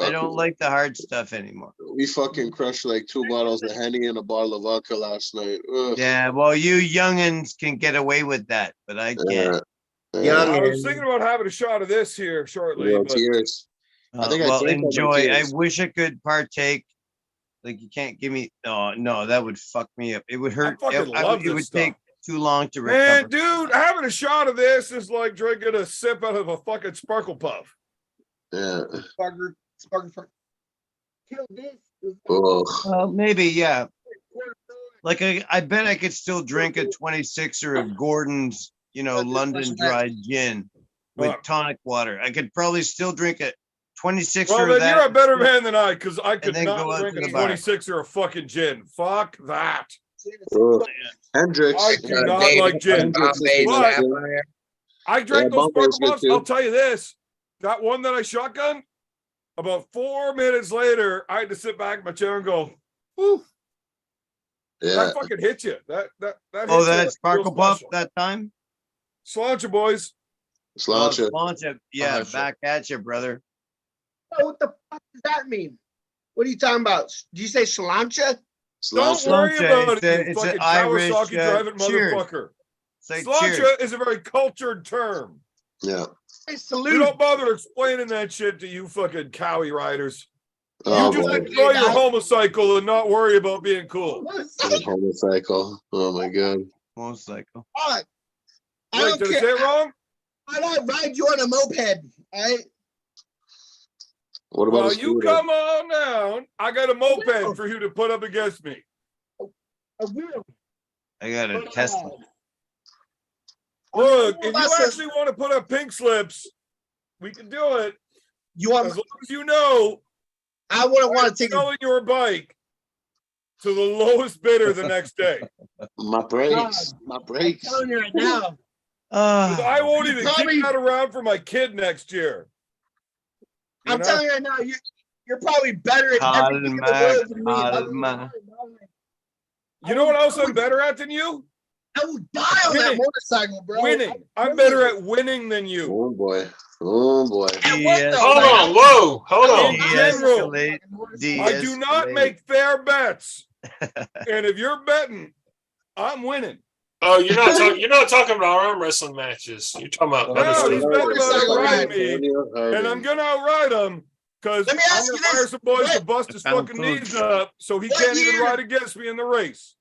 G: I don't like the hard stuff anymore.
D: We fucking crushed like 2 bottles of Henny and a bottle of vodka last night. Ugh.
G: Yeah, well, you youngins can get away with that, but I can't.
E: Young
A: I was
E: and-
A: thinking about having a shot of this here shortly,
D: Real
A: but
D: tears. I think I
G: Well,
D: drank all my
G: enjoy. I
D: tears.
G: wish I could partake. Like you can't give me. No, that would fuck me up. It would hurt.
A: fucking love
G: it
A: this
G: would
A: stuff.
G: take too long to
A: man,
G: recover.
A: dude, having a shot of this is like drinking a sip out of a fucking sparkle puff.
D: Yeah.
F: Sparker. Kill this.
D: Ugh.
G: Well, maybe, yeah. Like I bet I could still drink a 26er of Gordon's, London dry gin with tonic water. I could probably still drink a 26er
A: Well,
G: of
A: then
G: that.
A: you're a better man than I, because I could
G: then
A: not
G: go out
A: drink
G: to
A: a
G: the bar.
A: 26 or a fucking gin. Fuck that.
D: Ugh. Hendrix.
A: I do not like gin.
E: Bombay
A: But-
E: Sapphire.
A: I drank
D: Yeah,
A: those
D: Bombay's
A: sparkle
D: good
A: puffs.
D: too.
A: I'll tell you this. That one that I shotgun, about 4 minutes later, I had to sit back in my chair and go, whew,
D: Yeah.
A: that fucking hit you. That
G: Oh,
A: hit you
G: that
A: real
G: sparkle puff
A: special.
G: that time?
A: Sláinte, boys.
D: Sláinte.
G: Sláinte. Yeah,
E: Sláinte.
G: back at you, brother.
F: Oh, what the fuck does that mean? What are you talking about? Do you say sláinte?
A: Don't
D: Sláinte.
A: worry
G: Sláinte,
A: about
G: it's
A: it,
G: a-
A: you
G: it's a
A: fucking
G: Irish,
A: Kawasaki driving
G: cheers.
A: motherfucker.
G: It's like
A: Sláinte
G: cheers.
A: is a very cultured term.
D: Yeah.
F: Say
A: We
F: salute.
A: don't bother explaining that shit to you fucking cowie riders.
D: Oh,
A: You just
D: boy.
A: enjoy your homocycle and not worry about being cool.
D: Homocycle. Oh, my God.
G: Motorcycle.
F: All right. I
A: Wait,
F: don't
A: did I
F: care.
A: say it wrong?
F: I don't ride you on a moped. All right.
D: What about
A: Well,
D: a
A: you
D: scooter?
A: come on down. I got a moped for you to put up against me.
F: A wheel.
G: I got a Tesla.
A: Look, if you
F: Listen.
A: actually want to put up pink slips, we can do it.
F: You want?
A: As long as you know
F: I wouldn't want to
A: I'm
F: take.
A: selling your bike. to the lowest bidder the next day.
D: My brakes. My
F: I'm
D: brakes.
F: telling you right now.
A: 'Cause I won't
F: You
A: even
F: probably-
A: keep that around for my kid next year. You
F: I'm
A: know?
F: telling you right now, you're probably better at everything in the world than me. other than
G: Calma.
F: mine, bro.
A: You know what else I'm better at than you?
F: I will die on that
A: Winning.
F: motorcycle, bro.
A: Winning. I'm better at winning than you.
D: Oh boy. Oh boy.
F: At what though?
C: Hold
F: Like,
C: on, whoa, hold on.
A: In general,
G: De-
A: I do not
G: De-escalate.
A: make fair bets. And if you're betting, I'm winning.
C: Oh, you're not talking about arm wrestling matches. You're talking about other
A: No,
C: stuff.
A: he's betting about
F: Motorcycle
A: outriding me,
F: ride.
A: and I'm gonna outride him because
F: Let me
A: I'm
F: ask
A: gonna
F: you this.
A: hire some boys to
F: What-
A: bust his fucking
G: Uncle
A: knees up so he
F: What
A: can't even
F: year?
A: ride against me in the race.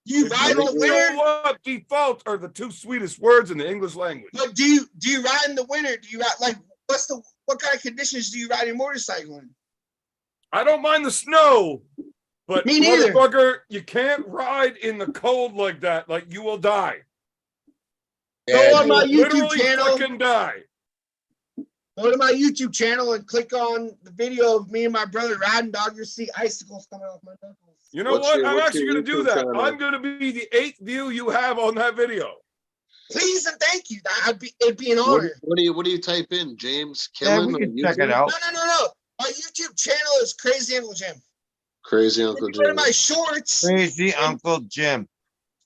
F: You
A: If
F: ride
A: you
F: in the
A: don't
F: winter,
A: show up, default are the two sweetest words in the English language.
F: but do you ride in the winter? Do you ride like what kind of conditions do you ride your motorcycle in?
A: I don't mind the snow, but
F: Me neither.
A: motherfucker, you can't ride in the cold like that. Like you will die.
F: Go
E: Yeah,
F: on my
A: You will
F: YouTube
A: literally
F: channel.
A: fucking die.
F: Go to my YouTube channel and click on the video of me and my brother riding dog. You'll see icicles coming off my knuckles.
A: You know
D: What's
A: what?
D: your-
A: I'm
D: what's
A: actually
D: your
A: going to do
D: YouTube
A: that.
D: channel?
A: I'm going to be the 8th view you have on that video.
F: Please and thank you. It'd be an
D: What,
F: honor.
D: what do you type in? James
G: Yeah,
D: Killen
G: we
D: on
G: can check
D: YouTube?
G: it out.
F: No. My YouTube channel is Crazy Uncle Jim.
D: Crazy
F: If
D: Uncle
F: you go to
D: Jim.
F: my shorts.
G: Crazy Uncle Jim.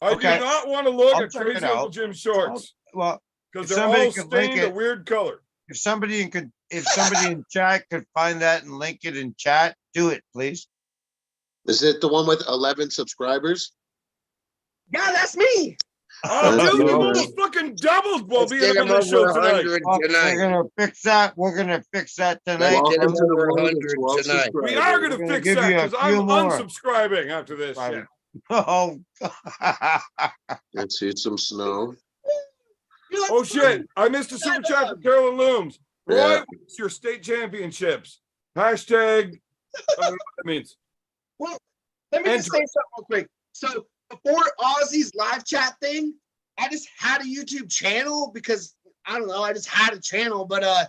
A: I
G: Okay.
A: do not want to look
G: I'll
A: at
G: check
A: Crazy
G: it
A: Uncle
G: out.
A: Jim's shorts
G: Well,
A: because
G: if
A: they're
G: somebody
A: all
G: could link
A: stained a
G: it-
A: weird color.
G: if somebody in chat could find that and link it in chat, do it, please.
D: Is it the one with 11 subscribers?
F: Yeah, that's me.
A: Oh,
D: That's
A: dude, you
D: good,
A: almost fucking doubled while
E: let's
A: being
E: get
A: on
E: him
A: the show
E: over
A: tonight.
E: 100
G: Fuck,
E: tonight.
G: we're gonna fix that. We're gonna fix that tonight.
E: Let's get him
D: Welcome to the
E: over
D: world of
E: 100
D: 12
E: tonight.
A: We
D: subscribers.
A: are going
G: We're
A: to
G: gonna
A: fix
G: give
A: that
G: you a
A: because I'm
G: few more.
A: unsubscribing after this shit.
G: Oh,
D: Let's see some snow.
F: You like
A: Oh shit! I missed a super chat from Carolyn Looms. Roy,
D: Yeah.
A: what's your state championships? Hashtag. I don't know what that means.
F: Well, let me just say something real quick. So before Ozzy's live chat thing, I just had a YouTube channel because I don't know, I just had a channel, but I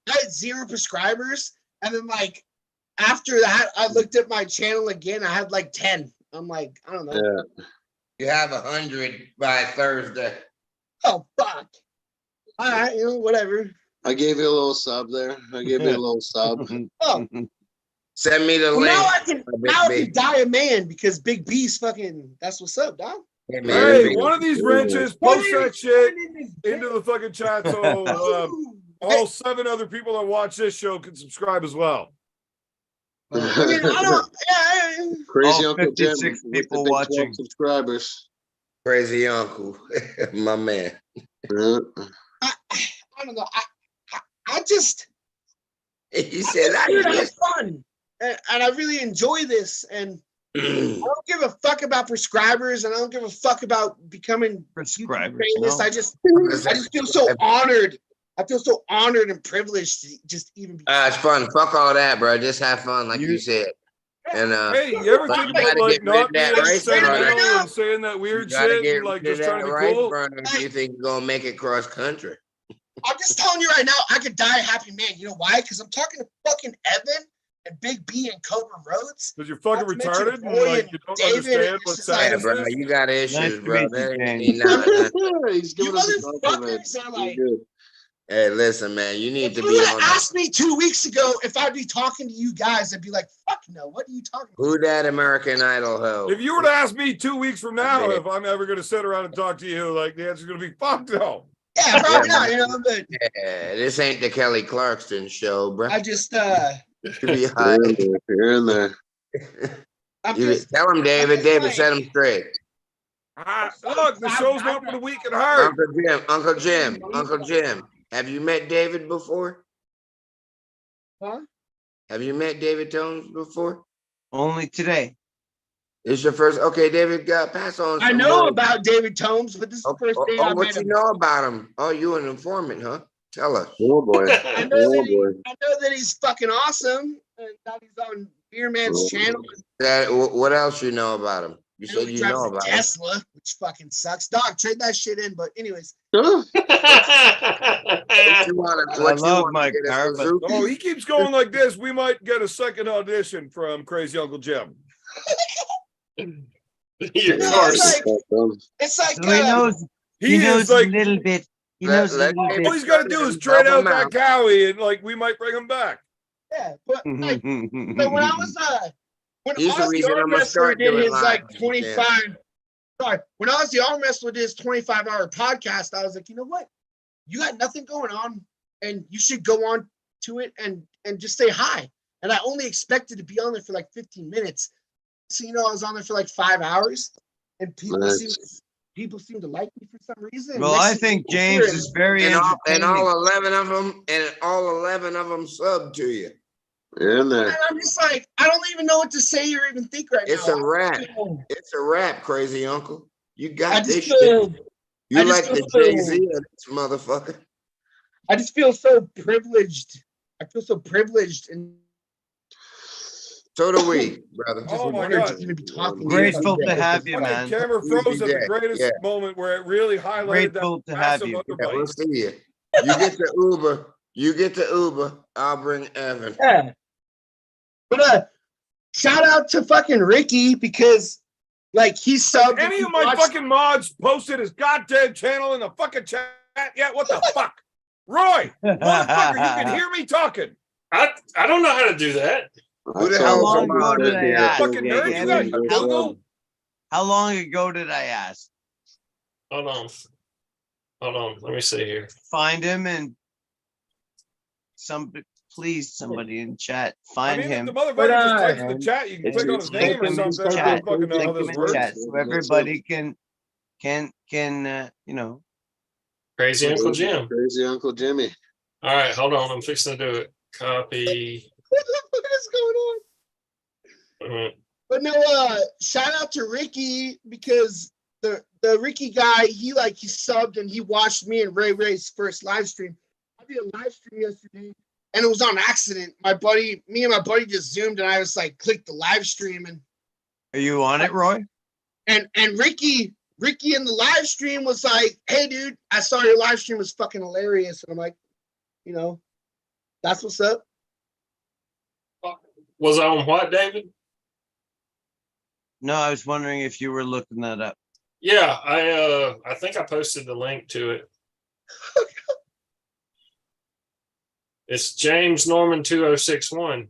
F: had 0 subscribers. And then like after that, I looked at my channel again. I had like 10. I'm like, I don't know.
D: Yeah.
E: You have 100 by Thursday.
F: Oh fuck. All right, whatever.
D: I gave you a little sub there. I gave you a little sub.
F: Oh,
E: Send me the
F: well,
E: link.
F: now I
E: Big
F: can die a man because Big B's fucking. That's what's up, dog.
E: Hey, man,
A: Hey,
E: big-
A: one of these wrenches, post that shit into the fucking chat so all 7 other people that watch this show can subscribe as well.
F: I mean, I don't. Yeah,
D: Crazy
G: All
D: Uncle Jim
G: 56
D: with the
G: people
D: big 12
G: watching.
D: subscribers.
E: Crazy uncle, my man.
D: Yeah.
F: I don't know. I just.
E: He said, I
F: Dude, I have
E: just.
F: fun, and I really enjoy this, and I don't give a fuck about prescribers, and I don't give a fuck about becoming
G: Prescribers,
F: famous.
G: no.
F: I just feel so honored. I feel so honored and privileged to just even be.
E: It's fun. Fuck all that, bro. Just have fun, like you said. And
A: Hey, you ever
E: but
A: think
E: you
A: about
E: gotta
A: like
E: get rid
A: not
E: of
A: being
E: that race
A: sentimental
F: runner.
A: and saying that
E: you
A: weird
E: gotta
A: shit
E: get
A: and like
E: rid of
A: just trying to
E: that
A: be
E: race
A: cool?
E: burner if you think you're gonna make it cross country.
F: I'm just telling you right now, I could die a happy man. You know why? Because I'm talking to fucking Evan and Big B and Cobra Roads.
A: Because you're fucking
F: Not to mention
A: retarded and
F: Roy
A: like
F: and
A: you don't
F: David
A: understand
F: and
A: what
F: it's just like-
E: Yeah,
A: sadness
E: bro.
A: is.
E: You got issues,
G: Nice to
E: bro.
G: meet you,
E: That ain't
G: James.
D: He's giving
F: You
D: us a compliment.
F: motherfuckers are
D: He's
F: like.
D: good.
E: Hey, listen, man. You need
F: If
E: to
F: you
E: be
F: would have
E: on.
F: asked me 2 weeks ago if I'd be talking to you guys, I'd be like, fuck no, what are you talking about?
E: Who that American Idol hoe?
A: If you were to ask me 2 weeks from now
E: bet.
A: if I'm ever going to sit around and talk to you, like the answer's going to be fuck no.
F: Yeah, probably
E: Yeah,
F: not, but
E: Yeah, this ain't the Kelly Clarkson show, bro.
F: I just
E: You be
D: Here
E: high.
D: and there. Here and there.
F: I'm
E: You
F: just
E: tell him, David.
F: just
E: David,
F: like-
E: set him straight.
A: Look, the show's not for the weak at heart.
E: Uncle Jim. Have you met David before?
F: Huh?
E: Have you met David Tones before?
G: Only today.
E: It's your first. Okay, David, pass on.
F: I
E: some
F: know
E: more.
F: about David Tomes, but this is the first day I
E: what
F: met
E: you
F: him.
E: know about him? Oh, you an informant, huh? Tell us.
D: Oh boy.
F: I know,
D: Oh
F: that he,
D: boy.
F: I know that he's fucking awesome, and that he's on Beer Man's
D: Oh.
F: channel.
E: What else you know about him? You
F: I know
E: said
F: he
E: you
F: drives
E: know
F: a
E: about him.
F: Tesla, which fucking sucks. Dog, trade that shit in. But anyways,
D: Huh?
E: What you want
G: I love my car, but
A: Oh, he keeps going like this. We might get a second audition from Crazy Uncle Jim.
C: Your
F: No,
C: car's
F: it's like
G: So he knows,
A: He is
G: knows a
A: like,
G: little bit. He
E: Let-
G: knows a
E: let
G: little
E: him-
G: bit.
A: all he's got to do is
E: Help
A: trade out
E: him
A: that
E: out.
A: cowie and like we might bring him back.
F: yeah, but like so when I was when
E: He's the
F: Ozzy
E: reason
F: Arm
E: I'm gonna
F: Wrestler
E: start
F: did
E: doing
F: his like
E: live.
F: 25. Sorry, when Ozzy Arm Wrestler did his 25-hour podcast, I was like, you know what? You got nothing going on, and you should go on to it and just say hi. And I only expected to be on there for like 15 minutes. So I was on there for like 5 hours, and people seem to like me for some reason.
G: Well, I think James is very
E: And
G: entertaining.
E: all 11 of them sub to you.
D: You're in there.
F: And I'm just like, I don't even know what to say or even think right
E: It's
F: now.
E: a wrap. It's a wrap, crazy uncle. You
F: I
E: got this
F: just
E: shit.
F: feel,
E: You
F: I just
E: like the
F: feel
E: Jay-Z of this motherfucker.
F: I just feel so privileged. I feel so privileged and
E: So do we, brother.
A: Oh my
F: honored
A: God.
F: to even be talking.
G: Grateful
F: you.
G: to have you,
A: Fucking
G: man.
A: camera
E: Easy
A: froze at the
E: day.
A: greatest
E: Yeah.
A: moment where it really highlighted that
G: Grateful to have
A: massive
G: you.
E: Yeah,
A: underbite.
E: we'll see you. You get the Uber. You get the Uber. I'll bring Evan.
F: Yeah. But shout out to fucking Ricky because like he subbed.
A: Any
F: and
A: of my
F: watched-
A: fucking mods posted his goddamn channel in the fucking chat yet? What the fuck? Roy, motherfucker, you can hear me talking.
C: I don't know how to do that.
E: Who the
D: That's
E: hell
D: all
G: long ago did I ask?
A: Fucking nerd, you got
G: How-
A: Google?
G: How long ago did I ask?
C: Hold on. Hold on. Let me see here.
G: Find him and please, somebody in chat,
A: I
G: find
A: mean, if
G: him.
A: the motherfucker
F: But,
A: just types in the chat, you can
D: it's-
A: click on his
D: it's
A: name or
G: taken
A: something.
G: in
A: I
G: chat.
A: don't fucking know how
G: Take
A: this
G: him in
A: works.
G: chat so everybody can
C: Crazy Uncle Jim.
D: Crazy Uncle Jimmy.
C: All right, hold on. I'm fixing to do it. Copy.
F: What is going on?
C: Uh,
F: But no, shout out to Ricky because the Ricky guy, he subbed and he watched me and Ray's first live stream. I did a live stream yesterday and it was on accident. Me and my buddy just zoomed and I was like, click the live stream
G: Are you on it, Roy?
F: and Ricky in the live stream was like, hey dude, I saw your live stream was fucking hilarious. And I'm like, that's what's up.
C: was I on what, David?
G: No, I was wondering if you were looking that up.
C: Yeah, I think I posted the link to it. It's James Norman 2061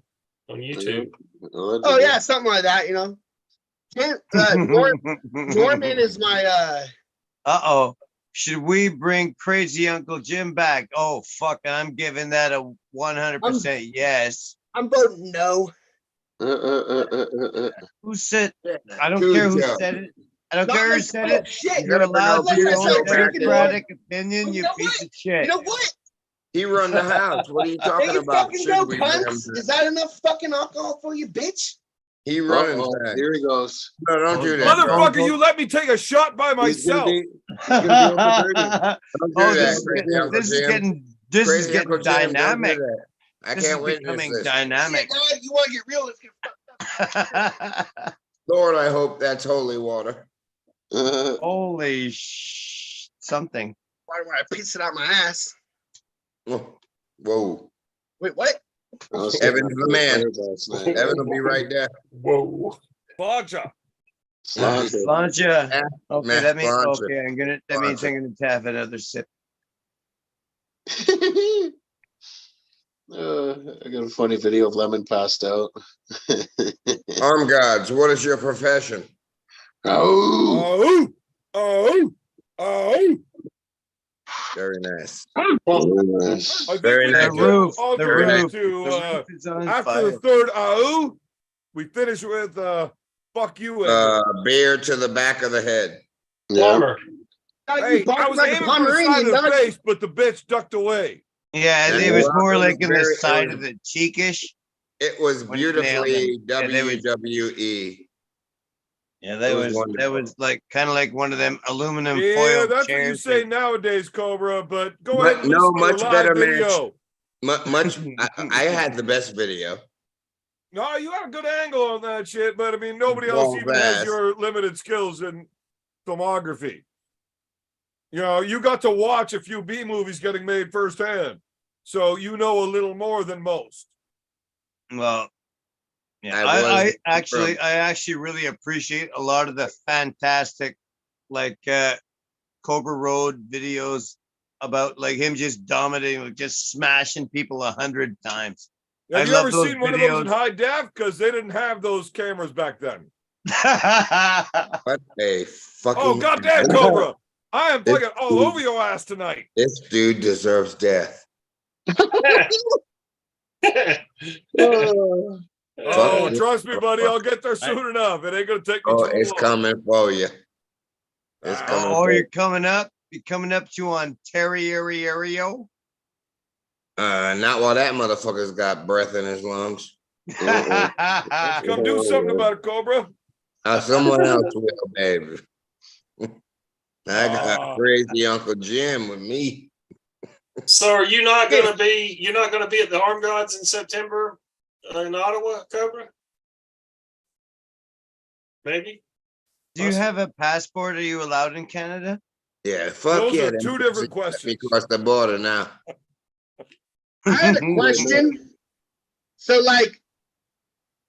C: on YouTube.
F: Oh yeah, something like that, Norman is my
G: Uh-oh. Should we bring Crazy Uncle Jim back? Oh, fuck. I'm giving that a 100% yes.
F: I'm voting no.
G: Who said? I don't
E: Good
G: care who
E: job.
G: said it. I don't
F: Not
G: care who
F: like-
G: said
F: oh,
G: it.
F: shit.
G: You're allowed
F: Like
G: your
F: I
G: own
F: said,
G: democratic opinion,
F: You
G: you
F: know
G: piece
F: what?
G: of shit.
F: You know what?
E: He run the house. What are you
F: There
E: talking
F: you
E: about?
F: fucking
E: Should
F: go,
E: we bring him
F: cunts.
E: back?
F: Is that enough fucking alcohol for you, bitch?
E: He running
D: Uh-oh,
E: fast.
D: here he goes.
E: No, don't do that. bro.
A: Motherfucker, you let me take a shot by
D: He's gonna
A: myself.
D: be- gonna be over 30.
E: Don't do
G: Oh,
E: that,
G: this is
E: Crazy
G: getting,
E: Uncle
G: this is
E: Jim.
G: getting, this is
E: Crazy
G: getting
E: Uncle Jim, don't do
G: dynamic.
E: that. I
G: This is
E: can't witness
G: becoming
E: this.
G: dynamic.
F: Yeah, dog, you want to get real? Let's get
E: Lord, I hope that's holy water.
G: Holy something.
F: why do I piss it out my ass?
E: Whoa.
F: Wait, what?
E: Evan's the man. Evan will be right there.
C: Whoa.
A: Plancha.
G: Plancha. Okay,
E: Matt
G: that means
E: Plancha.
G: okay. That means I'm gonna have another sip.
D: I got a funny video of Lemon passed out.
E: Arm gods, what is your profession?
D: Oh,
A: Oh.
E: Very nice.
D: yes.
A: I think
E: Very
A: we
E: nice.
A: can
G: The roof,
A: all
G: the
A: do
E: Very
A: that
G: roof,
A: to,
G: the roof is on
A: after
G: fire.
A: the third AU, we finish with fuck you. Edgar.
E: Beer to the back of the head.
D: Yeah.
C: Plumber.
A: Hey, I was aiming for the side of the face, but the bitch ducked away.
G: Yeah,
E: And
G: it was
E: the
G: more
E: rock
G: like
E: was
G: in the
E: very-
G: side
E: it
G: of the cheekish.
E: It was
G: When he nailed
E: beautifully
G: him. Yeah, they was-
E: WWE.
G: Yeah,
E: It
G: that
E: was
G: was
E: wonderful.
G: like kind of like one of them aluminum
A: Yeah,
G: foil
A: that's what you
G: chairs.
A: say nowadays, Cobra. But go
E: But
A: ahead and
E: no,
A: listen to
E: much
A: the live
E: better
A: video.
E: Much. I had the best video.
A: No, you had a good angle on that shit, but I mean, nobody
E: Well,
A: else even has
E: fast.
A: your limited skills in filmography. You got to watch a few B movies getting made firsthand, so you know a little more than most.
G: Well, Yeah,
E: I was
G: I actually really appreciate a lot of the fantastic, like Cobra Road videos about like him just dominating, like just smashing people 100 times.
A: Have
G: I
A: you
G: love
A: ever
G: those
A: seen one of those in
G: videos.
A: high def? Because they didn't have those cameras back then.
E: what a fucking.
A: Oh, goddamn, Cobra. I am
E: This
A: fucking all
E: dude-
A: over your ass tonight.
E: This dude deserves death.
D: Oh,
A: Oh,
E: Fuck.
A: trust me, buddy. I'll get there soon enough. It ain't gonna take me
E: Oh,
A: too
E: it's
A: long.
E: coming for you. It's
A: Ah.
E: coming.
G: Oh,
E: for you.
G: you're coming up. You're coming up to Ontario.
E: Not while that motherfucker's got breath in his lungs.
A: Let's come do something about it, Cobra.
E: Someone else will, baby. I got
A: Ah.
E: crazy Uncle Jim with me.
C: So are you not gonna be at the Armed Gods in September in Ottawa, Cobra? Maybe.
G: Do you have a passport? Are you allowed in Canada?
E: Yeah, fuck
A: Those
E: yeah.
A: are
E: them
A: two different
E: pussies let
A: questions.
E: me cross the border now.
F: I had a question. So, like,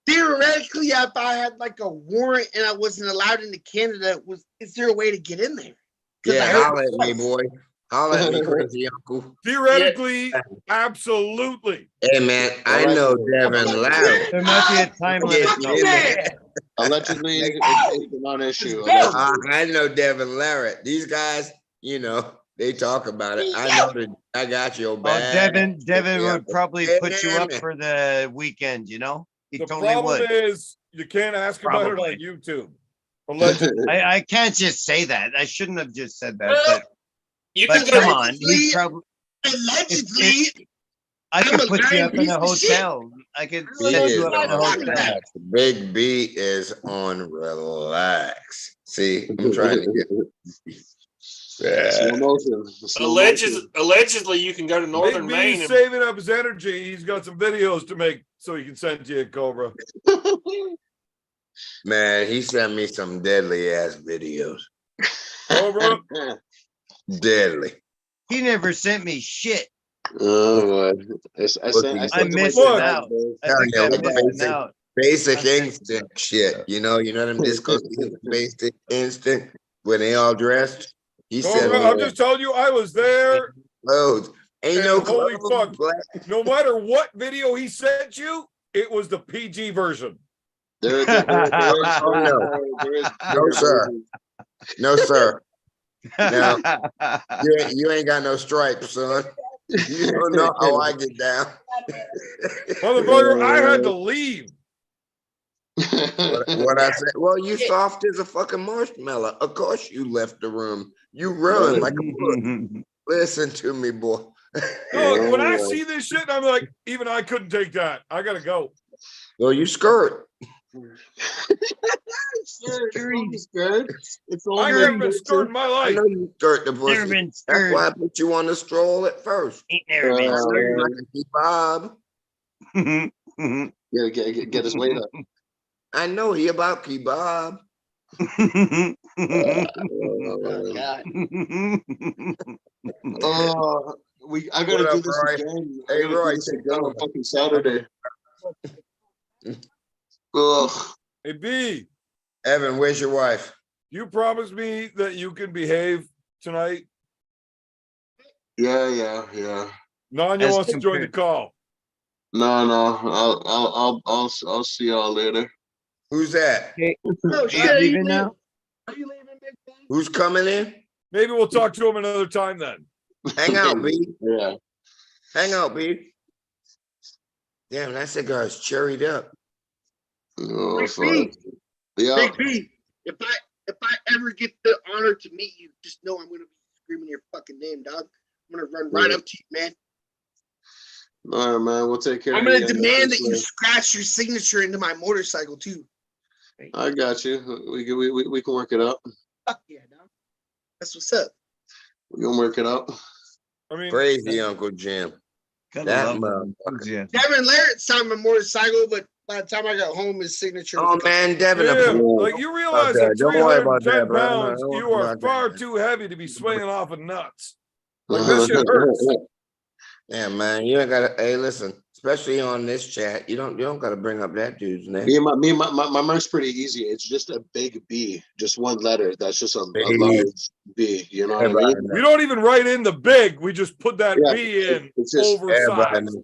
F: theoretically, if I had like a warrant and I wasn't allowed into Canada, is there a way to get in there? 'Cause I
E: Yeah,
F: heard-
E: holler at me, boy. Holler at me, crazy uncle.
A: Theoretically, absolutely.
E: Hey, man, I know Devin Larratt.
G: There might be a time limit.
E: Yeah,
G: though.
E: yeah.
D: allegedly, it's a non-issue. Allegedly.
E: I know Devin Larratt. These guys, you know, they talk about it. I know that I got your
G: Oh,
E: back.
G: Devin
E: Yeah.
G: would probably put you up
E: Yeah.
G: for the weekend, you know? He
A: The
G: totally
A: problem
G: would.
A: is you can't ask about it
G: Probably.
A: on YouTube. Allegedly.
G: I can't just say that. I shouldn't have just said that.
C: Well, You
G: But
C: can
G: come
C: go.
G: on, he's probably.
F: Allegedly,
G: I could
F: I'm a
G: put you
F: lying
G: up in a
F: piece of shit.
G: hotel. I could
E: He
G: set
E: is
G: you up in a
E: on
G: hotel.
E: relax. Big B is on relax. See, I'm trying to get.
D: Slow motion. Slow motion.
C: Allegedly, you can go to northern
A: Big
C: Maine.
A: B's
C: And,
A: saving up his energy. He's got some videos to make so he can send to you, Cobra.
E: Man, he sent me some deadly ass videos.
A: Cobra,
E: Deadly.
G: He never sent me shit.
D: Oh, boy. I sent
G: I'm
D: to my
G: missing
A: Look.
D: dad,
G: out.
D: bro.
G: I think
E: Yeah,
G: I'm
E: like
G: missing
E: basic-
G: out.
E: Basic
G: Okay.
E: instinct shit. You know them disco basic instinct when they all dressed. He said
A: Cobra, I'm just telling you, I was there.
E: clothes. Ain't no
A: And holy
E: clothes,
A: fuck.
E: black.
A: No matter what video he sent you, it was the PG version.
D: There is,
E: No, sir. No, sir. Now, you ain't got no stripes, son. You don't know how I get down.
A: Motherfucker, I had to leave.
E: What I said? Well, you soft as a fucking marshmallow. Of course you left the room. You run like a bullet. Listen to me, boy.
A: No, when I see this shit, I'm like, even I couldn't take that. I gotta go.
E: Well, you skirt.
D: It's all
A: I
D: good.
A: never been scared in my
E: I
A: life.
E: know you skirt the
G: Never
E: pussy.
G: been
E: That's
G: scared.
E: why I put you on the stroll at first.
G: Ain't never been
E: I know you
D: Uh,
E: like a kebab.
G: scared.
D: Get his weight up.
E: I know he about kebab.
D: I gotta
E: What
D: do
E: up,
D: this
E: Roy?
D: again.
E: Hey,
D: I gotta
E: Roy,
D: do this
E: take
D: again on
E: over.
D: fucking Saturday. Ugh.
A: Hey, B,
E: Evan, where's your wife?
A: you promised me that you can behave tonight.
D: Yeah.
A: Nanya
G: As
A: wants to join the
G: compared-
A: call.
D: No. I'll see y'all later.
E: Who's that?
F: Oh, shit.
G: Are
F: Are
G: you
F: you
G: leaving now?
F: leaving, Big Ben?
E: Who's coming in?
A: Maybe we'll talk to him another time then.
E: Hang out, B.
D: Yeah.
E: Hang out, B. Damn, that cigar's cherried up.
D: Oh,
F: Big
D: fuck.
F: B.
D: Yeah.
F: Big B, if I ever get the honor to meet you, just know I'm gonna be screaming your fucking name, dog. I'm gonna run right up to you, man.
D: All right, man. We'll take care
F: I'm
D: of
F: gonna
D: you.
F: demand that you scratch your signature into my motorcycle too.
D: I got you. We can work it out.
F: Fuck yeah, dog. That's what's up.
D: We can work it out.
A: I mean,
E: Crazy Uncle Jim.
G: Gotta
E: That
G: love
E: motherfucker.
G: enthusiasm.
F: Devin Larratt signed my motorcycle, but by the time I got home, his signature.
E: Oh man, Devin.
A: yeah,
E: a-
A: like you realize
E: Okay,
A: at
E: don't worry about
A: 310
E: that, bro.
A: pounds,
E: Don't
A: you
E: worry
A: are
E: about
A: far
E: that.
A: too heavy to be swinging off of nuts. Like this shit hurts.
E: Yeah, man, you ain't gotta. Hey, listen. especially on this chat. You don't gotta bring up that dude's name.
D: My mark's pretty easy. It's just a big B, just one letter. That's just a
E: Big.
D: large B. You know what I mean?
E: Everybody
A: We don't even write in the big. We just put that
D: Yeah,
A: B in
D: it's just
A: oversized.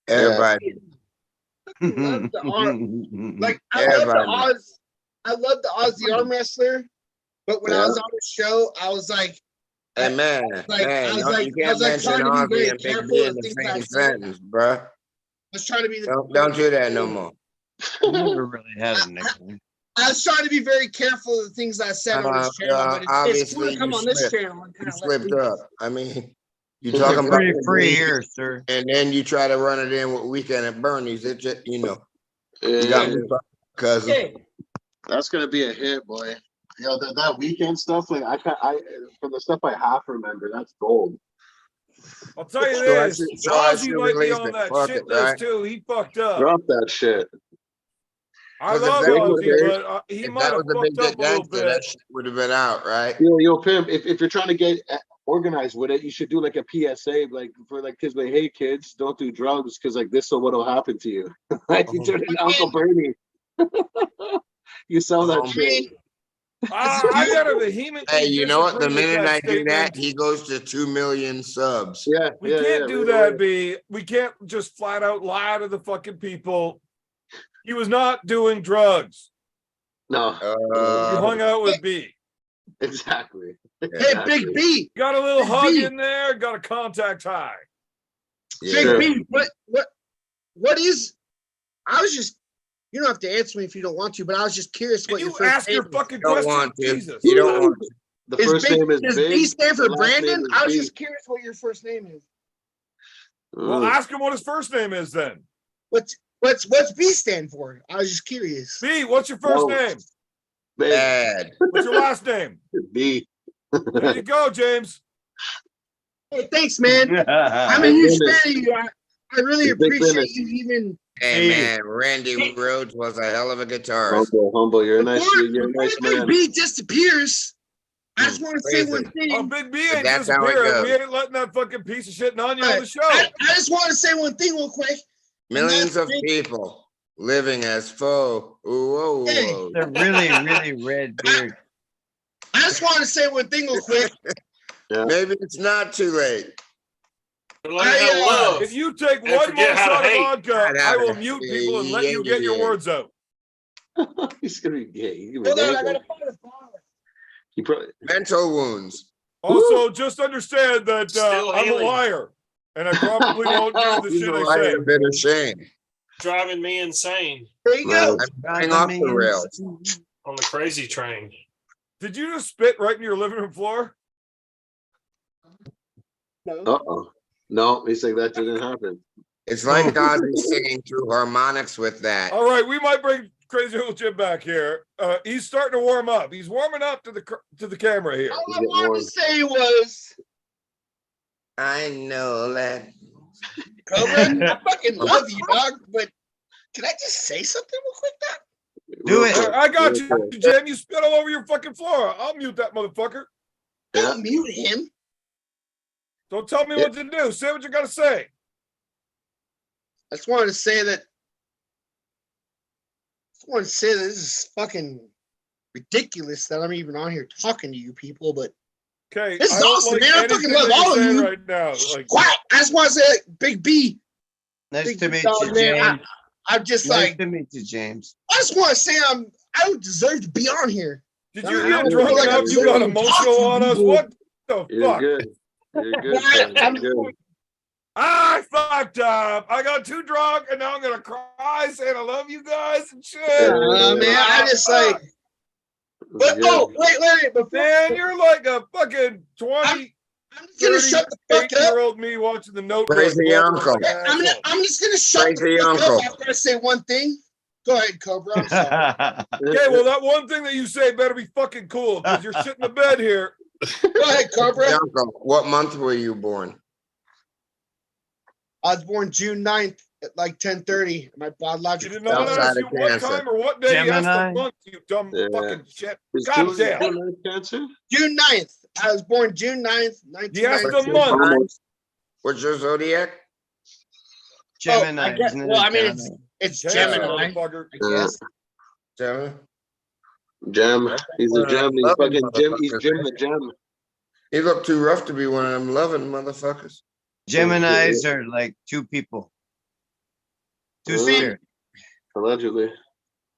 E: Everybody.
F: I love the arm. Like I love the
E: Everybody.
F: Oz. I love the Aussie arm wrestler. But when I was on the show, I was like,
E: Hey man,
F: Like,
E: man,
F: I was
E: no,
F: like-
E: you
F: I
E: can't
F: was, like,
E: mention
F: trying to be
E: Ozzy
F: very
E: and Big
F: careful
E: B in
F: of
E: the
F: things I
E: same
F: said.
E: sentence, bruh.
F: I was trying to be the.
E: Don't do that no more.
G: I never really had a nickname.
F: I was trying to be very careful of the things I said on this channel, but it's
E: Obviously
F: cool to come
E: you
F: on this
E: slipped.
F: channel and kind
E: You
F: of
E: slipped up. I mean, you talking about
G: Pretty
E: Big
G: free
E: B,
G: here, sir.
E: and then you try to run it in with Weekend at Bernie's. It just, you know, you
D: Yeah,
E: got me, cousin.
F: Okay.
D: that's gonna be a hit, boy. Yo, that weekend stuff, like I from the stuff I half remember, that's gold.
A: I'll tell you
E: So I
A: this,
E: should- so I
A: Ozzy
E: should
A: might be
E: release
A: on
E: it.
A: that
E: Fuck
A: shit
E: it,
A: list
E: right?
A: too. He fucked up.
D: Drop that shit.
A: I
E: 'Cause if
A: love
E: that was
A: Ozzy,
E: big-
A: but he
E: If
A: might
E: that
A: have
E: was a big
A: fucked up a little
E: gangster,
A: bit.
E: that shit would have been out, right?
D: Yo, Pim, if you're trying to get organized with it, you should do like a PSA, like for like kids, like, hey kids, don't do drugs, because like this is what'll happen to you. Like you turn into Uncle Bernie. You sell that shit.
A: I gotta vehemently
E: Hey, you know what? The
A: disagree with
E: minute
A: that
E: I do that,
A: statement.
E: he goes to 2 million subs.
D: Yeah,
A: We can't do that, B. We can't just flat out lie to the fucking people. He was not doing drugs.
D: No,
A: He hung out with B.
D: exactly.
F: Hey, Big B,
A: Got a little
F: Big
A: hug
F: B.
A: in there, got a contact high.
F: Big
D: Sure.
F: B, what is? I was just. You don't have to answer me if you don't want to, but I was just curious
A: Can
F: what your
A: you
F: first
A: ask your
F: name is.
A: fucking
E: You don't
A: question?
E: want to.
A: Jesus.
E: You don't want to.
D: The
F: Is
D: first
F: Big-
D: name is
F: does
D: Big.
F: B stand for
D: the last name
F: Brandon?
D: is
F: I was
D: B.
F: just curious what your first name is.
A: Well, ask him what his first name is then.
F: What's B stand for? I was just curious.
A: B, what's your first
D: No.
A: name?
D: Big
E: Bad.
A: What's your last name?
D: B.
A: There you go, James.
F: Hey, thanks, man. I'm a huge fan of you. I really
D: It's big
F: appreciate
D: business.
F: you even.
E: Hey man, Randy Rhodes was a hell of a guitarist.
D: Humble. You're a nice,
F: Before
D: you're a nice
F: Big
D: man.
F: B disappears, I just want to say
E: Crazy.
F: one thing.
A: Oh, Big B ain't
E: That's how it
A: disappearing.
E: goes.
A: We ain't letting that fucking piece of shit on you on the show.
F: I just want to say one thing real quick.
E: Millions of
F: Big-
E: people living as foe. Ooh,
F: Hey.
E: whoa,
G: The really red beard.
F: I just want to say one thing real quick.
E: Maybe it's not too late.
C: Learn how to love.
A: If you take
C: And
A: one more
C: forget how to
A: shot of
C: hate.
A: vodka, I will mute people and let you get your words out.
D: He's gonna be gay. He's gonna
F: Hold
D: be
F: on, I
D: angry.
F: gotta find a bottle.
D: He probably.
E: Mental wounds.
A: Also, just understand that
C: Still
A: I'm a
C: healing.
A: liar, and I probably won't do the
E: He's
A: shit
E: a
A: I
E: liar,
A: say.
E: a bit of shame.
C: Driving me insane
F: There you go.
E: I'm going off the rails.
C: on the crazy train.
A: Did you just spit right in your living room floor?
D: Uh-oh. No, he's like that didn't happen.
E: It's like Ozzy singing through harmonics with that.
A: All right, we might bring Crazy Little Jim back here. He's starting to warm up. He's warming up to the camera here.
F: All I wanted to say was,
E: I know that.
F: Cobra, I fucking love you, dog. But can I just say something real quick, dog?
G: Do it.
A: I got you, Jim. You spit all over your fucking floor. I'll mute that motherfucker.
F: Don't mute him.
A: Don't tell me what to do. Say what you gotta say.
F: I just wanted to say that. This is fucking ridiculous that I'm even on here talking to you people. But
A: Okay,
F: This is
A: I don't
F: awesome,
A: like
F: man. I fucking
A: anything
F: love
A: that you're
F: all of
A: saying
F: you.
A: right now. Like,
F: quiet. I just want to say, Big B.
G: Nice
F: Big
G: to meet
F: dog,
G: you,
F: man.
G: James.
F: I'm just
G: Nice
F: like,
G: to meet you, James.
F: I just want to say I don't deserve to be on here.
A: did
F: I
A: you
F: don't
A: get
F: feel
A: drunk
F: like
A: enough?
F: I'm
A: You got
F: saying
A: emotional on us.
F: people.
A: What the
D: You're
A: fuck?
D: good. You're good.
F: Well,
D: son.
F: I'm-
D: You're good.
A: I fucked up. I got too drunk, and now I'm gonna cry saying I love you guys and shit.
F: Man, I just like. But
D: You're
F: oh,
D: good.
F: wait, before
A: Man, you're like a fucking 20,
F: I'm just gonna shut the fuck up.
A: 38-year-old me watching the Notebook.
E: Crazy uncle.
F: I'm just gonna shut
E: Crazy
F: the fuck
E: uncle.
F: up after I say one thing. Go ahead, Cobra. I'm sorry.
A: Okay, well, that one thing that you say better be fucking cool because you're shitting the bed here.
F: Go ahead, Cobra.
E: Uncle, what month were you born?
F: I was born June 9th at like 10:30. My
A: You
F: biological
A: did not
E: Outside
A: ask you
E: of
A: what
E: cancer.
A: time or what day. You asked
G: Gemini.
A: the month, you dumb
D: Yeah.
A: fucking shit.
D: Is
A: God
D: June
A: damn.
D: cancer?
F: June 9th. I was born June 9th,
A: You asked
F: 1990.
A: the month.
D: Almost.
E: What's your zodiac?
G: Gemini,
F: guess,
G: isn't it?
F: well,
G: a
F: I mean,
G: Gemini?
F: it's
A: Cancer,
F: Gemini.
A: motherfucker.
F: I guess.
E: Gemini.
D: Gem. He's a gem. He's
E: Loving
D: fucking Jim. He's
E: motherfuckers,
D: Jim
E: man.
D: the gem.
E: He looked too rough to be one of them loving motherfuckers.
G: Geminis are like two people. Two
D: Mm.
G: spirits.
D: Allegedly.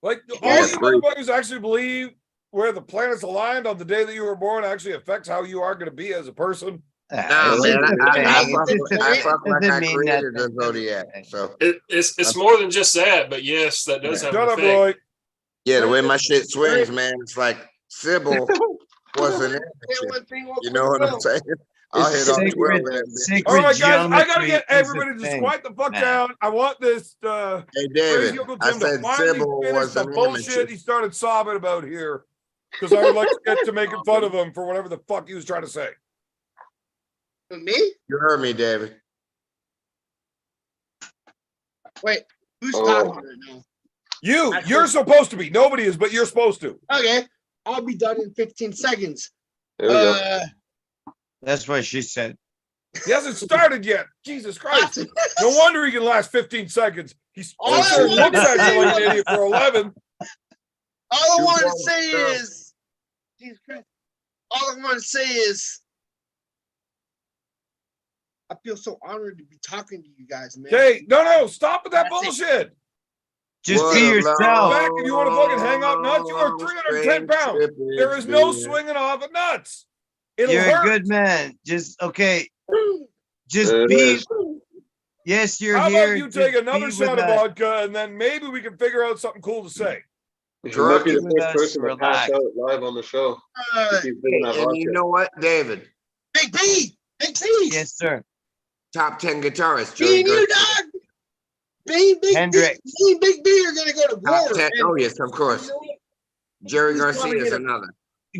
A: Like, all
D: Yeah,
A: you
D: great.
A: motherfuckers actually believe where the planets aligned on the day that you were born actually affects how you are going to be as a person?
E: Nah,
G: It's
E: man,
G: just a
E: I
G: thing.
E: fuck
G: It's just a
E: I
G: thing.
E: fuck like
G: Doesn't
E: I
G: mean
E: created the
G: nothing.
E: zodiac. So
C: It's more than just that, but yes, that does have
A: Shut
C: an
A: up,
C: effect.
A: Roy.
E: yeah, the way my shit swings, man, it's like Sybil wasn't in that
F: Say
E: shit.
F: one thing real
E: You
F: quick,
E: know what I'm
F: Will.
E: saying? I'll hit all 12
G: Sacred,
E: of that bitch.
G: sacred
A: All right, guys, I got to
G: geometry
A: get
G: is a
A: everybody to
G: thing.
A: quiet the fuck
G: man.
A: down. I want this
E: Hey,
A: crazy
E: David,
A: Uncle
E: I
A: Jim to
E: said
A: finally
E: Sybil
A: finish
E: was
A: the
E: an
A: bullshit
E: image.
A: he started sobbing about here. Because I would like to get to making fun of him for whatever the fuck he was trying to say.
F: Me?
E: You heard me, David.
F: Wait, who's
D: Oh.
F: talking right now?
A: You're supposed to be. Nobody is, but you're supposed to.
F: Okay, I'll be done in 15 seconds.
D: There we go.
G: That's what she said.
A: He hasn't started yet. Jesus Christ. No wonder he can last 15 seconds. He's
F: All I
A: also
F: wanted
A: looks
F: to
A: at
F: say
A: you like an
F: was-
A: idiot for 11.
F: All I
E: You
F: want to
E: won't
F: say
E: stop.
F: is, Jesus Christ. All I want to say is, I feel so honored to be talking to you guys, man.
A: Okay, no, stop with that
F: That's it.
A: bullshit.
G: Just
E: What
G: be
E: a
G: yourself.
A: Back if you want to fucking hang out nuts, you are
E: long,
A: 310
E: strange
A: pounds.
E: trip
A: There
E: it's
A: is no
E: been.
A: swinging off of nuts. It'll
G: You're
A: hurt.
G: a good man. Just okay. Just
D: There it
G: be.
D: is.
G: Yes, you're
A: How
G: here.
A: about you take
G: just
A: another
G: be
A: shot
G: with
A: of
G: us.
A: vodka and then maybe we can figure out something cool to say.
D: You might be the
G: With
D: first
G: us,
D: person to pass
G: relax.
D: out live on the show.
F: Uh,
D: If he's big enough
E: And you know what, David?
F: Big B, Big C,
G: Yes, sir.
E: Top 10 guitarist,
F: me
E: Joey
F: and you,
E: Garcia.
F: dog. Big B,
G: Hendrix.
F: me and Big B are gonna go to war.
E: Top 10.
F: and
E: Oh, yes, of course.
F: you know what?
E: Jerry
F: Who's
E: Garcia
F: gonna
E: is
F: get a-
E: another.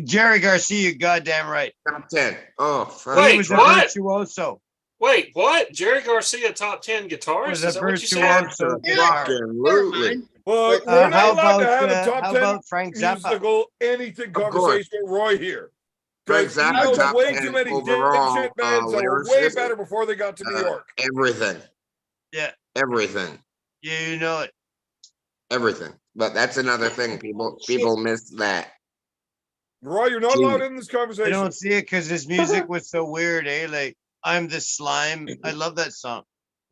G: Jerry Garcia, you goddamn right.
E: Top 10. Oh, fuck.
G: He
C: Wait,
G: was a
C: what?
G: virtuoso.
C: Wait, what? Jerry Garcia, top 10 guitarist?
G: Was
C: Is
G: a
C: that what you said?
G: virtuoso
F: Yeah.
G: guitar.
F: Never
E: Absolutely.
F: mind.
A: Well,
F: But,
A: we're not
G: How
A: allowed to
G: about
A: have a top 10
G: Frank Zappa?
A: musical anything
E: Of course.
A: conversation with Roy here.
E: Frank
A: Because he
E: Zappa,
A: knows
E: top
A: way
E: 10
A: too many
E: overall,
A: dipshit bands that were way
E: lyricist.
A: better before they got to New York.
E: Everything.
G: Yeah,
E: Everything.
G: you know it.
E: Everything. But that's another thing. People miss that.
A: Roy, you're not allowed in this
G: I
A: conversation.
G: don't see it because his music was so weird, eh? Like, I'm the slime. I love that song.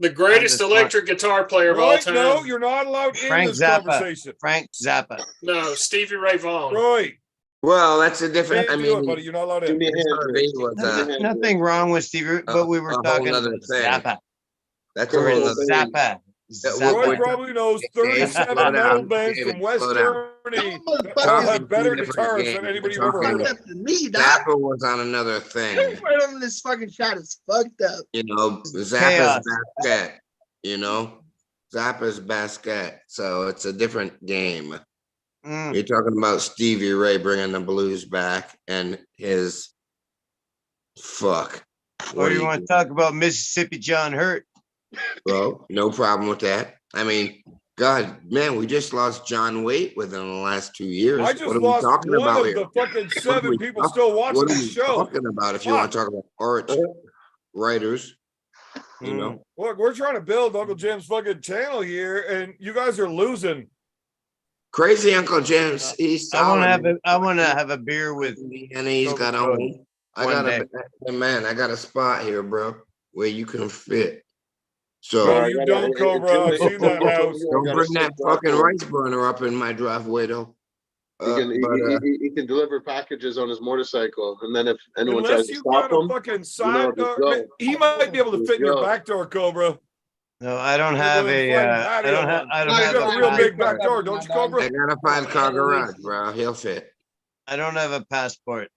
C: The greatest
G: I'm just
C: electric guitar player of all
A: Roy,
C: time.
A: no, you're not allowed in
G: Frank
A: this
G: Zappa.
A: conversation.
G: Frank Zappa.
C: No, Stevie Ray Vaughan.
A: Roy,
E: Well, that's a different.
A: can't
E: I
A: do it,
E: mean,
A: buddy. You're not allowed in.
D: Jimmy Hendrix.
E: was,
G: Nothing wrong with Stevie, but we were
E: a whole
G: talking
E: nother
G: about
E: thing.
G: Zappa.
E: that's a
G: Or
E: whole
G: it's
E: other thing.
G: Zappa.
A: Roy
E: We're-
G: Zappa.
A: probably knows
E: Dave,
A: 37
E: slow
A: metal
E: down.
A: bands
E: David,
A: from West
E: slow down.
A: Germany
F: Y'all
A: that all
F: motherfuckers
A: have better
E: Two different
A: guitarists
E: games.
A: than anybody you've
E: We're
A: ever heard
F: fucked
A: of.
F: up to me, dog.
E: Zappa was on another thing.
F: Right on this fucking shot is fucked up.
E: You know, Zappa's
G: Chaos.
E: basket. You know, Zappa's basket. So it's a different game.
G: Mm.
E: You're talking about Stevie Ray bringing the blues back and his fuck.
G: Or
E: do
G: you want to talk about Mississippi John Hurt?
E: Well, no problem with that. I mean, God, man, we just lost John Waite within the last 2 years.
A: I
E: What
A: just
E: are we
A: lost
E: talking
A: one
E: about
A: of
E: here?
A: the fucking
E: What are
A: 7
E: we
A: people
E: talk-
A: still watching
E: What
A: the
E: are we
A: show.
E: talking about if you want to talk about art, writers? You know,
A: Look, we're trying to build Uncle Jim's fucking channel here, and you guys are losing.
E: crazy Uncle James. He's
G: I want
E: solid.
G: to have a beer with.
E: And he's got a
G: Coca-Cola
E: home. I
G: one
E: got
G: day.
E: a man. I got a spot here, bro, where you can fit.
A: No,
E: So
A: you don't, Cobra. I've seen that house.
E: don't bring that fucking rice burner up in my driveway, though.
D: He can deliver packages on his motorcycle, and then if anyone tries
A: Unless
D: to
A: you
D: stop
A: got a
D: him,
A: fucking side
D: just
A: door,
D: go.
A: he might be able to
D: Just
A: fit in your
D: go.
A: back door, Cobra.
G: No, I don't
A: You're
G: have
A: the
G: a.
A: flying
G: I
A: patio
G: don't have.
A: one.
G: I don't
F: You
G: have
A: got
G: a
A: a real big
G: passport.
A: back door, don't you, Cobra?
E: I got a 5-car garage, bro. He'll fit.
G: I don't have a passport.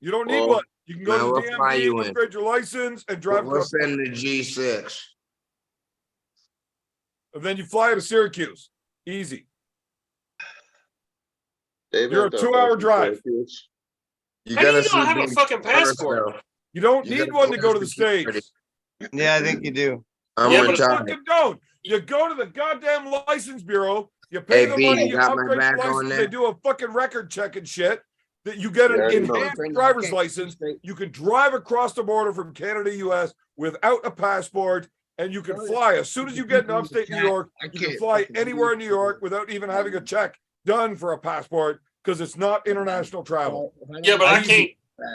A: You don't need
D: Well,
A: one. You can go
E: now
A: to
E: we'll
A: the
E: fly
A: DMV,
E: you in.
A: upgrade your license, and drive
E: We'll
A: across.
E: send the G6.
A: And then you fly to Syracuse. Easy.
D: Dave
A: You're
D: had
A: a
D: the
A: 2-hour
D: license
A: drive.
D: for it.
E: You
C: How do
E: gotta
C: you not have a
E: Big
C: fucking
E: first,
C: passport?
E: though.
A: You don't
E: You
A: need
E: gotta
A: one to go to
E: go
A: the
E: to security.
A: States.
G: Yeah, I think you do.
E: I'm
C: Yeah,
A: You
C: but-
E: retired.
A: fucking don't. You go to the goddamn license bureau. You pay
E: Hey,
A: the
E: B,
A: money.
E: you
A: You
E: got my
A: upgrade your
E: back on
A: license.
E: that?
A: They do a fucking record check and shit. That you get an
D: Yeah, you know.
A: enhanced driver's license. You can drive across the border from Canada to U.S. without a passport, and you can fly as soon as you get in upstate New York. You can fly anywhere in New York without even having a check done for a passport because it's not international travel.
C: Yeah, but I
A: Easy.
C: can't.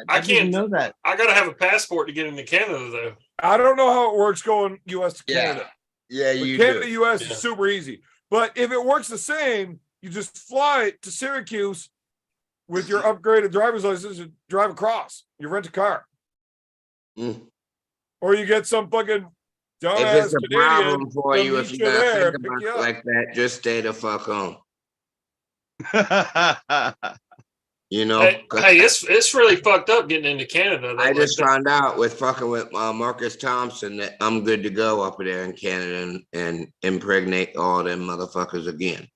G: I didn't know that.
C: I gotta have a passport to get into Canada, though.
A: I don't know how it works going US to Canada.
E: Yeah,
A: But
E: you
A: Canada,
E: do.
A: US
C: Yeah.
A: is super easy. But if it works the same, you just fly to Syracuse with your upgraded driver's license and drive across. You rent a car.
E: Mm.
A: Or you get some fucking
E: If
A: dumbass
E: it's a
A: Canadian
E: problem for
A: to
E: you, if
A: meet
E: you're gonna
A: there
E: think
A: and pick
E: about
A: you
E: it
A: up.
E: like that, just stay the fuck home. You know,
C: Hey,
E: 'cause
C: it's really fucked up getting into Canada. Though.
E: I
C: Like
E: just
C: that-
E: found out with fucking with Marcus Thompson that I'm good to go up there in Canada and impregnate all them motherfuckers again.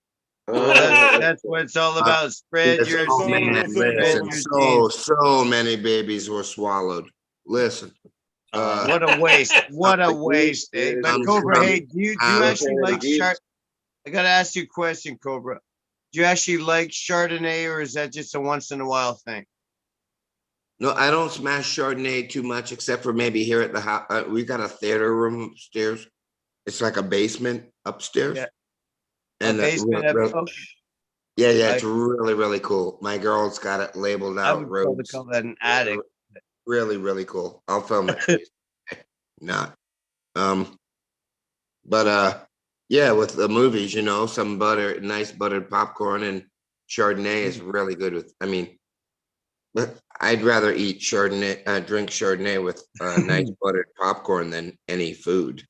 G: Well, that's what it's all about. Spread
E: Listen,
G: your
A: oh,
G: seed.
A: man,
G: Spread
E: listen,
G: your seed.
E: so many babies were swallowed. Listen,
G: What a waste. What a waste. Eh? But
E: I'm
G: Cobra,
E: coming.
G: hey, do you
E: I'm
G: actually like
D: coming.
G: Chard? I gotta ask you a question, Cobra. Do you actually like Chardonnay, or is that just a once in a while thing?
E: No, I don't smash Chardonnay too much, except for maybe here at the house. We got a theater room upstairs. It's like a basement upstairs.
G: Yeah.
E: And
G: A basement. Okay.
E: yeah, it's really, really cool. My girl's got it labeled
G: I
E: out.
G: would probably call that an attic.
E: Really, really cool. I'll film it. Not. But yeah, with the movies, you know, some nice buttered popcorn and Chardonnay is really good with. I mean, but I'd rather eat Chardonnay, drink Chardonnay with nice buttered popcorn than any food.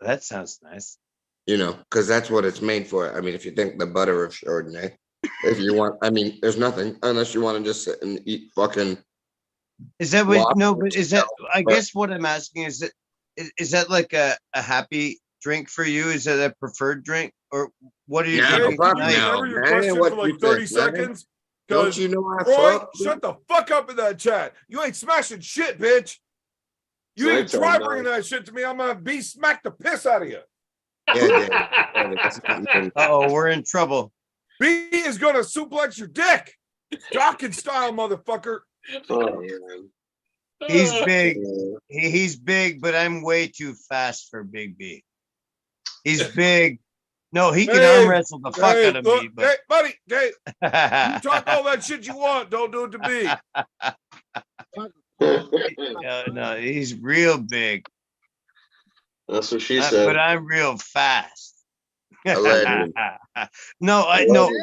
G: That sounds nice.
E: You know, because that's what it's made for. I mean, if you think the butter of Chardonnay, if you want, I mean, there's nothing unless you want to just sit and eat fucking.
G: Is that what?
E: Waffles,
G: No, but is that? I
E: but-
G: guess what I'm asking is that like a happy drink for you? Is that a preferred drink, or what are you
E: No,
G: drinking
E: fuck
G: tonight?
E: no.
A: Remember your
E: man,
A: question
E: what
A: for like
E: you
A: 30
E: think, man?
A: seconds?
E: Don't
A: Because
E: you know I
A: Roy,
E: fuck?
A: shut the fuck up in that chat. You ain't smashing shit, bitch. You even
D: Nighttime,
A: try
D: dog.
A: bringing that shit to me, I'm gonna be smack the piss out of you.
E: Yeah, that's not even.
G: Oh, we're in trouble.
A: B is gonna suplex your dick. Dawkins style, motherfucker.
D: Oh, man.
G: He's big.
D: Yeah.
G: He's big, but I'm way too fast for Big B. He's big. No, he can
A: Hey,
G: arm wrestle the fuck
A: Hey,
G: out of
A: look,
G: me.
A: hey,
G: But
A: buddy, hey, you talk all that shit you want. Don't do it to me.
G: no, he's real big.
D: That's what she said.
G: But I'm real fast.
E: Allegedly.
G: No,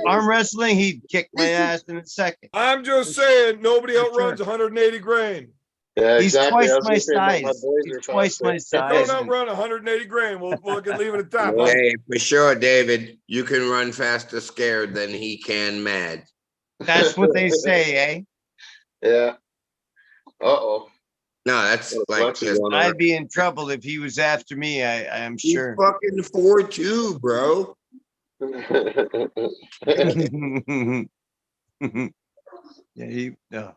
G: arm wrestling, he'd kick my ass in a second.
A: I'm just saying, nobody
G: For
A: outruns 180 grain.
D: Yeah,
G: He's
D: exactly.
G: twice
D: I was
G: my
D: gonna say, my
G: size.
D: boys
G: He's
D: are
G: twice my
D: faster.
A: Don't
G: size.
A: outrun 180 grain. We'll leave it at that.
D: Yeah.
A: bud.
E: Hey, for sure, David, you can run faster scared than he can mad.
G: That's what they say, eh?
D: Yeah. Uh-oh.
E: No, that's
D: Got a
E: like
D: flexi
E: just
D: going on.
G: I'd be in trouble if he was after me. I am
E: he's
G: sure.
E: fucking 4'2", bro.
G: Yeah, he no.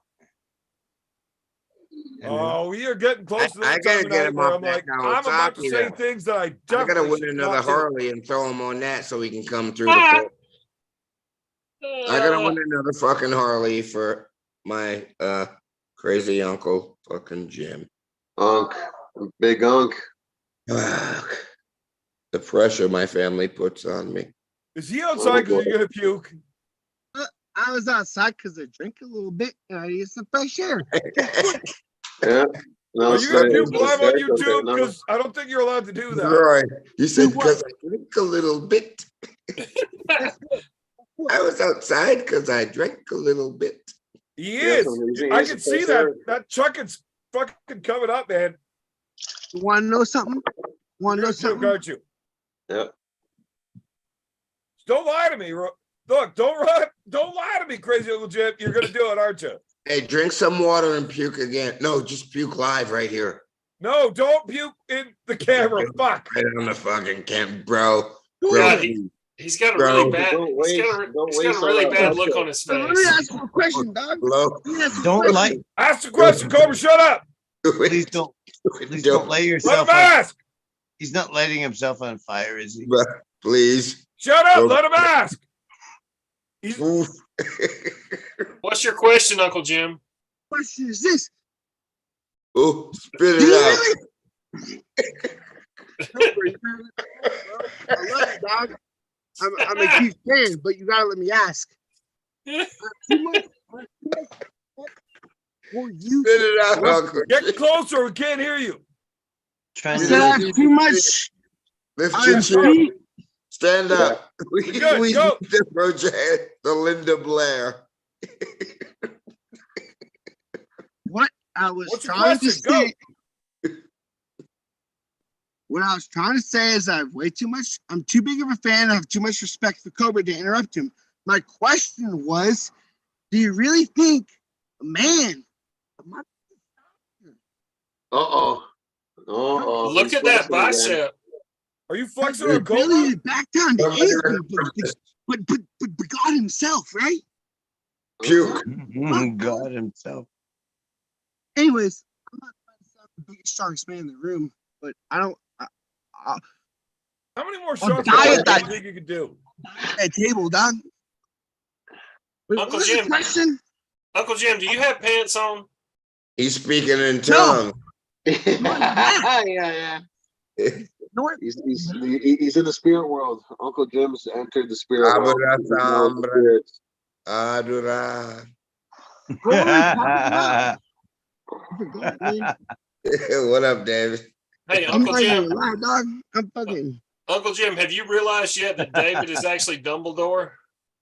A: Oh, we are getting close to
E: I
A: that
E: gotta
A: time
E: get
A: of night
E: him
A: where
E: off
A: I'm
E: that
A: like, I'm about to
E: Kawasaki
A: say
E: now.
A: things that I
E: I
A: definitely
E: gotta win
A: should
E: another
A: not do.
E: Harley and throw him on that so he can come through the court. I gotta win another fucking Harley for my crazy uncle fucking Jim.
D: Unk. Big unk.
E: Fuck. The pressure my family puts on me.
A: Is he outside because you're gonna puke?
F: I was outside because I drank a little bit and I used some fresh air.
D: Yeah. No,
A: Are you gonna
D: it's
A: puke live on
D: very good,
A: YouTube?
D: no.
A: Because I don't think you're allowed to do that.
E: Right. You said because I drink a little bit. I was outside because I drank a little bit.
A: He
D: Yeah,
A: is.
D: so he's-
A: I
D: he's
A: can
D: a
A: see
D: fresh
A: that.
D: air.
A: That chucking's fucking coming up, man.
F: You want to know something? Want to
A: You're
F: know
A: gonna puke,
F: something?
A: aren't you?
D: Yeah.
A: Don't lie to me. Look, don't lie to me, crazy Uncle Jim. You're gonna do it, aren't you?
E: Hey, drink some water and puke again. No, just puke live right here.
A: No, don't puke in the camera. Fuck.
E: Right on the fucking camp, bro.
F: Do
E: Bro,
F: it.
E: please.
C: He's got a
E: Bro,
C: really bad.
D: don't
C: He's got
D: waste-
C: a,
D: don't
C: he's got
D: waste
C: a really
D: all that
C: bad
D: vodka.
C: look on his
F: So let me
C: face.
F: ask you a question, dog.
E: Hello?
F: Let me ask you a
G: Don't
F: question.
G: like.
A: Ask the question, Cobra. Shut up.
G: Please don't. Please don't lay
A: Let
G: yourself
A: him
G: on.
A: ask.
G: He's not lighting himself on fire, is he?
E: Please.
A: Shut up.
E: Well-
A: Let him ask. He's,
E: Oof.
C: What's your question, Uncle Jim?
F: Question is this:
E: Oh, spit
F: Do
E: it
F: you
E: out.
F: really, Cobra, you gotta let me know, bro. I love you, dog. I'm a huge fan, but you gotta let me ask. Too much. For you,
E: Spit it out,
A: What?
E: Uncle
A: Get
E: Jim.
A: closer. We can't hear you.
G: Trying
F: said
G: to
F: I have too much.
E: Lift
F: I
E: your
F: am
E: chin. Stand up. We
A: Good,
E: need
A: go.
E: the project, the Linda Blair.
F: What I was
A: What's your
F: trying to
A: question? Go.
F: say. What I was trying to say is I have way too much. I'm too big of a fan. I have too much respect for Cobra to interrupt him. My question was, do you really think a man?
C: Look at that bicep.
A: Are you flexing
F: The
A: on Cobra?
F: ability to back down to
E: Somebody
F: anything,
E: remember
F: but God Himself, right?
E: Puke.
G: God himself.
F: Anyways, I'm not trying to sound the biggest, strongest man in the room, but I don't.
A: How many more
F: I'll
A: shots
F: die
A: do
F: at that-
A: you think you could do?
F: That table, dog. Wait, what
C: Uncle
F: was
C: Jim.
F: the question?
C: Uncle Jim, do you have pants on?
E: He's speaking in tongue.
D: Yeah.
F: No,
D: He's in the spirit world. Uncle Jim's entered the spirit world.
E: Abra
D: He's now in the
E: Sambra.
D: spirits.
E: Adura.
F: I forgot, man.
E: What up, David?
C: Hey,
F: I'm
C: Uncle
F: not even
C: Jim.
F: lying, dog. I'm fucking.
C: Uncle Jim, have you realized yet that David is actually Dumbledore?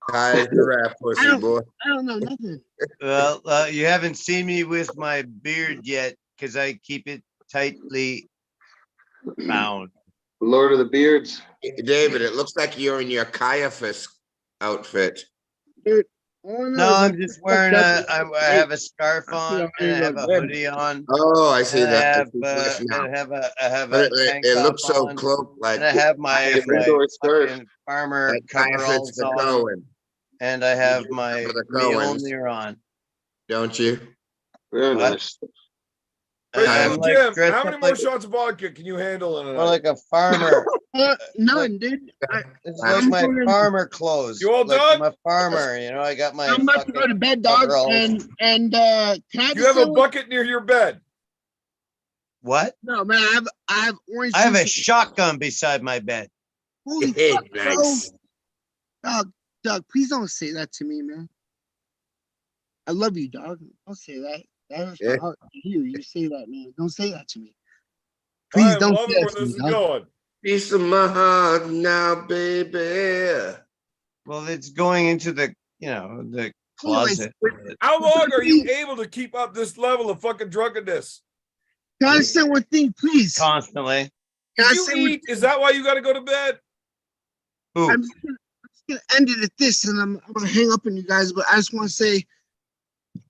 E: Hi, giraffe pussy boy.
F: I don't know nothing.
G: Well, you haven't seen me with my beard yet because I keep it tightly bound.
D: Lord of the Beards.
E: David, it looks like you're in your Caiaphas outfit.
F: Dude, all I know
G: No,
F: is
G: I'm just wearing I have a scarf on and I have a hoodie on.
E: Oh, I see
G: And
E: that.
G: I have
E: But
G: a tank
E: it
G: top
E: looks so
G: on,
E: cloaked like
G: and I have my
D: Indoor skirt.
G: fucking farmer
E: like Caiaphas
G: coveralls
E: the
G: on,
E: Cohen,
G: and I have my
E: For the Coens.
G: Mjolnir on.
E: don't you?
D: Very
G: What?
D: nice.
A: Hey,
E: I'm
A: Uncle
G: like
A: Jim,
G: dressed
A: how
G: up
A: many more
G: like-
A: shots of vodka can you handle in a
G: More
A: night?
G: like a farmer.
F: none, dude.
G: It's
E: I'm
G: like my
F: fucking-
G: farmer clothes.
A: You all
G: like
A: done?
G: I'm a farmer, you know. I got my
F: I'm about to go to
G: fucking
F: bed, dog.
G: coveralls.
F: And can I
A: You
F: just
A: have
F: say
A: a
F: one-
A: bucket near your bed.
G: what?
F: No, man. I have orange.
G: I have a
F: juice.
G: shotgun beside my bed.
F: Holy
E: Hey,
F: fuck, bro.
E: nice.
F: Doug, please don't say that to me, man. I love you, dog. Don't say that. That
E: Yeah.
F: hurt to hear you say that, man. Don't say that to me.
A: I
F: Please
A: am
F: don't
A: loving
F: say
A: where
F: that to me,
A: this is
F: dog.
A: going.
E: Piece of my heart now, baby.
G: Well, it's going into the the closet.
A: How long are you able to keep up this level of fucking drunkenness?
F: Can I say one thing, please?
G: Constantly.
F: Can I
A: Did you
F: say one
A: eat? Is that why you got to go to bed?
G: Who?
F: I'm just gonna end it at this, and I'm gonna hang up on you guys. But I just want to say,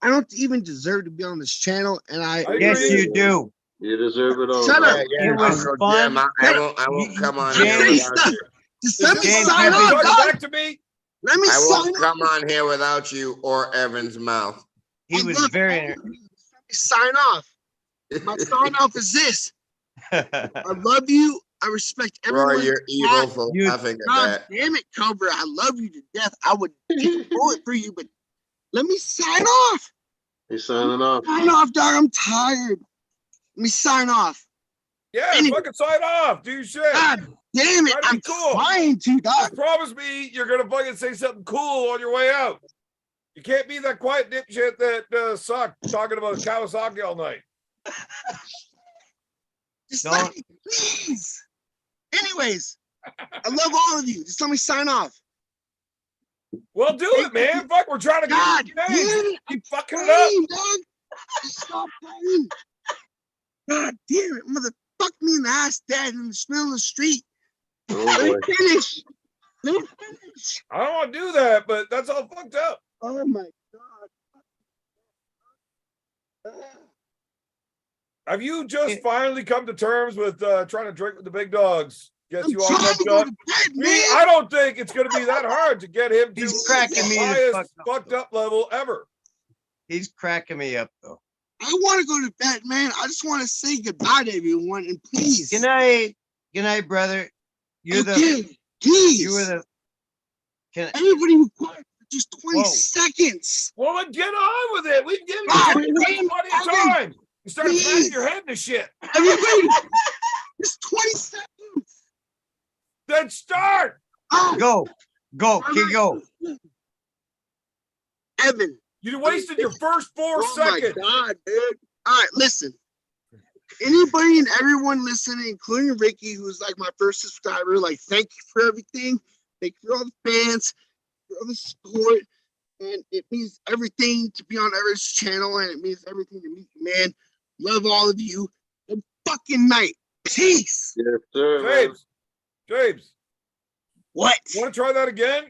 F: I don't even deserve to be on this channel, and I
G: Yes,
A: agree.
G: you do.
D: You deserve it all.
F: Shut
D: dog.
F: up.
G: It was
E: Uncle
G: fun.
E: Jim, I won't come on here
G: James,
E: without you.
F: just
A: Is
F: let me
A: this
G: James,
F: sign
G: you've been
F: off,
A: talking
F: dog.
A: back to me?
F: Let me
E: I
F: sign
E: won't
F: off.
E: come on here without you or Evan's mouth.
G: He
F: I
G: was
F: love
G: very.
F: all of you. Let me sign off. My sign off is this: I love you. I respect everyone.
E: Roy, you're evil for
G: You-
E: laughing at
F: God
E: that.
F: damn it, Cobra. I love you to death. I would take a bullet for you, but let me sign off.
D: He's signing off.
F: Sign off, dog. I'm tired. Let me sign off.
A: Yeah,
F: Anyway.
A: fucking sign off. Do your shit.
F: God damn it.
A: Try to be
F: I'm
A: cool.
F: trying to, dog.
A: Just promise me you're gonna fucking say something cool on your way out. You can't be that quiet dipshit that sucked talking about Kawasaki all night.
F: Just
G: Don't-
F: let me, please. Anyways, I love all of you. Just let me sign off.
A: Well, do it, man. Fuck, we're trying to
F: God
A: get
F: damn
A: you names.
F: it.
A: Keep fucking it up.
F: Playing, dog. Just stop playing. God damn it. Motherfuck me in the ass, dad, in the middle of the street.
D: Oh
F: Let
D: boy.
F: me finish. Let me finish.
A: I don't want to do that, but that's all fucked up.
F: Oh my God.
A: Have you just finally come to terms with trying to drink with the big dogs? Gets
F: I'm
A: you all
F: trying
A: fucked
F: to go
A: up.
F: to bed,
A: Me,
F: man.
A: I don't think it's going to be that hard to get him to
G: He's cracking me
A: the
G: the
A: highest
G: fuck up.
A: fucked up level ever.
G: He's cracking me up though.
F: I want to go to bed, man. I just want to say goodbye to everyone, and please.
G: Good night, brother. You're
F: Okay, please.
G: you were the. Can
F: Everybody required for just 20
G: Whoa.
F: seconds.
A: Well, then get on with it. We've given
F: God,
A: you
F: man,
A: plenty of time. You started smacking
F: please.
A: your head in the shit.
F: Everybody, just 20 seconds.
A: Then start.
G: Go, kid, go.
F: Evan.
A: You wasted your first 4
F: Oh my
A: seconds.
F: God, dude. All right, listen. Anybody and everyone listening, including Ricky, who's like my first subscriber, like, thank you for everything. Thank you for all the fans, for all the support. And it means everything to be on Everett's channel, and it means everything to me, man. Love all of you. Good fucking night. Peace.
D: Yes, sir, man.
A: James,
F: What?
A: want to try that again?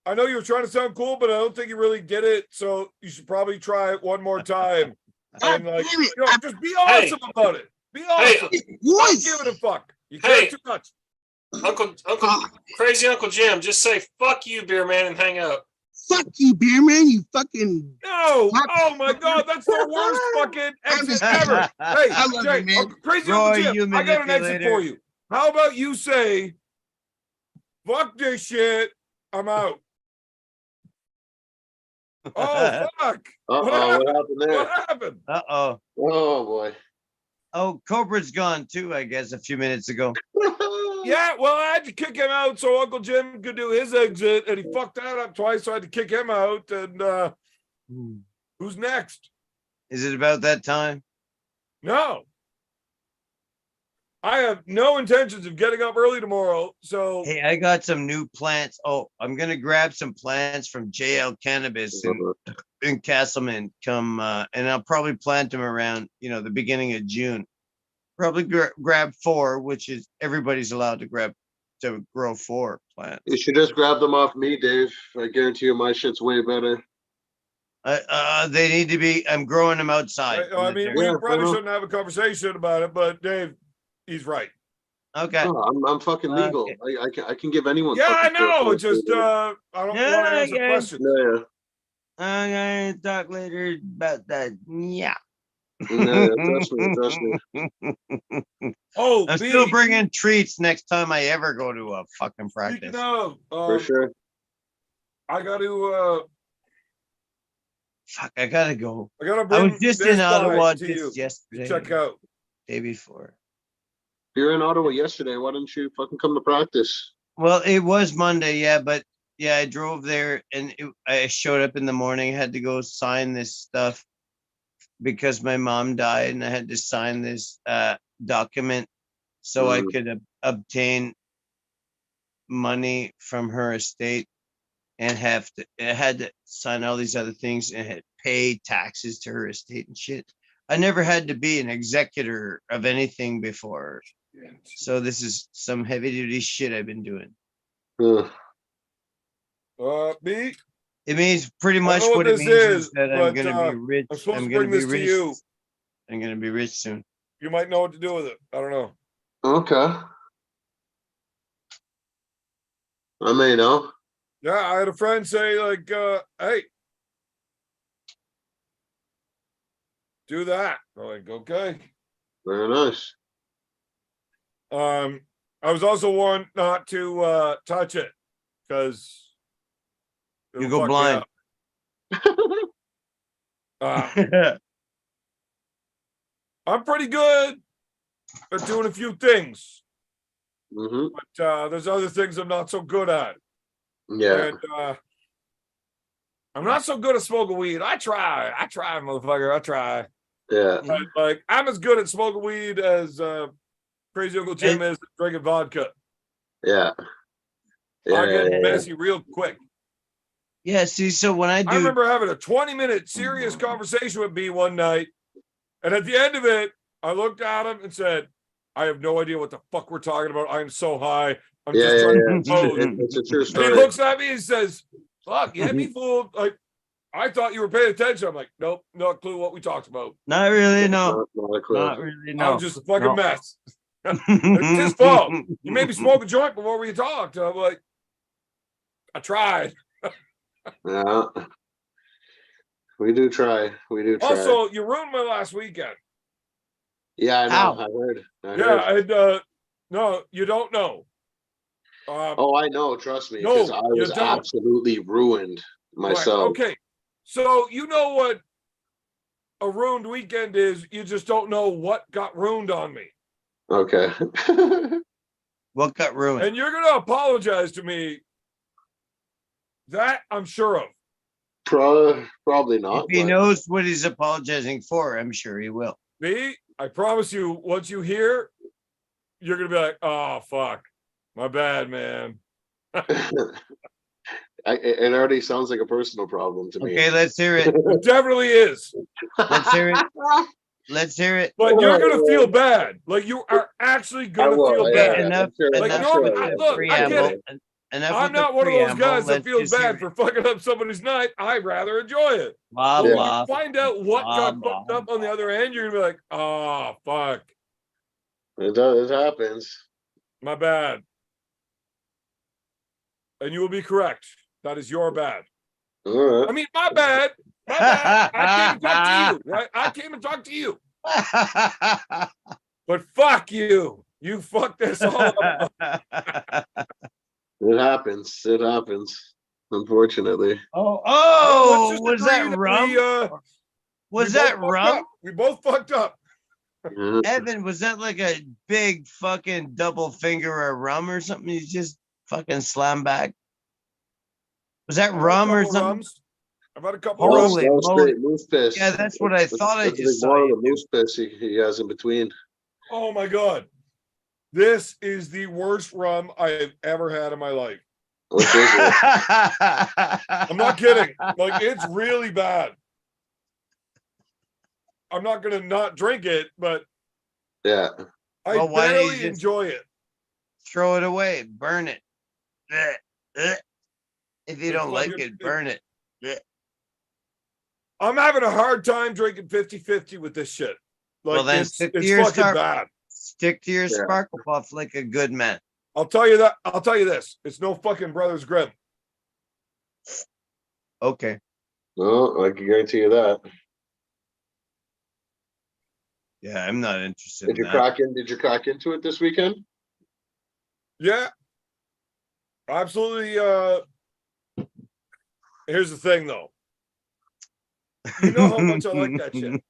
A: I know you were trying to sound cool, but I don't think you really did it. So you should probably try it one more time.
F: God
A: And like,
F: damn it.
A: just be awesome about it. Be awesome.
F: It
A: Don't
F: was.
A: give it a fuck. You care too much.
C: Uncle Crazy Uncle Jim, just say fuck you, beer man, and hang up.
F: Fuck you, beer man. You fucking.
A: No. Oh my God, that's the worst fucking exit ever. Hey,
F: I love
A: Jay,
F: you, man.
A: Crazy
G: Roy,
A: Uncle Jim,
G: you
A: I got an exit
G: manipulator.
A: for you. How about you say, fuck this shit, I'm out. Oh fuck.
D: What happened there?
A: What happened?
G: Uh-oh.
D: Oh boy.
G: Oh, Cobra's gone too, I guess, a few minutes ago.
A: Yeah, well, I had to kick him out so Uncle Jim could do his exit, and he fucked that up twice, so I had to kick him out. And who's next?
G: Is it about that time?
A: No. I have no intentions of getting up early tomorrow. So
G: Hey, I got some new plants. Oh, I'm gonna grab some plants from JL Cannabis in Castleman. Come and I'll probably plant them around, the beginning of June. Probably grab 4, which is everybody's allowed to grow 4 plants.
D: You should just grab them off me, Dave. I guarantee you my shit's way better.
G: They need to be. I'm growing them outside.
A: I mean, we
D: Yeah,
A: probably
D: I know.
A: shouldn't have a conversation about it, but Dave, he's right.
G: Okay.
D: No, I'm fucking legal.
G: Okay.
D: I can give anyone.
A: Yeah, I
D: fucking
A: know.
D: shit.
A: It's just I don't
G: Yeah,
A: want to answer
G: yeah.
A: questions.
D: Yeah,
G: I'm gonna talk later about that. Yeah.
D: yeah, trust me.
A: Oh,
G: I'm
A: B,
G: still bringing treats next time I ever go to a fucking
A: speaking
G: practice.
A: of,
D: For sure.
A: I got to
G: Fuck, I gotta go.
A: I gotta
G: I
A: bring
G: was just
A: this
G: in Ottawa
A: guy to you
G: just
A: to
G: yesterday.
A: check out.
G: Day before.
D: You're in Ottawa yesterday. Why didn't you fucking come to practice?
G: Well, it was Monday, yeah, but yeah, I drove there and I showed up in the morning. I had to go sign this stuff because my mom died, and I had to sign this document so I could obtain money from her estate and I had to sign all these other things and had pay taxes to her estate and shit. I never had to be an executor of anything before. So this is some heavy duty shit I've been doing.
A: B,
G: It means pretty much
A: know what
G: what it
A: this
G: means is
A: is,
G: that I'm
A: but,
G: gonna be rich.
A: I'm supposed
G: I'm
A: to
G: gonna
A: bring
G: be
A: this to
G: rich.
A: you.
G: I'm gonna be rich soon.
A: You might know what to do with it. I don't know.
D: Okay. I may know.
A: Yeah, I had a friend say, like, hey, do that. I'm like, okay.
D: Very nice.
A: I was also warned not to touch it because
G: You go blind.
A: I'm pretty good at doing a few things,
D: Mm-hmm.
A: but there's other things I'm not so good at.
D: Yeah.
A: And I'm not so good at smoking weed. I try, motherfucker. I try.
D: Yeah.
A: But, like, I'm as good at smoking weed as Crazy Uncle Jim is at drinking vodka.
D: Yeah. Yeah.
A: I get
D: yeah.
A: messy real quick.
G: Yeah, see, so when I do
A: I remember having a 20-minute serious conversation with B one night, and at the end of it, I looked at him and said, I have no idea what the fuck we're talking about. I'm so high. I'm
D: Yeah,
A: just
D: yeah,
A: trying
D: yeah.
A: to
D: It's,
A: compose.
D: it's a true
A: And he
D: story.
A: looks at me and says, fuck, you had me fooled. Like, I thought you were paying attention. I'm like, nope, no clue what we talked about.
G: not really, no.
D: Not a clue.
G: Not really,
A: I
G: no.
A: was just a fucking
G: No.
A: mess. It's his fault. You made me smoke a joint before we talked. I'm like, I tried.
D: Yeah. We do try. We do try.
A: Also, you ruined my last weekend.
D: Yeah, I know.
G: How?
D: I heard. I
A: Yeah,
D: heard.
A: and no, you don't know.
D: Oh, I know. Trust me,
A: No,
D: because I
A: you
D: was
A: don't.
D: absolutely ruined
A: Right,
D: myself.
A: okay, so you know what a ruined weekend is. You just don't know what got ruined on me.
D: Okay.
G: What got ruined?
A: And you're gonna apologize to me. That I'm sure of.
D: Probably not.
G: If he
D: but-
G: knows what he's apologizing for, I'm sure he will.
A: Me, I promise you, once you hear, you're gonna be like, oh fuck. My bad, man.
D: It already sounds like a personal problem to me.
G: Okay, let's hear it.
A: It definitely is.
G: Let's hear it. Let's hear it.
A: But you're gonna feel bad. Like you are actually gonna
D: will,
A: feel
D: yeah,
A: bad.
G: Enough,
D: I'm sure-
A: Like,
G: enough
A: no,
G: with
A: I-
G: the
A: look, I get
G: preamble.
A: it.
G: Enough
A: I'm
G: with the
A: not one of those
G: preamble.
A: guys that
G: Let's
A: feels
G: just hear
A: bad
G: it.
A: for fucking up somebody's night. I'd rather enjoy it.
G: Blah,
A: But when
G: blah.
A: you find out what got
G: blah,
A: fucked up on the other end, you're gonna be like, oh fuck,
D: It happens.
A: my bad. And you will be correct. That is your bad.
D: All
A: I
D: right.
A: mean, my bad. My bad. I came and talked to you, right? I came and talked to you. But fuck you. You fucked this all up.
D: It happens. It happens. Unfortunately.
G: oh,
A: Let's just
G: was
A: agree
G: that
A: that
G: rum?
A: we
G: Was
A: both
G: that
A: fucked
G: rum?
A: up. We both fucked up.
D: Yeah.
G: Evan, was that like a big fucking double finger of rum or something? You just fucking slam back. Was that
A: I've had a
G: rum or
A: couple
G: something?
A: rums. I've had a couple
G: Holy
A: rums.
D: That was
G: moly.
D: straight moose piss.
G: Yeah, that's what I thought I
D: That's
G: just
D: like
G: saw
D: more
G: you
D: of the moose piss he has in between.
A: Oh my god. This is the worst rum I have ever had in my life.
D: Which is it?
A: I'm not kidding. Like, it's really bad. I'm not gonna not drink it, but
D: Yeah.
A: I
G: Well, why don't you
A: barely
G: just-
A: enjoy it.
G: Throw it away, burn it. Blech, blech. If you
A: It's
G: don't like
A: fucking-
G: it, burn it.
A: I'm having a hard time drinking 50-50 with this shit. Like,
G: Well, then
A: it's
G: stick to
A: it's
G: your
A: fucking
G: star-
A: bad.
G: Stick to your
D: Yeah.
G: sparkle puff like a good man.
A: I'll tell you that. I'll tell you this. It's no fucking Brothers Grimm.
G: Okay.
D: No, I can guarantee you that.
G: Yeah, I'm not interested
D: Did
G: in
D: you
G: that.
D: crack in? Did you crack into it this weekend?
A: Yeah. Absolutely. Here's the thing though. You know how much I like that shit,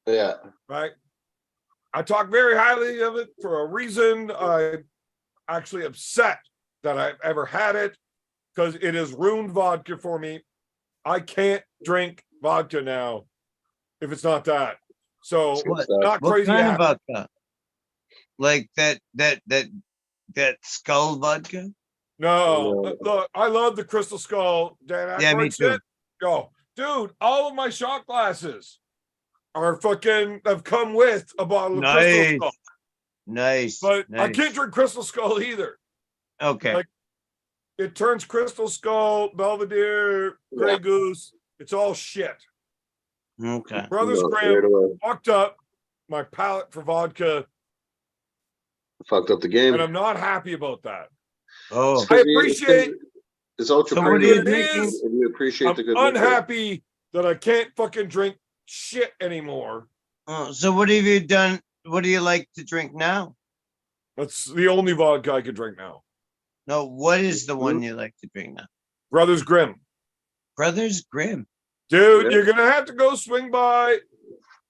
D: Yeah.
A: right? I talk very highly of it for a reason. I'm actually upset that I've ever had it because it has ruined vodka for me. I can't drink vodka now if it's not that. So
D: What-
A: not
G: What
A: crazy.
G: kind
A: happy.
G: of vodka? Like that skull vodka?
A: No,
D: No.
A: look, I love the Crystal Skull. Dan
G: Yeah, me
A: Aykroyd
G: too.
A: shit. Go, dude. All of my shot glasses are fucking have come with a bottle of Crystal
G: Nice.
A: Skull,
G: Nice.
A: but I
G: nice.
A: can't drink Crystal Skull either.
G: Okay.
A: like- It turns Crystal Skull, Belvedere, Grey
D: Yeah.
A: Goose. It's all shit.
G: Okay.
A: Brothers
D: No,
A: Grimm
D: right away.
A: fucked up my palate for vodka,
D: Fucked up the game.
A: and I'm not happy about that.
G: Oh,
A: I appreciate.
D: It's ultra
G: So what are
A: premium.
G: you
A: It
G: drinking?
A: is.
D: And you appreciate
A: I'm
D: the good liquor.
A: unhappy that I can't fucking drink shit anymore.
G: Oh, so what have you done? What do you like to drink now?
A: That's the only vodka I can drink now.
G: No, what is the
A: Mm-hmm.
G: one you like to drink now?
A: Brothers Grimm.
G: Brothers Grimm.
A: Dude,
D: Yeah.
A: you're gonna have to go swing by,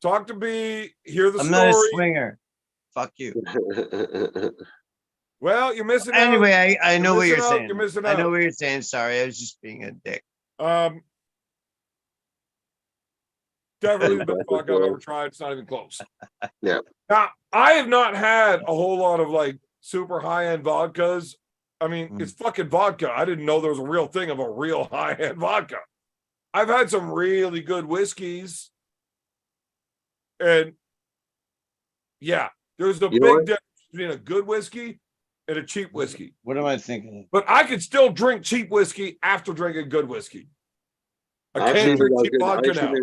A: talk to B, hear the
G: I'm not a
A: story.
G: swinger. Fuck you.
A: Well, you're missing
G: Anyway, I
A: You're
G: know what you're
A: missing out,
G: saying.
A: you're missing
G: I know
A: out.
G: what you're saying. Sorry, I was just being a dick.
A: out. Definitely the best
D: Exactly.
A: vodka I've ever tried. It's not even close.
D: Yeah.
A: Now, I have not had a whole lot of like super high-end vodkas. I mean,
G: Mm.
A: it's fucking vodka. I didn't know there was a real thing of a real high-end vodka. I've had some really good whiskeys. And yeah, there's a
D: You know
A: big
D: what?
A: difference between a good whiskey and a cheap whiskey.
G: What am I thinking?
A: But I could still drink cheap whiskey after drinking good whiskey. I
D: Actually,
A: can't drink
D: got
A: cheap
D: good-
A: vodka now.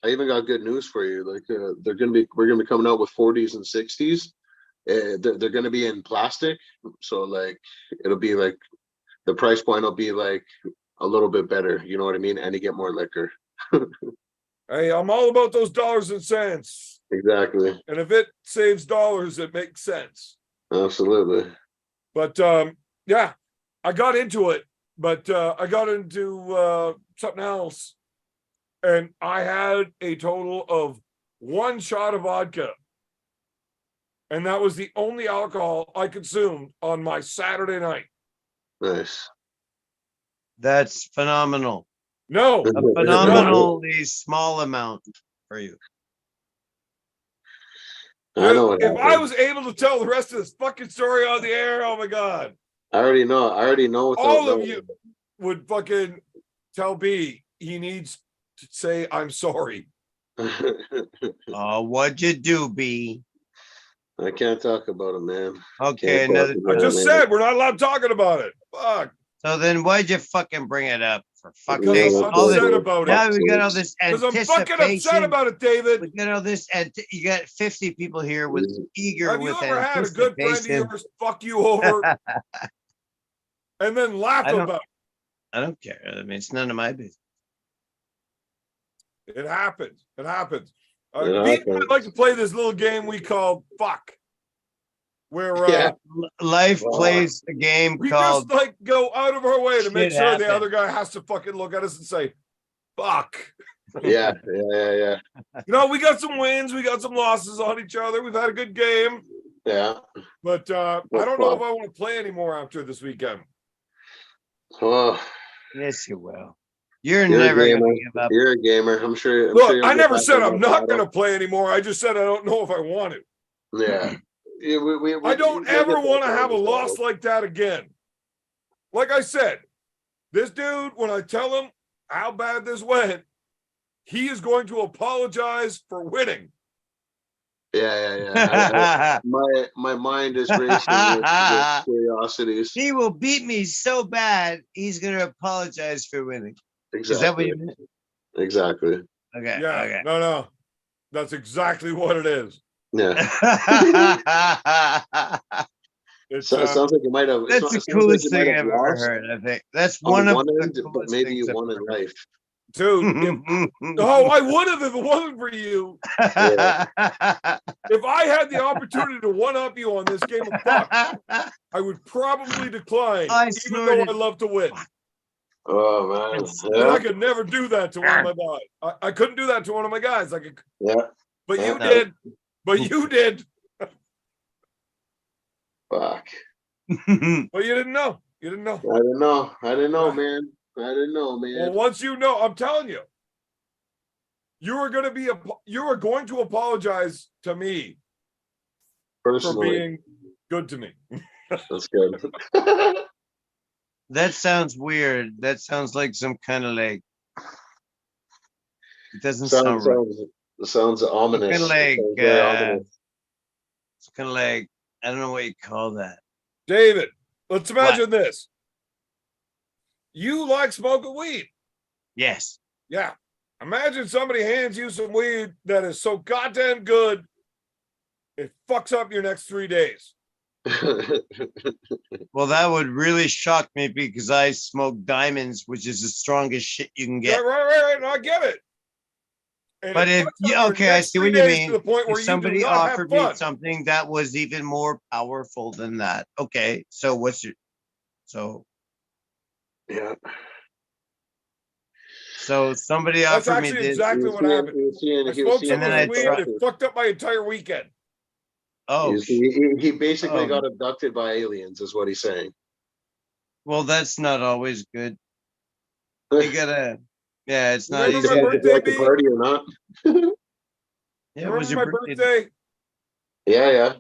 D: I even got good news for you. Like we're gonna be coming out with 40s and 60s. They're gonna be in plastic, so like it'll be like the price point will be like a little bit better. You know what I mean? And you get more liquor.
A: Hey, I'm all about those dollars and cents.
D: Exactly.
A: And if it saves dollars, it makes sense.
D: Absolutely.
A: But yeah, I got into it, but I got into something else. And I had a total of one shot of vodka. And that was the only alcohol I consumed on my Saturday night.
D: Nice.
G: That's phenomenal.
A: No,
G: A phenomenally small amount for you.
D: I know what
A: if I
D: happened.
A: was able to tell the rest of this fucking story on the air, oh my God.
D: I already know. Without
A: All of
D: knowing.
A: you would fucking tell B he needs to say, I'm sorry.
G: Oh, what'd you do, B?
D: I can't talk about it, man.
G: Okay,
D: Can't talk
G: another.
D: about
A: I
D: it,
A: just
D: man.
A: said we're not allowed talking about it. Fuck.
G: So then why'd you fucking bring it up? For fuck's
A: Because
G: sake.
A: I'm
G: All this,
A: upset about it.
G: now we got all this
A: Because I'm fucking upset
G: anticipation.
A: about it, David.
G: We got all this, and you got 50 people here with eager
A: Have you
G: with
A: ever had a good friend of
G: anticipation.
A: yours fuck you over and then laugh
G: I don't-
A: about
G: I don't care. I mean, it's none of my business.
A: it? It happens. It happens.
D: It
A: B and
D: happens.
A: I like to play this little game we call fuck. Where
D: Yeah.
G: Life
D: Wow.
G: plays a game
A: we
G: called
A: just like go out of our way to make
G: Shit
A: sure the
G: happens.
A: other guy has to fucking look at us and say, fuck.
D: Yeah.
A: You know, we got some wins, we got some losses on each other. We've had a good game,
D: Yeah.
A: but I don't know if I want to play anymore after this weekend.
D: Oh,
G: Yes, you will. You're
D: You're a
G: never
D: gamer.
G: gonna give up.
D: you're a gamer. I'm sure.
A: Look,
D: you'll
A: I
D: get
A: never
D: back
A: said
D: on
A: I'm
D: that
A: not
D: saddle.
A: going to play anymore. I just said I don't know if I want to.
D: Yeah. Yeah,
A: I don't
D: we'll
A: ever
D: get
A: want to
D: back on
A: have a
D: the
A: loss
D: saddle.
A: like that again. Like I said, this dude, when I tell him how bad this went, he is going to apologize for winning.
D: Yeah. My mind is racing with curiosities.
G: He will beat me so bad, he's gonna apologize for winning.
D: Exactly.
G: Is that what you meant?
D: Exactly.
G: Okay.
A: Yeah,
G: Okay.
A: no. That's exactly what it is.
D: Yeah.
A: It's
D: So it sounds like you might have.
G: That's the
D: it sounds like
G: coolest
D: you might
G: thing
D: have
G: I've ever
D: lost
G: heard. I think that's
D: on
G: one of
D: one
G: the
D: end, but
G: coolest
D: maybe
G: things
D: you
G: I've
D: won in
G: ever
D: life.
A: dude. I would have if it wasn't for you.
G: heard.
A: If I had the opportunity to one up you on this game of fuck, I would probably decline,
G: I
A: even though
G: snorted.
A: I love to win.
D: Oh man.
A: Because
D: Yeah.
A: I could never do that to one of my guys. I couldn't do that to one of my guys.
D: Yeah.
A: But you
D: No.
A: did. But you did.
D: Fuck.
A: But you didn't know. You didn't know.
D: I didn't know,
A: Yeah.
D: man. I didn't know, man.
A: Well, once you know, I'm telling you, you are going to apologize to me for
D: Personally,
A: being good to me.
D: that's good.
G: That sounds weird. That sounds like some kind of like. It doesn't sound right.
D: Sounds ominous.
G: Kind of like.
D: Sounds very ominous.
G: It's kind of like I don't know what you call that.
A: David, let's imagine this. You like smoking weed.
G: Yes.
A: Yeah. Imagine somebody hands you some weed that is so goddamn good, it fucks up your next 3 days.
G: Well, that would really shock me because I smoke diamonds, which is the strongest shit you can
A: Yeah,
G: get.
A: right. No, I get it. And
G: But
A: it
G: if
A: fucks up
G: yeah,
A: your
G: okay, I
A: next
G: see
A: 3
G: what you
A: days
G: mean.
A: to the point where
G: If
A: you
G: somebody
A: do not
G: offered
A: have
G: me
A: fun.
G: something that was even more powerful than that, okay. So what's your
D: Yeah.
G: so somebody
A: That's
G: offered me
A: actually
G: this?
A: exactly what happened. I smoked some
G: And
A: of
G: then
A: his
G: I
A: weed.
G: tried-
A: It fucked up my entire weekend.
G: Oh,
D: He basically
G: Oh.
D: got abducted by aliens, is what he's saying.
G: well, that's not always good. You gotta, yeah, it's not
A: Remember
G: easy.
A: my
D: Depends if you
A: birthday,
D: like to
A: B?
D: party or not.
G: Yeah, it was
A: Remember
G: your
A: my birthday?
D: Yeah.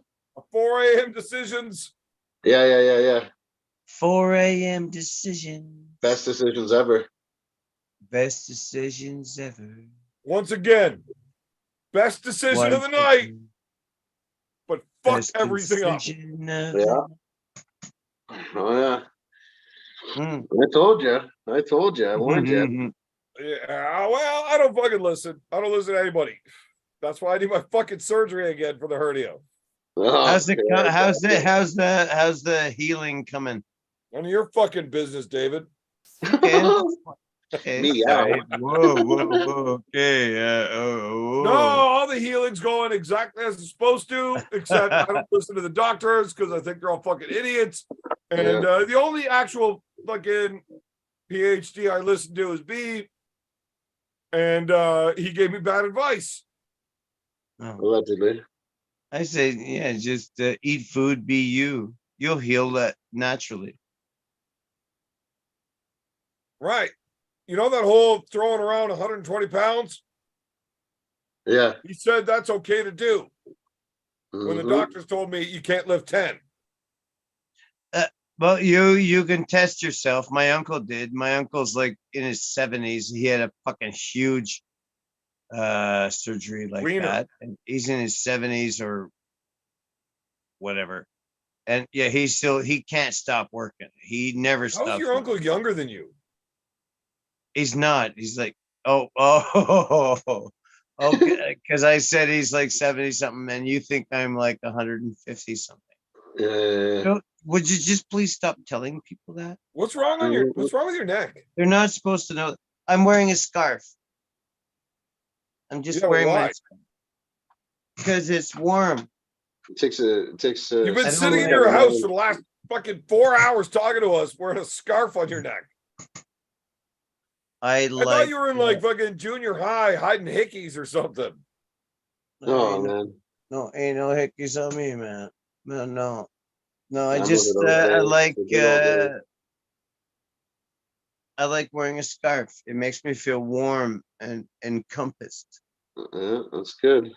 A: 4 a.m. decisions.
D: Yeah.
G: 4 a.m. decision.
D: Best decisions ever.
G: Best decisions ever.
A: Once again, best decision of the night, but fuck
G: Best
A: everything up.
G: decision ever.
D: Yeah. Oh yeah.
G: Mm.
D: I told you. I warned you.
A: Yeah, well, I don't fucking listen. I don't listen to anybody. That's why I need my fucking surgery again for the hernia.
D: Oh,
G: How's the
D: yeah,
G: how's the healing coming?
A: None of your fucking business, David.
G: Okay. Okay.
D: Meow.
G: Sorry. Whoa. Okay.
A: No, all the healing's going exactly as it's supposed to, except I don't listen to the doctors because I think they're all fucking idiots. And the only actual fucking PhD I listen to is B. And he gave me bad advice.
G: Oh.
D: Allegedly.
G: I say, yeah, just eat food, be you. You'll heal that naturally.
A: Right. You know that whole throwing around 120 pounds?
D: Yeah.
A: He said that's okay to do. When the
D: Mhm.
A: doctors told me you can't lift 10.
G: Well, you can test yourself. My uncle did. My uncle's like in his 70s. He had a fucking huge surgery like
A: Wiener.
G: that. And he's in his 70s or whatever. And yeah, he can't stop working. He never
A: How's
G: stops.
A: your uncle younger than you?
G: He's not. He's like, okay. Because I said he's like 70 something, and you think I'm like 150 something.
D: Yeah.
G: So, would you just please stop telling people that?
A: What's wrong with your neck?
G: They're not supposed to know. I'm wearing a scarf. I'm just
A: Yeah,
G: wearing
A: why?
G: my scarf because it's warm.
D: It takes
A: You've been
G: I don't
A: sitting in
G: like-
A: your house for the last fucking 4 hours talking to us wearing a scarf on your neck.
G: I
A: I thought you were in like fucking junior high hiding hickeys or something.
D: Oh man.
G: No, ain't no hickeys on me, man. No. I
D: I
G: just
D: remember those
G: I
D: days,
G: like
D: the good old days.
G: I like wearing a scarf. It makes me feel warm and encompassed.
D: Yeah, that's good.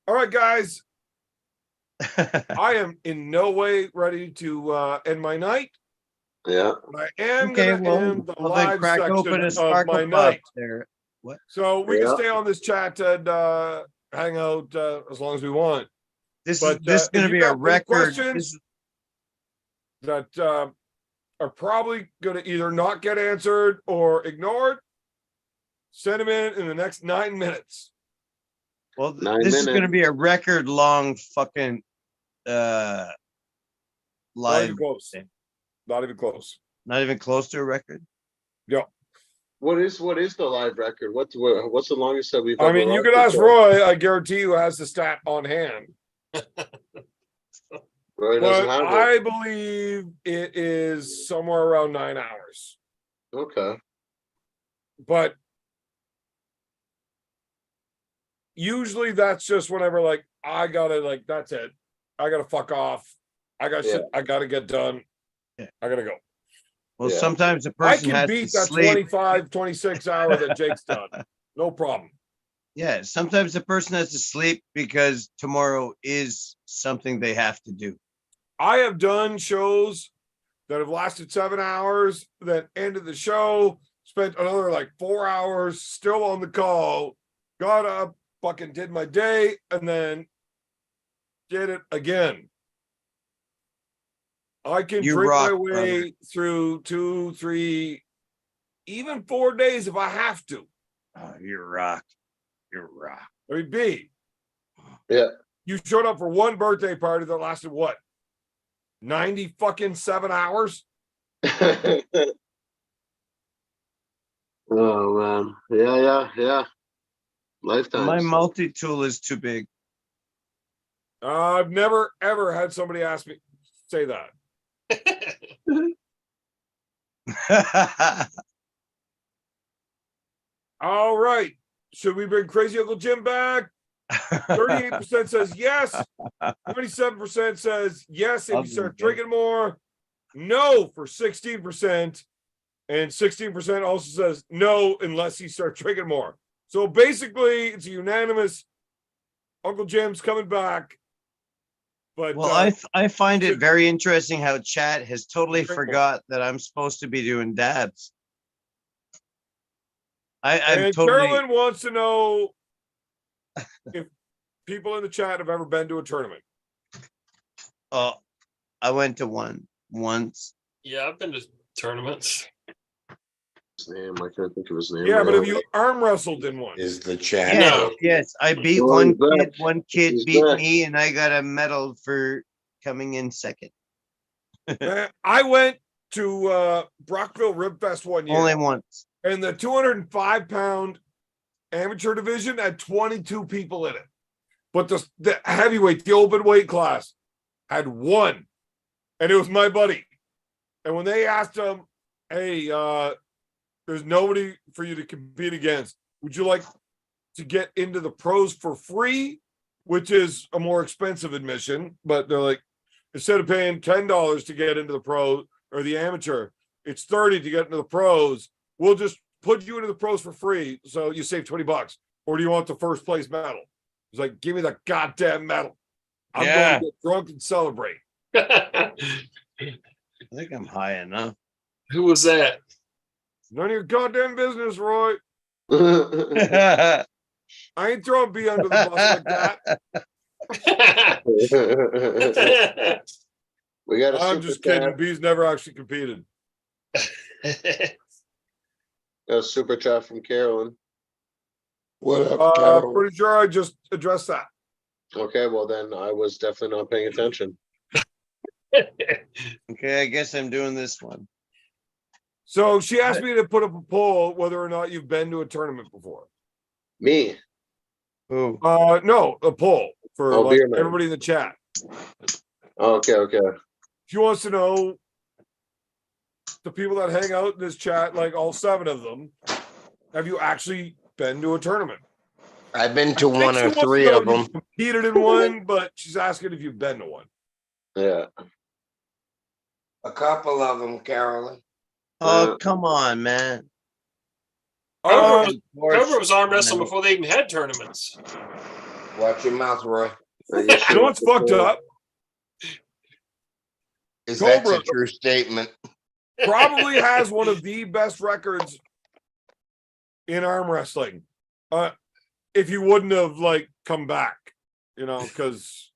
A: All right, guys. I am in no way ready to end my night,
D: Yeah.
A: but I am
G: Okay,
A: gonna
G: well,
A: end the
G: then
A: live
G: crack open
A: section
G: a
A: of
G: sparkle
A: my
G: pop
A: night.
G: there.
A: So we can
D: Yeah.
A: stay on this chat and hang out as long as we want.
G: This
A: But
G: is
A: if
G: going to
A: you
G: be a
A: got any
G: record.
A: questions that are probably going to either not get answered or ignored, send them in the next 9 minutes.
G: Well,
D: 9
G: this is going to
D: minutes.
G: be a record long fucking
A: Not
G: live.
A: even close.
G: thing.
A: Not even close.
G: Not even close to a record.
A: Yeah.
D: What is the live record? What's the longest that we've
A: I
D: ever
A: mean, you
D: rocked
A: could ask
D: before?
A: Roy. I guarantee you has the stat on hand.
D: Roy doesn't
A: But
D: have it.
A: I believe it is somewhere around 9 hours.
D: Okay.
A: But usually that's just whenever like I gotta like that's it. I gotta fuck off. I got shit I gotta get done.
G: Yeah.
A: I gotta go.
G: Well,
D: Yeah.
G: sometimes a
A: I
G: person
A: can
G: has to
A: beat that
G: sleep.
A: 25, 26 hour that Jake's done. No problem.
G: Yeah, sometimes a person has to sleep because tomorrow is something they have to do.
A: I have done shows that have lasted 7 hours, that ended the show, spent another like 4 hours still on the call, got up, fucking did my day, and then did it again. I can
G: You
A: drink my
G: rock,
A: way through 2, 3, even 4 days if I have to.
G: Oh, you rock. You rock.
A: I mean, B,
D: Yeah.
A: you showed up for one birthday party that lasted what? 90 fucking 7 hours?
D: Oh man. Yeah. Lifetime.
G: My multi-tool is too big.
A: I've never ever had somebody ask me say that. All right. Should we bring Crazy Uncle Jim back? 38% says yes. 27% says yes if
G: I'll
A: you
G: do
A: start
G: it.
A: drinking more. No for 16%. And 16% also says no unless he starts drinking more. So basically, it's a unanimous Uncle Jim's coming back. But
G: Well, I find it very interesting how chat has totally
A: Drink more.
G: forgot that I'm supposed to be doing dabs. I'm
A: and
G: totally.
A: Carolyn wants to know if people in the chat have ever been to a tournament.
G: Oh, I went to one once.
C: Yeah, I've been to tournaments.
D: His name. I can't think of his name.
A: Yeah, but
D: right
A: have you arm wrestled in one?
E: Is the chat?
G: Yes,
C: No.
G: yes. I beat
D: Oh,
G: one
D: he's back.
G: kid. One kid
D: He's
G: beat
D: back.
G: me, and I got a medal for coming in second.
A: I went to Brockville Rib Fest one year,
G: Only once.
A: and the 205-pound amateur division had 22 people in it. But the heavyweight, the open weight class, had one, and it was my buddy. And when they asked him, hey, there's nobody for you to compete against, would you like to get into the pros for free which is a more expensive admission, but they're like, instead of paying $10 to get into the pro or the amateur, it's 30 to get into the pros. We'll just put you into the pros for free, so you save $20. Or do you want the first place medal? It's like, give me the goddamn medal. I'm going to get drunk and celebrate.
G: I think I'm high enough.
C: Who was that?
A: None of your goddamn business, Roy.
G: I
A: I ain't throwing B under the bus like that.
D: We got a
A: I'm just
D: super
A: kidding.
D: chat.
A: B's never actually competed.
D: A super chat from Carolyn.
E: What up, Carol?
A: Pretty sure I just addressed that.
D: Okay, well then I was definitely not paying attention.
G: Okay, I guess I'm doing this one.
A: So she asked me to put up a poll whether or not you've been to a tournament before.
D: Me.
G: Who?
A: No, a poll for
D: Oh,
A: like
D: beer man.
A: everybody in the chat.
D: Okay.
A: She wants to know the people that hang out in this chat, like all 7 of them, have you actually been to a tournament?
E: I've been to
A: I think
E: one
A: she
E: or
A: wants to
E: 3
A: know
E: of
A: if you've
E: them.
A: competed in one, but she's asking if you've been to one.
D: Yeah.
E: A couple of them, Carolyn.
G: Oh, come on, man.
C: Cobra
G: Unfortunately,
C: was arm wrestling
G: no.
C: before they even had tournaments.
E: Watch your mouth, Roy.
A: You know what's fucked up?
E: Is that
A: Cobra.
E: a true statement?
A: Probably has one of the best records in arm wrestling. If you wouldn't have like come back, you know, because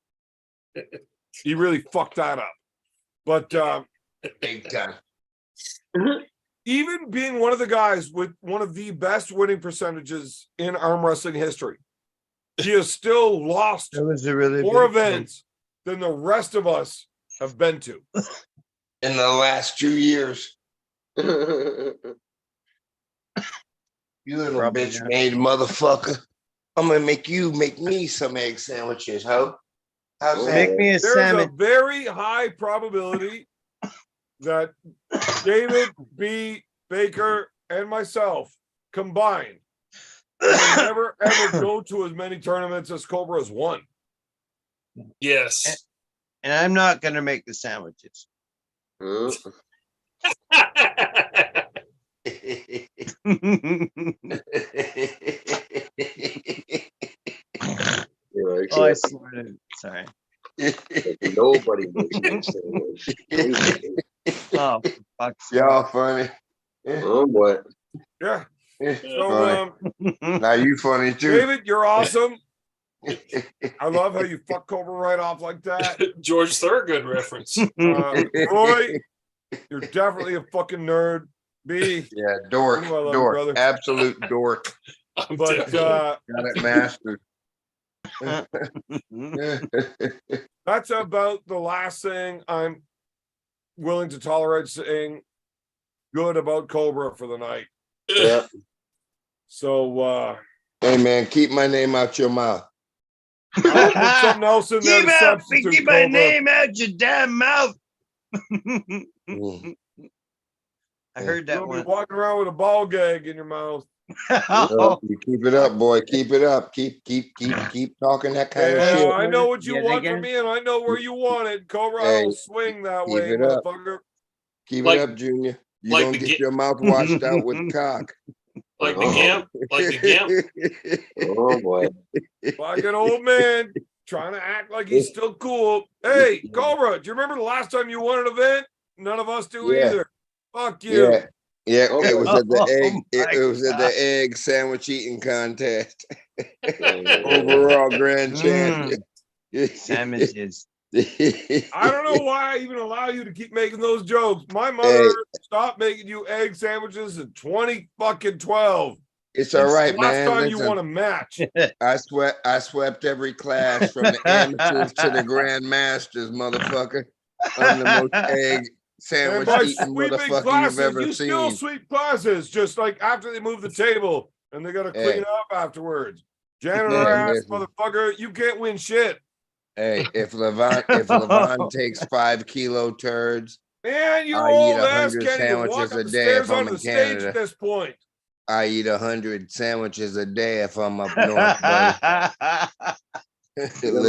A: he really fucked that up. But
E: Big time.
A: even being one of the guys with one of the best winning percentages in arm wrestling history, he has still lost
G: That was a really
A: more
G: big one.
A: events than the rest of us have been to.
E: In the last 2 years. You little
G: Probably,
E: bitch
G: yeah.
E: made motherfucker. I'm gonna make you make me some egg sandwiches, ho. How's that?
G: Make me a
A: There's
G: salmon.
A: a very high probability that David B. Baker and myself combined will never ever go to as many tournaments as Cobra has won.
C: Yes.
G: And I'm not gonna make the sandwiches. Oh, I snorted. Sorry.
D: Nobody makes me a sandwich.
G: Oh, for fuck's sake.
E: Y'all funny.
D: Oh, what?
A: Yeah.
E: Funny.
A: So,
E: Now you funny too.
A: David, you're awesome. I love how you fuck Cobra right off like that.
C: George Thorogood reference.
A: Roy, you're definitely a fucking nerd. B,
E: Yeah, dork,
A: Ooh, I love you,
E: dork,
A: brother.
E: absolute dork.
C: I'm
A: but
C: definitely-
E: Got it mastered.
A: that's about the last thing I'm willing to tolerate saying good about Cobra for the night.
D: Yeah.
A: So
E: Hey man, keep my name out your mouth.
A: I'll put something else in there
G: Keep
A: to
G: out,
A: substitute
G: keep my
A: Cobra.
G: name out your damn mouth.
E: Mm.
G: I heard that
A: You'll be
G: one.
A: walking around with a ball gag in your mouth.
G: Oh,
E: You keep it up, boy. Keep it up. Keep talking that kind of
A: Yeah,
E: shit.
A: I know what you
G: Yet
A: want
G: again?
A: from me, and I know where you want it. Cobra, I
E: Hey,
A: don't swing that
E: keep
A: way,
E: it up.
A: motherfucker.
E: Keep
C: Like-
E: it up, Junior. You
C: like
E: don't
C: the
E: get
C: gi-
E: your mouth washed out with cock.
C: Like the Gimp. Like the Gimp.
D: Oh, boy.
A: Fucking old man trying to act like he's still cool. Hey, Cobra, do you remember the last time you won an event? None of us do
E: Yeah.
A: either. Fuck you.
E: Yeah. Yeah,
D: Oh,
E: it was at the
G: oh
E: egg.
G: my
E: It was at the
G: God.
E: egg sandwich eating contest. Overall grand champion.
G: sandwiches.
A: I don't know why I even allow you to keep making those jokes. My mother stopped making you egg sandwiches in 2012.
E: It's all right,
A: Last
E: man.
A: time you
E: Listen,
A: won a match.
E: I swept every class from the amateurs to the grandmasters, motherfucker. I'm the most egg
A: And
E: sandwich
A: by
E: eating
A: sweeping
E: motherfucker
A: classes,
E: you've ever
A: you still
E: seen.
A: sweep classes, just like after they move the table and they got to clean
E: Hey.
A: up afterwards. Janitor
E: Hey,
A: ass
E: listen.
A: motherfucker, you can't win shit.
E: Hey, if Levon takes 5 kilo turds,
A: Man, your
E: I eat
A: old ass
E: 100
A: can't even walk
E: sandwiches
A: up
E: a
A: the
E: day
A: stairs
E: if I'm
A: onto
E: in
A: the stage
E: Canada.
A: at this point.
E: I eat 100 sandwiches a day if I'm up north, buddy. Listen to me.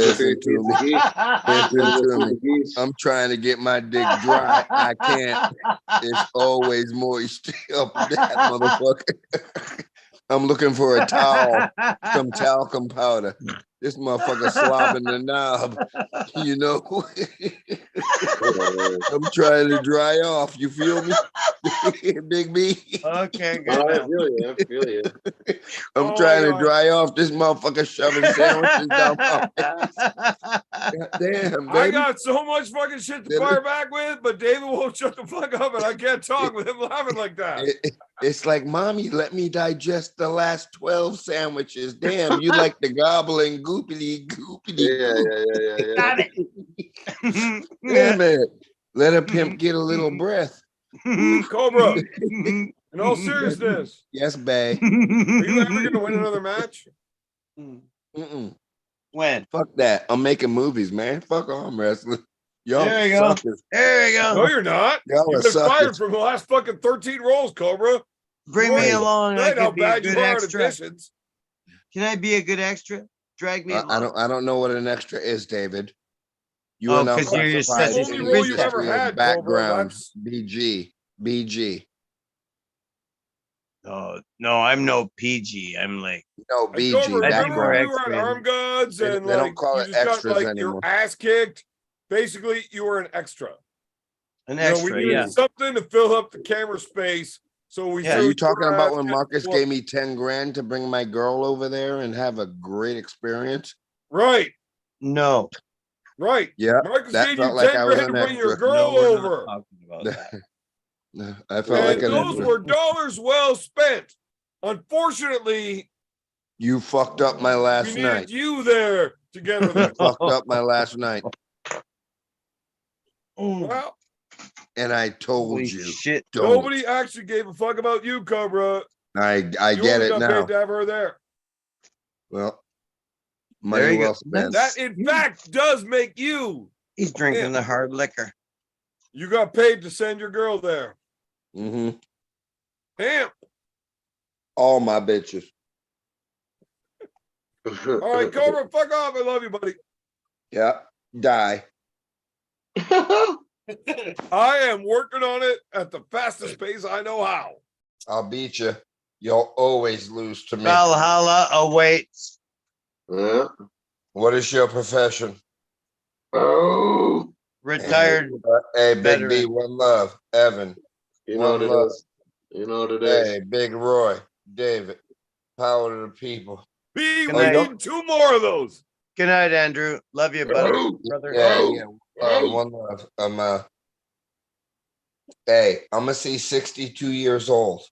E: Listen to me. I'm trying to get my dick dry. I can't. It's always moist up that motherfucker. I'm looking for a towel, some talcum powder. This motherfucker slobbing the knob, you know. I'm trying to dry off. You feel me, Big B?
G: Okay, good.
D: All right,
G: now.
D: feel you, feel you.
E: I'm
A: Oh
E: trying
A: my
E: to
A: God.
E: dry off this motherfucker shoving sandwiches down my face. Damn,
A: I
E: baby.
A: got so much fucking shit to fire back with, but David won't shut the fuck up, and I can't talk with him laughing like that.
E: It's like, mommy, let me digest the last 12 sandwiches. Damn, you like the gobbling goopity goopity goop.
D: Yeah.
F: Got it.
E: Damn it. Let a pimp get a little breath.
A: Cobra, in all seriousness,
E: Yes, babe.
A: are you ever gonna win another match?
E: Mm-mm.
G: When?
E: Fuck that. I'm making movies, man. Fuck arm wrestling. Y'all
G: There you go.
E: suckers.
G: There you
A: No,
G: go.
A: you're not.
E: Y'all
A: You've
E: are
A: been fired
E: suckers.
A: from the last fucking 13 rolls, Cobra.
G: Bring me
E: Hey.
G: along. I
A: Right how
G: could be a
A: bad you
G: good
A: are at
G: extra.
A: additions.
G: Can I be a good extra? Drag me along.
E: I don't know what an extra is, David. You
G: Oh,
E: are not
G: 'cause you're
E: classified
G: such a
E: in
A: Only
E: the
A: role you've
G: princess.
A: ever
E: industry as
A: had, Cobra.
E: background.
A: That's
E: BG.
G: No, I'm no PG. I'm like,
E: No,
A: and
E: BG.
A: Cobra.
G: I'd be
A: Remember
G: more
A: when
E: Background.
A: we were at
G: extra.
A: Arm Gods
E: They
A: and
E: don't
A: like
E: call
A: you
E: it
A: just got
E: extras
A: like
E: anymore.
A: your ass kicked? Basically, you were an extra.
G: an
A: We
G: extra,
A: needed
G: yeah.
A: something to fill up the camera space. So we
G: Yeah.
E: Are
A: threw
E: you talking
A: your
E: about
A: ass
E: when
A: in.
E: Marcus
A: Well,
E: gave me 10 grand to bring my girl over there and have a great experience?
A: right,
G: No.
A: right.
E: Yeah,
A: Marcus
E: that
A: gave you
E: felt like
A: 10
E: I was
A: grand to
E: an
A: bring your
E: extra.
A: girl
G: No, we're not
A: over.
G: talking about that.
E: I felt like
A: And
E: an
A: those
E: extra.
A: were dollars well spent. Unfortunately,
E: You fucked up my
A: we
E: last
A: needed
E: night.
A: you there to get her
E: You
A: there.
E: fucked up my last night.
A: Well,
E: And I told
G: Holy
E: you.
G: shit.
E: Don't.
A: nobody actually gave a fuck about you, Cobra.
E: I
A: You
E: get
A: only
E: it
A: got
E: now.
A: paid to have her there.
E: Well,
G: There
E: money
G: you
E: well
G: go.
E: spent.
A: That, in fact, does make you.
G: He's drinking
A: Yeah.
G: the hard liquor.
A: You got paid to send your girl there.
E: Mm-hmm.
A: Damn.
E: All my bitches.
A: All right, Cobra, fuck off. I love you, buddy.
E: Yeah. Die.
A: I am working on it at the fastest pace I know how.
E: I'll beat you. You'll always lose to me.
G: Valhalla awaits.
D: Yeah.
E: What is your profession?
D: Oh,
G: Retired.
E: Hey, Big B,
G: Veteran.
E: one love. Evan.
D: you know what
E: One
D: it
E: love.
D: is. You know what it is.
E: Hey, Big Roy. David. Power to the people.
A: We
G: Good night.
A: need 2 more of those.
G: Good night, Andrew. Love you, buddy. Brother.
E: Yeah. One love. Hey, I'm gonna see 62 years old.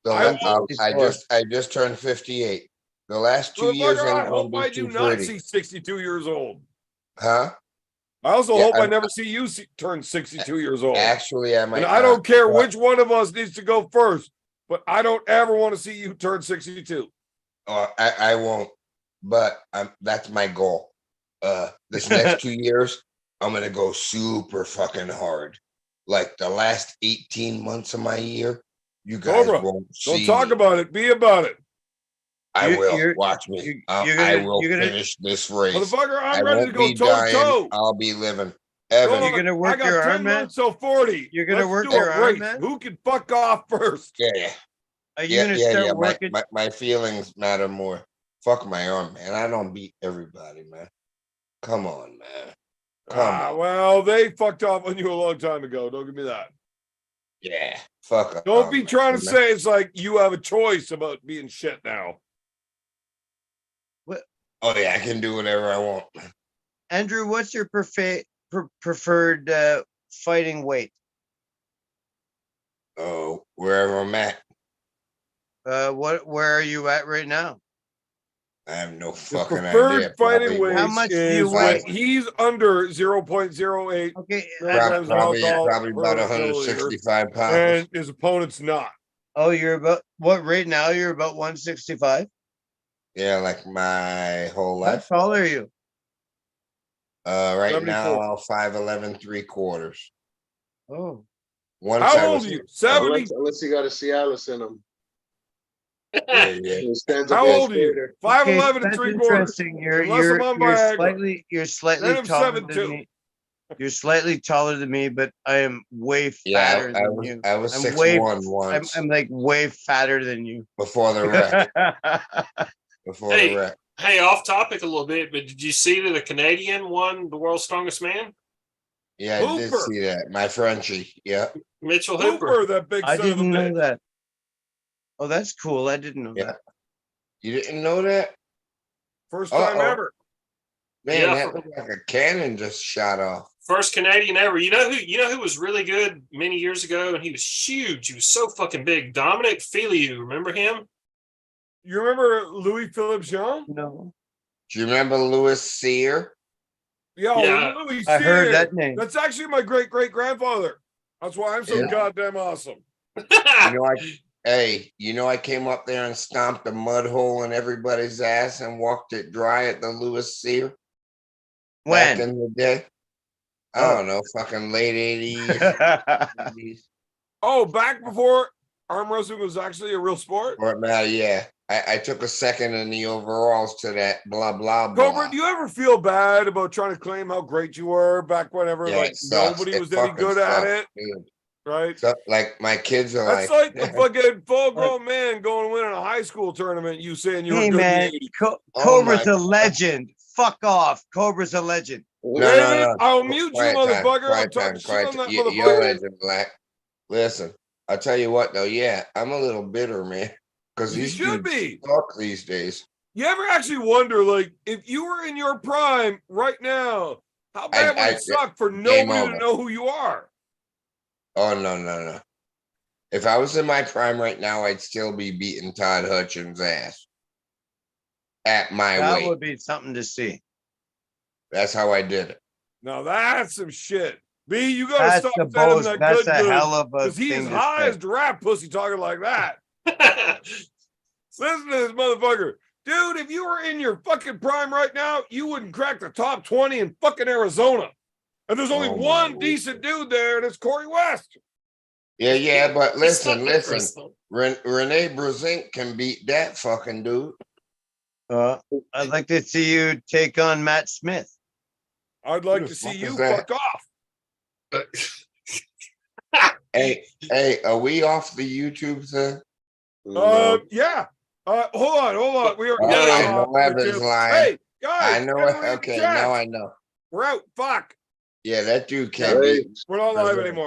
E: I just turned 58. The last 2 years
A: Motherfucker, I
E: ain't
A: hope
E: gonna
A: I
E: be
A: do
E: too
A: not
E: pretty.
A: see 62 years old.
E: Huh?
A: I also
E: Yeah,
A: hope I never see you turn 62 years old.
E: Actually, I might.
A: And I don't care
E: but-
A: which one of us needs to go first, but I don't ever want to see you turn 62.
E: I won't, but that's my goal. This next 2 years, I'm gonna go super fucking hard. Like the last 18 months of my year, you guys
A: Cobra,
E: won't
A: Don't
E: see
A: talk
E: me.
A: about it. Be about it.
E: I
G: You-
E: will.
G: you're-
E: Watch me.
G: you're
E: I
G: gonna-
E: will
G: you're gonna-
E: finish this race.
A: Motherfucker,
E: I
A: I'm ready to
E: won't
A: go
E: be
A: toe to
E: dying.
A: toe.
E: I'll be living. Evan,
G: You're gonna work
A: I got
G: your
A: 10
G: arm, man?
A: months till 40.
G: You're gonna
A: Let's
G: work
A: do
G: your
A: a
G: arm,
A: race.
G: man?
A: Who can fuck off first?
E: yeah.
G: Are you gonna start working?
E: My feelings matter more. Fuck my arm, man. I don't beat everybody, man. Come on, man. Come on.
A: Well, they fucked off on you a long time ago. Don't give me that.
E: Yeah. Fuck.
A: Don't be trying to
E: man.
A: say it's like you have a choice about being shit now.
E: Oh yeah, I can do whatever I want.
G: Andrew, what's your preferred fighting weight?
E: Oh, wherever I'm at,
G: Where are you at right now?
E: I have no
A: His
E: fucking
A: preferred
E: idea.
A: fighting weight
G: How much do
A: is
G: you
A: when
G: weigh?
A: he's under 0.08
G: Okay.
A: milligrams of alcohol
E: Probably about
A: per milliliter,
E: 165 pounds.
A: and his opponent's not.
G: Oh, you're about what right now? You're about 165.
E: Yeah, like my whole
G: How
E: life.
G: tall are you?
E: Right
A: 74.
E: now, 5'11", 3/4.
G: Oh,
E: Once
A: How
E: I
A: old
E: was
A: are you? 70?
D: Unless you got a Cialis in him.
E: Yeah, yeah.
D: He stands up
A: How
D: for his
A: old are you?
D: skater.
A: 5'11" and
G: that's
A: 3/4.
G: interesting.
A: Unless I'm on Viagra.
G: You're
A: Then
G: slightly
A: I'm
G: taller
A: 7'2".
G: than me. You're slightly taller than me, but I am way
E: Yeah,
G: fatter than you.
E: I was
G: I'm
E: 6'1"
G: I'm,
E: once
G: I'm like way fatter than you.
E: before the wreck. Before the
C: Hey,
E: wreck.
C: hey, off topic a little bit, but did you see that a Canadian won the world's strongest man?
E: Yeah, I did
A: Hooper.
E: see that. My Frenchie. Yeah.
C: Mitchell Hooper.
A: Hooper, that big
G: I
A: son of a
G: didn't know
A: bitch.
G: that. Oh, that's cool. I didn't know
E: Yeah.
G: that.
E: You didn't know that?
A: First time
E: Uh-oh.
A: ever.
E: Man,
C: Yeah,
E: that looked like a cannon just shot off.
C: First Canadian ever. You know who was really good many years ago, and he was huge. He was so fucking big. Dominic Filiu, remember him?
A: You remember Louis Philippe Jean?
G: No,
E: Do you remember Louis Cyr?
A: Yo,
C: Yeah.
A: Louis
G: I heard
A: Cyr.
G: that name.
A: That's actually my great grandfather. That's why I'm so
E: Yeah.
A: goddamn awesome.
E: You know, I came up there and stomped a mud hole in everybody's ass and walked it dry at the Louis Cyr back
G: When?
E: in the day. I don't know, fucking late 80s.
A: Oh, back before arm wrestling was actually a real sport?
E: Or now, yeah. I took a second in the overalls to that blah blah blah.
A: Cobra, do you ever feel bad about trying to claim how great you were back whenever
E: Yeah,
A: like
E: it sucks.
A: nobody
E: It
A: was any
E: fucking
A: good at
E: sucks,
A: it?
E: dude.
A: Right?
E: So, like my kids are
A: That's like the fucking full
G: Like-
A: grown man going to win in a high school tournament. You saying you were
G: Hey
A: good
G: man,
A: in the 80s.
E: Oh
G: Cobra's
E: my
G: a
E: God.
G: legend. Fuck off. Cobra's a legend.
E: No,
A: David,
E: no.
A: I'll mute you,
E: Quiet time,
A: motherfucker. I'm
E: quiet
A: talking
E: time,
A: shit
E: quiet
A: on that
E: time. You're a
A: motherfucker.
E: legend, Black. Listen, I'll tell you what though. Yeah, I'm a little bitter, man, because
A: You
E: these
A: should
E: dudes
A: be.
E: suck these days.
A: You ever actually wonder, like, if you were in your prime right now, how bad would
E: I
A: it suck for
E: game
A: nobody to
E: over.
A: know who you are?
E: Oh no. If I was in my prime right now, I'd still be beating Todd Hutchins' ass at my
G: That
E: weight.
G: would be something to see.
E: That's how I did it.
A: Now that's some shit. B, you gotta
G: That's
A: stop
G: the
A: sending
G: boast.
A: that
G: That's
A: good
G: a hell of a
A: because he is
G: thing to
A: high
G: say.
A: as giraffe pussy talking like that. Listen to this motherfucker. Dude, if you were in your fucking prime right now, you wouldn't crack the top 20 in fucking Arizona. And there's only
E: Oh, my
A: one
E: Lord.
A: decent dude there, and it's Corey West.
E: Yeah, but
C: It's not
E: listen.
C: different, though.
E: Renee Brezink can beat that fucking dude.
G: I'd like to see you take on Matt Smith.
A: I'd like
E: Who
A: to
E: the
A: see
E: fuck
A: you
E: is that?
A: fuck off.
E: Hey, are we off the YouTube thing?
A: Yeah. Hold on. We are
E: Okay,
A: not
E: no
A: off the
E: Evans
A: too.
E: line.
A: Hey, guys,
E: I know it.
A: everybody in the
E: Okay,
A: chat.
E: now I know.
A: We're out. Fuck.
E: Yeah, that dude can't
D: Right.
E: beat.
A: We're not live
E: Brezink.
A: anymore.